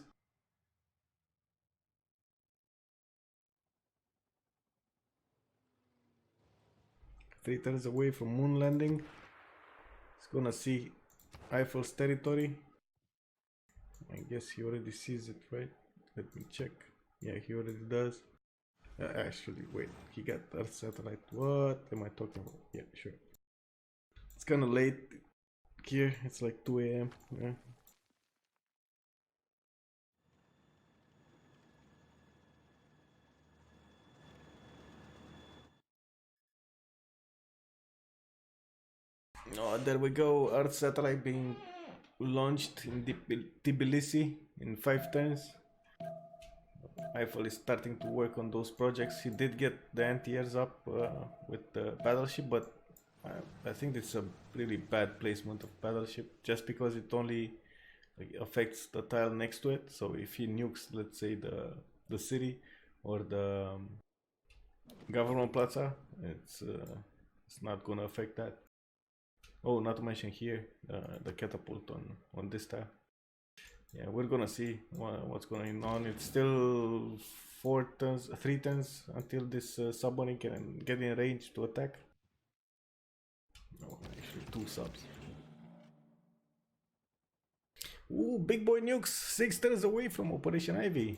Three turns away from moon landing. He's gonna see Eiffel's territory. I guess he already sees it, right? Let me check. Yeah, he already does. Actually, wait, he got Earth satellite. What am I talking about? Yeah, sure. It's kind of late here. It's like 2 a.m. Yeah. Oh, there we go. Earth satellite being launched in Tbilisi in 5 turns. Eiffel is starting to work on those projects. He did get the anti-airs up with the battleship, but I think it's a really bad placement of battleship just because it only affects the tile next to it. So if he nukes, let's say, the city or the government plaza, it's not gonna affect that. Oh, not to mention here the catapult on this tab. Yeah, we're gonna see what's going on. It's still 3 turns until this submarine can get in range to attack. No, actually 2 subs. Ooh, big boy nukes 6 turns away from Operation Ivy.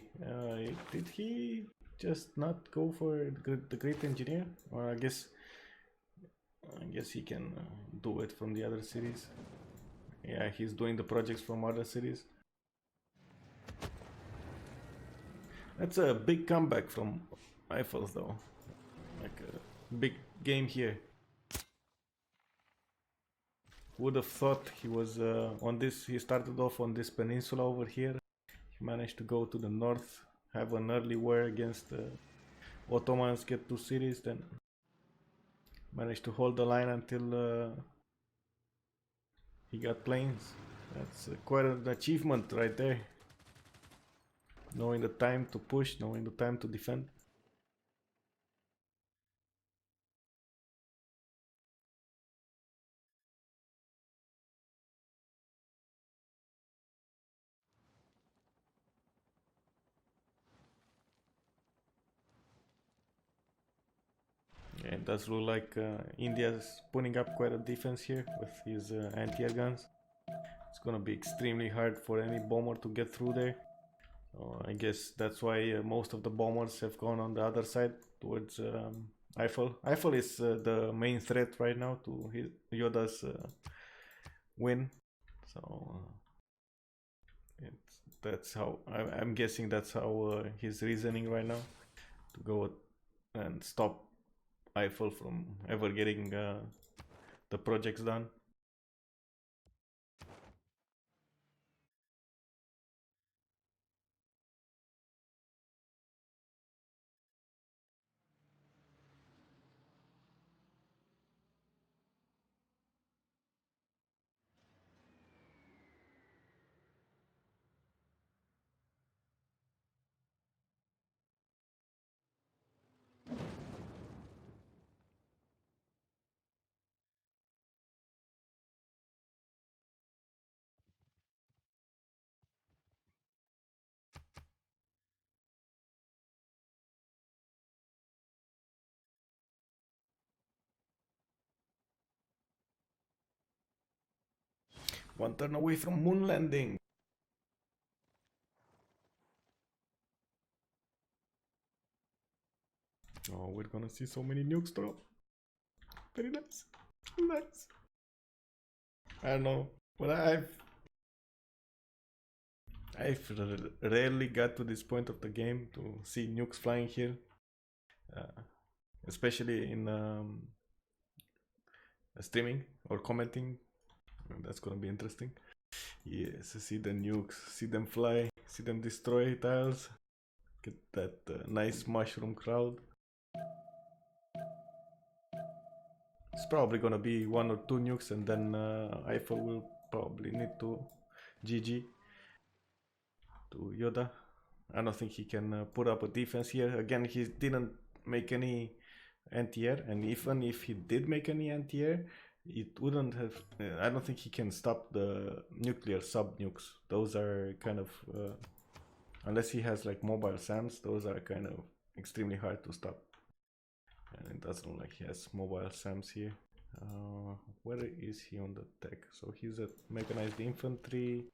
Did he just not go for the Great Engineer? Or I guess he can do it from the other cities. Yeah, he's doing the projects from other cities. That's a big comeback from Eiffels though. Like a big game here. Would have thought he was on this. He started off on this peninsula over here. He managed to go to the north, have an early war against the Ottomans, get 2 cities, then managed to hold the line until he got planes. That's quite an achievement right there. Knowing the time to push, knowing the time to defend. Yeah, it does look like India's putting up quite a defense here with his anti-air guns. It's gonna be extremely hard for any bomber to get through there. I guess that's why most of the bombers have gone on the other side towards Eiffel. Eiffel is the main threat right now to Yoda's win. So that's how I'm guessing that's how he's reasoning right now, to go and stop Eiffel from ever getting the projects done. One turn away from moon landing. Oh, we're gonna see so many nukes drop. Very nice. Nice. I don't know, but I've rarely got to this point of the game to see nukes flying here, especially in streaming or commenting. That's gonna be interesting. Yes, see the nukes, see them fly, see them destroy tiles, get that nice mushroom crowd. It's probably gonna be 1 or 2 nukes, and then Eiffel will probably need to GG to Yoda. I don't think he can put up a defense here. Again, he didn't make any anti-air, and even if he did make any anti-air, it wouldn't have. I don't think he can stop the nuclear sub-nukes. Those are kind of, unless he has like mobile SAMs, those are kind of extremely hard to stop. And it doesn't look like he has mobile SAMs here. Where is he on the tech? So he's at mechanized infantry.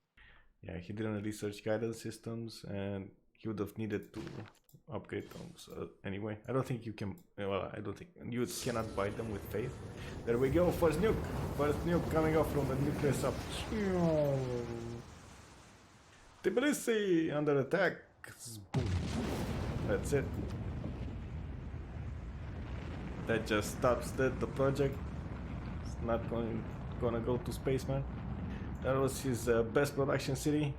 Yeah, he didn't research guidance systems, and he would have needed to upgrade them. So anyway, I don't think you can. Well, I don't think you cannot buy them with faith. There we go. First nuke coming off from the nuclear sub. Tbilisi under attack. Boom. That's it. That just stops the project. It's not gonna go to space, man. That was his best production city.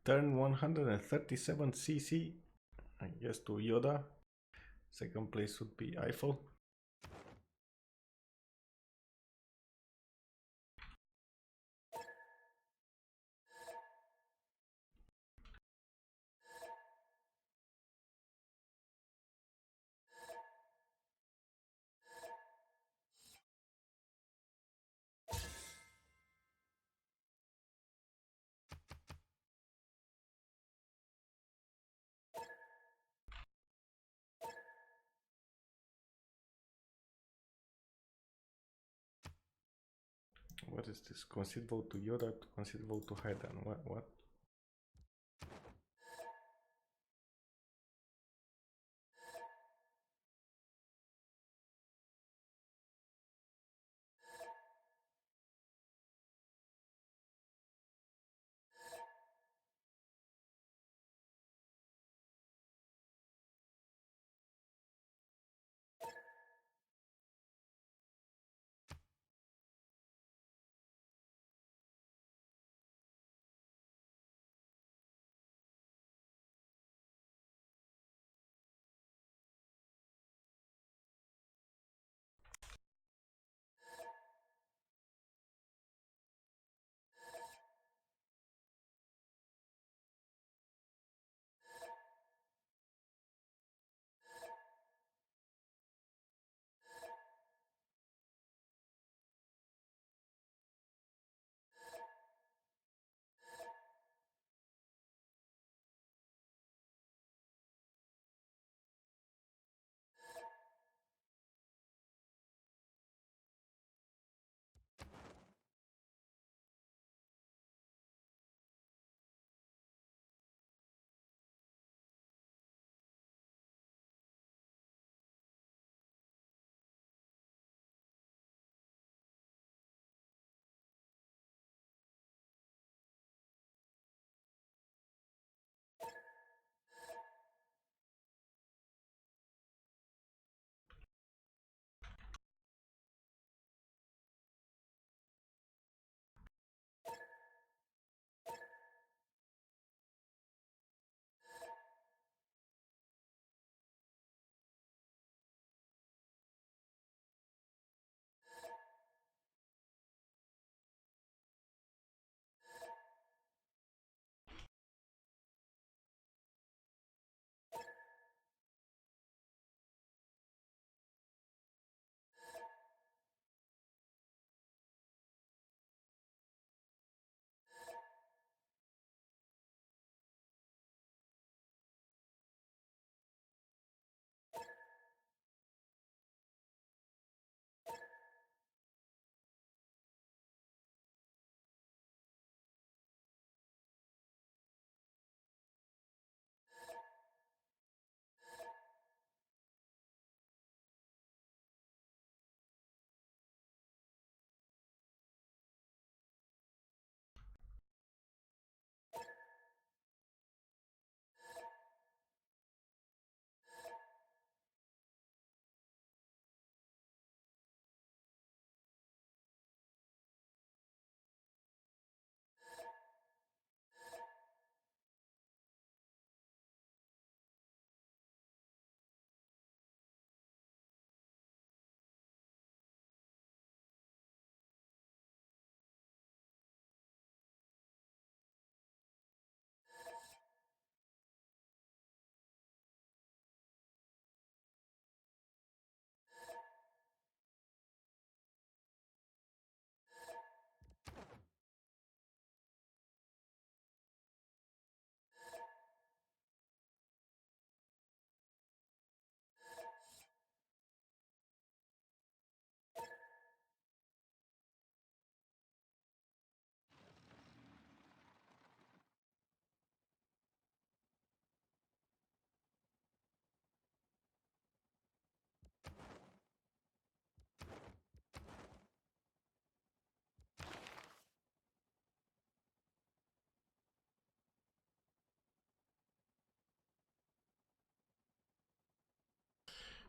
Turn 137 CC, I guess, to Yoda. Second place would be Eiffel. What is this? Concede vote to Yoda, to concede vote to Hayden. What?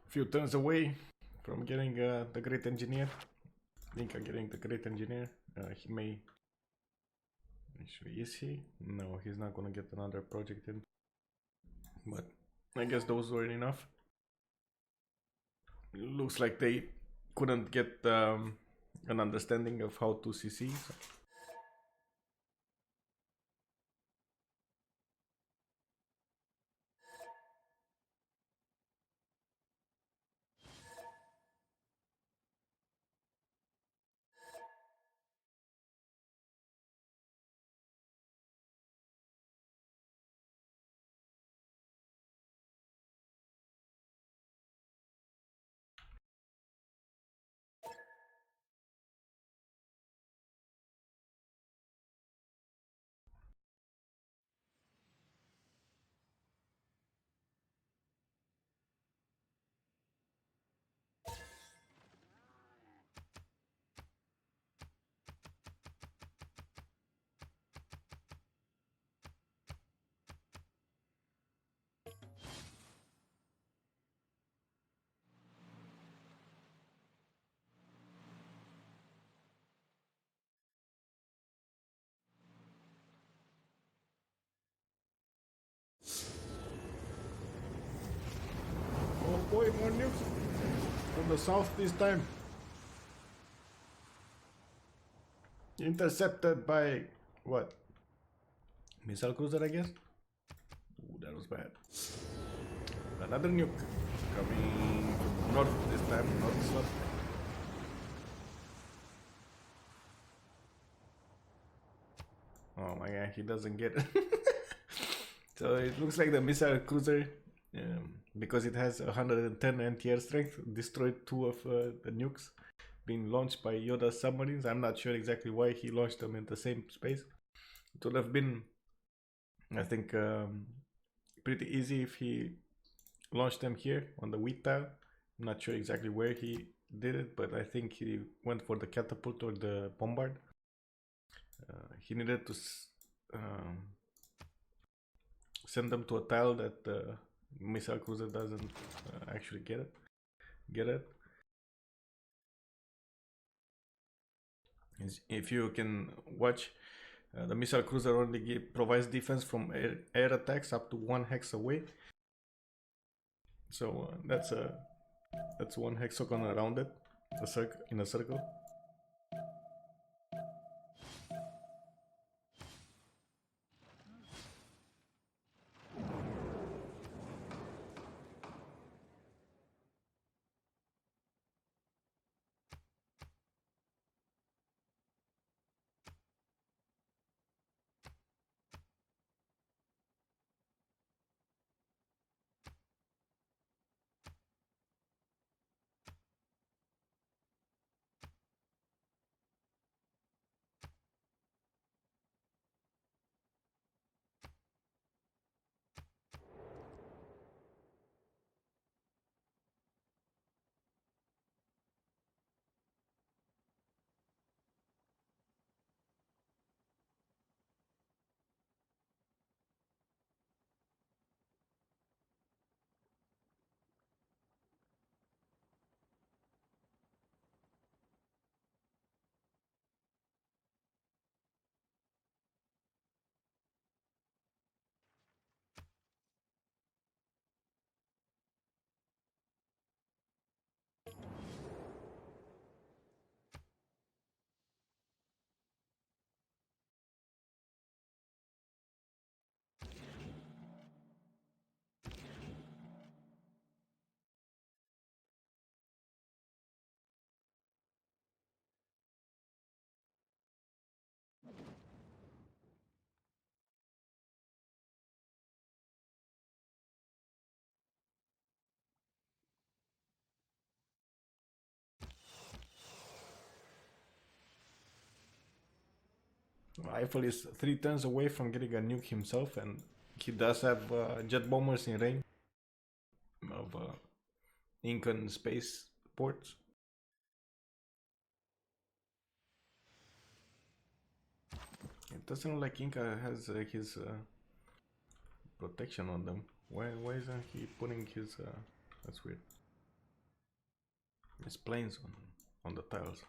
Few turns away from getting the great engineer. Linka getting the great engineer. He may Actually, is he? No, he's not gonna get another project in. But I guess those were enough. It looks like they couldn't get an understanding of how to CC. So. Oh boy, more nukes from the south this time. Intercepted by what? Missile cruiser, I guess? Ooh, that was bad. Another nuke coming from north this time, north south. Oh my god, he doesn't get it. So it looks like the missile cruiser, because it has 110 anti-air strength, destroyed 2 of the nukes being launched by Yoda submarines. I'm not sure exactly why he launched them in the same space. It would have been, I think, pretty easy if he launched them here on the wheat tile. I'm not sure exactly where he did it, but I think he went for the catapult or the bombard. He needed to send them to a tile that the missile cruiser doesn't actually get it. If you can watch, the missile cruiser only provides defense from air attacks up to 1 hex away. So that's 1 hexagon around it, in a circle. Eiffel is 3 turns away from getting a nuke himself, and he does have jet bombers in range of Incan space ports. It doesn't look like Inca has his protection on them. Why isn't he putting his... that's weird. His planes on the tiles.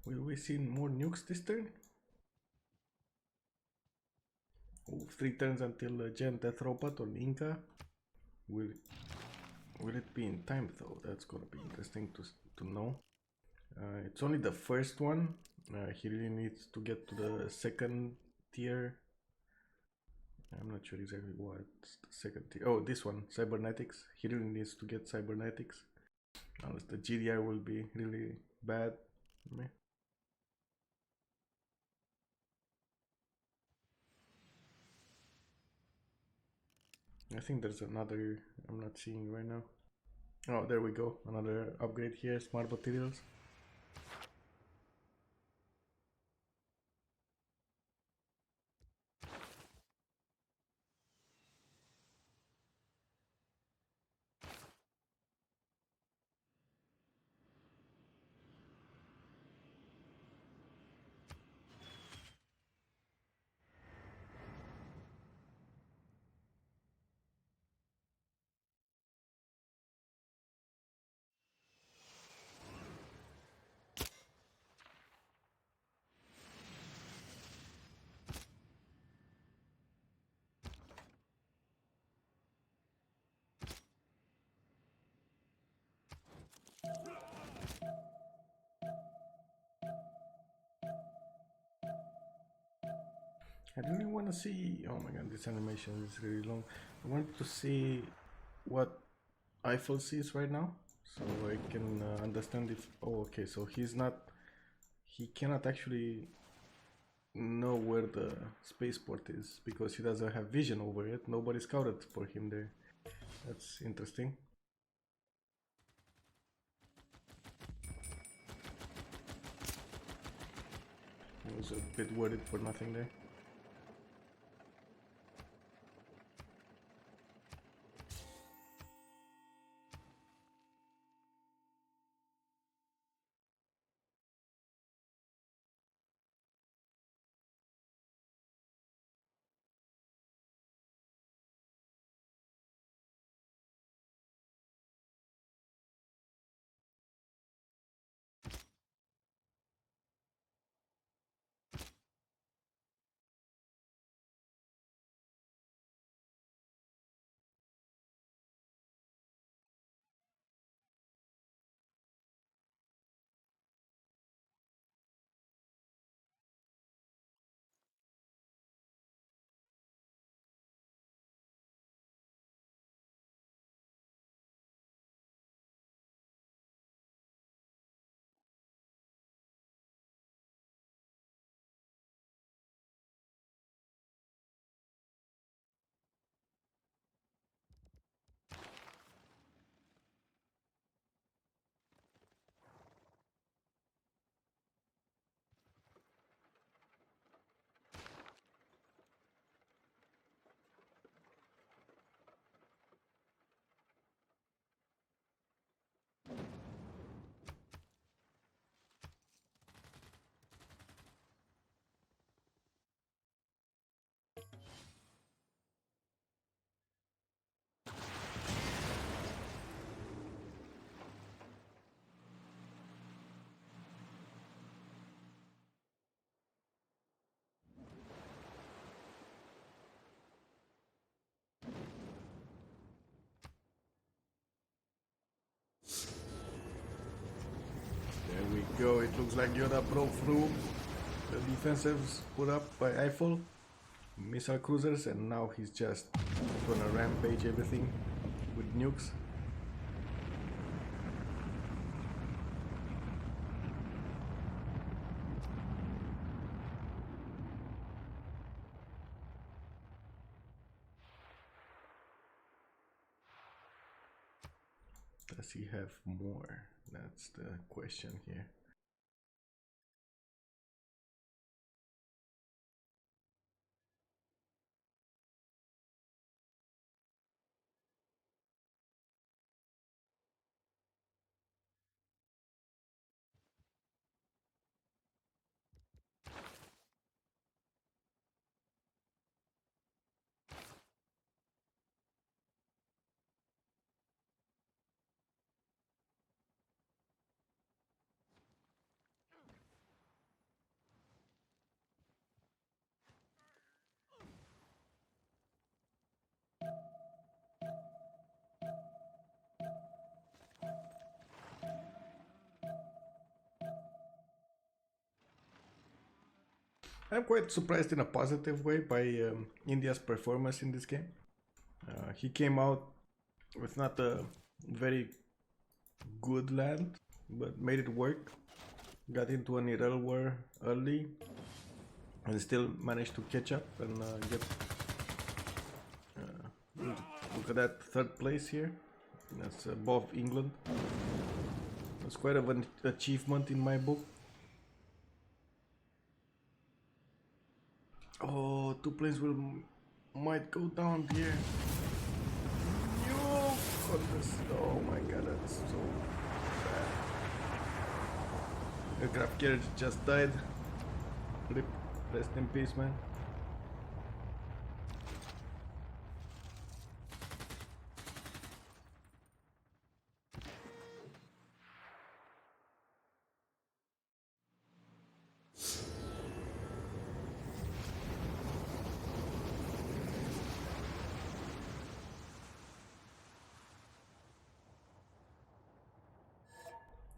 Will we see more nukes this turn? Oh, 3 turns until Gen Death Robot on Inca. Will it be in time though? That's gonna be interesting to know. It's only the first one. He really needs to get to the second tier. I'm not sure exactly what's the second tier. Oh, this one, Cybernetics. He really needs to get Cybernetics. Unless the GDR will be really bad. Meh. I think there's another I'm not seeing right now. Oh, there we go. Another upgrade here, smart materials. I really want to see. Oh my god, this animation is really long. I want to see what Eiffel sees right now, so I can understand if. Oh, okay. So he's not. He cannot actually know where the spaceport is because he doesn't have vision over it. Nobody scouted for him there. That's interesting. I was a bit worried for nothing there. There we go. It looks like Yoda broke through the defensives put up by Eiffel missile cruisers, and now he's just gonna rampage everything with nukes. Does he have more? That's the question here. I'm quite surprised in a positive way by India's performance in this game. He came out with not a very good land, but made it work. Got into an Irel war early, and still managed to catch up and get. Look at that, third place here. That's above England. That's quite of an achievement in my book. Oh, two planes might go down here. No! Oh my god, that's so bad. Aircraft carrier just died. Rip. Rest in peace, man.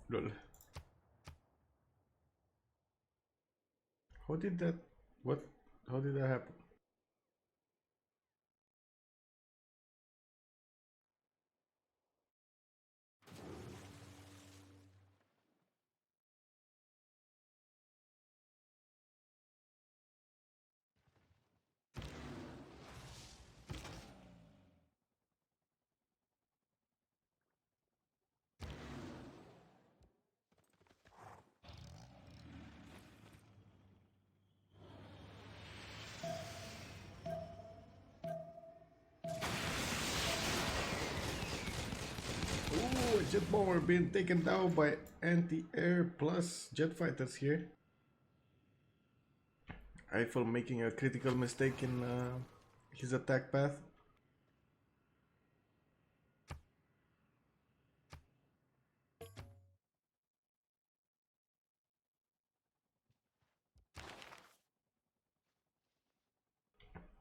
Lol. How did that... What? How did that happen? Ooh, a jet bomber being taken down by anti-air plus jet fighters here. Eiffel making a critical mistake in his attack path.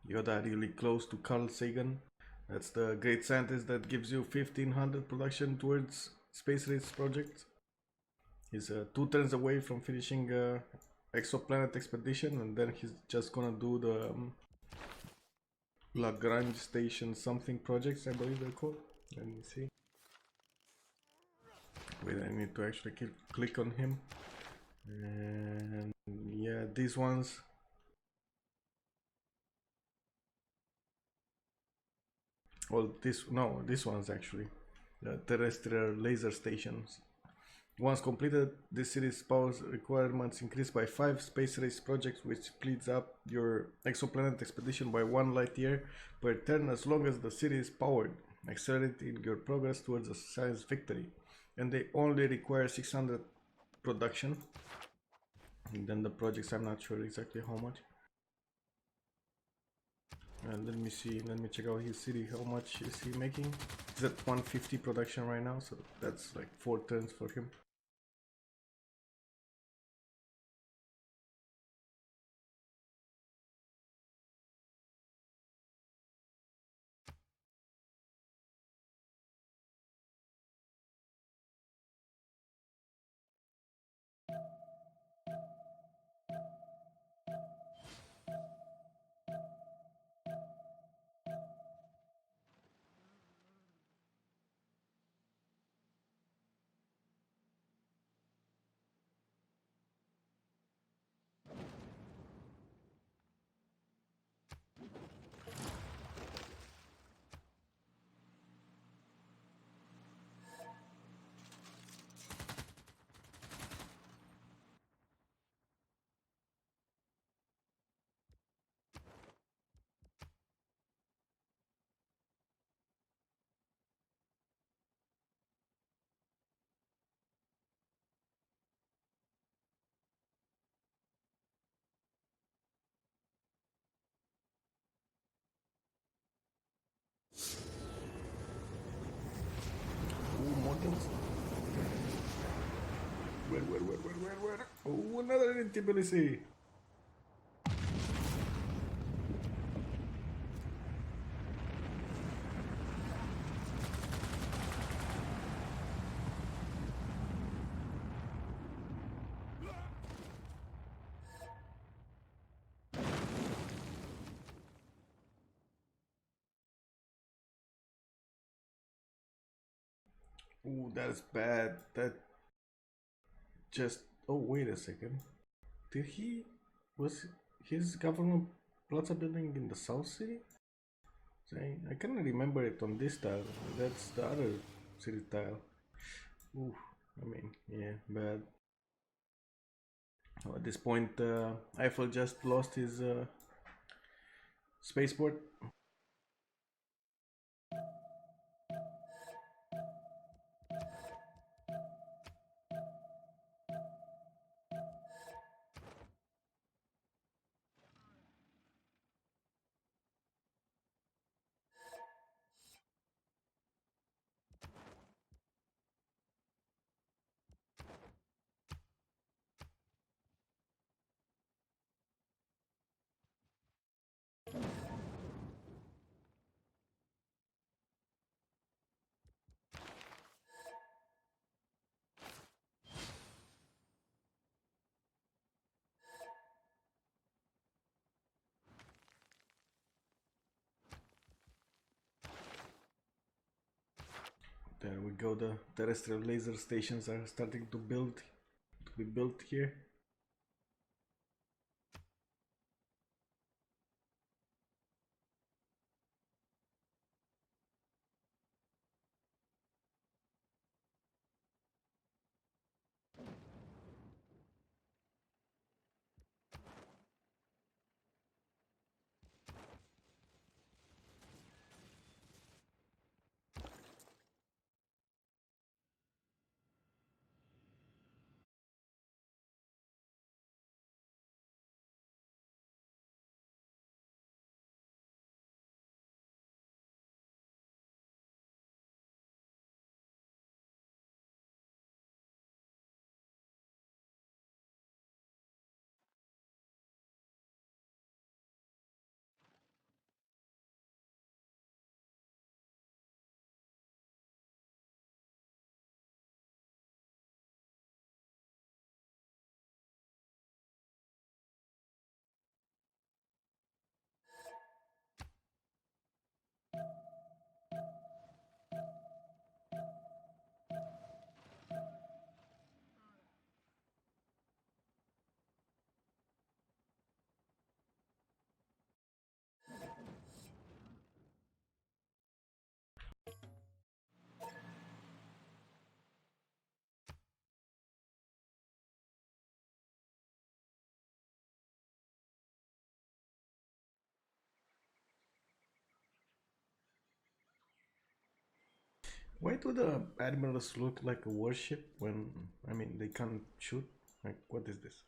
Yoda really close to Carl Sagan. That's the great scientist that gives you 1500 production towards space race projects. He's 2 turns away from finishing exoplanet expedition, and then he's just gonna do the Lagrange station something projects, I believe they're called. Let me see. Wait, I need to actually click on him. And yeah, these ones. Well, this one's actually the terrestrial laser stations. Once completed, this series power requirements increased by 5 space race projects, which speeds up your exoplanet expedition by 1 light year per turn as long as the series is powered, accelerating your progress towards a science victory. And they only require 600 production. And then the projects, I'm not sure exactly how much. Let me see, let me check out his city. How much is he making? He's at 150 production right now, so that's like 4 turns for him. Ooh, Morgans. Where? Oh, another in Tbilisi. Ooh, that's bad. That just. Oh, wait a second. Did he. Was his government plaza building in the South City? I cannot remember it on this tile. That's the other city tile. Ooh, I mean, yeah, bad. Oh, at this point, Eiffel just lost his spaceport. There we go. The terrestrial laser stations are starting to be built here. Why do the admirals look like a warship when, I mean, they can't shoot? Like, what is this?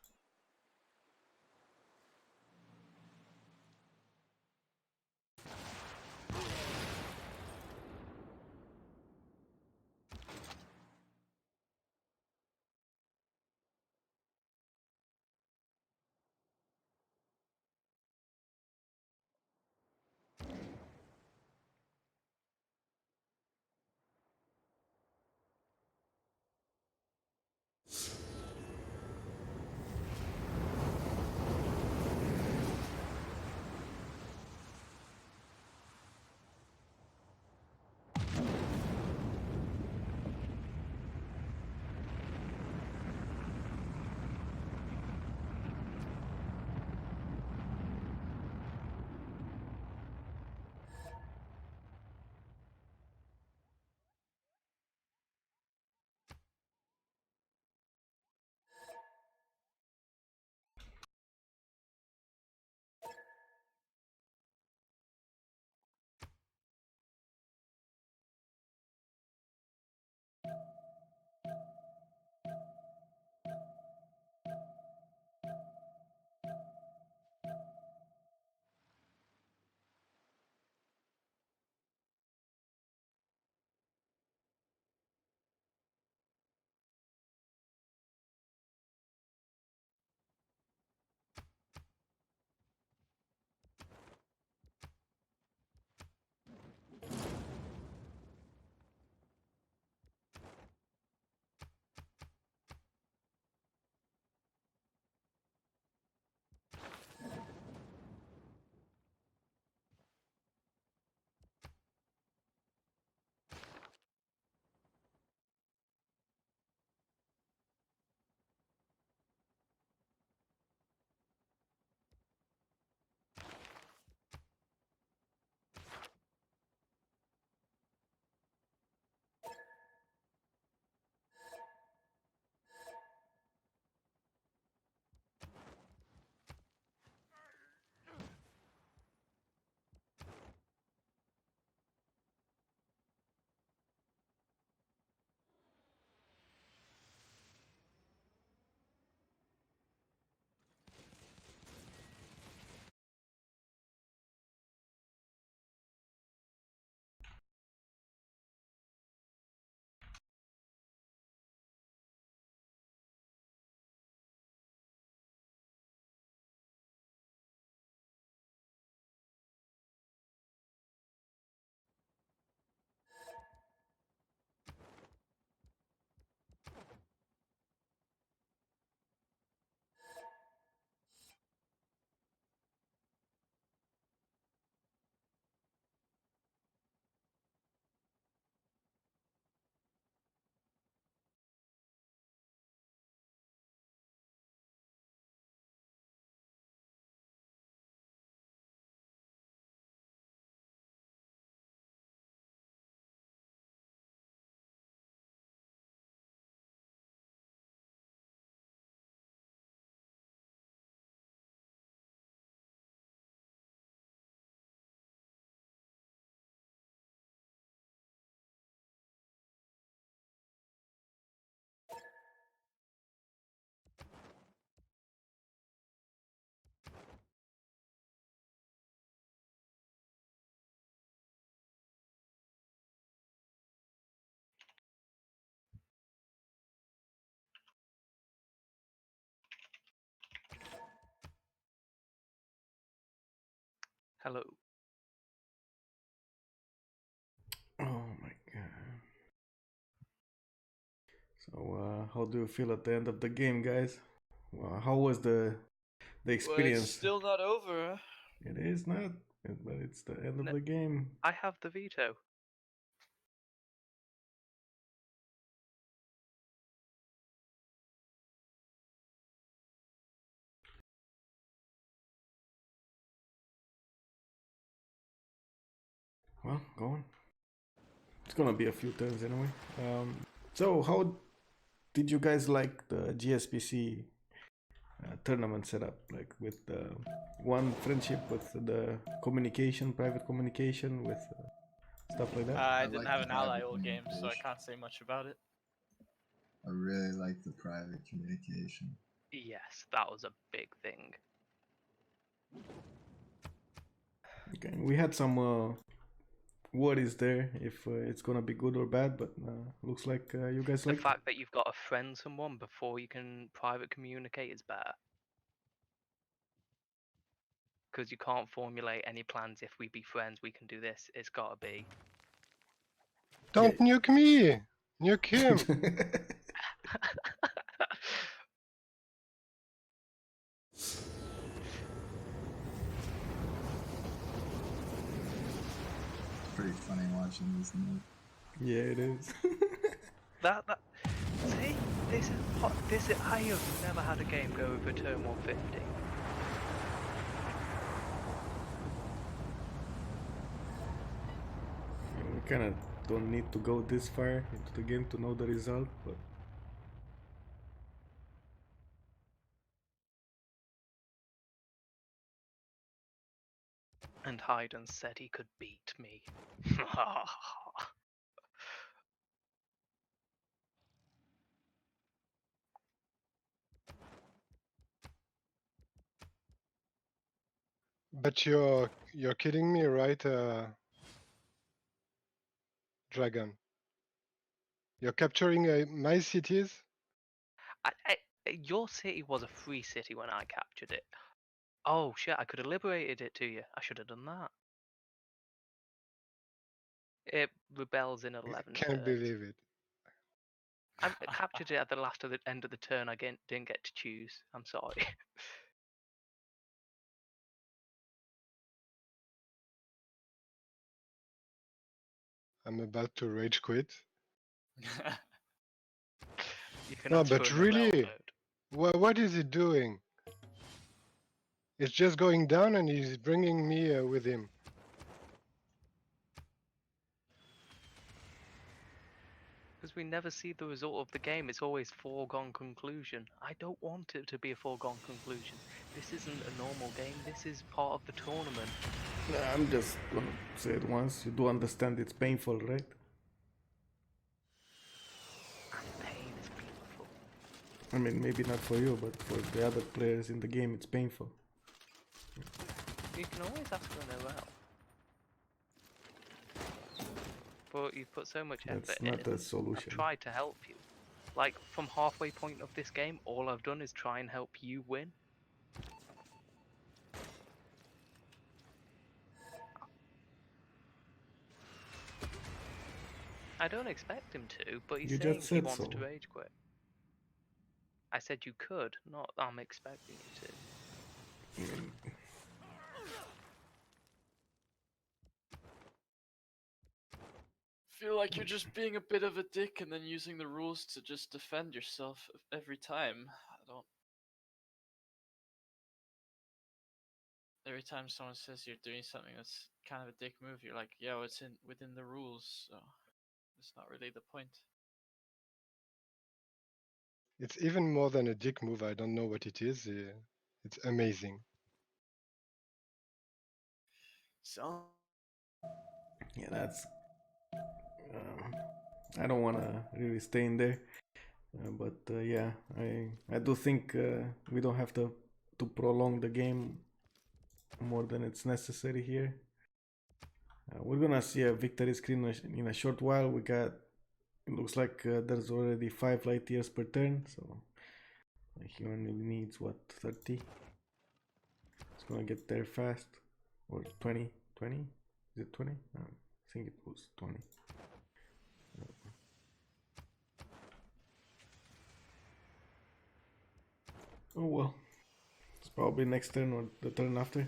Hello. Oh my god. So, how do you feel at the end of the game, guys? How was the Well, it's experience? still not over. It is not, but it's the end of the game. I have the veto. Well, go on. It's gonna be a few turns anyway. So how did you guys like the GSPC tournament setup? Like with the one friendship, with the communication, private communication, with stuff like that? I I didn't like have the an ally private all game, so I communication. can't say much about it. I really like the private communication. Yes, that was a big thing. Okay, we had some worries there if it's gonna be good or bad, but looks like you guys The like fact that you've got to friend someone before you can private communicate is better. Because you can't formulate any plans. If we be friends, we can do this. It's got to be. Don't nuke me! Nuke him! Pretty funny watching this now. Yeah, it is. that see, this I have never had a game go over turn 150. We kind of don't need to go this far into the game to know the result, but And Hayden said he could beat me. But you're kidding me, right, Dragon? You're capturing my cities? Your city was a free city when I captured it. Oh shit, I could have liberated it to you. I should have done that. It rebels in 11 Can't turns. believe it. I captured it at the end of the turn. I didn't get to choose. I'm sorry. I'm about to rage quit. You can No, ask for but a Nobel really, vote. what is he doing? It's just going down and he's bringing me with him. Because we never see the result of the game. It's always foregone conclusion. I don't want it to be a foregone conclusion. This isn't a normal game. This is part of the tournament. I'm just gonna say it once. You do understand it's painful, right? And pain is beautiful. I mean, maybe not for you, but for the other players in the game, it's painful. You can always ask for an Nobel. But you've put so much effort That's in. not a I've solution. tried to help you. Like, from halfway point of this game, all I've done is try and help you win. I don't expect him to, but he's You saying just he said wants so. to rage quit. I said you could, not I'm expecting you to. Feel like you're just being a bit of a dick and then using the rules to just defend yourself every time. I don't. Every time someone says you're doing something that's kind of a dick move, you're like, yo, it's within the rules, so it's not really the point. It's even more than a dick move. I don't know what it is. It's amazing. So Yeah, that's. I don't want to really stay in there, but yeah, I do think we don't have to prolong the game more than it's necessary here. We're gonna see a victory screen in a short while. It looks like there's already 5 light years per turn, so he only needs what, 30? It's gonna get there fast. Or 20? 20? Is it 20? I think it was 20. Oh well. It's probably next turn or the turn after.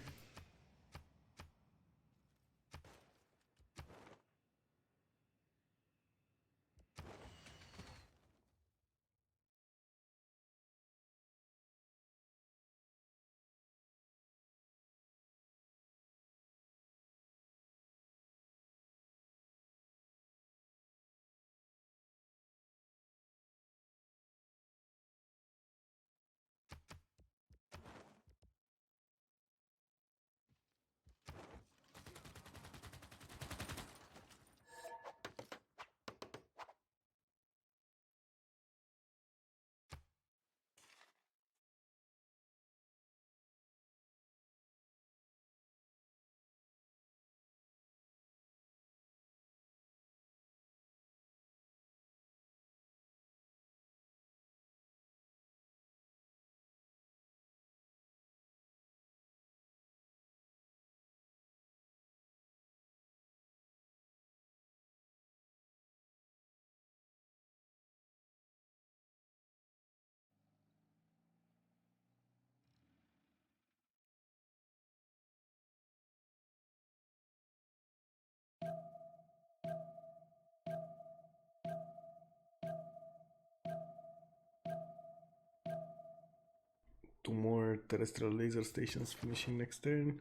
Two more terrestrial laser stations finishing next turn.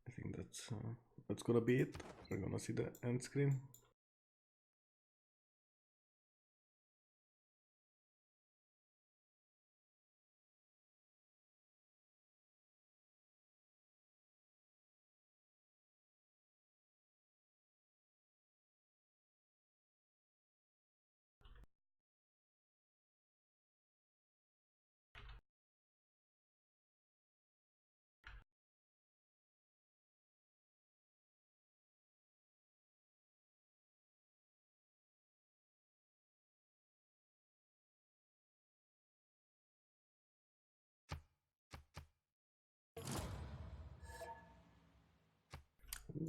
I think that's gonna be it. We're gonna see the end screen.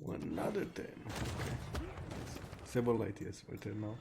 Another 10. Okay. Several light years per turn now.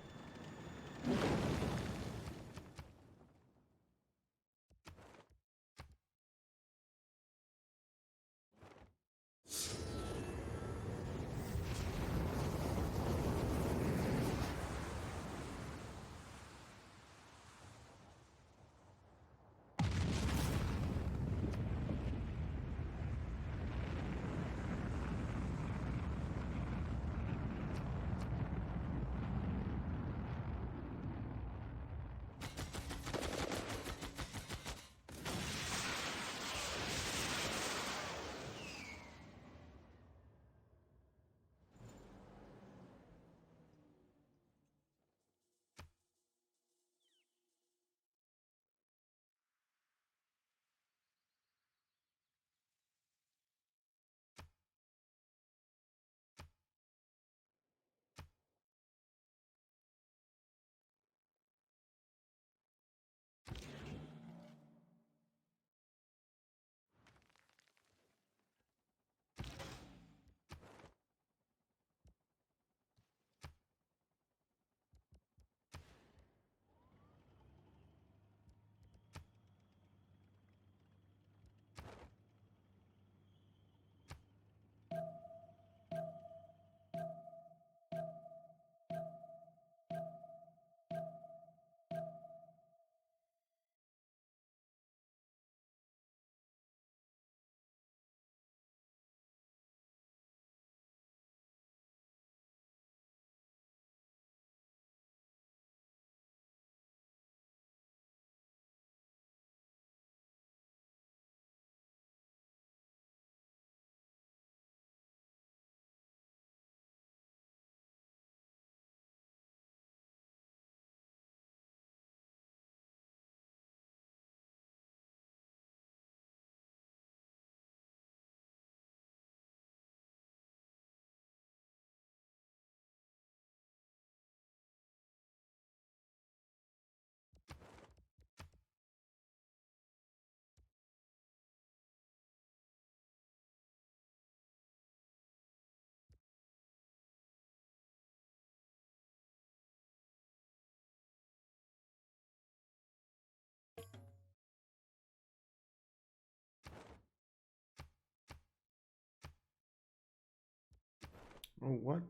Oh, what?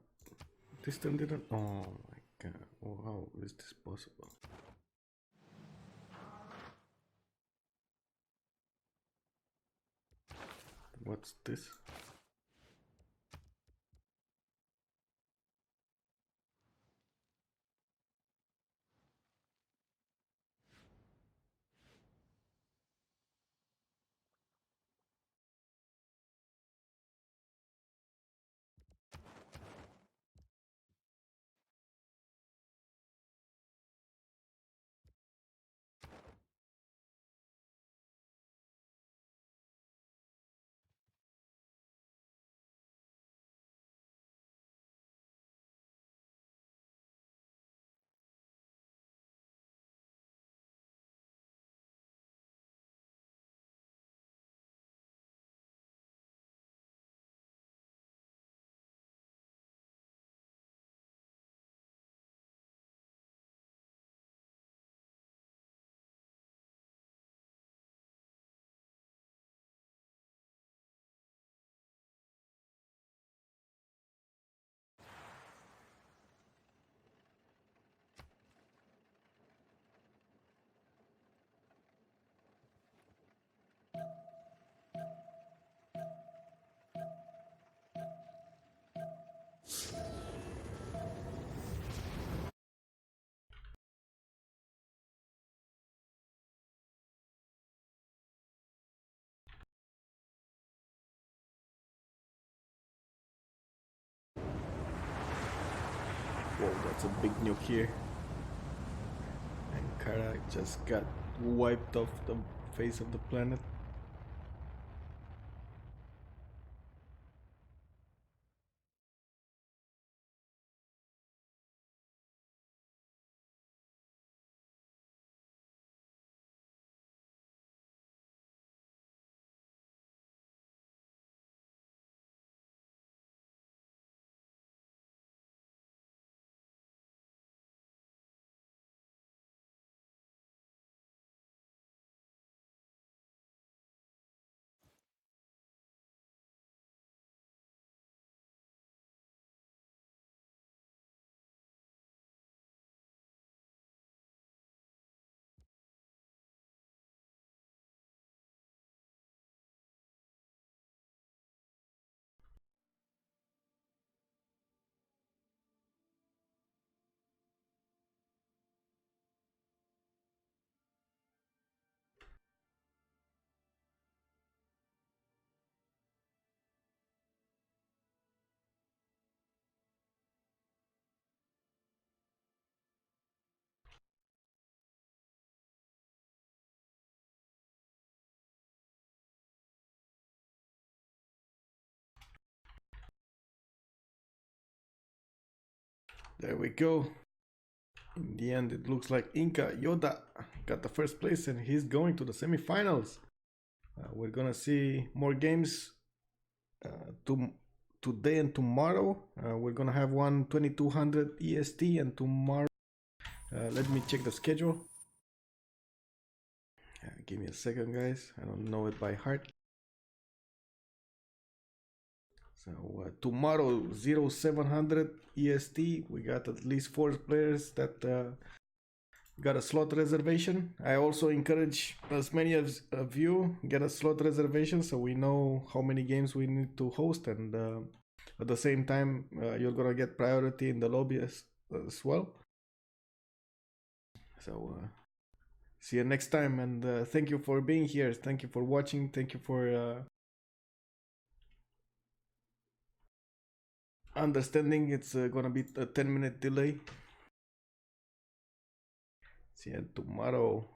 This turn didn't. Oh my god. Oh, how is this possible? What's this? Whoa, that's a big nuke here. And Kara just got wiped off the face of the planet. There we go. In the end, it looks like Inca Yoda got the first place and he's going to the semifinals. We're gonna see more games today and tomorrow. We're gonna have one 2200 EST and tomorrow. Let me check the schedule. Give me a second, guys. I don't know it by heart. So tomorrow 0700 EST, we got at least 4 players that got a slot reservation. I also encourage as many of you get a slot reservation so we know how many games we need to host, and at the same time you're gonna get priority in the lobby as well. So see you next time, and thank you for being here, thank you for watching, thank you for understanding. It's gonna be a 10-minute delay. See you tomorrow.